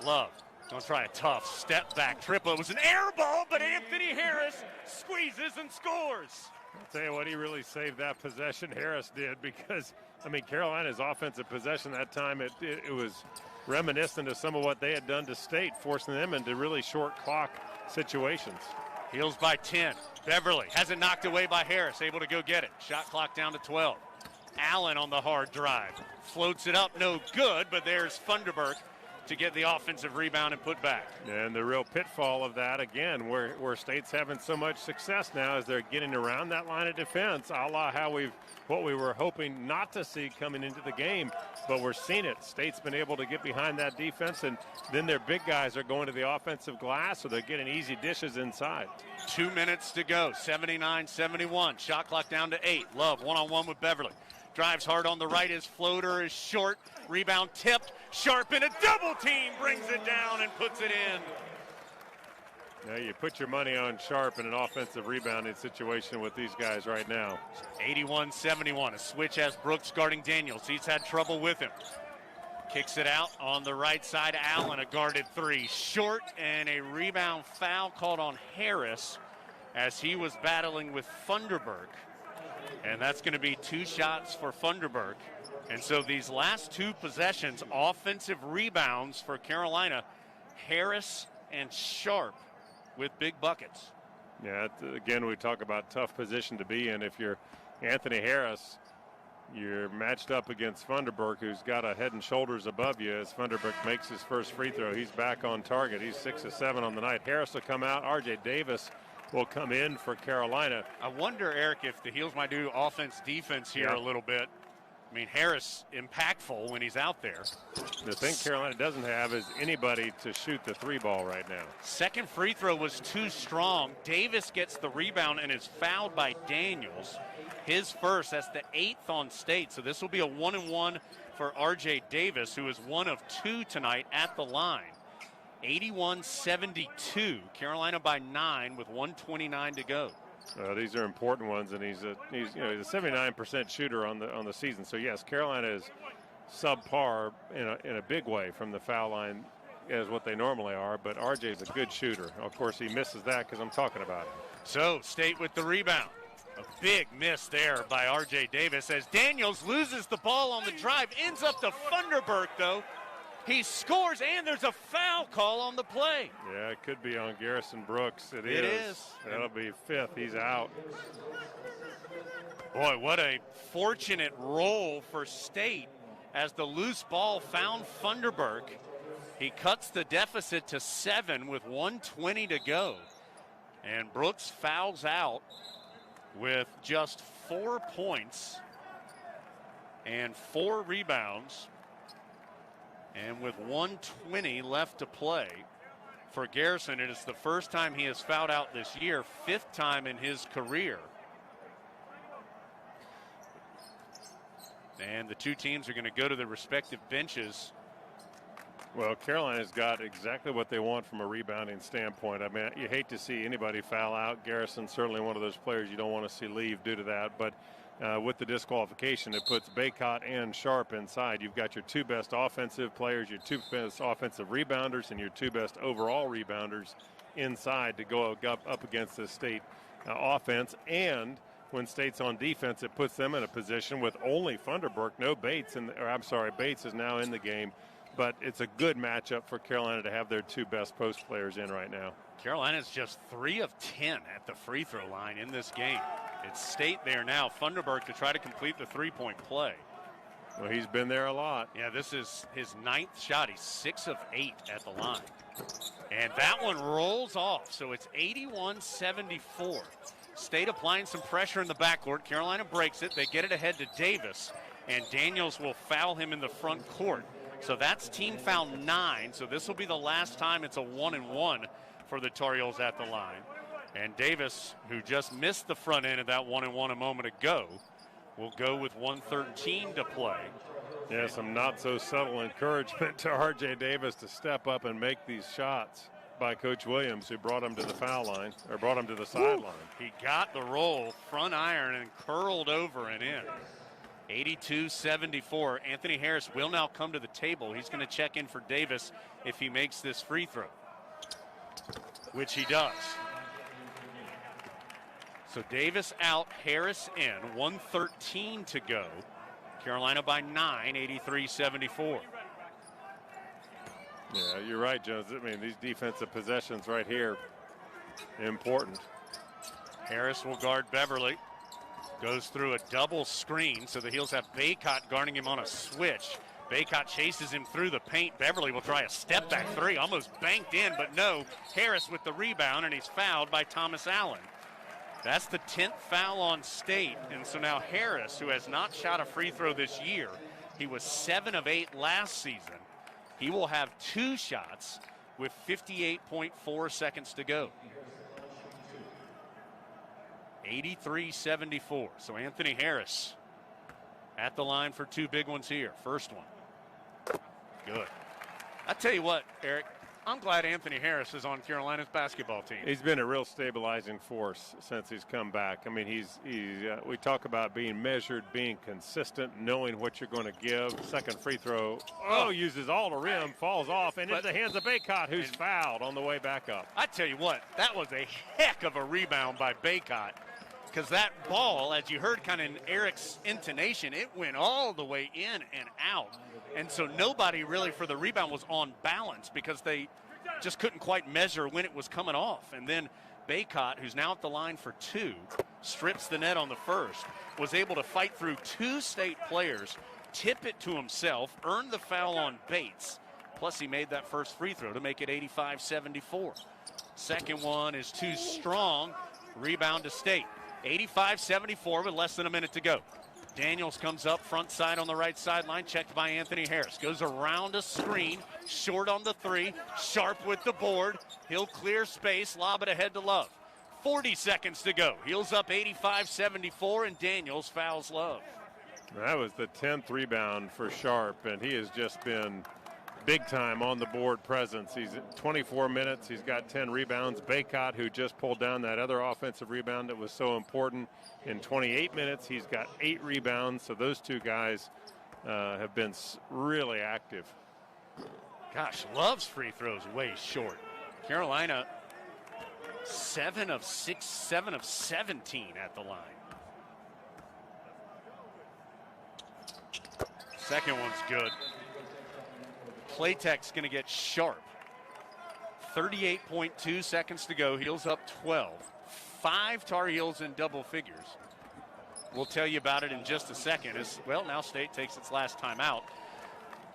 Love gonna try a tough step back triple. It was an air ball, but Anthony Harris squeezes and scores. I'll tell you what, he really saved that possession, Harris did, because, I mean, Carolina's offensive possession that time, it was reminiscent of some of what they had done to State, forcing them into really short clock situations. Heels by 10. Beverly has it knocked away by Harris, able to go get it. Shot clock down to 12. Allen on the hard drive. Floats it up, no good, but there's Funderburk to get the offensive rebound and put back. And the real pitfall of that, again, where State's having so much success now is they're getting around that line of defense, a la what we were hoping not to see coming into the game, but we're seeing it. State's been able to get behind that defense, and then their big guys are going to the offensive glass, so they're getting easy dishes inside. 2 minutes to go, 79-71. Shot clock down to 8. Love one-on-one with Beverly. Drives hard on the right. His floater is short. Rebound tipped. Sharp in a double team. Brings it down and puts it in. Now you put your money on Sharp in an offensive rebounding situation with these guys right now. 81-71. A switch as Brooks guarding Daniels. He's had trouble with him. Kicks it out on the right side. Allen, a guarded 3. Short, and a rebound foul called on Harris as he was battling with Funderburk. And that's going to be 2 shots for Funderburk. And so these last 2 possessions, offensive rebounds for Carolina, Harris and Sharp with big buckets. Yeah, again, we talk about tough position to be in. If you're Anthony Harris, you're matched up against Funderburk, who's got a head and shoulders above you as Funderburk makes his first free throw. He's back on target. He's 6 of 7 on the night. Harris will come out. R.J. Davis will come in for Carolina. I wonder, Eric, if the Heels might do offense-defense here a little bit. I mean, Harris impactful when he's out there. The thing Carolina doesn't have is anybody to shoot the 3 ball right now. Second free throw was too strong. Davis gets the rebound and is fouled by Daniels. His first, that's the 8th on State. So this will be a 1-and-1 for R.J. Davis, who is 1 of 2 tonight at the line. 81-72. Carolina by 9 with 1:29 to go. These are important ones, and he's a 79% shooter on the season. So yes, Carolina is subpar in a big way from the foul line as what they normally are. But RJ's a good shooter. Of course, he misses that because I'm talking about him. So State with the rebound. A big miss there by R.J. Davis as Daniels loses the ball on the drive. Ends up to Funderburk, though. He scores, and there's a foul call on the play. Yeah, it could be on Garrison Brooks. It is. That'll be 5th. He's out. Boy, what a fortunate roll for State as the loose ball found Funderburk. He cuts the deficit to 7 with 1:20 to go. And Brooks fouls out with just 4 points and 4 rebounds. And with 1:20 left to play for Garrison, it is the first time he has fouled out this year, 5th time in his career. And the 2 teams are going to go to their respective benches. Well, Carolina's got exactly what they want from a rebounding standpoint. I mean, you hate to see anybody foul out. Garrison's certainly one of those players you don't want to see leave due to that. But with the disqualification, it puts Baycott and Sharp inside. You've got your 2 best offensive players, your 2 best offensive rebounders, and your 2 best overall rebounders inside to go up against the State offense. And when State's on defense, it puts them in a position with only Funderburk, no Bates, Bates is now in the game. But it's a good matchup for Carolina to have their 2 best post players in right now. Carolina's just 3 of 10 at the free throw line in this game. It's State there now. Funderburk to try to complete the 3-point play. Well, he's been there a lot. Yeah, this is his 9th shot. He's 6 of 8 at the line. And that one rolls off. So it's 81-74. State applying some pressure in the backcourt. Carolina breaks it. They get it ahead to Davis. And Daniels will foul him in the front court. So that's team foul 9. So this will be the last time it's a 1-and-1 for the Tar Heels at the line. And Davis, who just missed the front end of that 1-and-1 a moment ago, will go with 1:13 to play. Yeah, some not so subtle encouragement to R.J. Davis to step up and make these shots. by Coach Williams, who brought him to the foul line, or brought him to the sideline. He got the roll, front iron, and curled over and in. 82-74. Anthony Harris will now come to the table. He's going to check in for Davis if he makes this free throw, which he does. So Davis out, Harris in. 1:13 to go. Carolina by 9, 83-74. Yeah, you're right, Jones. I mean, these defensive possessions right here, important. Harris will guard Beverly. Goes through a double screen, so the Heels have Baycott guarding him on a switch. Baycott chases him through the paint. Beverly will try a step-back three, almost banked in, but no. Harris with the rebound, and he's fouled by Thomas Allen. That's the 10th foul on State, and so now Harris, who has not shot a free throw this year, he was 7 of 8 last season. He will have 2 shots with 58.4 seconds to go. 83-74. So Anthony Harris at the line for 2 big ones here. First one. Good. I tell you what, Eric, I'm glad Anthony Harris is on Carolina's basketball team. He's been a real stabilizing force since he's come back. I mean, we talk about being measured, being consistent, knowing what you're going to give. Second free throw, uses all the rim, falls off, and into the hands of Baycott, who's fouled on the way back up. I tell you what, that was a heck of a rebound by Baycott, because that ball, as you heard kind of in Eric's intonation, it went all the way in and out. And so nobody really for the rebound was on balance because they just couldn't quite measure when it was coming off. And then Baycott, who's now at the line for 2, strips the net on the first, was able to fight through 2 State players, tip it to himself, earn the foul on Bates, plus he made that first free throw to make it 85-74. Second one is too strong, rebound to State. 85-74 with less than a minute to go. Daniels comes up front side on the right sideline, checked by Anthony Harris. Goes around a screen, short on the 3, Sharp with the board. He'll clear space, lob it ahead to Love. 40 seconds to go. Heels up 85-74, and Daniels fouls Love. That was the 10th rebound for Sharp, and he has just been big time on the board presence. He's at 24 minutes. He's got 10 rebounds. Baycott, who just pulled down that other offensive rebound that was so important, in 28 minutes, he's got 8 rebounds. So those 2 guys have been really active. Gosh, Love's free throws way short. Carolina 7 of 17 at the line. Second one's good. Playtech's going to get Sharp. 38.2 seconds to go. Heels up 12. 5 Tar Heels in double figures. We'll tell you about it in just a second. Now State takes its last time out.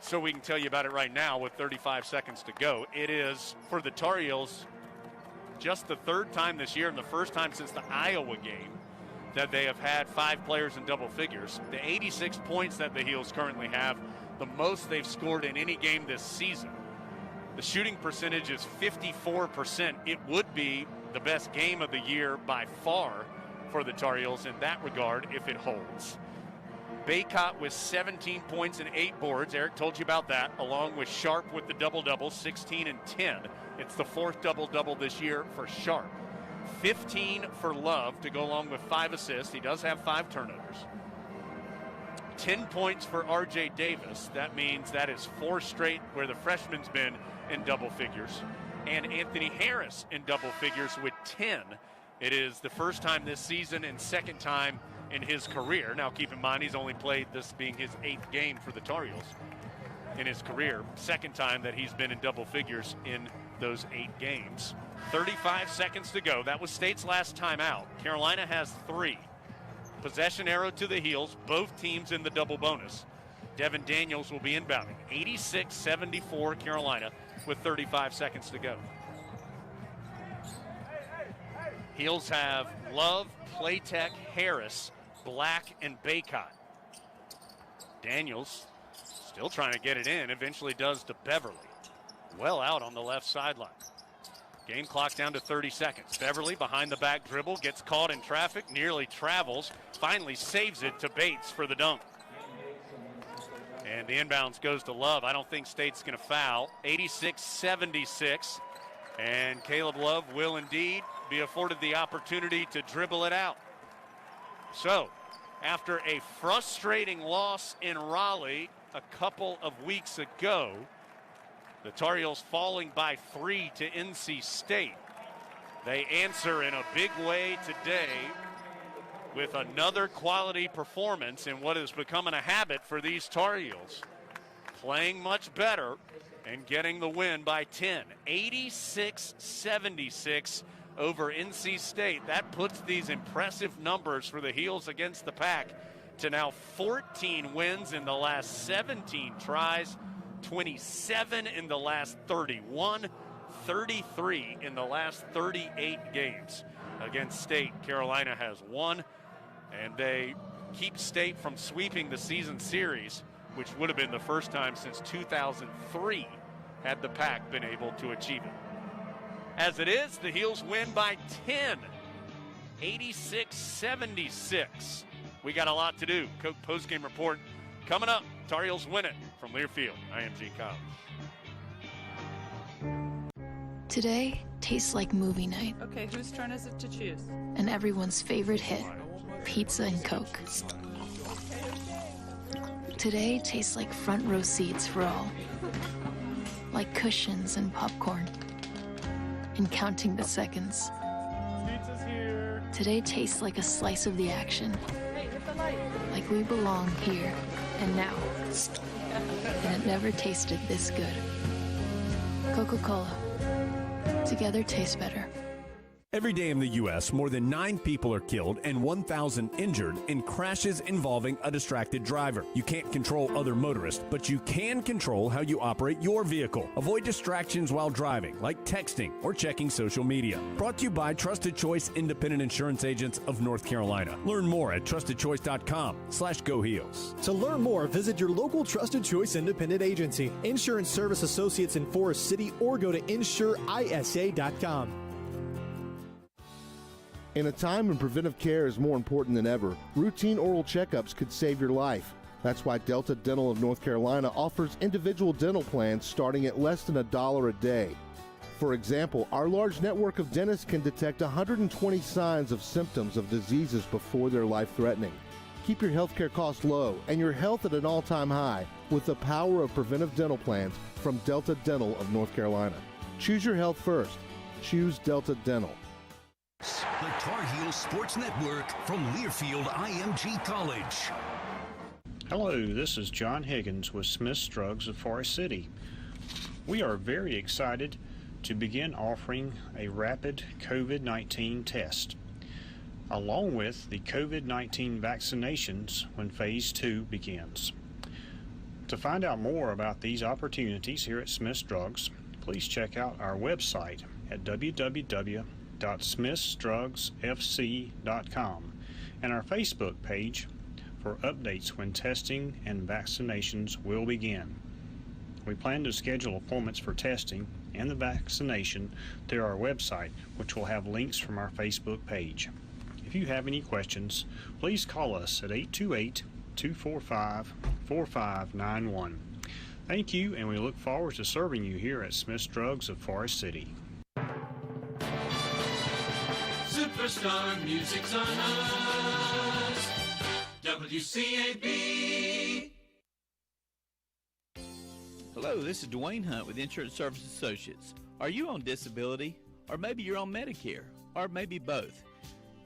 So we can tell you about it right now with 35 seconds to go. It is, for the Tar Heels, just the 3rd time this year and the first time since the Iowa game that they have had 5 players in double figures. The 86 points that the Heels currently have, the most they've scored in any game this season. The shooting percentage is 54%. It would be the best game of the year by far for the Tar Heels in that regard if it holds. Baycott with 17 points and 8 boards. Eric told you about that, along with Sharp with the double-double, 16 and 10. It's the 4th double-double this year for Sharp. 15 for Love to go along with 5 assists. He does have 5 turnovers. 10 points for R.J. Davis. That means that is 4 straight where the freshman's been in double figures. And Anthony Harris in double figures with 10. It is the first time this season and 2nd time in his career. Now keep in mind he's only played this being his 8th game for the Tar Heels in his career. 2nd time that he's been in double figures in those 8 games. 35 seconds to go. That was State's last time out. Carolina has 3. Possession arrow to the Heels, both teams in the double bonus. Devin Daniels will be inbounding. 86-74 Carolina with 35 seconds to go. Heels have Love, Playtech, Harris, Black, and Baycott. Daniels still trying to get it in, eventually does to Beverly. Well out on the left sideline. Game clock down to 30 seconds. Beverly behind the back dribble, gets caught in traffic, nearly travels, finally saves it to Bates for the dunk. And the inbounds goes to Love. I don't think State's going to foul. 86-76. And Caleb Love will indeed be afforded the opportunity to dribble it out. So, after a frustrating loss in Raleigh a couple of weeks ago, the Tar Heels falling by 3 to NC State, they answer in a big way today with another quality performance in what is becoming a habit for these Tar Heels, playing much better and getting the win by 10, 86-76 over NC State. That puts these impressive numbers for the Heels against the Pack to now 14 wins in the last 17 tries, 27 in the last 31, 33 in the last 38 games. Against State, Carolina has won, and they keep State from sweeping the season series, which would have been the first time since 2003 had the Pack been able to achieve it. As it is, the Heels win by 10, 86-76. We got a lot to do. Coke postgame report coming up. Tar Heels win it from Learfield, IMG College. Today tastes like movie night. Okay, whose turn is it to choose? And everyone's favorite hit, pizza and Coke. Today tastes like front row seats for all. Like cushions and popcorn. And counting the seconds. Pizza's here. Today tastes like a slice of the action. Like we belong here and now. And it never tasted this good. Coca-Cola. Together tastes better. Every day in the U.S., more than 9 people are killed and 1,000 injured in crashes involving a distracted driver. You can't control other motorists, but you can control how you operate your vehicle. Avoid distractions while driving, like texting or checking social media. Brought to you by Trusted Choice Independent Insurance Agents of North Carolina. Learn more at trustedchoice.com/Go Heels. To learn more, visit your local Trusted Choice Independent Agency, Insurance Service Associates in Forest City, or go to insureisa.com. In a time when preventive care is more important than ever, routine oral checkups could save your life. That's why Delta Dental of North Carolina offers individual dental plans starting at less than $1 a day. For example, our large network of dentists can detect 120 signs of symptoms of diseases before they're life-threatening. Keep your healthcare costs low and your health at an all-time high with the power of preventive dental plans from Delta Dental of North Carolina. Choose your health first. Choose Delta Dental. The Tar Heels Sports Network from Learfield IMG College. Hello, this is John Higgins with Smith's Drugs of Forest City. We are very excited to begin offering a rapid COVID-19 test, along with the COVID-19 vaccinations when Phase 2 begins. To find out more about these opportunities here at Smith's Drugs, please check out our website at www.smithsdrugsfc.com and our Facebook page for updates when testing and vaccinations will begin. We plan to schedule appointments for testing and the vaccination through our website, which will have links from our Facebook page. If you have any questions, please call us at 828-245-4591. Thank you, and we look forward to serving you here at Smith's Drugs of Forest City. Superstar Music's on us. WCAB. Hello, this is Dwayne Hunt with Insurance Service Associates. Are you on disability? Or maybe you're on Medicare? Or maybe both?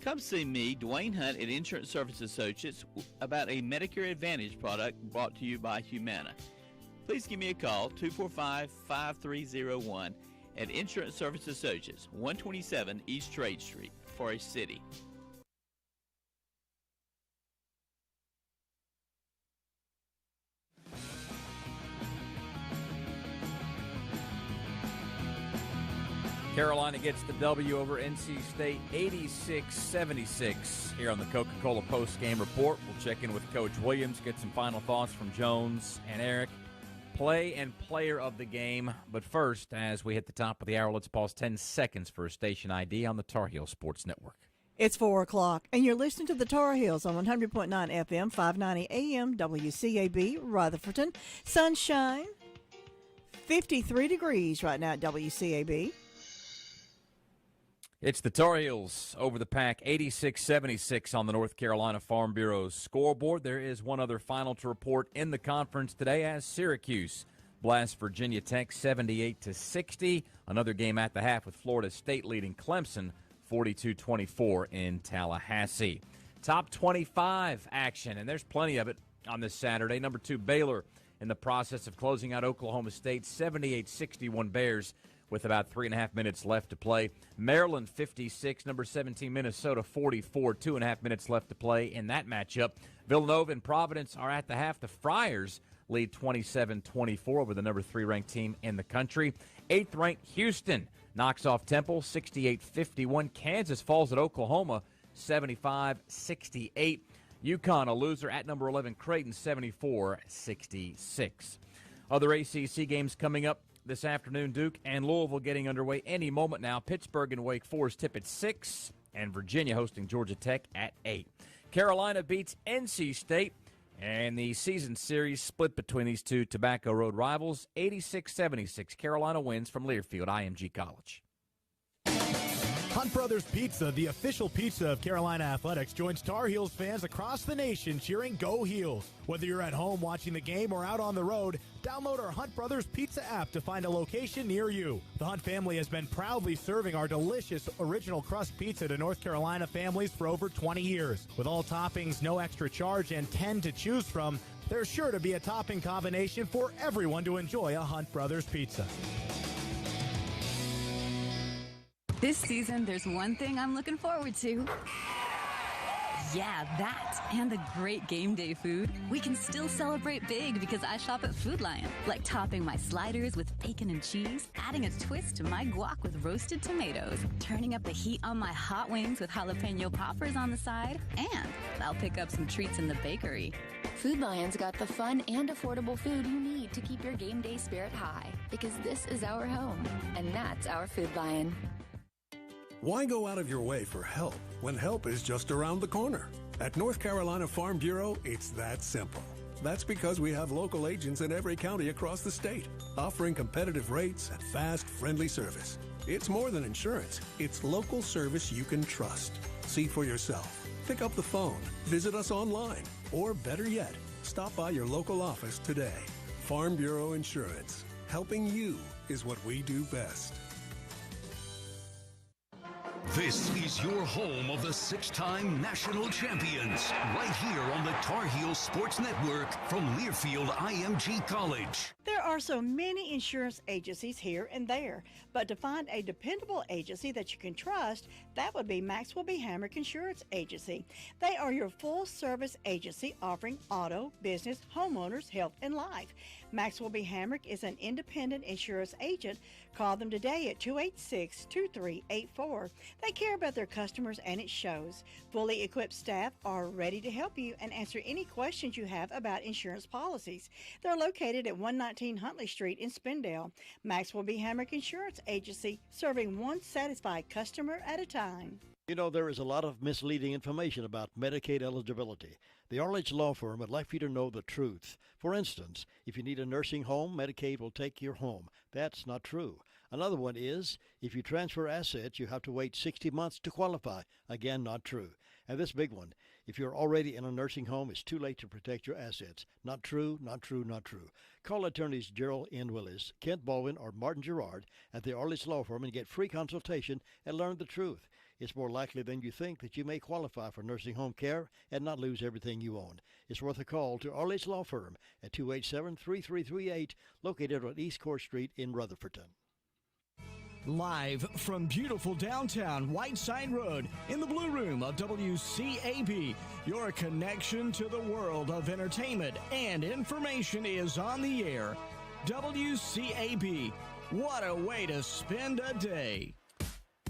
Come see me, Dwayne Hunt at Insurance Service Associates, about a Medicare Advantage product brought to you by Humana. Please give me a call, 245-5301 at Insurance Service Associates, 127 East Trade Street, Forest City. Carolina gets the W over NC State, 86-76 here on the Coca-Cola post-game report. We'll check in with Coach Williams, get some final thoughts from Jones and Eric. Play and player of the game. But first, as we hit the top of the hour, let's pause 10 seconds for a station ID on the Tar Heel Sports Network. It's 4 o'clock, and you're listening to the Tar Heels on 100.9 FM, 590 AM, WCAB, Rutherfordton. Sunshine, 53 degrees right now at WCAB. It's the Tar Heels over the Pack, 86-76 on the North Carolina Farm Bureau's scoreboard. There is one other final to report in the conference today as Syracuse blasts Virginia Tech 78-60. Another game at the half with Florida State leading Clemson 42-24 in Tallahassee. Top 25 action, and there's plenty of it on this Saturday. Number 2, Baylor in the process of closing out Oklahoma State 78-61 Bears with about 3.5 minutes left to play. Maryland 56, number 17 Minnesota 44, 2.5 minutes left to play in that matchup. Villanova and Providence are at the half. The Friars lead 27-24 over the number 3 ranked team in the country. 8th ranked Houston knocks off Temple 68-51. Kansas falls at Oklahoma 75-68. UConn a loser at number 11 Creighton 74-66. Other ACC games coming up this afternoon. Duke and Louisville getting underway any moment now. Pittsburgh and Wake Forest tip at 6, and Virginia hosting Georgia Tech at 8. Carolina beats NC State, and the season series split between these two Tobacco Road rivals. 86-76. Carolina wins from Learfield IMG College. Hunt Brothers Pizza, the official pizza of Carolina Athletics, joins Tar Heels fans across the nation cheering Go Heels. Whether you're at home watching the game or out on the road, download our Hunt Brothers Pizza app to find a location near you. The Hunt family has been proudly serving our delicious original crust pizza to North Carolina families for over 20 years. With all toppings, no extra charge, and 10 to choose from, there's sure to be a topping combination for everyone to enjoy a Hunt Brothers Pizza. This season, there's one thing I'm looking forward to. Yeah, that. And the great game day food. We can still celebrate big because I shop at Food Lion. Like topping my sliders with bacon and cheese, adding a twist to my guac with roasted tomatoes, turning up the heat on my hot wings with jalapeno poppers on the side, and I'll pick up some treats in the bakery. Food Lion's got the fun and affordable food you need to keep your game day spirit high, because this is our home, and that's our Food Lion. Why go out of your way for help when help is just around the corner? At North Carolina Farm Bureau, it's that simple. That's because we have local agents in every county across the state, offering competitive rates and fast, friendly service. It's more than insurance. It's local service you can trust. See for yourself. Pick up the phone, visit us online, or better yet, stop by your local office today. Farm Bureau Insurance. Helping you is what we do best. This is your home of the 6-time national champions, right here on the Tar Heels Sports Network from Learfield IMG College. There are so many insurance agencies here and there, but to find a dependable agency that you can trust, that would be Maxwell B. Hamrick Insurance Agency. They are your full-service agency offering auto, business, homeowners, health, and life. Maxwell B. Hamrick is an independent insurance agent. Call them today at 286-2384. They care about their customers, and it shows. Fully equipped staff are ready to help you and answer any questions you have about insurance policies. They're located at 119 Huntley Street in Spindale. Maxwell B. Hamrick Insurance Agency, serving one satisfied customer at a time. You know, there is a lot of misleading information about Medicaid eligibility. The Arledge Law Firm would like for you to know the truth. For instance, if you need a nursing home, Medicaid will take your home. That's not true. Another one is, if you transfer assets, you have to wait 60 months to qualify. Again, not true. And this big one, if you're already in a nursing home, it's too late to protect your assets. Not true, not true, not true. Call attorneys Gerald N. Willis, Kent Baldwin, or Martin Gerard at the Arledge Law Firm and get free consultation and learn the truth. It's more likely than you think that you may qualify for nursing home care and not lose everything you own. It's worth a call to Arledge Law Firm at 287-3338, located on East Court Street in Rutherfordton. Live from beautiful downtown Whiteside Road in the Blue Room of WCAB, your connection to the world of entertainment and information is on the air. WCAB, what a way to spend a day.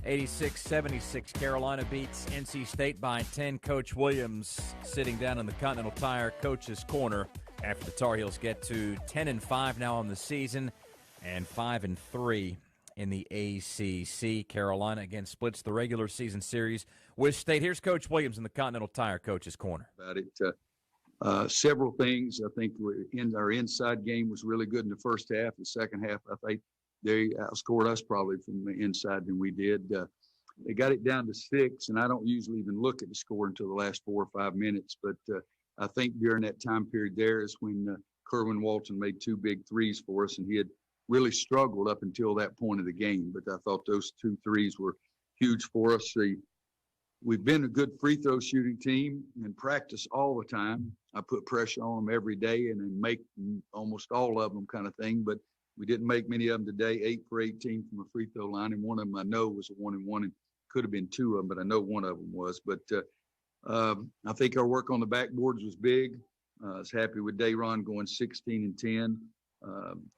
86-76, Carolina beats NC State by 10. Coach Williams sitting down in the Continental Tire Coach's Corner after the Tar Heels get to 10-5 now on the season and 5-3 in the ACC. Carolina again splits the regular season series with State. Here's Coach Williams in the Continental Tire Coach's Corner. About it, several things. I think our inside game was really good in the first half. The second half, I think they outscored us probably from the inside than we did. they got it down to 6, and I don't usually even look at the score until the last 4 or 5 minutes. But I think during that time period there is when Kerwin Walton made 2 big threes for us, and he had really struggled up until that point of the game. But I thought those 2 threes were huge for us. We've been a good free throw shooting team in practice all the time. I put pressure on them every day and then make almost all of them kind of thing. But we didn't make many of them today. 8 for 18 from a free throw line, and one of them I know was a 1-and-1, and could have been 2 of them, but I know one of them was. But I think our work on the backboards was big. I was happy with Dayron going 16 and 10.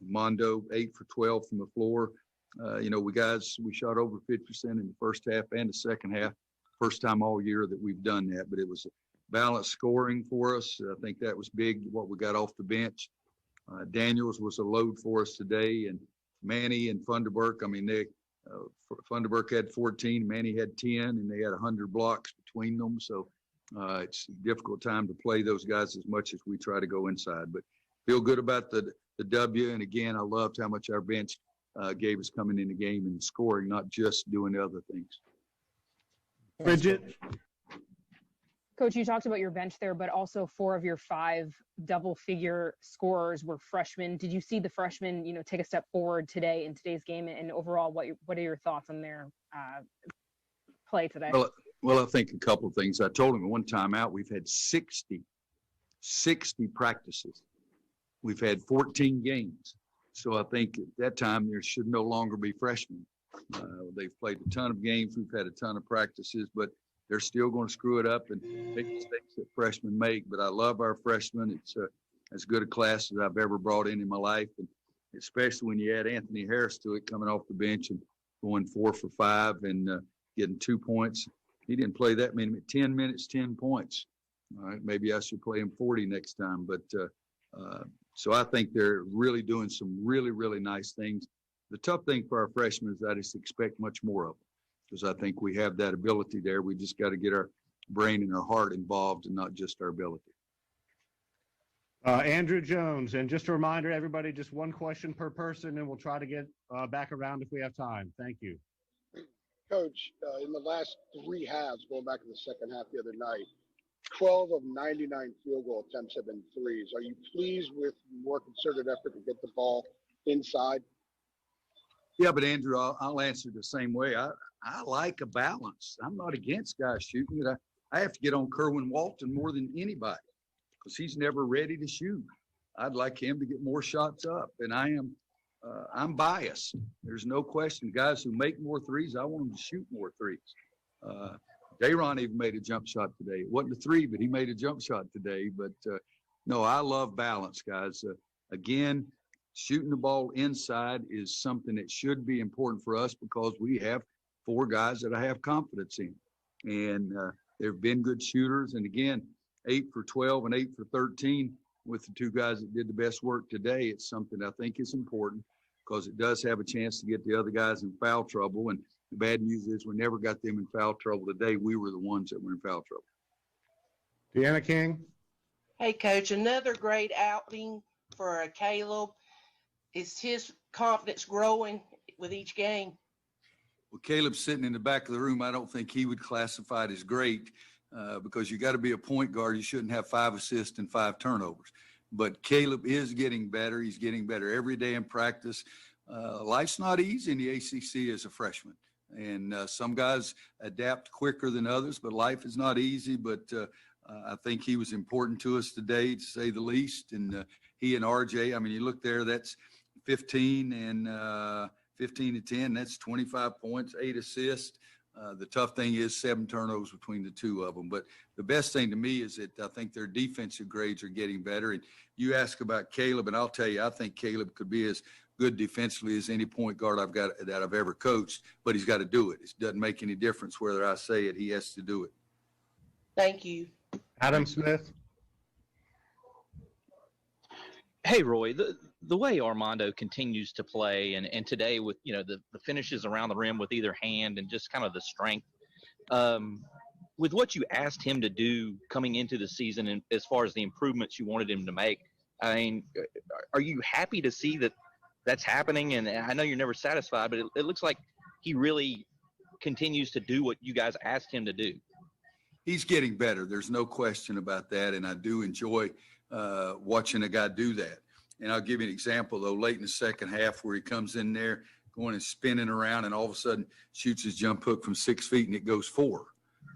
Mondo 8 for 12 from the floor. We shot over 50% in the first half and the second half. First time all year that we've done that, but it was balanced scoring for us. I think that was big, what we got off the bench. Daniels was a load for us today, and Manny and Funderburk, Funderburk had 14, Manny had 10, and they had 100 blocks between them. So it's a difficult time to play those guys as much as we try to go inside. But feel good about the W. And again, I loved how much our bench gave us coming in the game and scoring, not just doing other things. Bridget? Coach, you talked about your bench there, but also 4 of your 5 double-figure scorers were freshmen. Did you see the freshmen, take a step forward today in today's game? And overall, what are your thoughts on their play today? Well, I think a couple of things. I told him at one time out, we've had 60 practices. We've had 14 games. So I think at that time there should no longer be freshmen. They've played a ton of games. We've had a ton of practices, but they're still going to screw it up and make mistakes that freshmen make. But I love our freshmen. It's as good a class as I've ever brought in my life, and especially when you add Anthony Harris to it, coming off the bench and going 4 for 5 and getting 2 points. He didn't play that many. 10 minutes, 10 points. All right, maybe I should play him 40 next time. But so I think they're really doing some really, really nice things. The tough thing for our freshmen is I just expect much more of them, because I think we have that ability there. We just got to get our brain and our heart involved and not just our ability. Andrew Jones, and just a reminder, everybody, just one question per person, and we'll try to get back around if we have time. Thank you. Coach, in the last 3 halves, going back to the second half the other night, 12 of 99 field goal attempts have been threes. Are you pleased with more concerted effort to get the ball inside? Yeah, but Andrew, I'll answer the same way. I like a balance. I'm not against guys shooting it. I have to get on Kerwin Walton more than anybody because he's never ready to shoot. I'd like him to get more shots up, and I'm biased. There's no question. Guys who make more threes, I want them to shoot more threes. Dayron even made a jump shot today. It wasn't a 3, but he made a jump shot today. But no, I love balance, guys. Again, shooting the ball inside is something that should be important for us because we have 4 guys that I have confidence in. And they've been good shooters. And again, 8 for 12 and 8 for 13 with the 2 guys that did the best work today. It's something I think is important because it does have a chance to get the other guys in foul trouble. And the bad news is we never got them in foul trouble today. We were the ones that were in foul trouble. Deanna King? Hey, Coach, another great outing for Caleb. Is his confidence growing with each game? Well, Caleb's sitting in the back of the room. I don't think he would classify it as great because you got to be a point guard. You shouldn't have 5 assists and 5 turnovers. But Caleb is getting better. He's getting better every day in practice. Life's not easy in the ACC as a freshman. And some guys adapt quicker than others, but life is not easy. But I think he was important to us today, to say the least. And he and RJ, you look there, that's 15 and 15 to 10. That's 25 points, 8 assists. The tough thing is 7 turnovers between the 2 of them. But the best thing to me is that I think their defensive grades are getting better. And you ask about Caleb, and I'll tell you, I think Caleb could be as good defensively as any point guard I've ever coached, but he's got to do it. It doesn't make any difference whether I say it. He has to do it. Thank you. Adam Smith? Hey, Roy, the way Armando continues to play and today with, the finishes around the rim with either hand and just kind of the strength, with what you asked him to do coming into the season and as far as the improvements you wanted him to make, are you happy to see that that's happening? And I know you're never satisfied, but it looks like he really continues to do what you guys asked him to do? He's getting better. There's no question about that. And I do enjoy watching a guy do that. And I'll give you an example, though, late in the second half where he comes in there going and spinning around and all of a sudden shoots his jump hook from 6 feet and it goes 4.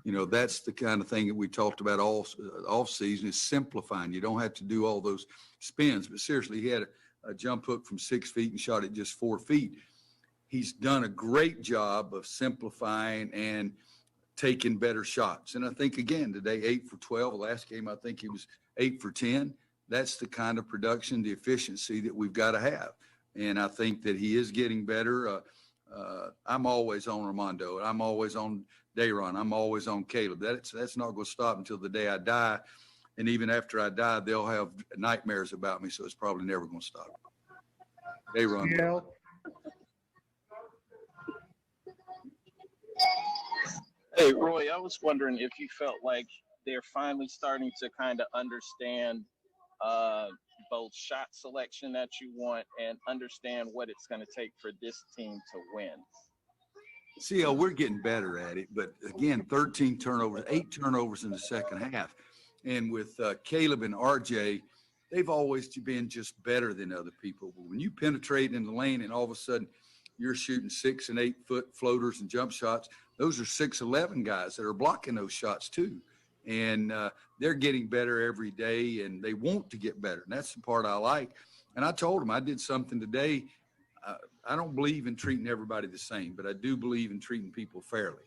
You know, that's the kind of thing that we talked about all off season is simplifying. You don't have to do all those spins. But seriously, he had a jump hook from 6 feet and shot it just 4 feet. He's done a great job of simplifying and taking better shots. And I think, again, today, 8 for 12. The last game, I think he was 8 for 10. That's the kind of production, the efficiency that we've got to have. And I think that he is getting better. I'm always on Armando. I'm always on Dayron. I'm always on Caleb. That's not going to stop until the day I die. And even after I die, they'll have nightmares about me. So it's probably never going to stop. Dayron. Yeah. Hey, Roy, I was wondering if you felt like they're finally starting to kind of understand both shot selection that you want and understand what it's going to take for this team to win. See, we're getting better at it. But again, 13 turnovers, 8 turnovers in the second half. And with Caleb and RJ, they've always been just better than other people. But when you penetrate in the lane and all of a sudden you're shooting 6 and 8 foot floaters and jump shots, those are 6'11" guys that are blocking those shots too. And they're getting better every day, and they want to get better. And that's the part I like. And I told them I did something today. I don't believe in treating everybody the same, but I do believe in treating people fairly.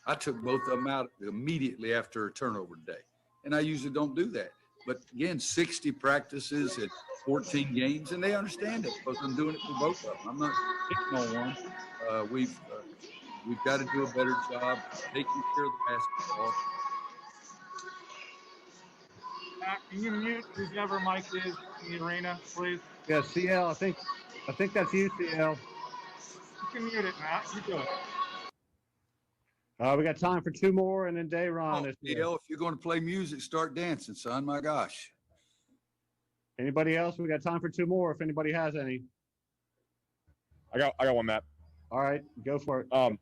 I took both of them out immediately after a turnover today, and I usually don't do that. But again, 60 practices and 14 games, and they understand it because I'm doing it for both of them. I'm not picking on one. We've got to do a better job taking care of the basketball. Matt, can you mute whoever mic is in the arena, please? Yeah, CL, I think that's you, CL. You can mute it, Matt. You do it. We got time for 2 more, and then Dayron. CL, if you're going to play music, start dancing, son. My gosh. Anybody else? We got time for 2 more if anybody has any. I got one, Matt. All right, go for it.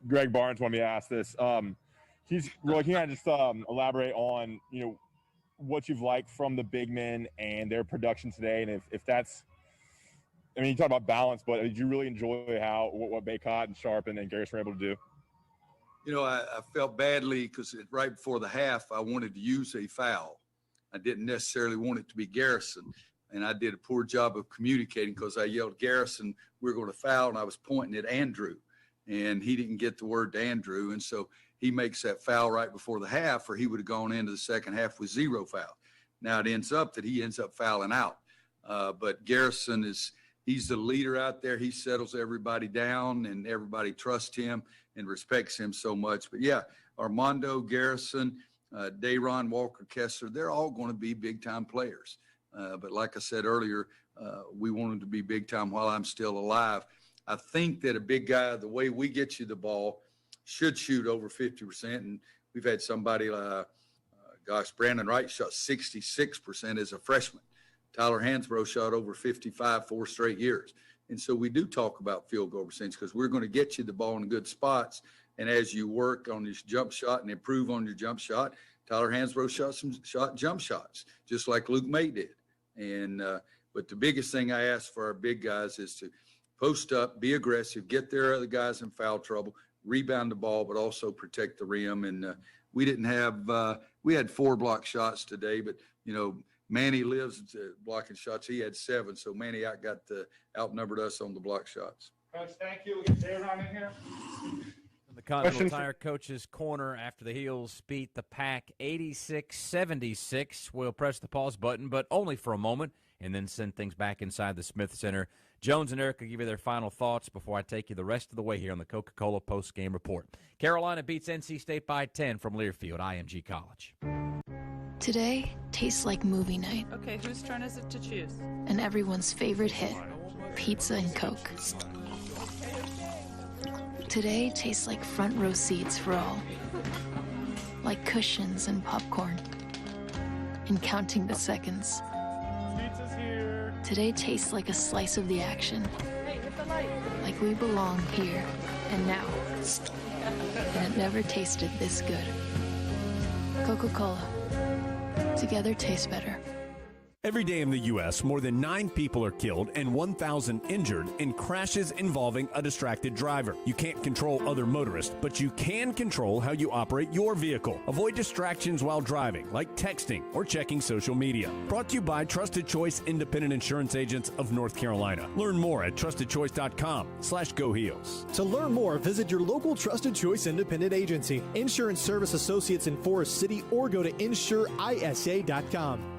Greg Barnes wanted me to ask this. Roy, can I just elaborate on, what you've liked from the big men and their production today? And if that's, you talk about balance, but did you really enjoy what Baycott and Sharp and Garrison were able to do? I felt badly because right before the half, I wanted to use a foul. I didn't necessarily want it to be Garrison. And I did a poor job of communicating because I yelled, Garrison, we're going to foul. And I was pointing at Andrew. And he didn't get the word to Andrew. And so he makes that foul right before the half, or he would have gone into the second half with 0 foul. Now it ends up that he ends up fouling out. But Garrison he's the leader out there. He settles everybody down, and everybody trusts him and respects him so much. But yeah, Armando, Garrison, Dayron, Walker, Kessler, they're all going to be big-time players. But like I said earlier, we want them to be big-time while I'm still alive. I think that a big guy, the way we get you the ball, should shoot over 50%. And we've had somebody, Brandon Wright shot 66% as a freshman. Tyler Hansbrough shot over 55 4 straight years. And so we do talk about field goal percentage because we're going to get you the ball in good spots. And as you work on this jump shot and improve on your jump shot, Tyler Hansbrough shot jump shots, just like Luke May did. And but the biggest thing I ask for our big guys is to post up, be aggressive, get their other guys in foul trouble, rebound the ball, but also protect the rim. And we didn't have we had 4 block shots today, but Manny lives blocking shots. He had 7, so Manny outnumbered us on the block shots. Coach, thank you. We get Dayron in here. The Continental Tire Coach's Corner after the Heels beat the Pack 86-76. We'll press the pause button, but only for a moment, and then send things back inside the Smith Center. Jones and Eric will give you their final thoughts before I take you the rest of the way here on the Coca-Cola Post-Game Report. Carolina beats NC State by 10 from Learfield, IMG College. Today tastes like movie night. Okay, whose turn is it to choose? And everyone's favorite hit, pizza and Coke. Today tastes like front row seats for all. Like cushions and popcorn. And counting the seconds. Pizza's here. Today tastes like a slice of the action. Hey, hit the light. Like we belong here and now. and it never tasted this good. Coca-Cola. Together tastes better. Every day in the U.S., more than 9 people are killed and 1,000 injured in crashes involving a distracted driver. You can't control other motorists, but you can control how you operate your vehicle. Avoid distractions while driving, like texting or checking social media. Brought to you by Trusted Choice Independent Insurance Agents of North Carolina. Learn more at trustedchoice.com/GoHeels. To learn more, visit your local Trusted Choice Independent Agency, Insurance Service Associates in Forest City, or go to insureisa.com.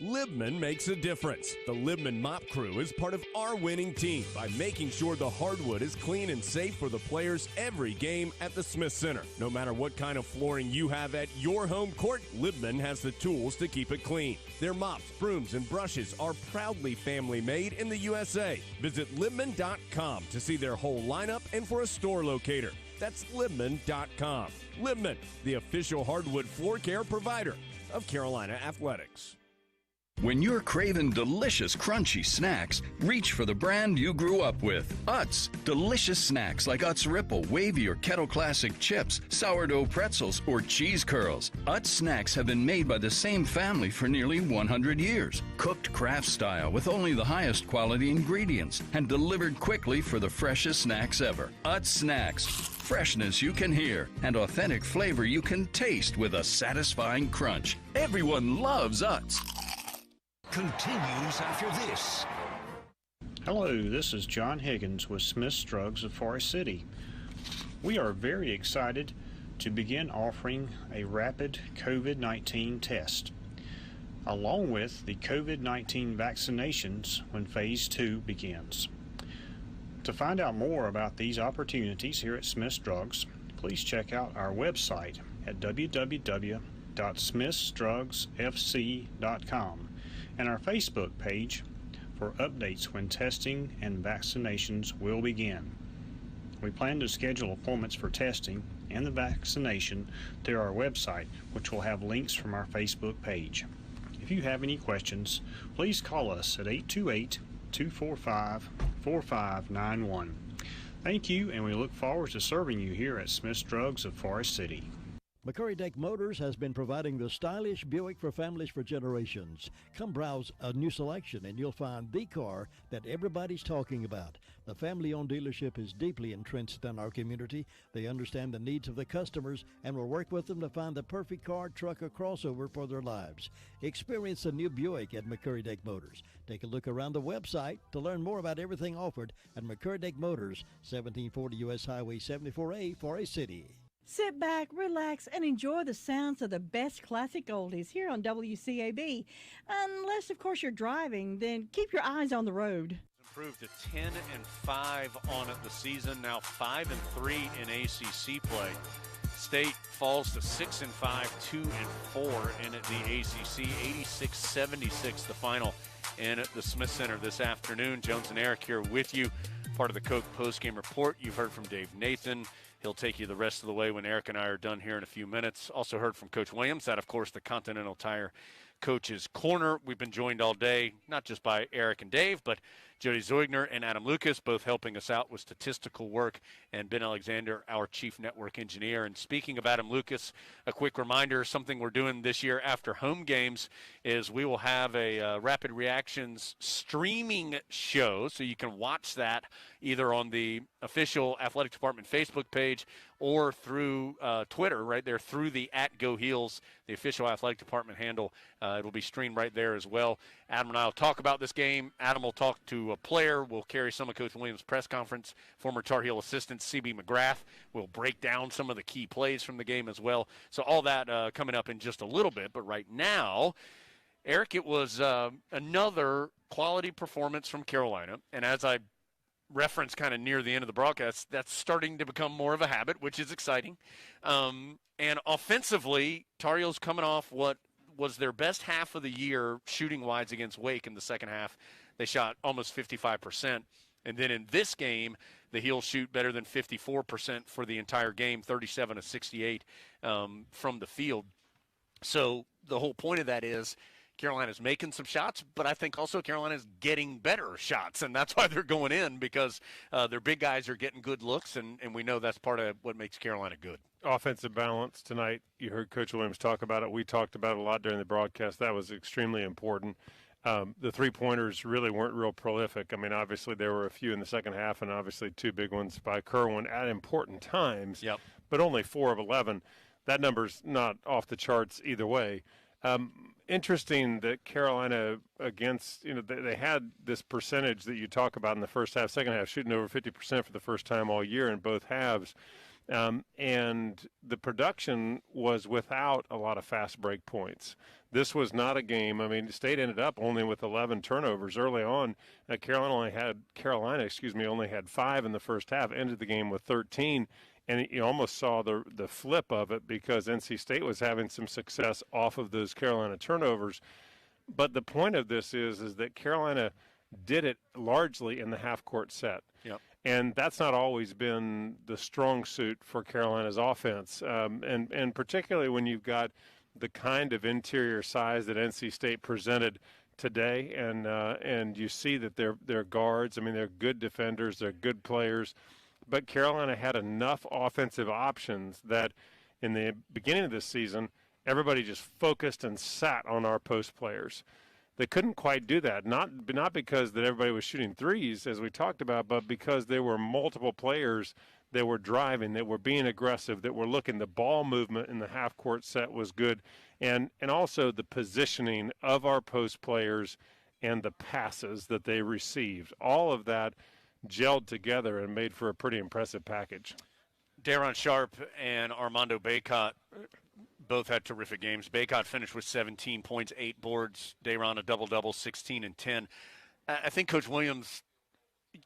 Libman makes a difference. The Libman Mop Crew is part of our winning team by making sure the hardwood is clean and safe for the players every game at the Smith Center. No matter what kind of flooring you have at your home court, Libman has the tools to keep it clean. Their mops, brooms, and brushes are proudly family made in the USA. Visit Libman.com to see their whole lineup and for a store locator. That's Libman.com. Libman, the official hardwood floor care provider of Carolina Athletics. When you're craving delicious, crunchy snacks, reach for the brand you grew up with. Utz. Delicious snacks like Utz Ripple, Wavy, or Kettle Classic chips, sourdough pretzels, or cheese curls. Utz snacks have been made by the same family for nearly 100 years. Cooked craft style with only the highest quality ingredients and delivered quickly for the freshest snacks ever. Utz Snacks. Freshness you can hear and authentic flavor you can taste with a satisfying crunch. Everyone loves Utz. Continues after this. Hello, this is John Higgins with Smith's Drugs of Forest City. We are very excited to begin offering a rapid COVID-19 test, along with the COVID-19 vaccinations when Phase 2 begins. To find out more about these opportunities here at Smith's Drugs, please check out our website at www.smithsdrugsfc.com and our Facebook page for updates when testing and vaccinations will begin. We plan to schedule appointments for testing and the vaccination through our website, which will have links from our Facebook page. If you have any questions, please call us at 828-245-4591. Thank you, and we look forward to serving you here at Smith's Drugs of Forest City. McCurry-Deck Motors has been providing the stylish Buick for families for generations. Come browse a new selection and you'll find the car that everybody's talking about. The family-owned dealership is deeply entrenched in our community. They understand the needs of the customers and will work with them to find the perfect car, truck, or crossover for their lives. Experience the new Buick at McCurry-Deck Motors. Take a look around the website to learn more about everything offered at McCurry-Deck Motors, 1740 U.S. Highway 74A, Forest City. Sit back, relax, and enjoy the sounds of the best classic oldies here on WCAB. Unless, of course, you're driving, then keep your eyes on the road. Improved to 10-5 on it this season, now 5-3 in ACC play. State falls to 6-5, 2-4 in the ACC, 86-76 the final in at the Smith Center this afternoon. Jones and Eric here with you, part of the Coke postgame report. You've heard from Dave Nathan. He'll take you the rest of the way when Eric and I are done here in a few minutes. Also heard from Coach Williams, that, of course, the Continental Tire Coach's Corner. We've been joined all day, not just by Eric and Dave, but Jody Zeugner and Adam Lucas, both helping us out with statistical work, and Ben Alexander, our chief network engineer. And speaking of Adam Lucas, a quick reminder, something we're doing this year after home games is we will have a Rapid Reactions streaming show, so you can watch that either on the official athletic department Facebook page or through Twitter, right there, through the @GoHeels, the official athletic department handle. It'll be streamed right there as well. Adam and I will talk about this game. Adam will talk to a player. We'll carry some of Coach Williams' press conference. Former Tar Heel assistant C.B. McGrath will break down some of the key plays from the game as well. So all that coming up in just a little bit. But right now, Eric, it was another quality performance from Carolina. And as I referenced kind of near the end of the broadcast, that's starting to become more of a habit, which is exciting. And offensively, Tar Heels coming off what was their best half of the year shooting-wise against Wake in the second half. They shot almost 55%. And then in this game, the Heels shoot better than 54% for the entire game, 37 of 68 from the field. So the whole point of that is Carolina's making some shots, but I think also Carolina's getting better shots, and that's why they're going in, because their big guys are getting good looks, and we know that's part of what makes Carolina good. Offensive balance tonight. You heard Coach Williams talk about it. We talked about it a lot during the broadcast. That was extremely important. The three-pointers really weren't real prolific. I mean, obviously there were a few in the second half, and obviously two big ones by Kerwin at important times, Yep. but only 4 of 11. That number's not off the charts either way. Interesting that Carolina against, they had this percentage that you talk about in the first half, second half, shooting over 50% for the first time all year in both halves. And the production was without a lot of fast break points. This was not a game. I mean, State ended up only with 11 turnovers early on. Carolina only had 5 in the first half, ended the game with 13. And you almost saw the flip of it because NC State was having some success off of those Carolina turnovers. But the point of this is that Carolina did it largely in the half-court set. Yep. And that's not always been the strong suit for Carolina's offense. And particularly when you've got the kind of interior size that NC State presented today, and you see that they're guards. I mean, they're good defenders. They're good players. But Carolina had enough offensive options that in the beginning of this season, everybody just focused and sat on our post players. They couldn't quite do that, not because that everybody was shooting threes, as we talked about, but because there were multiple players that were driving, that were being aggressive, that were looking. The ball movement in the half-court set was good, and also the positioning of our post players and the passes that they received. All of that gelled together and made for a pretty impressive package. Daron Sharp and Armando Bacot both had terrific games. Bacot finished with 17 points, 8 boards. Daron a double-double, 16 and 10. I think Coach Williams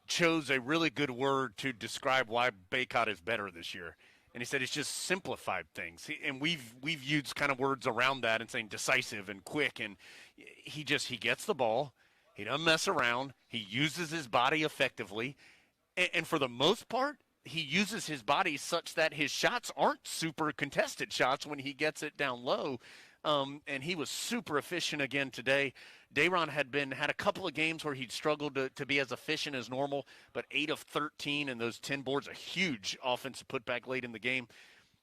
chose a really good word to describe why Bacot is better this year. And he said it's just simplified things. And we've used kind of words around that and saying decisive and quick. And he gets the ball. He doesn't mess around. He uses his body effectively. And for the most part, he uses his body such that his shots aren't super contested shots when he gets it down low. And he was super efficient again today. Daron had a couple of games where he'd struggled to be as efficient as normal, but 8 of 13 and those 10 boards, a huge offensive putback late in the game.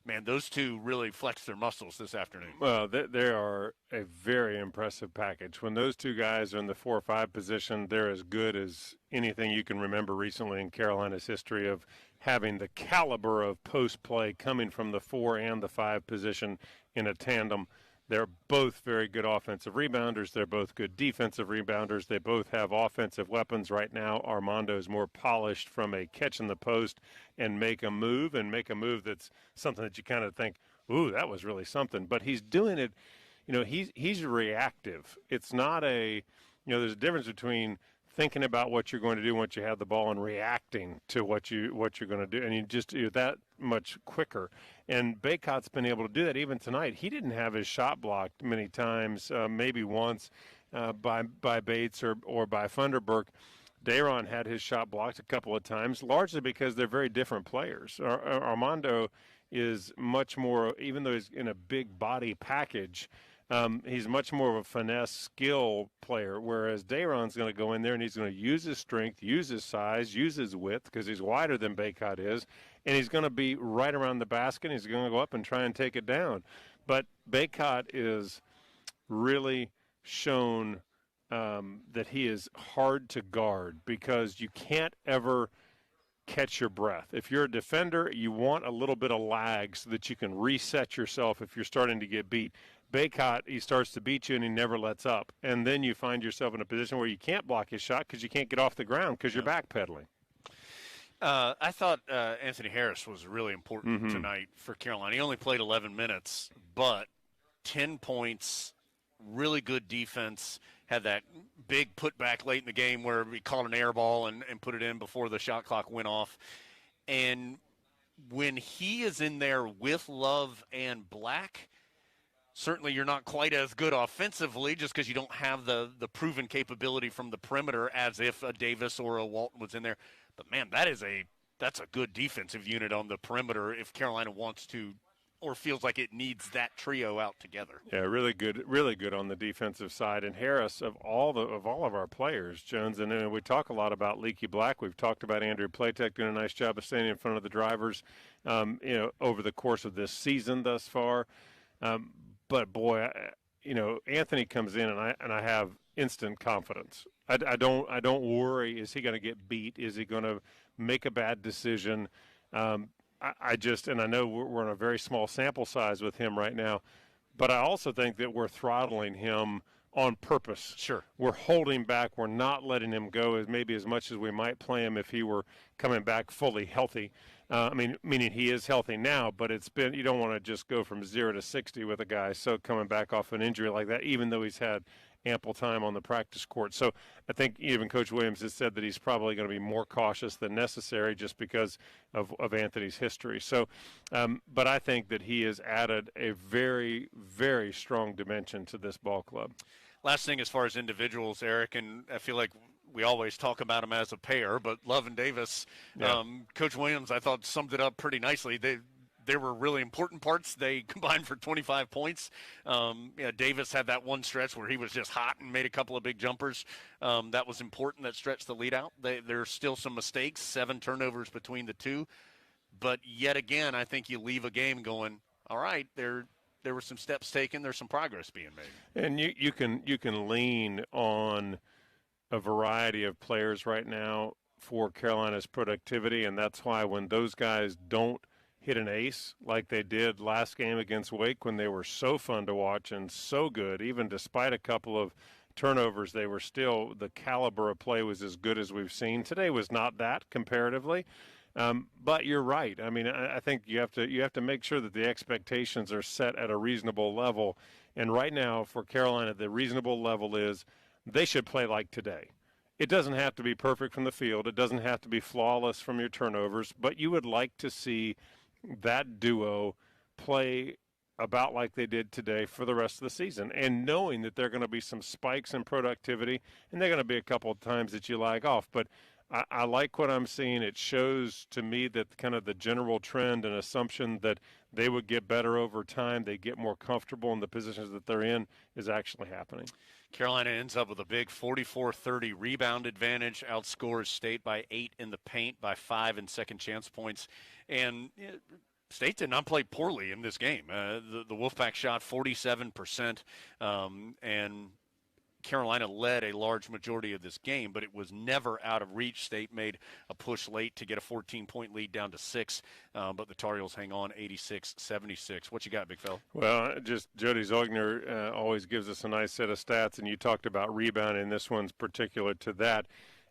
Man, those two really flexed their muscles this afternoon. Well, they are a very impressive package. When those two guys are in the 4 or 5 position, they're as good as anything you can remember recently in Carolina's history of having the caliber of post play coming from the 4 and the 5 position in a tandem. They're both very good offensive rebounders. They're both good defensive rebounders. They both have offensive weapons right now. Armando is more polished from a catch in the post and make a move that's something that you kind of think, ooh, that was really something. But he's doing it, he's reactive. It's not there's a difference between thinking about what you're going to do once you have the ball and reacting to what you're going to do. And you're that much quicker. And Bacot's been able to do that even tonight. He didn't have his shot blocked many times, maybe once by Bates or by Funderburk. Daron had his shot blocked a couple of times, largely because they're very different players. Armando is much more, even though he's in a big body package, he's much more of a finesse skill player, whereas Daron's going to go in there and he's going to use his strength, use his size, use his width because he's wider than Bacot is, and he's going to be right around the basket. He's going to go up and try and take it down. But Bacot is really shown that he is hard to guard because you can't ever catch your breath. If you're a defender, you want a little bit of lag so that you can reset yourself if you're starting to get beat. Bacot, he starts to beat you and he never lets up. And then you find yourself in a position where you can't block his shot because you can't get off the ground because you're backpedaling. I thought Anthony Harris was really important tonight for Carolina. He only played 11 minutes, but 10 points, really good defense, had that big putback late in the game where he caught an air ball and put it in before the shot clock went off. And when he is in there with Love and Black, certainly you're not quite as good offensively just because you don't have the proven capability from the perimeter as if a Davis or a Walton was in there. But, man, that's a good defensive unit on the perimeter if Carolina wants to or feels like it needs that trio out together. Yeah, really good on the defensive side. And Harris, of all of our players, Jones, and then we talk a lot about Leaky Black. We've talked about Andrew Platek doing a nice job of staying in front of the drivers, over the course of this season thus far. But boy, Anthony comes in, and I have instant confidence. I don't worry. Is he going to get beat? Is he going to make a bad decision? I know we're in a very small sample size with him right now, but I also think that we're throttling him on purpose. Sure. We're holding back. We're not letting him go as much as we might play him if he were coming back fully healthy. Meaning he is healthy now, but you don't want to just go from 0 to 60 with a guy coming back off an injury like that, even though he's had ample time on the practice court. So I think even Coach Williams has said that he's probably going to be more cautious than necessary just because of Anthony's history. So, but I think that he has added a very, very strong dimension to this ball club. Last thing as far as individuals, Eric, and I feel like we always talk about them as a pair, but Love and Davis, Coach Williams, I thought, summed it up pretty nicely. There were really important parts. They combined for 25 points. Davis had that one stretch where he was just hot and made a couple of big jumpers. That was important. That stretched the lead out. There's still some mistakes, 7 turnovers between the two. But yet again, I think you leave a game going, all right, there were some steps taken. There's some progress being made. And you can lean on a variety of players right now for Carolina's productivity, and that's why when those guys don't hit an ace like they did last game against Wake, when they were so fun to watch and so good, even despite a couple of turnovers, they were still, the caliber of play was as good as we've seen. Today was not that comparatively, but you're right. I think you have to make sure that the expectations are set at a reasonable level, and right now for Carolina, the reasonable level is they should play like today. It doesn't have to be perfect from the field. It doesn't have to be flawless from your turnovers, but you would like to see that duo play about like they did today for the rest of the season, and knowing that there are going to be some spikes in productivity, and there are going to be a couple of times that you lag off. But I like what I'm seeing. It shows to me that kind of the general trend and assumption that they would get better over time, they get more comfortable in the positions that they're in, is actually happening. Carolina ends up with a big 44-30 rebound advantage, outscores State by 8 in the paint, by 5 in second chance points. And State did not play poorly in this game. The Wolfpack shot 47%, and Carolina led a large majority of this game, but it was never out of reach. State made a push late to get a 14-point lead down to 6, but the Tar Heels hang on 86-76. What you got, big fella? Well, just Jody Zogner always gives us a nice set of stats, and you talked about rebounding. This one's particular to that.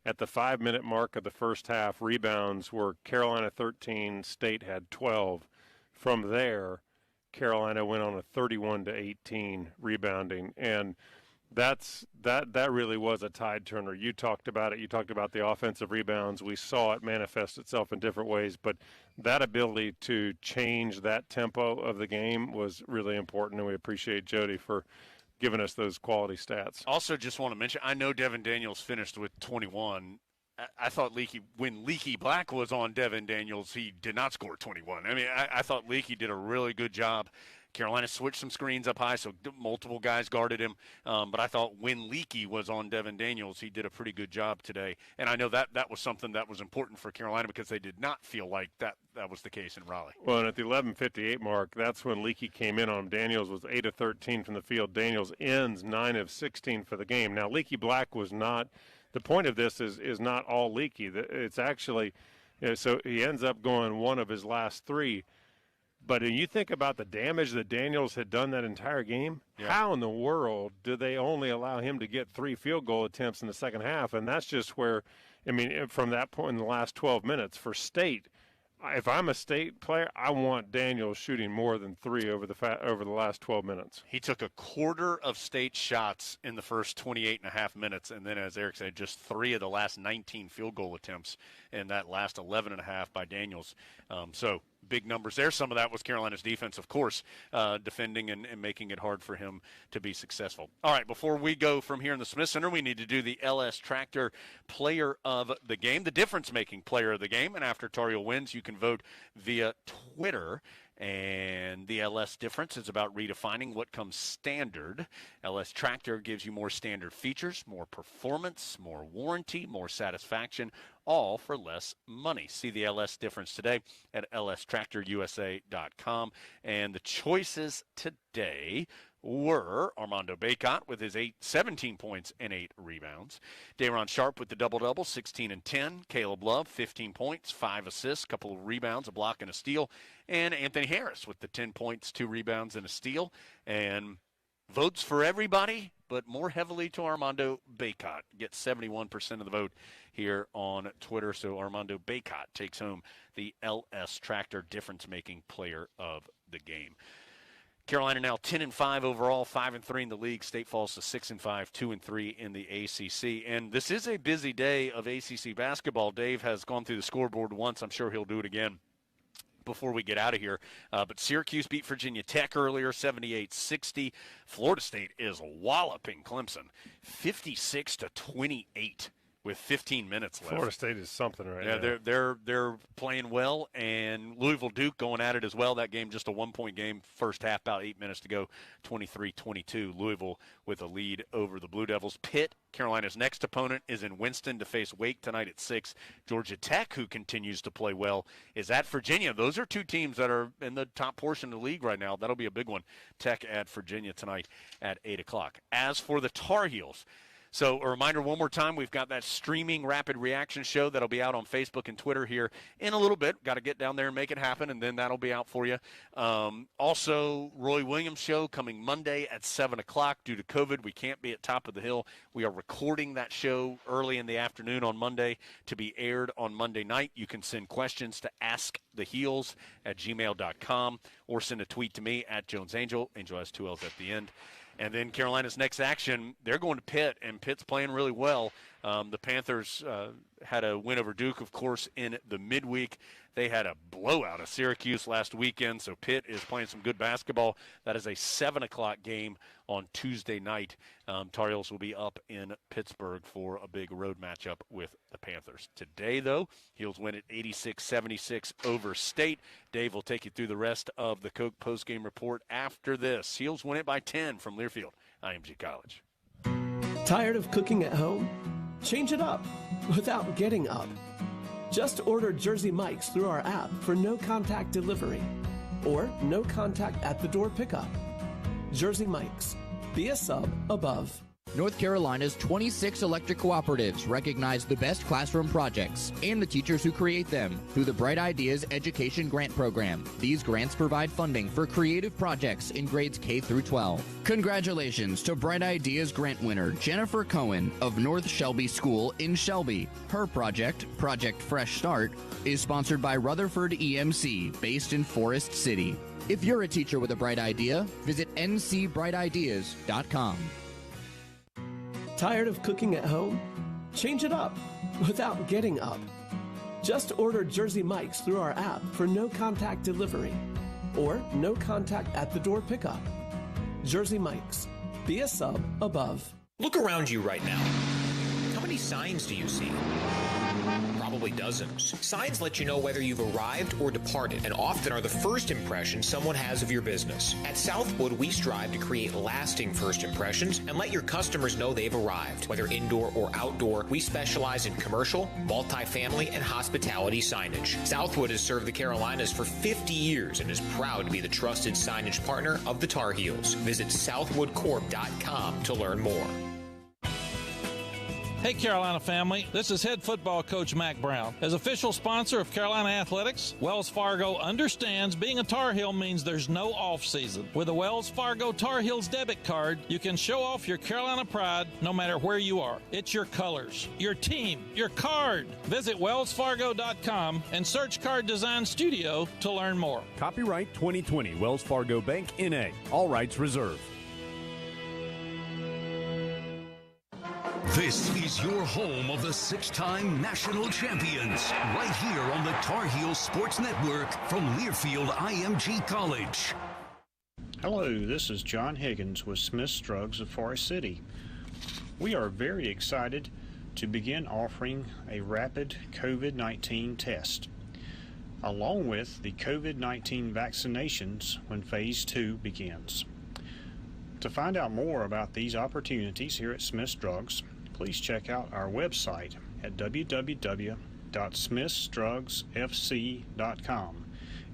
At the 5-minute mark of the first half, rebounds were Carolina 13, State had 12. From there, Carolina went on a 31-18 rebounding, and that really was a tide turner. You talked about it. You talked about the offensive rebounds. We saw it manifest itself in different ways, but that ability to change that tempo of the game was really important, and we appreciate Jody for giving us those quality stats. Also, just want to mention, I know Devin Daniels finished with 21. I thought when Leaky Black was on Devin Daniels, he did not score 21. I thought Leaky did a really good job. Carolina switched some screens up high, so multiple guys guarded him. But I thought when Leaky was on Devin Daniels, he did a pretty good job today. And I know that was something that was important for Carolina because they did not feel like that was the case in Raleigh. Well, and at the 11:58 mark, that's when Leaky came in on him. Daniels was 8 of 13 from the field. Daniels ends 9 of 16 for the game. Now, Leaky Black was not – the point of this is not all Leaky. It's actually so he ends up going 1 of his last 3. But when you think about the damage that Daniels had done that entire game, how in the world do they only allow him to get 3 field goal attempts in the second half? And that's just where, from that point in the last 12 minutes for State, if I'm a State player, I want Daniels shooting more than 3 over the last 12 minutes. He took a quarter of State shots in the first 28 and a half minutes, and then, as Eric said, just 3 of the last 19 field goal attempts in that last 11 and a half by Daniels. So big numbers there. Some of that was Carolina's defense, of course, defending and making it hard for him to be successful. All right, before we go from here in the Smith Center, we need to do the LS Tractor Player of the Game, the difference-making Player of the Game. And after Tar Heel wins, you can vote via Twitter. And the LS difference is about redefining what comes standard. LS Tractor gives you more standard features, more performance, more warranty, more satisfaction, all for less money. See the LS difference today at lstractorusa.com. And the choices today were Armando Bacot with his 17 points and 8 rebounds. Dayron Sharp with the double-double, 16 and 10. Caleb Love, 15 points, 5 assists, couple of rebounds, a block and a steal. And Anthony Harris with the 10 points, 2 rebounds, and a steal. And votes for everybody, but more heavily to Armando Bacot. Gets 71% of the vote here on Twitter. So Armando Bacot takes home the LS Tractor difference-making player of the game. Carolina now 10-5 overall, 5-3 in the league. State falls to 6-5, 2-3 in the ACC. And this is a busy day of ACC basketball. Dave has gone through the scoreboard once. I'm sure he'll do it again before we get out of here. But Syracuse beat Virginia Tech earlier, 78-60. Florida State is walloping Clemson, 56-28. With 15 minutes left. Florida State is something right now. Yeah, they're playing well, and Louisville Duke going at it as well. That game just a 1-point game, first half, about 8 minutes to go, 23-22. Louisville with a lead over the Blue Devils. Pitt, Carolina's next opponent, is in Winston to face Wake tonight at 6. Georgia Tech, who continues to play well, is at Virginia. Those are two teams that are in the top portion of the league right now. That'll be a big one. Tech at Virginia tonight at 8 o'clock. As for the Tar Heels, so a reminder one more time, we've got that streaming rapid reaction show that'll be out on Facebook and Twitter here in a little bit. Got to get down there and make it happen, and then that'll be out for you. Also, Roy Williams show coming Monday at 7 o'clock. Due to COVID, we can't be at Top of the Hill. We are recording that show early in the afternoon on Monday to be aired on Monday night. You can send questions to asktheheels@gmail.com or send a tweet to me at JonesAngel. Angel has 2 L's at the end. And then Carolina's next action, they're going to Pitt, and Pitt's playing really well. The Panthers had a win over Duke, of course, in the midweek. They had a blowout of Syracuse last weekend, so Pitt is playing some good basketball. That is a 7 o'clock game on Tuesday night. Tar Heels will be up in Pittsburgh for a big road matchup with the Panthers. Today, though, Heels win at 86-76 over State. Dave will take you through the rest of the Coke postgame report after this. Heels win it by 10 from Learfield, IMG College. Tired of cooking at home? Change it up without getting up. Just order Jersey Mike's through our app for no-contact delivery or no-contact at-the-door pickup. Jersey Mike's. Be a sub above. North Carolina's 26 electric cooperatives recognize the best classroom projects and the teachers who create them through the Bright Ideas Education Grant Program. These grants provide funding for creative projects in grades K through 12. Congratulations to Bright Ideas grant winner Jennifer Cohen of North Shelby School in Shelby. Her project, Project Fresh Start, is sponsored by Rutherford EMC, based in Forest City. If you're a teacher with a bright idea, visit ncbrightideas.com. Tired of cooking at home? Change it up without getting up. Just order Jersey Mike's through our app for no-contact delivery or no-contact at-the-door pickup. Jersey Mike's. Be a sub above. Look around you right now. How many signs do you see? Probably dozens. Signs let you know whether you've arrived or departed, and often are the first impression someone has of your business. At Southwood, we strive to create lasting first impressions and let your customers know they've arrived. Whether indoor or outdoor, we specialize in commercial, multifamily, and hospitality signage. Southwood has served the Carolinas for 50 years and is proud to be the trusted signage partner of the Tar Heels. Visit southwoodcorp.com to learn more. Hey Carolina family, this is head football coach Mac Brown. As official sponsor of Carolina Athletics, Wells Fargo understands being a Tar Heel means there's no off season. With a Wells Fargo Tar Heels debit card, you can show off your Carolina pride no matter where you are. It's your colors, your team, your card. Visit wellsfargo.com and search Card Design Studio to learn more. Copyright 2020 Wells Fargo Bank N.A. All rights reserved. This is your home of the 6-time national champions, right here on the Tar Heels Sports Network from Learfield IMG College. Hello, this is John Higgins with Smith's Drugs of Forest City. We are very excited to begin offering a rapid COVID-19 test. along with the COVID-19 vaccinations when Phase 2 begins. To find out more about these opportunities here at Smith's Drugs, please check out our website at www.smithsdrugsfc.com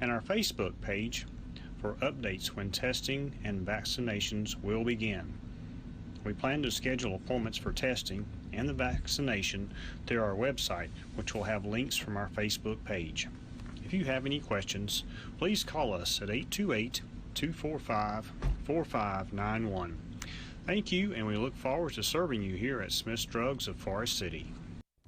and our Facebook page for updates when testing and vaccinations will begin. We plan to schedule appointments for testing and the vaccination through our website, which will have links from our Facebook page. If you have any questions, please call us at 828-245-4591. Thank you, and we look forward to serving you here at Smith's Drugs of Forest City.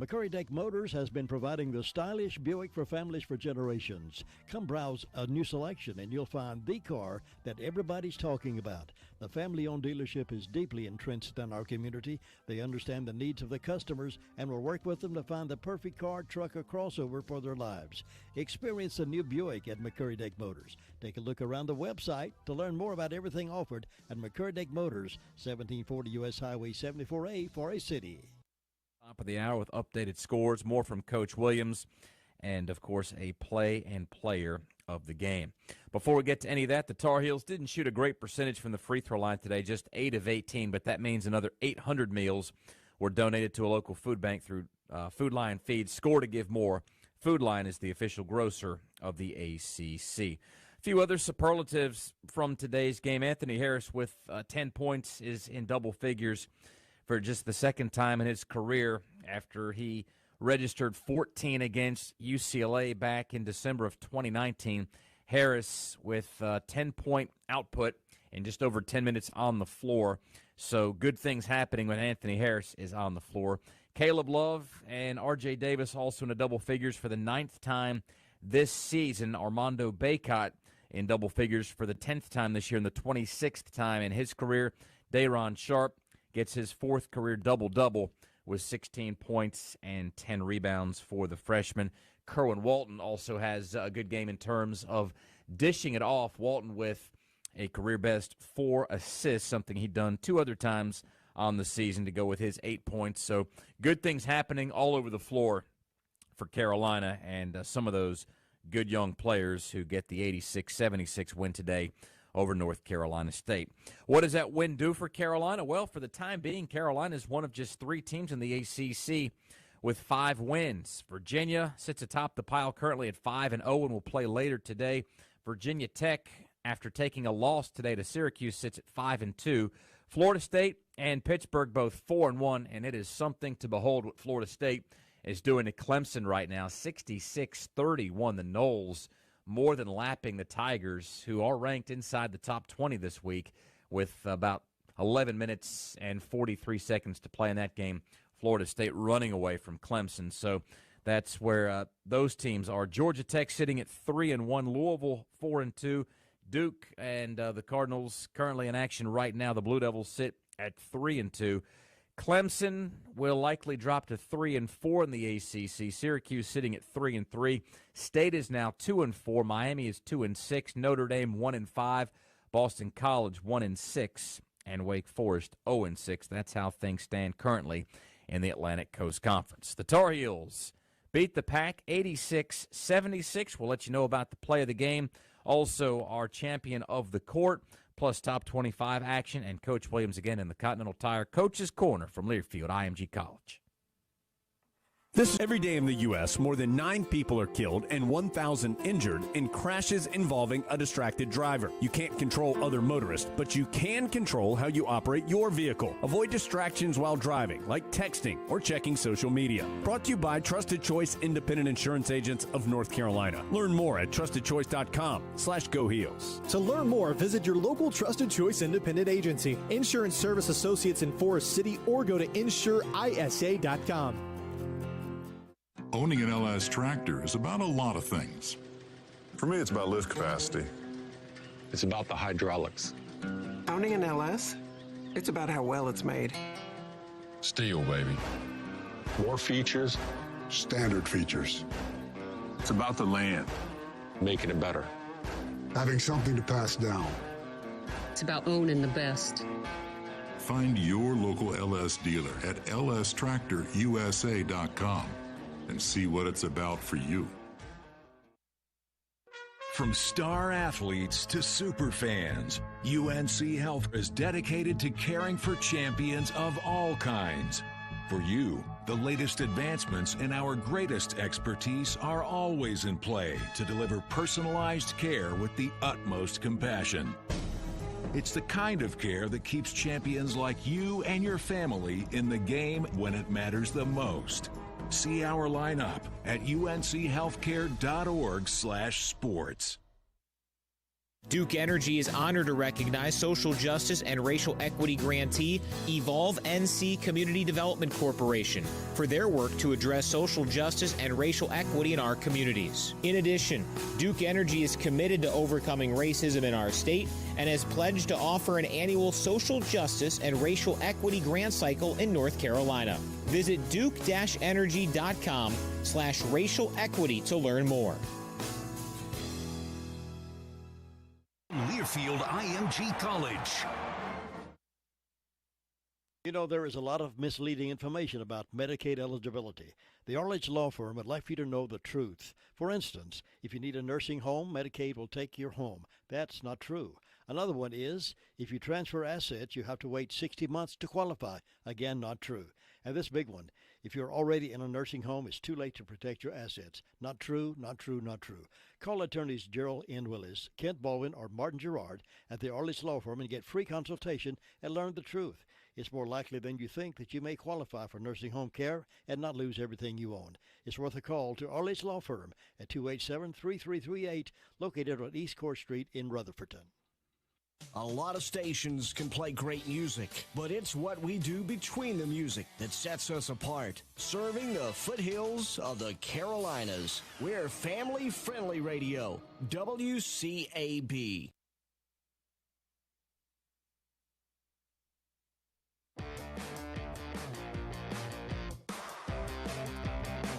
McCurry-Deck Motors has been providing the stylish Buick for families for generations. Come browse a new selection and you'll find the car that everybody's talking about. The family-owned dealership is deeply entrenched in our community. They understand the needs of the customers and will work with them to find the perfect car, truck, or crossover for their lives. Experience the new Buick at McCurry-Deck Motors. Take a look around the website to learn more about everything offered at McCurry-Deck Motors, 1740 U.S. Highway 74A, Forest City. Top of the hour with updated scores, more from Coach Williams, and, of course, a play and player of the game. Before we get to any of that, the Tar Heels didn't shoot a great percentage from the free throw line today, just 8 of 18, but that means another 800 meals were donated to a local food bank through Food Lion Feeds. Score to give more. Food Lion is the official grocer of the ACC. A few other superlatives from today's game. Anthony Harris with 10 points is in double figures for just the second time in his career after he registered 14 against UCLA back in December of 2019. Harris with 10-point output in just over 10 minutes on the floor. So good things happening when Anthony Harris is on the floor. Caleb Love and R.J. Davis also in the double figures for the 9th time this season. Armando Bacot in double figures for the 10th time this year and the 26th time in his career. Day'Ron Sharp gets his 4th career double-double with 16 points and 10 rebounds for the freshman. Kerwin Walton also has a good game in terms of dishing it off. Walton with a career-best 4 assists, something he'd done 2 other times on the season to go with his 8 points. So good things happening all over the floor for Carolina and some of those good young players who get the 86-76 win today over North Carolina State. What does that win do for Carolina? Well, for the time being, Carolina is one of just 3 teams in the ACC with 5 wins. Virginia sits atop the pile currently at 5-0 and will play later today. Virginia Tech, after taking a loss today to Syracuse, sits at 5-2. Florida State and Pittsburgh both 4-1, and it is something to behold what Florida State is doing to Clemson right now. 66-31, the Noles more than lapping the Tigers, who are ranked inside the top 20 this week with about 11 minutes and 43 seconds to play in that game. Florida State running away from Clemson. So that's where those teams are. Georgia Tech sitting at 3-1, Louisville 4-2, Duke and the Cardinals currently in action right now. The Blue Devils sit at 3-2. Clemson will likely drop to 3-4 in the ACC. Syracuse sitting at 3-3. State is now 2-4. Miami is 2-6. Notre Dame 1-5. Boston College 1-6. And Wake Forest 0-6. That's how things stand currently in the Atlantic Coast Conference. The Tar Heels beat the Pack 86-76. We'll let you know about the play of the game. Also, our champion of the court, plus top 25 action, and Coach Williams again in the Continental Tire Coach's Corner from Learfield IMG College. Every day in the U.S., more than 9 people are killed and 1,000 injured in crashes involving a distracted driver. You can't control other motorists, but you can control how you operate your vehicle. Avoid distractions while driving, like texting or checking social media. Brought to you by Trusted Choice Independent Insurance Agents of North Carolina. Learn more at trustedchoice.com/GoHeels. To learn more, visit your local Trusted Choice Independent Agency, Insurance Service Associates in Forest City, or go to insureisa.com. Owning an LS tractor is about a lot of things. For me, it's about lift capacity. It's about the hydraulics. Owning an LS, it's about how well it's made. Steel, baby. More features. Standard features. It's about the land. Making it better. Having something to pass down. It's about owning the best. Find your local LS dealer at lstractorusa.com and see what it's about for you. From star athletes to super fans, UNC Health is dedicated to caring for champions of all kinds. For you, the latest advancements and our greatest expertise are always in play to deliver personalized care with the utmost compassion. It's the kind of care that keeps champions like you and your family in the game when it matters the most. See our lineup at unchealthcare.org/sports. Duke Energy is honored to recognize social justice and racial equity grantee Evolve NC Community Development Corporation for their work to address social justice and racial equity in our communities. In addition, Duke Energy is committed to overcoming racism in our state and has pledged to offer an annual social justice and racial equity grant cycle in North Carolina. Visit duke-energy.com/racial equity to learn more. Learfield IMG College. You know, there is a lot of misleading information about Medicaid eligibility. The Arledge Law Firm would like for you to know the truth. For instance, if you need a nursing home, Medicaid will take your home. That's not true. Another one is, if you transfer assets, you have to wait 60 months to qualify. Again, not true. And this big one, if you're already in a nursing home, it's too late to protect your assets. Not true, not true, not true. Call attorneys Gerald N. Willis, Kent Baldwin, or Martin Gerard at the Arledge Law Firm and get free consultation and learn the truth. It's more likely than you think that you may qualify for nursing home care and not lose everything you own. It's worth a call to Arledge Law Firm at 287-3338, located on East Court Street in Rutherfordton. A lot of stations can play great music, but it's what we do between the music that sets us apart. Serving the foothills of the Carolinas. We're family-friendly radio. WCAB.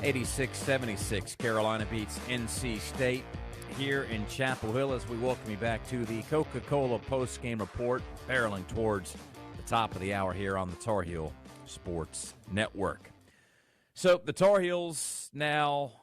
(86-76). Carolina beats NC State here in Chapel Hill as we welcome you back to the Coca-Cola post-game report, barreling towards the top of the hour here on the Tar Heel Sports Network. So the Tar Heels now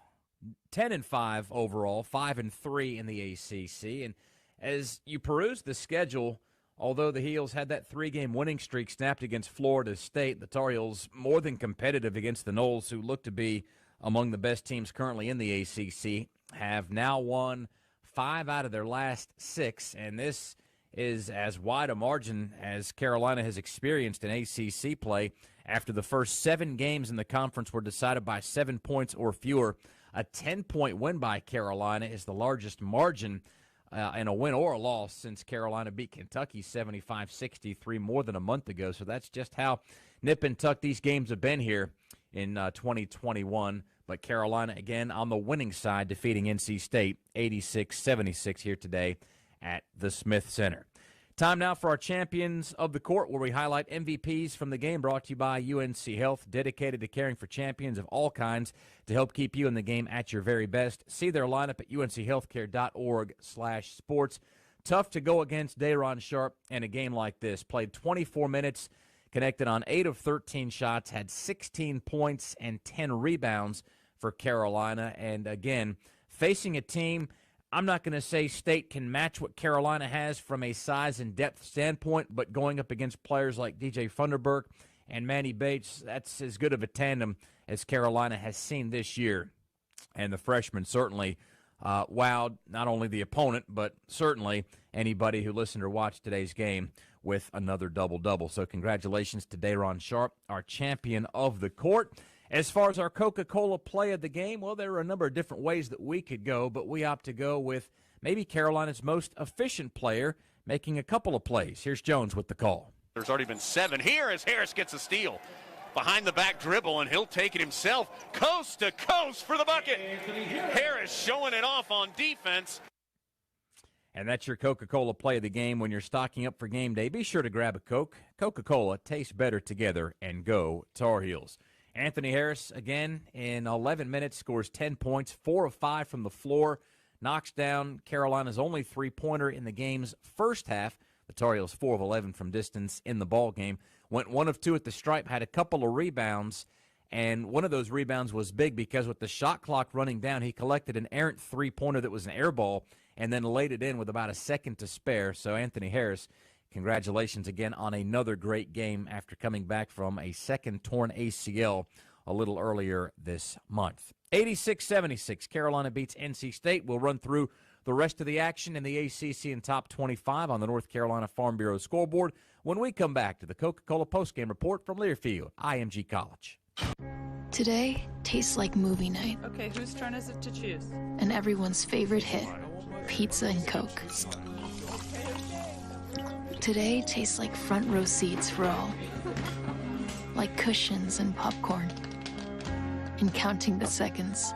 10-5 overall, 5-3 in the ACC. And as you peruse the schedule, although the Heels had that 3-game winning streak snapped against Florida State, the Tar Heels more than competitive against the Noles, who look to be among the best teams currently in the ACC, have now won 5 out of their last 6, and this is as wide a margin as Carolina has experienced in ACC play after the first 7 games in the conference were decided by 7 points or fewer. A 10-point win by Carolina is the largest margin in a win or a loss since Carolina beat Kentucky 75-63 more than a month ago. So that's just how nip and tuck these games have been here in 2021. But Carolina, again, on the winning side, defeating NC State 86-76 here today at the Smith Center. Time now for our Champions of the Court, where we highlight MVPs from the game, brought to you by UNC Health, dedicated to caring for champions of all kinds to help keep you in the game at your very best. See their lineup at unchealthcare.org/sports. Tough to go against Day'Ron Sharpe in a game like this. Played 24 minutes, connected on 8 of 13 shots, had 16 points and 10 rebounds for Carolina. And again, facing a team, I'm not going to say State can match what Carolina has from a size and depth standpoint, but going up against players like DJ Funderburk and Manny Bates, that's as good of a tandem as Carolina has seen this year. And the freshmen certainly wowed not only the opponent, but certainly anybody who listened or watched today's game with another double-double. So congratulations to Day'Ron Sharpe, our champion of the court. As far as our Coca-Cola play of the game, well, there are a number of different ways that we could go, but we opt to go with maybe Carolina's most efficient player making a couple of plays. Here's Jones with the call. There's already been 7 here as Harris gets a steal. Behind the back dribble, and he'll take it himself. Coast to coast for the bucket. Harris showing it off on defense. And that's your Coca-Cola play of the game. When you're stocking up for game day, be sure to grab a Coke. Coca-Cola tastes better together, and go Tar Heels. Anthony Harris, again, in 11 minutes, scores 10 points, 4 of 5 from the floor, knocks down Carolina's only three-pointer in the game's first half. The Tar Heels 4 of 11 from distance in the ball game. Went 1 of 2 at the stripe, had a couple of rebounds, And one of those rebounds was big because with the shot clock running down, he collected an errant three-pointer that was an air ball and then laid it in with about a second to spare. So Anthony Harris, congratulations again on another great game after coming back from a second torn ACL a little earlier this month. 86-76, Carolina beats NC State. We'll run through the rest of the action in the ACC and top 25 on the North Carolina Farm Bureau scoreboard when we come back to the Coca-Cola postgame report from Learfield, IMG College. Today tastes like movie night. Okay, whose turn is it to choose? And everyone's favorite hit, pizza and Coke. Today tastes like front row seats for all. Like cushions and popcorn. And counting the seconds.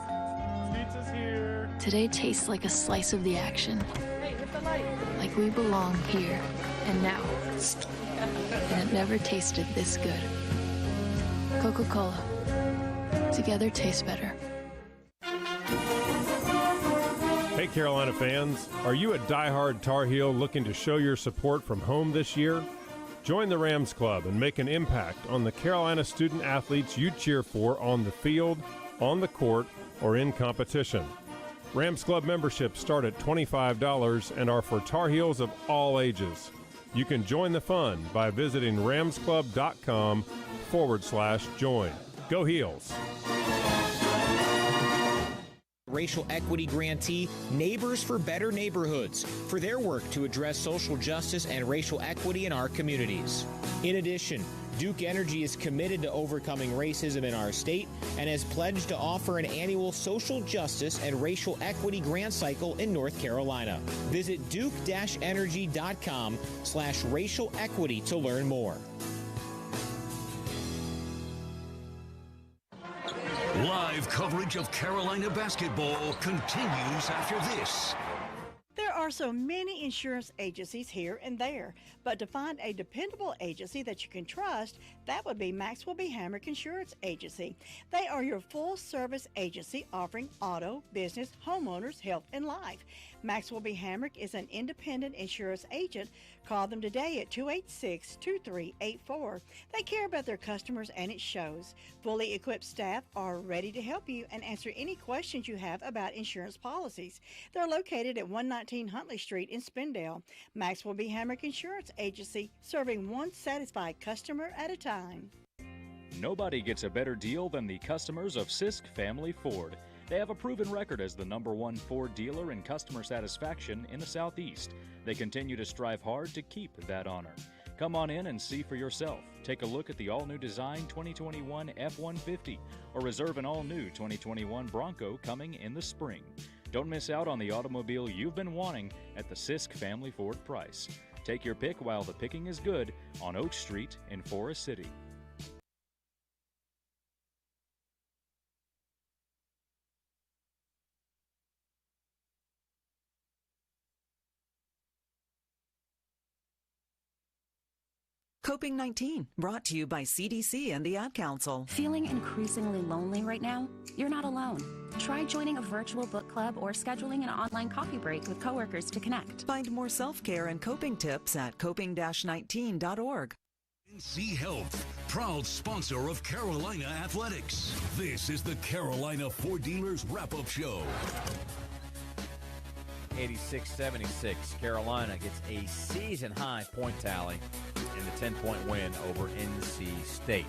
Pizza's here. Today tastes like a slice of the action. Hey, hit the light. Like we belong here and now. And it never tasted this good. Coca-Cola. Together tastes better. Hey, Carolina fans, are you a diehard Tar Heel looking to show your support from home this year? Join the Rams Club and make an impact on the Carolina student athletes you cheer for on the field, on the court, or in competition. Rams Club memberships start at $25 and are for Tar Heels of all ages. You can join the fun by visiting ramsclub.com/join. Go Heels! Racial equity grantee Neighbors for Better Neighborhoods for their work to address social justice and racial equity in our communities. In addition, Duke Energy is committed to overcoming racism in our state and has pledged to offer an annual social justice and racial equity grant cycle in North Carolina. Visit duke-energy.com/racial equity to learn more. Live coverage of Carolina basketball continues after this. There are so many insurance agencies here and there, but to find a dependable agency that you can trust, that would be Maxwell B. Hamrick Insurance Agency. They are your full-service agency offering auto, business, homeowners, health, and life. Maxwell B. Hamrick is an independent insurance agent. Call them today at 286-2384. They care about their customers, and it shows. Fully equipped staff are ready to help you and answer any questions you have about insurance policies. They're located at 119 Huntley Street in Spindale. Maxwell B. Hamrick Insurance Agency, serving one satisfied customer at a time. Nobody gets a better deal than the customers of Sisk Family Ford. They have a proven record as the #1 Ford dealer in customer satisfaction in the Southeast. They continue to strive hard to keep that honor. Come on in and see for yourself. Take a look at the all-new design 2021 F-150 or reserve an all-new 2021 Bronco coming in the spring. Don't miss out on the automobile you've been wanting at the Sisk Family Ford price. Take your pick while the picking is good on Oak Street in Forest City. Coping 19, brought to you by CDC and the Ad Council. Feeling increasingly lonely right now? You're not alone. Try joining a virtual book club or scheduling an online coffee break with coworkers to connect. Find more self-care and coping tips at coping-19.org. NC Health, proud sponsor of Carolina Athletics. This is the Carolina Ford Dealers Wrap-Up Show. 86-76, Carolina gets a season-high point tally in the 10-point win over NC State.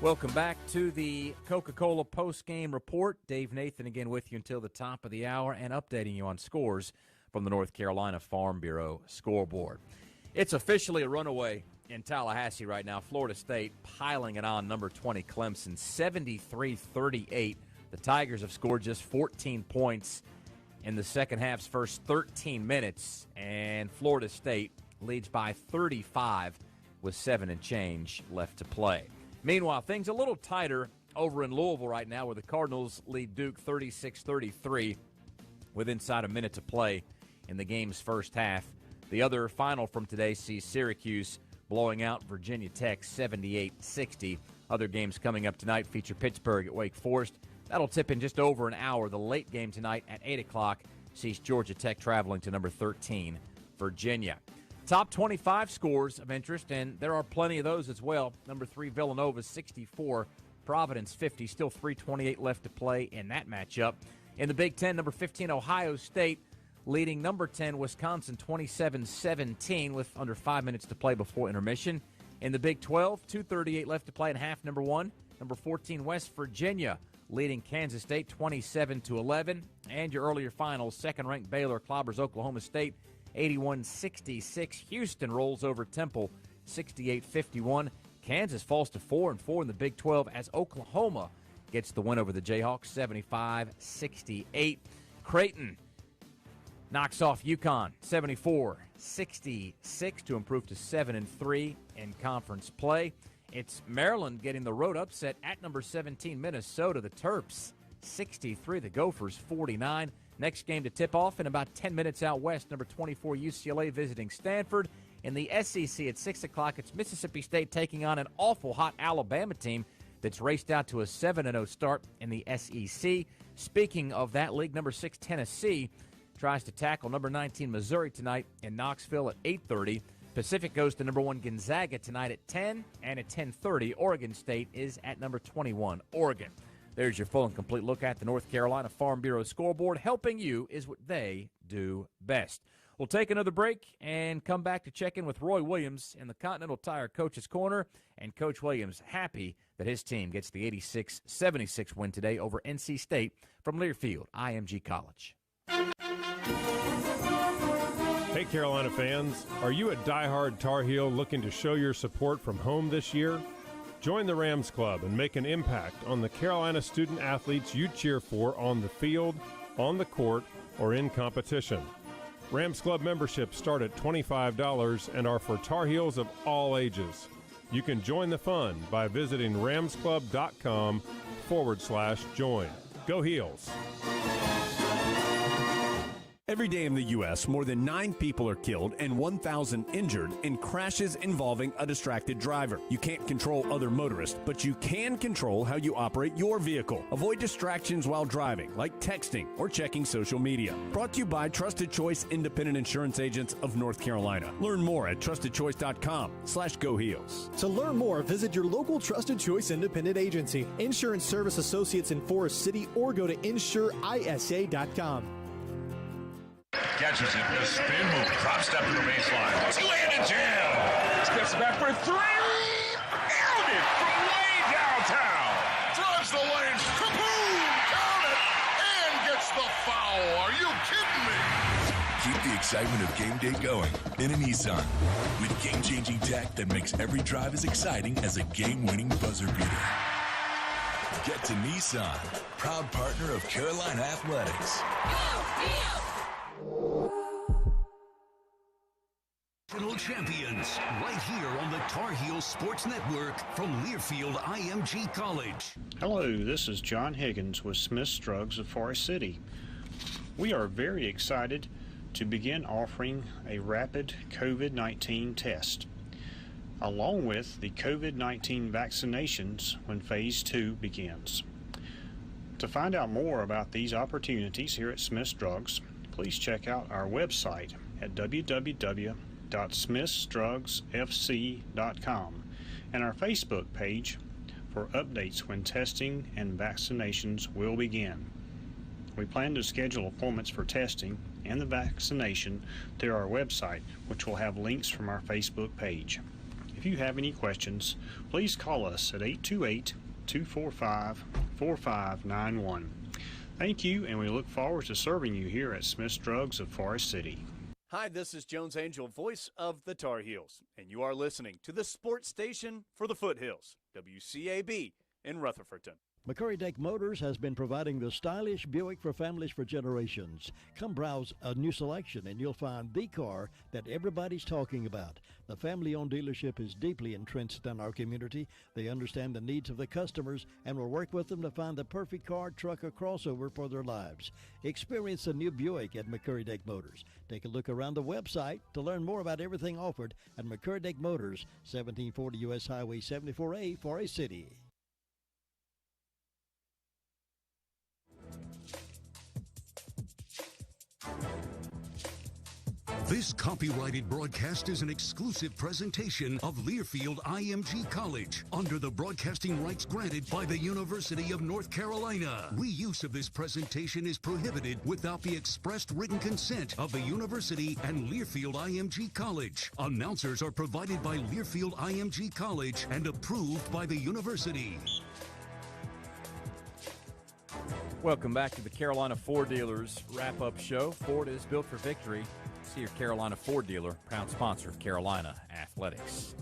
Welcome back to the Coca-Cola post-game report. Dave Nathan again with you until the top of the hour and updating you on scores from the North Carolina Farm Bureau scoreboard. It's officially a runaway in Tallahassee right now. Florida State piling it on number 20 Clemson, 73-38. The Tigers have scored just 14 points in the second half's first 13 minutes, and Florida State leads by 35 with 7 and change left to play. Meanwhile, things a little tighter over in Louisville right now, where the Cardinals lead Duke 36-33 with inside a minute to play in the game's first half. The other final from today sees Syracuse blowing out Virginia Tech 78-60. Other games coming up tonight feature Pittsburgh at Wake Forest. That'll tip in just over an hour. The late game tonight at 8 o'clock sees Georgia Tech traveling to number 13, Virginia. Top 25 scores of interest, and there are plenty of those as well. Number 3, Villanova, 64. Providence 50, still 3:28 left to play in that matchup. In the Big Ten, number 15, Ohio State, leading number 10, Wisconsin, 27-17 with under 5 minutes to play before intermission. In the Big 12, 2:38 left to play in half, number 1, number 14, West Virginia, leading Kansas State 27-11. And your earlier finals, second-ranked Baylor clobbers Oklahoma State 81-66. Houston rolls over Temple 68-51. Kansas falls to 4-4 in the Big 12 as Oklahoma gets the win over the Jayhawks 75-68. Creighton knocks off UConn 74-66 to improve to 7-3 in conference play. It's Maryland getting the road upset at number 17 Minnesota. The Terps 63, the Gophers 49. Next game to tip off in about 10 minutes out west, number 24 UCLA visiting Stanford. In the SEC at 6 o'clock, it's Mississippi State taking on an awful hot Alabama team that's raced out to a 7-0 start in the SEC. Speaking of that league, number 6 Tennessee tries to tackle number 19 Missouri tonight in Knoxville at 8:30. Pacific goes to number 1 Gonzaga tonight at 10, and at 10:30 Oregon State is at number 21 Oregon. There's your full and complete look at the North Carolina Farm Bureau scoreboard. Helping you is what they do best. We'll take another break and come back to check in with Roy Williams in the Continental Tire Coach's Corner. And Coach Williams happy that his team gets the 86-76 win today over NC State from Learfield IMG College. Hey, Carolina fans, are you a diehard Tar Heel looking to show your support from home this year? Join the Rams Club and make an impact on the Carolina student athletes you cheer for on the field, on the court, or in competition. Rams Club memberships start at $25 and are for Tar Heels of all ages. You can join the fun by visiting ramsclub.com/join. Go Heels! Every day in the U.S., more than 9 people are killed and 1,000 injured in crashes involving a distracted driver. You can't control other motorists, but you can control how you operate your vehicle. Avoid distractions while driving, like texting or checking social media. Brought to you by Trusted Choice Independent Insurance Agents of North Carolina. Learn more at trustedchoice.com/GoHeels. To learn more, visit your local Trusted Choice Independent Agency, Insurance Service Associates in Forest City, or go to insureisa.com. Catches it, the spin move, drop step to the baseline. Two-handed jam. Steps back for 3. Nailed it from way downtown. Drives the lane, kaboom, count it, and gets the foul. Are you kidding me? Keep the excitement of game day going in a Nissan. With game-changing tech that makes every drive as exciting as a game-winning buzzer beater. Get to Nissan, proud partner of Carolina Athletics. National champions, right here on the Tar Heel Sports Network from Learfield IMG College. Hello, this is John Higgins with Smith's Drugs of Forest City. We are very excited to begin offering a rapid COVID-19 test, along with the COVID-19 vaccinations when Phase 2 begins. To find out more about these opportunities here at Smith's Drugs, please check out our website at www.smithsdrugsfc.com and our Facebook page for updates when testing and vaccinations will begin. We plan to schedule appointments for testing and the vaccination through our website, which will have links from our Facebook page. If you have any questions, please call us at 828-245-4591. Thank you, and we look forward to serving you here at Smith's Drugs of Forest City. Hi, this is Jones Angel, voice of the Tar Heels, and you are listening to the sports station for the Foothills, WCAB in Rutherfordton. McCurry-Dake Motors has been providing the stylish Buick for families for generations. Come browse a new selection and you'll find the car that everybody's talking about. The family-owned dealership is deeply entrenched in our community. They understand the needs of the customers and will work with them to find the perfect car, truck, or crossover for their lives. Experience the new Buick at McCurry-Dake Motors. Take a look around the website to learn more about everything offered at McCurry-Dake Motors, 1740 U.S. Highway 74A, Forest City. This copyrighted broadcast is an exclusive presentation of Learfield IMG College under the broadcasting rights granted by the University of North Carolina. Reuse of this presentation is prohibited without the expressed written consent of the university and Learfield IMG College. Announcers are provided by Learfield IMG College and approved by the university. Welcome back to the Carolina Ford Dealers Wrap-Up Show. Ford is built for victory. See your Carolina Ford dealer, proud sponsor of Carolina Athletics.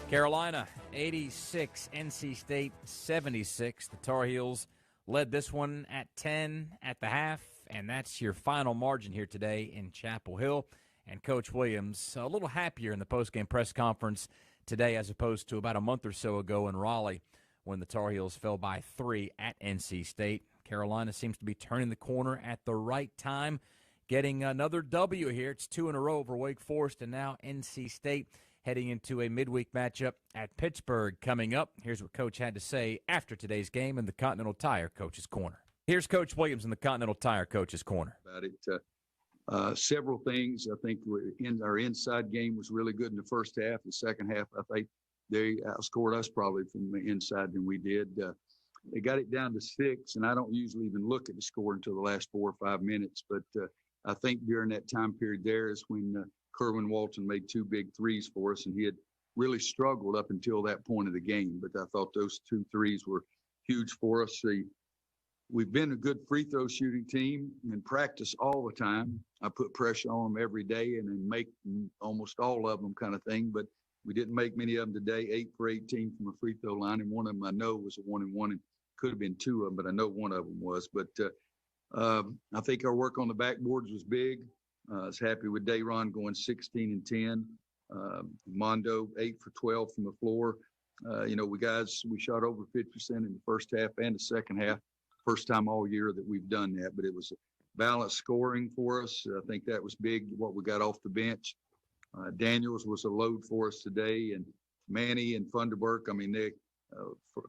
Carolina 86, NC State 76. The Tar Heels led this one at 10 at the half, and that's your final margin here today in Chapel Hill. And Coach Williams a little happier in the postgame press conference today as opposed to about a month or so ago in Raleigh when the Tar Heels fell by 3 at NC State. Carolina seems to be turning the corner at the right time, getting another W here. It's 2 in a row over Wake Forest and now NC State heading into a midweek matchup at Pittsburgh coming up. Here's what Coach had to say after today's game in the Continental Tire Coach's Corner. Here's Coach Williams in the Continental Tire Coach's Corner. About it, several things. I think our inside game was really good in the first half. The second half, I think they outscored us probably from the inside than we did. They got it down to 6, and I don't usually even look at the score until the last 4 or 5 minutes. But I think during that time period there is when Kerwin Walton made 2 big threes for us, and he had really struggled up until that point of the game. But I thought those 2 threes were huge for us. We've been a good free throw shooting team in practice all the time. I put pressure on them every day and then make almost all of them kind of thing. But we didn't make many of them today, 8 for 18 from a free throw line. And one of them I know was a 1-and-1, and could have been 2 of them, but I know one of them was. But I think our work on the backboards was big. I was happy with Dayron going 16 and 10. Mondo 8 for 12 from the floor. We shot over 50% in the first half and the second half. First time all year that we've done that, but it was balanced scoring for us. I think that was big, what we got off the bench. Daniels was a load for us today, and Manny and Funderburk,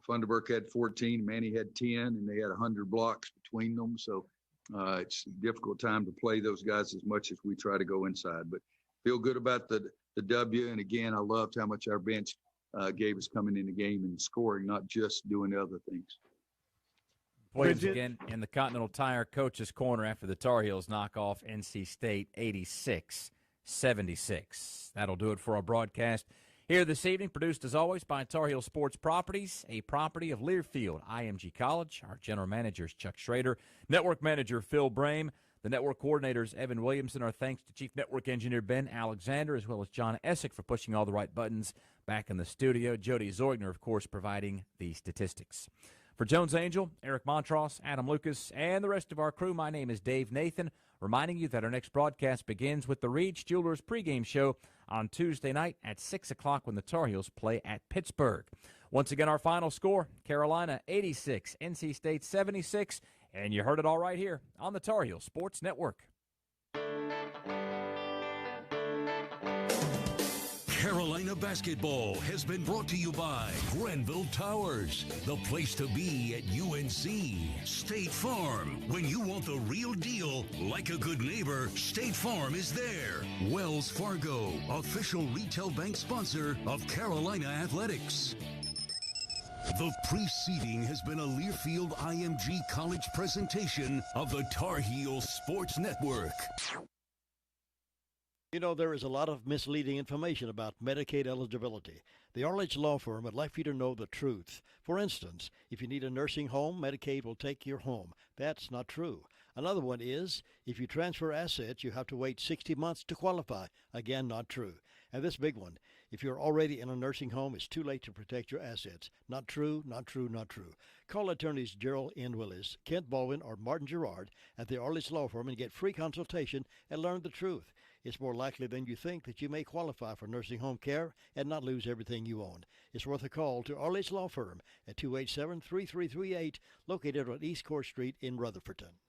Funderburk had 14, Manny had 10, and they had 100 blocks between them. So it's a difficult time to play those guys as much as we try to go inside. But feel good about the W. And again, I loved how much our bench gave us coming in the game and scoring, not just doing other things. Williams again in the Continental Tire Coach's Corner after the Tar Heels knock off NC State 86-76. That'll do it for our broadcast here this evening, produced as always by Tar Heel Sports Properties, a property of Learfield IMG College. Our general manager is Chuck Schrader, network manager Phil Brame, the network coordinators Evan Williamson. Our thanks to Chief Network Engineer Ben Alexander, as well as John Essick for pushing all the right buttons back in the studio. Jody Zoigner, of course, providing the statistics. For Jones Angel, Eric Montross, Adam Lucas, and the rest of our crew, my name is Dave Nathan, reminding you that our next broadcast begins with the Reed's Jewelers pregame show on Tuesday night at 6 o'clock when the Tar Heels play at Pittsburgh. Once again, our final score, Carolina 86, NC State 76, and you heard it all right here on the Tar Heel Sports Network. Carolina basketball has been brought to you by Grenville Towers, the place to be at UNC. State Farm, when you want the real deal, like a good neighbor, State Farm is there. Wells Fargo, official retail bank sponsor of Carolina Athletics. The preceding has been a Learfield IMG College presentation of the Tar Heel Sports Network. You know, there is a lot of misleading information about Medicaid eligibility. The Arledge Law Firm would like for you to know the truth. For instance, if you need a nursing home, Medicaid will take your home. That's not true. Another one is, if you transfer assets, you have to wait 60 months to qualify. Again, not true. And this big one, if you're already in a nursing home, it's too late to protect your assets. Not true, not true, not true. Call attorneys Gerald N. Willis, Kent Baldwin, or Martin Gerard at the Arledge Law Firm and get free consultation and learn the truth. It's more likely than you think that you may qualify for nursing home care and not lose everything you own. It's worth a call to Arledge Law Firm at 287-3338, located on East Court Street in Rutherfordton.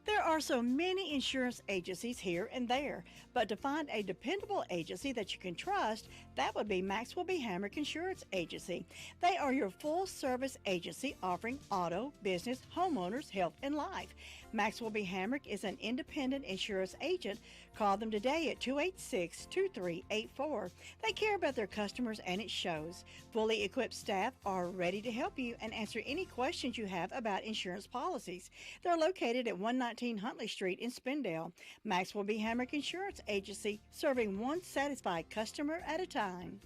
There are so many insurance agencies here and there, but to find a dependable agency that you can trust, that would be Maxwell B. Hamrick Insurance Agency. They are your full-service agency offering auto, business, homeowners, health, and life. Maxwell B. Hamrick is an independent insurance agent. Call them today at 286-2384. They care about their customers, and it shows. Fully equipped staff are ready to help you and answer any questions you have about insurance policies. They're located at 119 Huntley Street in Spindale. Maxwell B. Hamrick Insurance Agency, serving one satisfied customer at a time.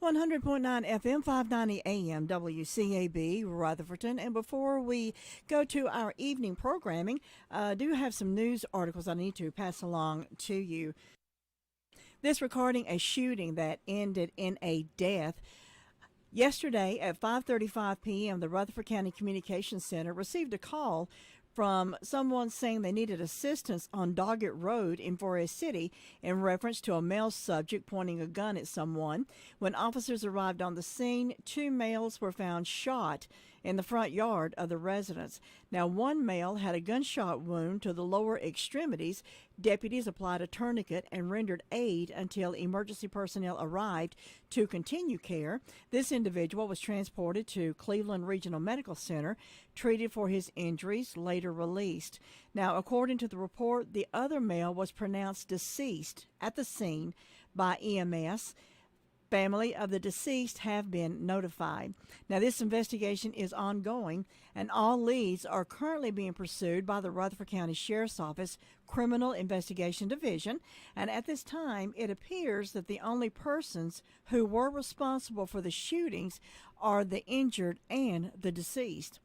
100.9 FM, 590 AM, WCAB, Rutherfordton. And before we go to our evening programming, I do have some news articles I need to pass along to you. This regarding a shooting that ended in a death. Yesterday at 5:35 p.m., the Rutherford County Communications Center received a call from someone saying they needed assistance on Doggett Road in Forest City in reference to a male subject pointing a gun at someone. When officers arrived on the scene, 2 males were found shot in the front yard of the residence. Now, one male had a gunshot wound to the lower extremities. Deputies applied a tourniquet and rendered aid until emergency personnel arrived to continue care. This individual was transported to Cleveland Regional Medical Center, treated for his injuries, later released. Now, according to the report, the other male was pronounced deceased at the scene by EMS. Family of the deceased have been notified. Now, this investigation is ongoing, and all leads are currently being pursued by the Rutherford County Sheriff's Office Criminal Investigation Division, and at this time, it appears that the only persons who were responsible for the shootings are the injured and the deceased.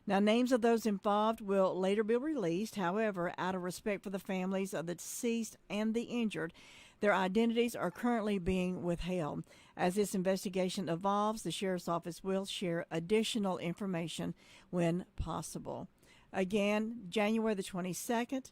Now, names of those involved will later be released. However, out of respect for the families of the deceased and the injured, their identities are currently being withheld. As this investigation evolves, the Sheriff's Office will share additional information when possible. Again, January the 22nd,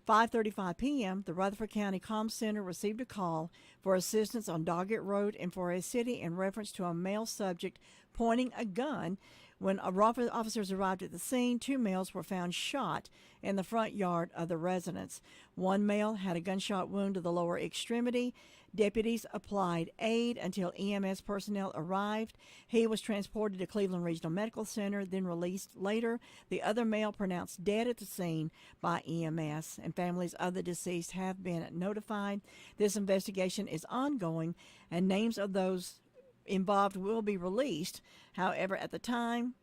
5:35 p.m., the Rutherford County Comm Center received a call for assistance on Doggett Road in Forest City in reference to a male subject pointing a gun. When officers arrived at the scene, 2 males were found shot in the front yard of the residence. One male had a gunshot wound to the lower extremity. Deputies applied aid until EMS personnel arrived. He was transported to Cleveland Regional Medical Center, then released later. The other male pronounced dead at the scene by EMS, and families of the deceased have been notified. This investigation is ongoing, and names of those involved will be released. However, at the time,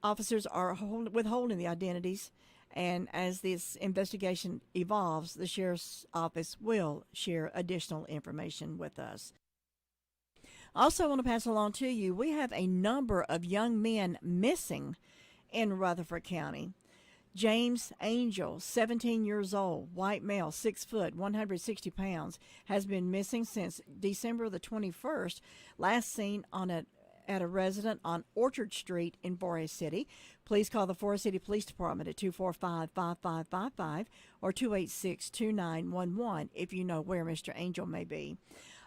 officers are withholding the identities, and as this investigation evolves, the Sheriff's Office will share additional information with us. Also, I want to pass along to you, we have a number of young men missing in Rutherford County. James Angel, 17 years old, white male, 6 foot, 160 pounds, has been missing since December the 21st, last seen at a residence on Orchard Street in Forest City. Please call the Forest City Police Department at 245-5555 or 286-2911 if you know where Mr. Angel may be.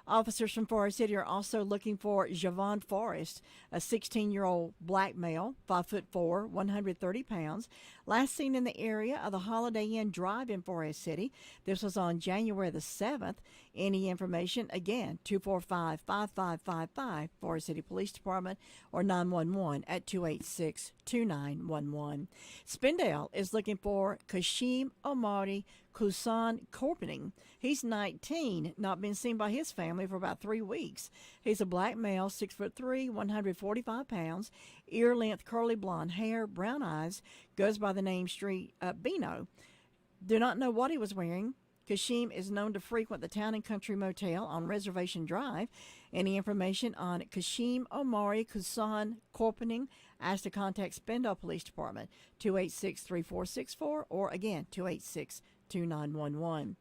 Officers from Forest City are also looking for Javon Forrest, a 16-year-old black male, 5'4", 130 pounds, last seen in the area of the Holiday Inn Drive in Forest City. This was on January the 7th. Any information, again, 245-5555, Forest City Police Department, or 911 at 286-2911. Spindale is looking for Kashim Omari Kusan Korpening. He's 19, not been seen by his family for about 3 weeks. He's a black male, 6'3", 145 pounds, ear-length curly blonde hair, brown eyes, goes by the name Bino. Do not know what he was wearing. Kashim is known to frequent the Town and Country Motel on Reservation Drive. Any information on Kashim Omari Kusan Korpening, ask to contact Spindale Police Department, 286-3464, or again, 286-2911.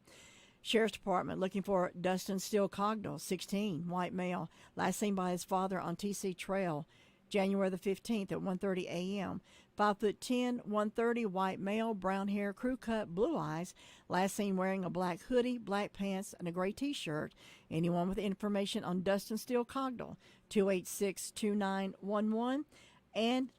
Sheriff's Department looking for Dustin Steele Cogdell, 16, white male, last seen by his father on TC Trail, January the 15th at 1:30 a.m. 5'10", 130, white male, brown hair, crew cut, blue eyes, last seen wearing a black hoodie, black pants, and a gray T-shirt. Anyone with information on Dustin Steele Cogdell, 286-2911, and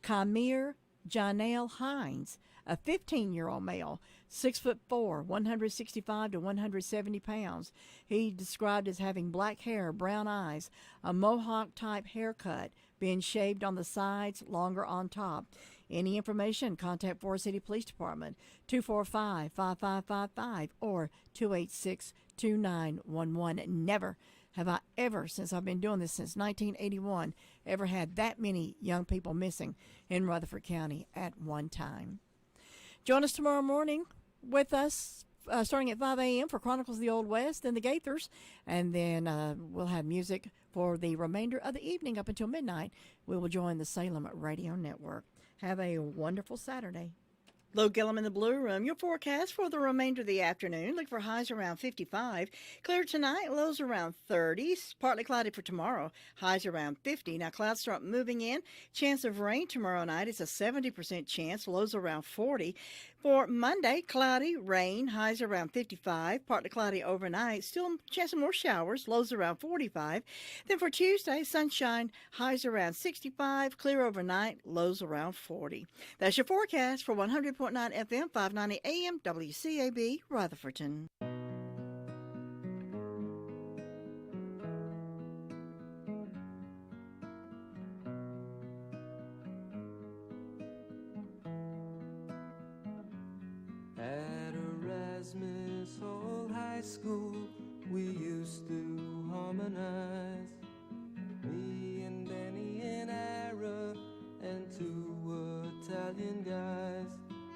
Kamir Janelle Hines, a 15-year-old male, 6'4", 165 to 170 pounds. He described as having black hair, brown eyes, a mohawk-type haircut, being shaved on the sides, longer on top. Any information, contact Forest City Police Department, 245-5555 or 286-2911. Never have I ever, since I've been doing this since 1981, ever had that many young people missing in Rutherford County at one time. Join us tomorrow morning with us starting at 5 a.m. for Chronicles of the Old West and the Gaithers, and then we'll have music for the remainder of the evening up until midnight. We will join the Salem Radio Network. Have a wonderful Saturday. Low Gillum in the Blue Room. Your forecast for the remainder of the afternoon. Look for highs around 55. Clear tonight, lows around 30. Partly cloudy for tomorrow. Highs around 50. Now clouds start moving in. Chance of rain tomorrow night is a 70% chance. Lows around 40. For Monday, cloudy, rain, highs around 55. Partly cloudy overnight. Still a chance of more showers. Lows around 45. Then for Tuesday, sunshine, highs around 65. Clear overnight. Lows around 40. That's your forecast for 100.9 FM, 590 AM, WCAB, Rutherfordton. At Erasmus Hall High School, we used to harmonize. Me and Danny and Ira and two Italian guys.